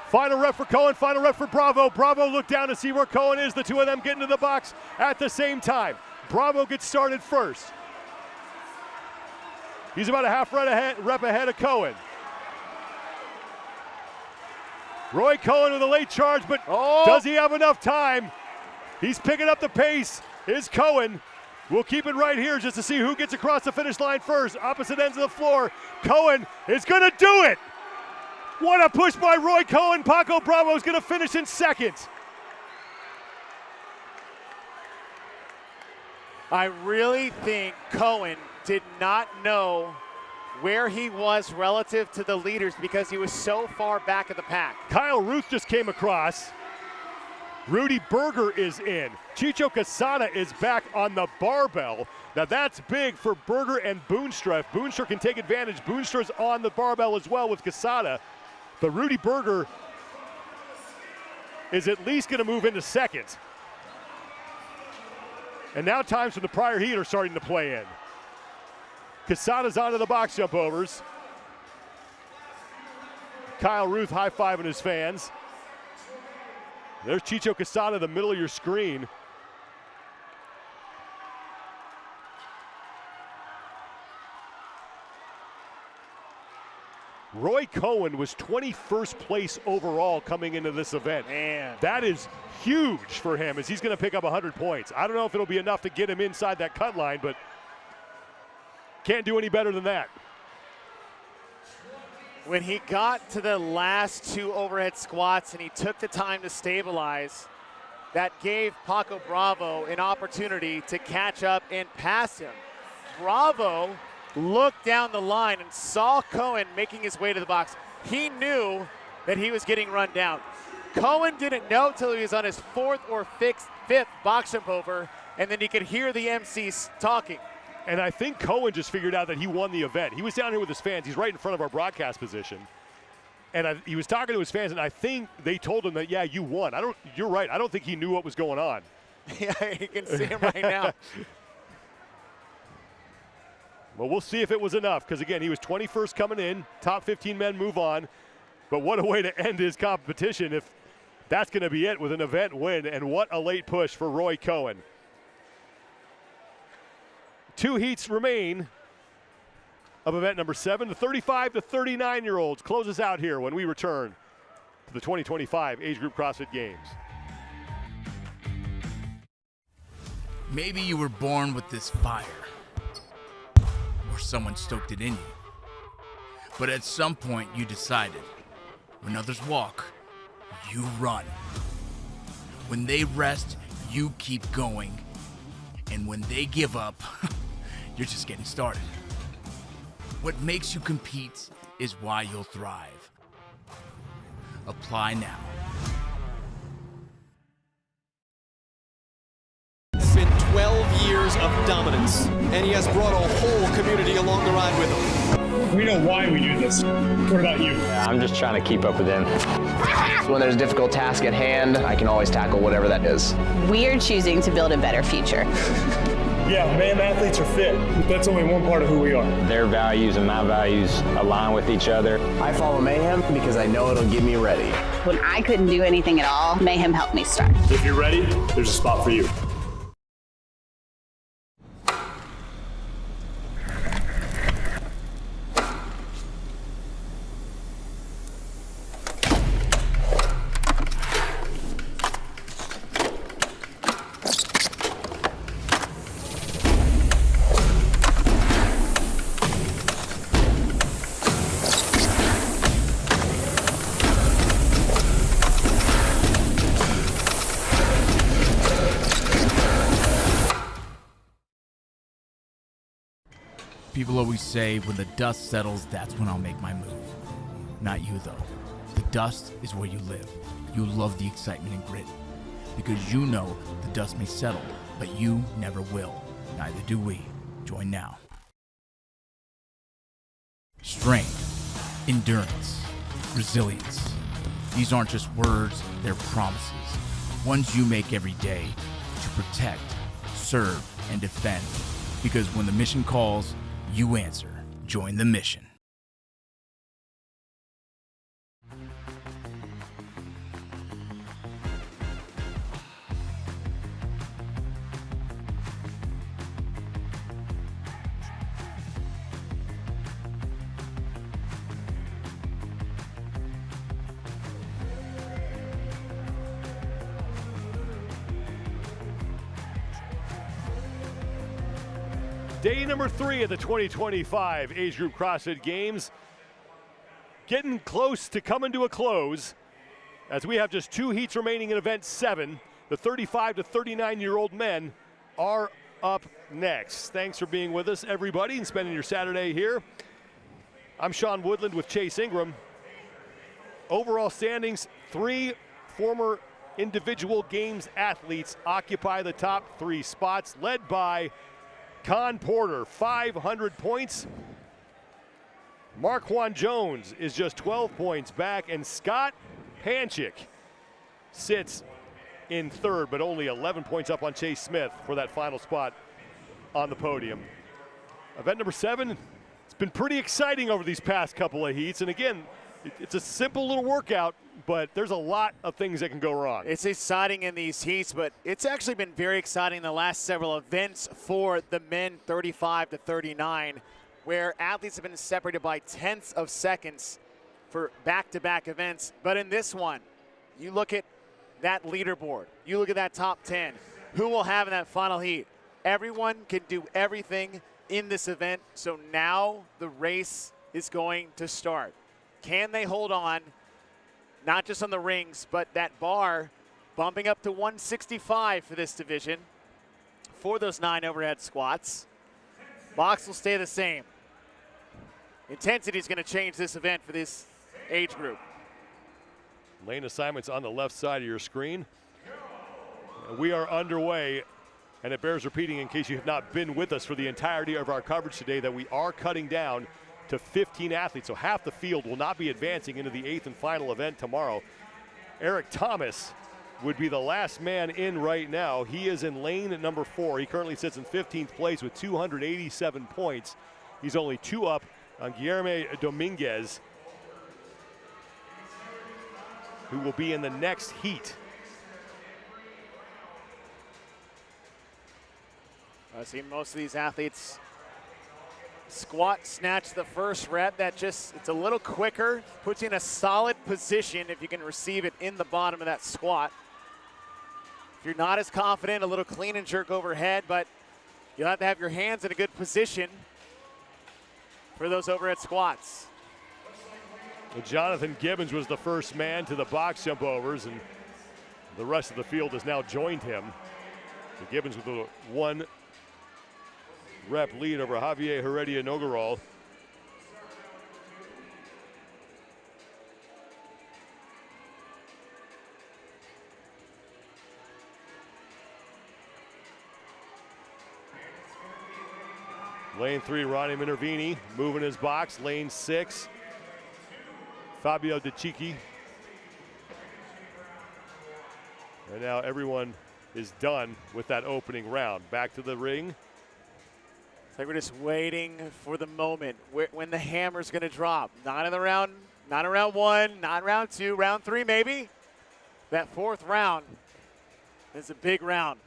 Final rep for Cohen, final rep for Bravo. Bravo look down to see where Cohen is. The 2 of them get into the box at the same time. Bravo gets started first. He's about a half rep ahead of Cohen. Roy Cohen with a late charge, but does he have enough time He's picking up the pace. Is Cohen. We'll keep it right here just to see who gets across the finish line first. Opposite ends of the floor. Cohen is going to do it. What a push by Roy Cohen. Paco Bravo is going to finish in second. I really think Cohen did not know where he was relative to the leaders because he was so far back of the pack. Kyle Ruth just came across. Rudy Berger is in. Chicho Casada is back on the barbell. Now that's big for Berger and Boonstra. If Boonstra can take advantage, Boonstra's on the barbell as well with Casada. But Rudy Berger is at least going to move into second. And now times from the prior heat are starting to play in. Casada's onto the box jump overs. Kyle Ruth high-fiving his fans. There's Chicho Casada in the middle of your screen. Roy Cohen was 21st place overall coming into this event. Man. That is huge for him as he's going to pick up 100 points. I don't know if it'll be enough to get him inside that cut line, but can't do any better than that. When he got to the last two overhead squats and he took the time to stabilize, that gave Paco Bravo an opportunity to catch up and pass him. Bravo looked down the line and saw Cohen making his way to the box. He knew that he was getting run down. Cohen didn't know till he was on his fourth or fifth box jump over, and then he could hear the MCs talking. And I think Cohen just figured out that he won the event. He was down here with his fans. He's right in front of our broadcast position. And he was talking to his fans, and I think they told him that, yeah, you won. You're right. I don't think he knew what was going on. Yeah, you can see him right now. Well, we'll see if it was enough, because, again, he was 21st coming in. Top 15 men move on. But what a way to end his competition if that's going to be it with an event win. And what a late push for Roy Cohen. 2 heats remain of event number 7. The 35 to 39-year-olds closes out here when we return to the 2025 Age Group CrossFit Games. Maybe you were born with this fire, or someone stoked it in you. But at some point you decided, when others walk, you run. When they rest, you keep going. And when they give up, you're just getting started. What makes you compete is why you'll thrive. Apply now. It's been 12 years of dominance, and he has brought a whole community along the ride with him. We know why we do this. What about you? Yeah, I'm just trying to keep up with him. When there's a difficult task at hand, I can always tackle whatever that is. We're choosing to build a better future. Yeah, mayhem athletes are fit, but that's only one part of who we are. Their values and my values align with each other. I follow Mayhem because I know it'll get me ready. When I couldn't do anything at all, Mayhem helped me start. If you're ready, there's a spot for you. People always say, when the dust settles, that's when I'll make my move. Not you, though. The dust is where you live. You love the excitement and grit. Because you know the dust may settle, but you never will. Neither do we. Join now. Strength, endurance, resilience. These aren't just words, they're promises. Ones you make every day to protect, serve, and defend. Because when the mission calls, you answer. Join the mission. Day number 3 of the 2025 Age Group CrossFit Games. Getting close to coming to a close as we have just 2 heats remaining in event 7. The 35 to 39-year-old men are up next. Thanks for being with us, everybody, and spending your Saturday here. I'm Sean Woodland with Chase Ingram. Overall standings, 3 former individual games athletes occupy the top 3 spots, led by Con Porter, 500 points. Marquand Jones is just 12 points back, and Scott Panchik sits in 3rd, but only 11 points up on Chase Smith for that final spot on the podium. Event number 7, it's been pretty exciting over these past couple of heats, and again, it's a simple little workout, but there's a lot of things that can go wrong. It's exciting in these heats, but it's actually been very exciting the last several events for the men 35 to 39, where athletes have been separated by tenths of seconds for back-to-back events. But in this one, you look at that leaderboard, you look at that top 10, who will have in that final heat? Everyone can do everything in this event, so now the race is going to start. Can they hold on, not just on the rings, but that bar bumping up to 165 for this division for those 9 overhead squats? Box will stay the same. Intensity is going to change this event for this age group. Lane assignments on the left side of your screen. We are underway, and it bears repeating in case you have not been with us for the entirety of our coverage today that we are cutting down to 15 athletes, so half the field will not be advancing into the 8th and final event tomorrow. Eric Thomas would be the last man in right now. He is in lane number 4. He currently sits in 15th place with 287 points. He's only 2 up on Guillermo Dominguez, who will be in the next heat. I see most of these athletes squat snatch the first rep. That just, it's a little quicker, puts you in a solid position if you can receive it in the bottom of that squat. If you're not as confident, a little clean and jerk overhead, but you'll have to have your hands in a good position for those overhead squats. Jonathan Gibbons was the first man to the box jump overs, and the rest of the field has now joined him. So Gibbons with a 1 rep lead over Javier Heredia Nogueral. Lane 3, Ronnie Minervini moving his box. Lane 6, Fabio De Cicchi. And now everyone is done with that opening round. Back to the ring. It's like we're just waiting for the moment when the hammer's going to drop. Not in the round, not in round 1, not in round 2, round 3 maybe. That 4th round is a big round.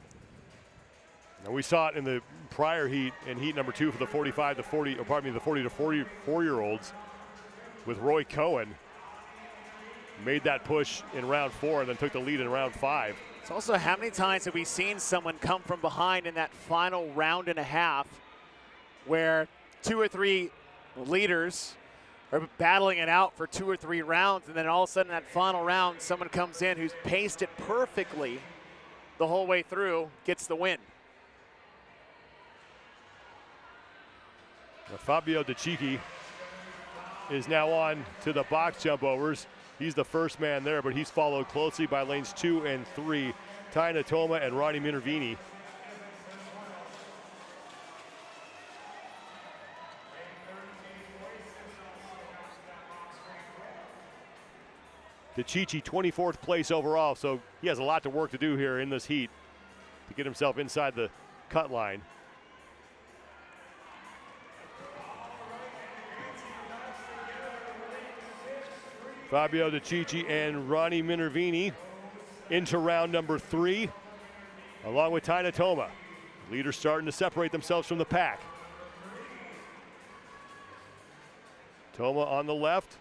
And we saw it in the prior heat, in heat number 2 for the 45 to 40, or pardon me, the 40 to 44-year-olds with Roy Cohen. Made that push in round 4 and then took the lead in round 5. It's also how many times have we seen someone come from behind in that final round and a half where 2 or 3 leaders are battling it out for 2 or 3 rounds, and then all of a sudden that final round someone comes in who's paced it perfectly the whole way through, gets the win. Now Fabio De Cicchi is now on to the box jump overs. He's the first man there, but he's followed closely by lanes 2 and 3, Ty Natoma and Ronnie Minervini. De Cicchi 24th place overall, so he has a lot of work to do here in this heat to get himself inside the cut line. Fabio De Cicchi and Ronnie Minervini into round number 3, along with Ty Natoma. Leaders starting to separate themselves from the pack. Toma on the left,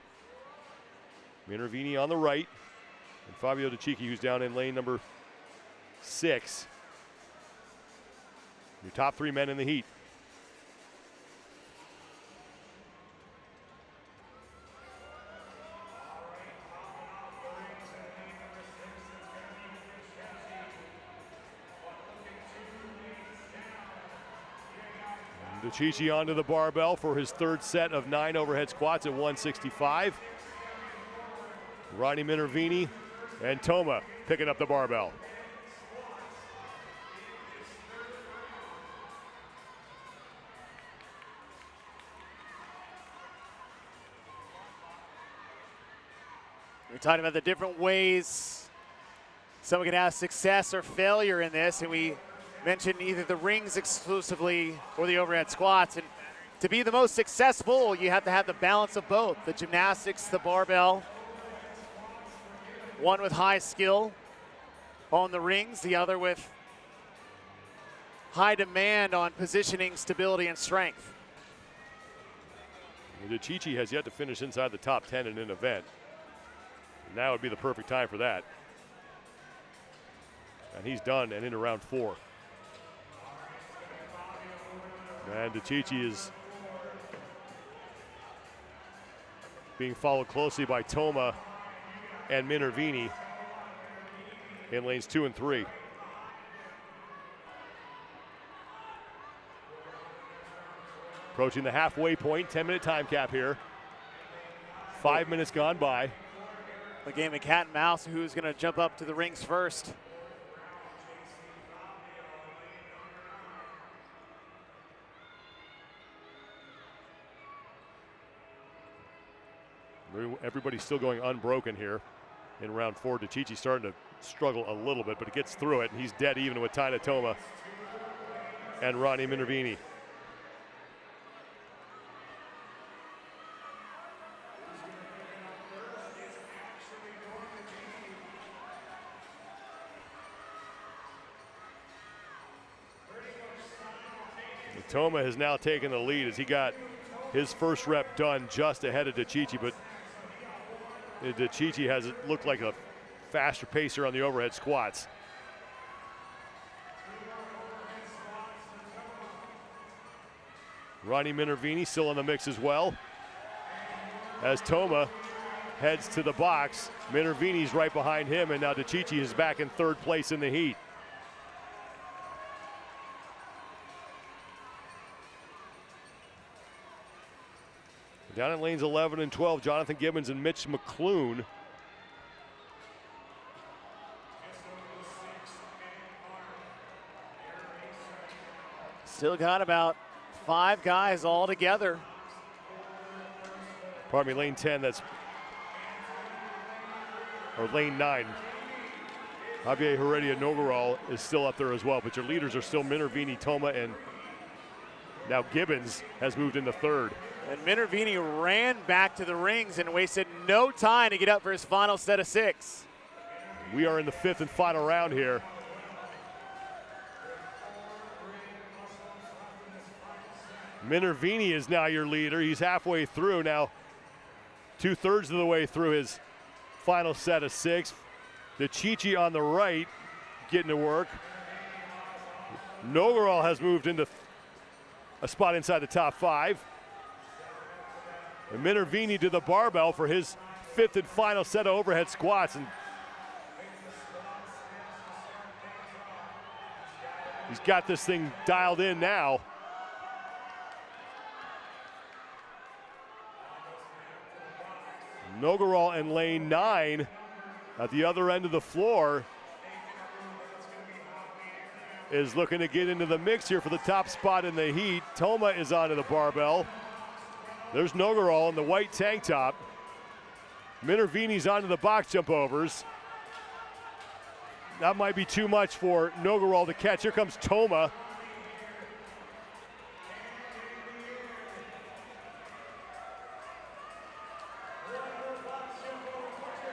Minervini on the right, and Fabio De Cicchi, who's down in lane number 6. Your top 3 men in the heat. DeCicci onto the barbell for his third set of 9 overhead squats at 165. Ronnie Minervini and Toma picking up the barbell. We're talking about the different ways someone can have success or failure in this, and we mentioned either the rings exclusively or the overhead squats. And to be the most successful, you have to have the balance of both. The gymnastics, the barbell, one with high skill on the rings, the other with high demand on positioning, stability, and strength. DeCicci has yet to finish inside the top 10 in an event. Now would be the perfect time for that. And he's done and into round 4. And DeCicci is being followed closely by Toma and Minervini in lanes 2 and 3. Approaching the halfway point, 10-minute time cap here. 5 minutes gone by. A game of cat and mouse, who's going to jump up to the rings first. Everybody's still going unbroken here in round 4. DeCicci starting to struggle a little bit, but he gets through it, and he's dead even with Taina Toma and Ronnie Minervini. Toma has now taken the lead as he got his first rep done just ahead of DeCicci, but DeCicci has looked like a faster pacer on the overhead squats. Ronnie Minervini still in the mix as well. As Toma heads to the box, Minervini's right behind him, and now DeCicci is back in third place in the heat. Down in lanes 11 and 12, Jonathan Gibbons and Mitch McClune. Still got about 5 guys all together. Pardon me, lane 10, or lane 9. Javier Heredia Nogueral is still up there as well, but your leaders are still Minervini, Toma, and now Gibbons has moved into third. And Minervini ran back to the rings and wasted no time to get up for his final set of 6. We are in the 5th and final round here. Minervini is now your leader. He's halfway through now, 2/3 of the way through his final set of 6. DeCicci on the right getting to work. Nogueral has moved into a spot inside the top 5. And Minervini to the barbell for his 5th and final set of overhead squats. And he's got this thing dialed in now. Nogueral in lane 9 at the other end of the floor is looking to get into the mix here for the top spot in the heat. Toma is onto the barbell. There's Nogueral in the white tank top. Minervini's onto the box jump overs. That might be too much for Nogueral to catch. Here comes Toma.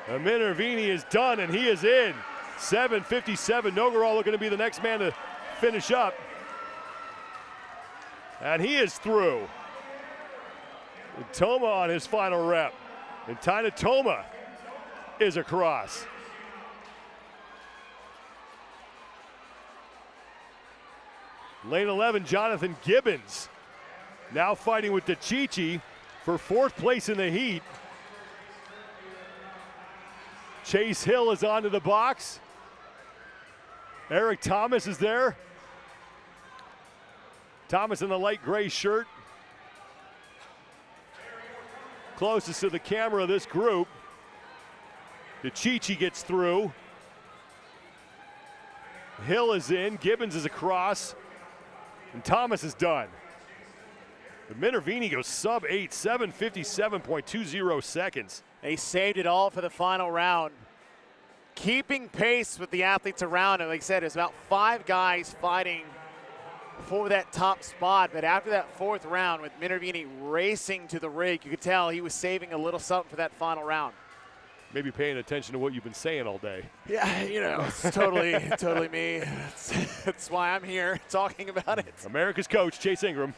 And Minervini is done, and he is in. 7:57. Nogueral looking to be the next man to finish up. And he is through. And Toma on his final rep. And Taina Toma is across. Lane 11, Jonathan Gibbons now fighting with DeCicci for 4th place in the heat. Chase Hill is onto the box. Eric Thomas is there. Thomas in the light gray shirt. Closest to the camera of this group. DeCicci gets through. Hill is in, Gibbons is across, and Thomas is done. The Minervini goes sub-8, 7:57.20 seconds. They saved it all for the final round. Keeping pace with the athletes around him. Like I said, there's about 5 guys fighting for that top spot, but after that 4th round with Minervini racing to the rig, you could tell he was saving a little something for that final round. Maybe paying attention to what you've been saying all day. Yeah, you know, it's totally me. That's why I'm here talking about it. America's coach, Chase Ingram.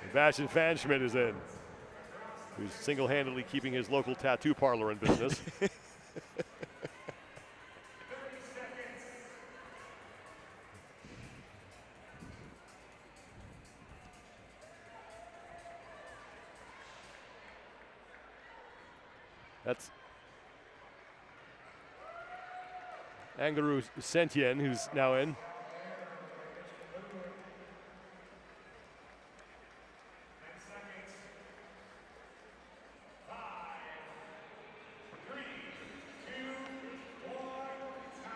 Sebastian Fanschmidt is in, who's single-handedly keeping his local tattoo parlor in business. That's Angaru Sentien, who's now in.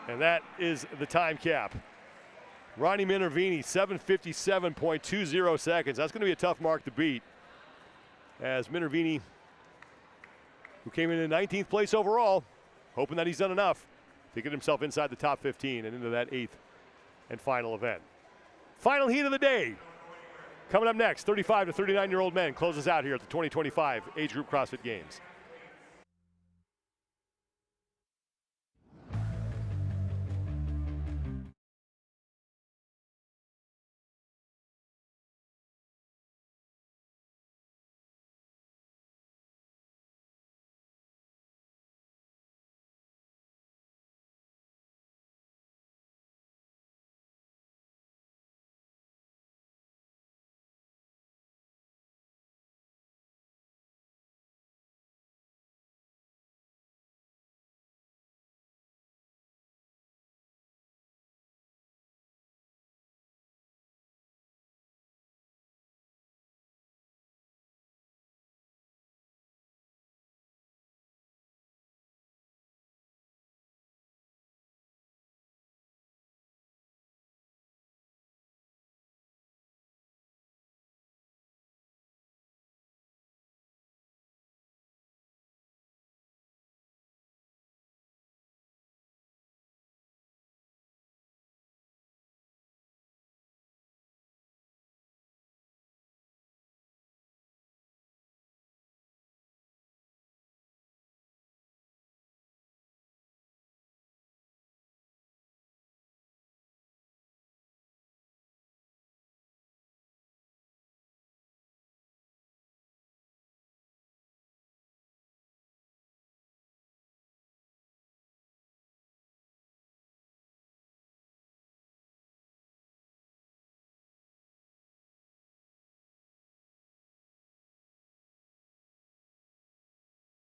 And that is the time cap. Ronnie Minervini, 7:57.20 seconds. That's going to be a tough mark to beat, as Minervini, who came in 19th place overall, hoping that he's done enough to get himself inside the top 15 and into that 8th and final event. Final heat of the day. Coming up next, 35 to 39-year-old men closes out here at the 2025 Age Group CrossFit Games.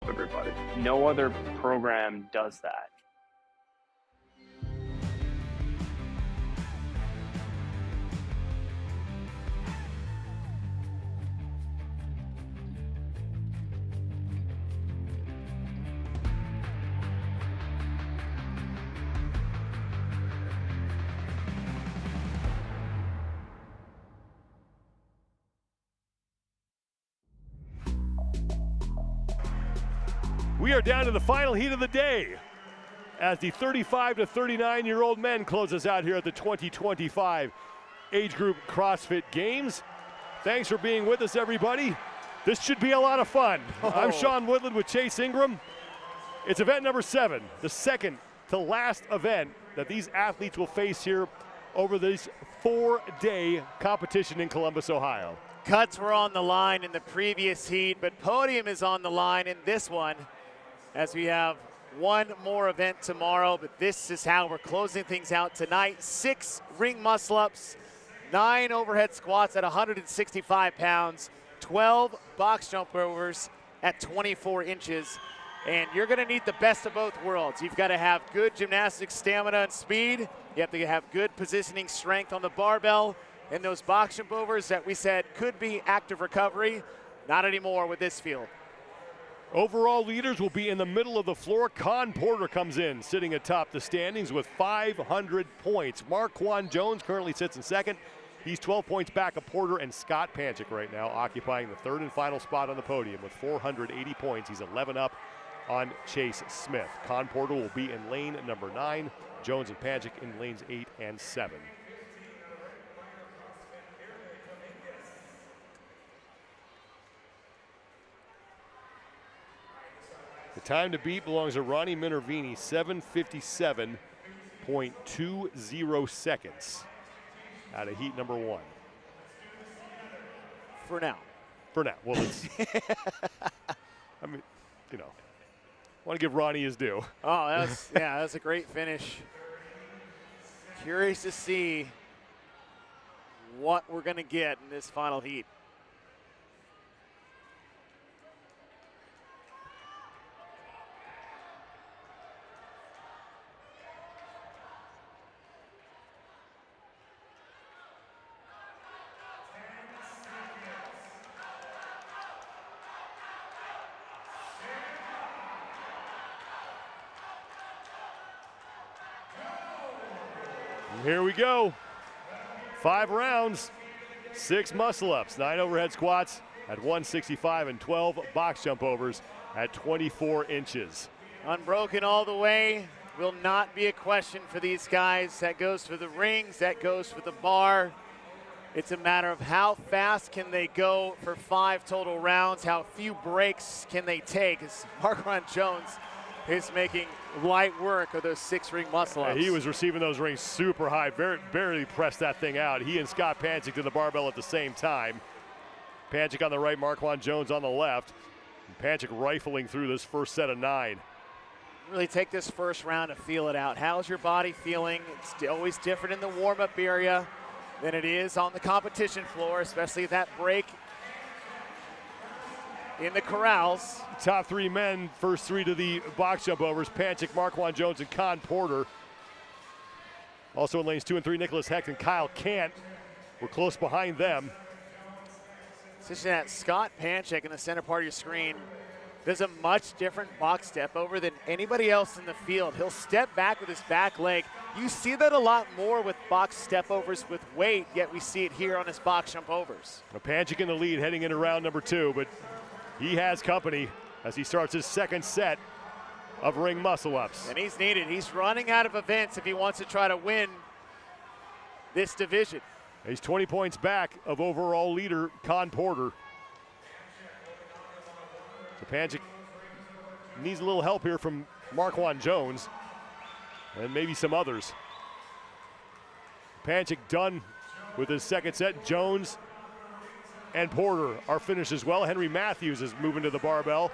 Everybody. No other program does that. We are down to the final heat of the day as the 35 to 39-year-old men closes out here at the 2025 Age Group CrossFit Games. Thanks for being with us, everybody. This should be a lot of fun. I'm Sean Woodland with Chase Ingram. It's event number 7, the second to last event that these athletes will face here over this 4-day competition in Columbus, Ohio. Cuts were on the line in the previous heat, but podium is on the line in this one, as we have one more event tomorrow. But this is how we're closing things out tonight. 6 ring muscle-ups, 9 overhead squats at 165 pounds, 12 box jump overs at 24 inches. And you're going to need the best of both worlds. You've got to have good gymnastics stamina and speed. You have to have good positioning strength on the barbell. And those box jump overs that we said could be active recovery, not anymore with this field. Overall leaders will be in the middle of the floor. Con Porter comes in, sitting atop the standings with 500 points. Marquand Jones currently sits in second. He's 12 points back of Porter, and Scott Panchik right now occupying the third and final spot on the podium with 480 points. He's 11 up on Chase Smith. Con Porter will be in lane number 9. Jones and Panchik in lanes 8 and 7. The time to beat belongs to Ronnie Minervini, 7:57.20 seconds out of heat number 1. For now. For now. Well, it's, I mean, you know, I want to give Ronnie his due. Oh, that's a great finish. Curious to see what we're going to get in this final heat. Here we go. 5 rounds, 6 muscle ups, 9 overhead squats at 165 and 12 box jump overs at 24 inches. Unbroken all the way. Will not be a question for these guys. That goes for the rings, that goes for the bar. It's a matter of how fast can they go for 5 total rounds, how few breaks can they take, as Marquand Jones is making light work of those 6 ring muscle ups. He was receiving those rings super high, barely pressed that thing out. He and Scott Panchik to the barbell at the same time. Panchik on the right, Marquand Jones on the left. And Panchik rifling through this first set of 9. Really take this first round to feel it out. How's your body feeling? It's always different in the warm-up area than it is on the competition floor, especially that break in the corrals. Top 3 men, first 3 to the box jump overs, Panchik, Marquand Jones, and Con Porter. Also in lanes 2 and 3, Nicholas Hecht and Kyle Kant. We're close behind them. Such that Scott Panchik in the center part of your screen does a much different box step over than anybody else in the field. He'll step back with his back leg. You see that a lot more with box step overs with weight, yet we see it here on his box jump overs. Panchik in the lead heading into round number 2, but he has company as he starts his second set of ring muscle ups. And he's needed. He's running out of events if he wants to try to win this division. He's 20 points back of overall leader Con Porter. So Panchik needs a little help here from Marquand Jones and maybe some others. Panchik done with his second set. Jones and Porter are finished as well. Henry Matthews is moving to the barbell.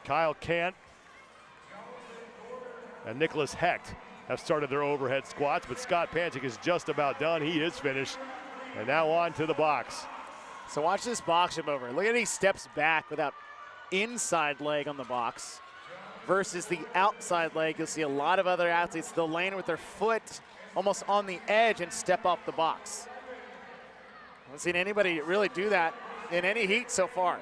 Kyle Kant and Nicholas Hecht have started their overhead squats, but Scott Panchik is just about done. He is finished. And now on to the box. So watch this box jump over. Look at he steps back without inside leg on the box versus the outside leg. You'll see a lot of other athletes, they'll land with their foot almost on the edge and step off the box. I haven't seen anybody really do that in any heat so far.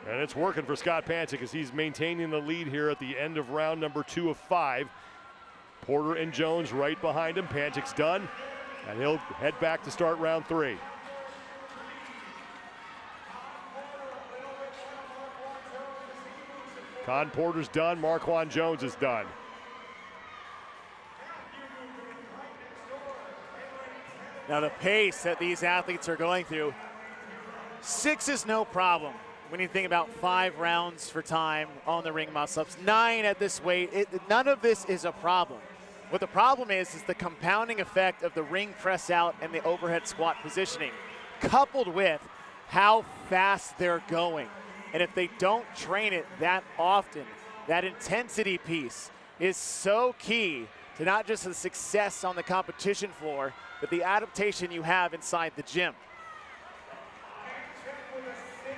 And it's working for Scott Panchik as he's maintaining the lead here at the end of round number 2 of 5. Porter and Jones right behind him. Panchik's done, and he'll head back to start round 3. Con Porter's done, Marquand Jones is done. Now the pace that these athletes are going through, 6 is no problem when you think about 5 rounds for time on the ring muscle-ups. 9 at this weight, none of this is a problem. What the problem is the compounding effect of the ring press out and the overhead squat positioning, coupled with how fast they're going. And if they don't train it that often, that intensity piece is so key to not just the success on the competition floor, but the adaptation you have inside the gym.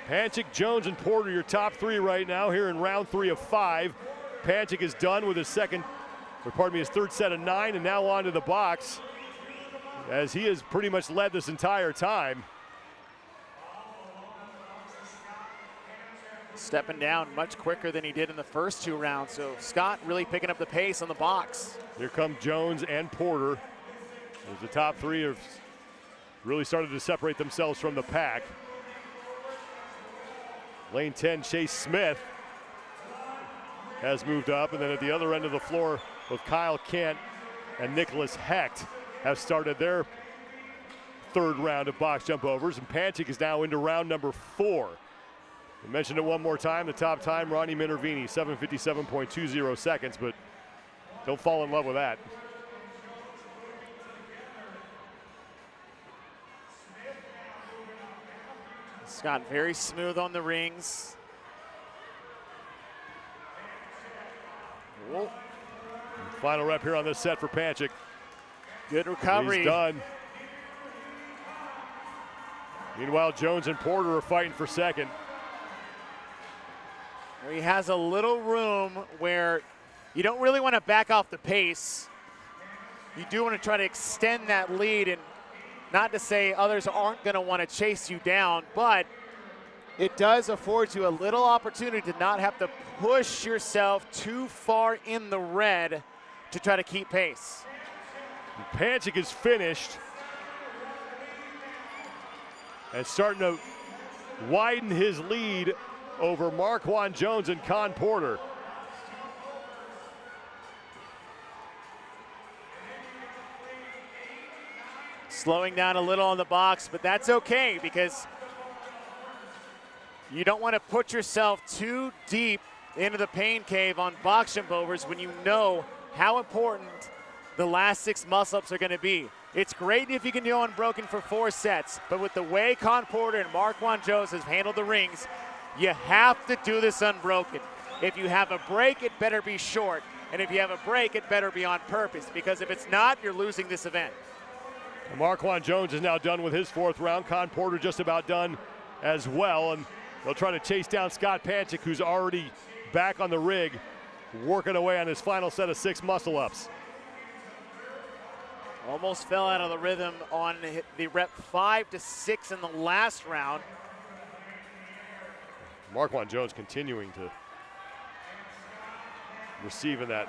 Panchik, Jones, and Porter, your top three right now here in round 3 of 5. Panchik is done with his his third set of 9, and now on to the box, as he has pretty much led this entire time. Stepping down much quicker than he did in the first 2 rounds, so Scott really picking up the pace on the box. Here come Jones and Porter, as the top 3 have really started to separate themselves from the pack. Lane 10, Chase Smith has moved up, and then at the other end of the floor, both Kyle Kent and Nicholas Hecht have started their 3rd round of box jump overs, and Panchik is now into round number 4. I mentioned it one more time, the top time, Ronnie Minervini, 7:57.20 seconds, but don't fall in love with that. Scott very smooth on the rings. Whoa. Final rep here on this set for Panchik. Good recovery. He's done. Meanwhile, Jones and Porter are fighting for second. He has a little room where you don't really want to back off the pace. You do want to try to extend that lead, and not to say others aren't going to want to chase you down, but it does afford you a little opportunity to not have to push yourself too far in the red to try to keep pace. Panchik is finished and starting to widen his lead over Marquand Jones and Con Porter. Slowing down a little on the box, but that's okay because you don't want to put yourself too deep into the pain cave on box jump overs when you know how important the last 6 muscle-ups are going to be. It's great if you can do unbroken for 4 sets, but with the way Con Porter and Marquand Jones has handled the rings, you have to do this unbroken. If you have a break, it better be short. And if you have a break, it better be on purpose, because if it's not, you're losing this event. Marquand Jones is now done with his 4th round. Con Porter just about done as well. And they'll try to chase down Scott Panchik, who's already back on the rig, working away on his final set of 6 muscle-ups. Almost fell out of the rhythm on the rep 5 to 6 in the last round. Marquand Jones continuing to receive in that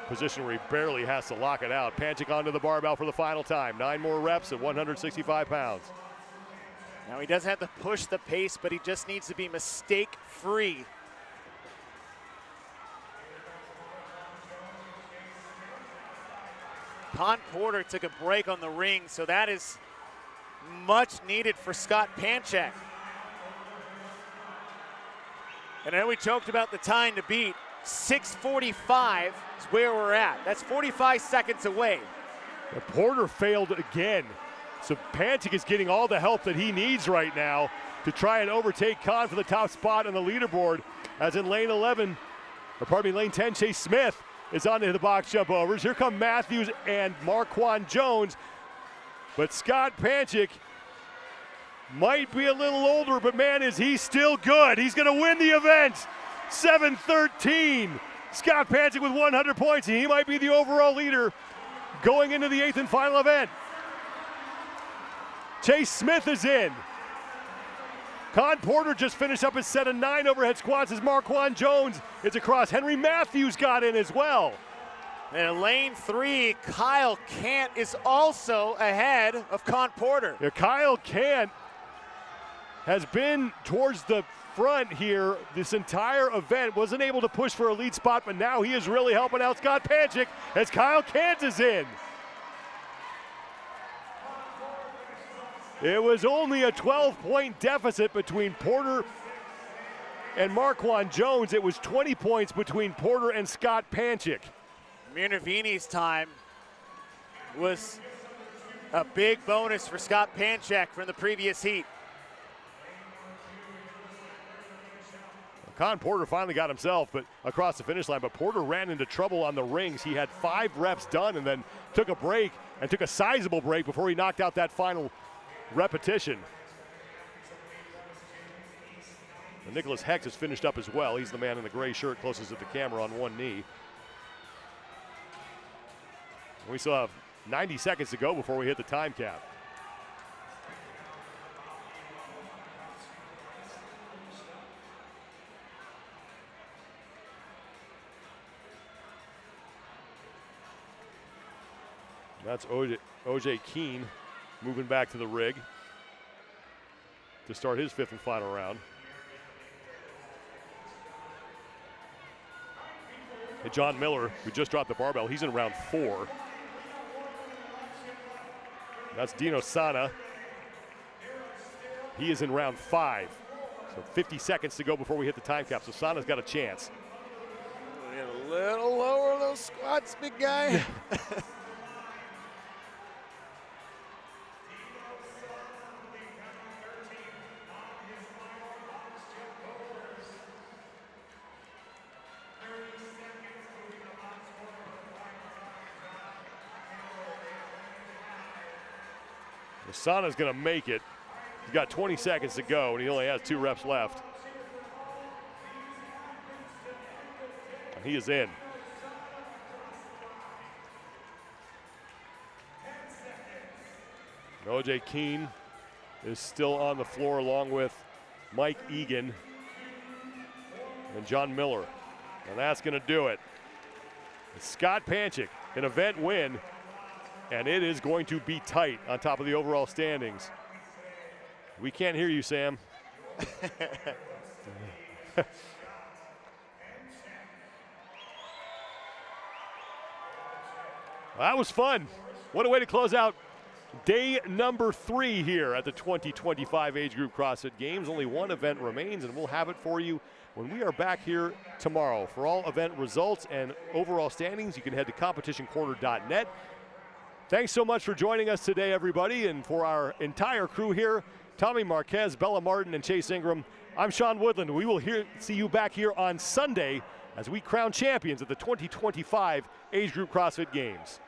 position where he barely has to lock it out. Panchik onto the barbell for the final time. 9 more reps at 165 pounds. Now he doesn't have to push the pace, but he just needs to be mistake-free. Con Porter took a break on the ring, so that is much needed for Scott Panchik. And I know we joked about the time to beat. 6:45 is where we're at. That's 45 seconds away. Porter failed again. So Panchik is getting all the help that he needs right now to try and overtake Con for the top spot on the leaderboard. As in lane 11, or pardon me, lane 10, Chase Smith is onto the box jump overs. Here come Matthews and Marquand Jones. But Scott Panchik might be a little older, but man, is he still good. He's going to win the event. 7-13. Scott Panchik with 100 points, and he might be the overall leader going into the 8th and final event. Chase Smith is in. Con Porter just finished up his set of 9 overhead squats as Marquand Jones is across. Henry Matthews got in as well. And in lane 3, Kyle Kent is also ahead of Con Porter. Yeah, Kyle Kent has been towards the front here this entire event. Wasn't able to push for a lead spot, but now he is really helping out Scott Panchik as Kyle Kent is in. It was only a 12-point deficit between Porter and Marquand Jones. It was 20 points between Porter and Scott Panchik. Minervini's time was a big bonus for Scott Panchik from the previous heat. Con Porter finally got himself but across the finish line, but Porter ran into trouble on the rings. He had 5 reps done and then took a break, and took a sizable break before he knocked out that final repetition. And Nicholas Hex has finished up as well. He's the man in the gray shirt closest to the camera on one knee. We still have 90 seconds to go before we hit the time cap. That's OJ Keene moving back to the rig to start his 5th and final round. And John Miller, who just dropped the barbell, he's in round 4. That's Dino Sana. He is in round 5. So 50 seconds to go before we hit the time cap. So Sana's got a chance. Get a little lower those squats, big guy. Sana's going to make it. He's got 20 seconds to go, and he only has 2 reps left. And he is in. OJ Keene is still on the floor along with Mike Egan and John Miller. And that's going to do it. It's Scott Panchik, an event win. And it is going to be tight on top of the overall standings. We can't hear you, Sam. That was fun. What a way to close out day number 3 here at the 2025 Age Group CrossFit Games. Only one event remains, and we'll have it for you when we are back here tomorrow. For all event results and overall standings, you can head to competitioncorner.net. Thanks so much for joining us today, everybody. And for our entire crew here, Tommy Marquez, Bella Martin, and Chase Ingram, I'm Sean Woodland. We will see you back here on Sunday as we crown champions at the 2025 Age Group CrossFit Games.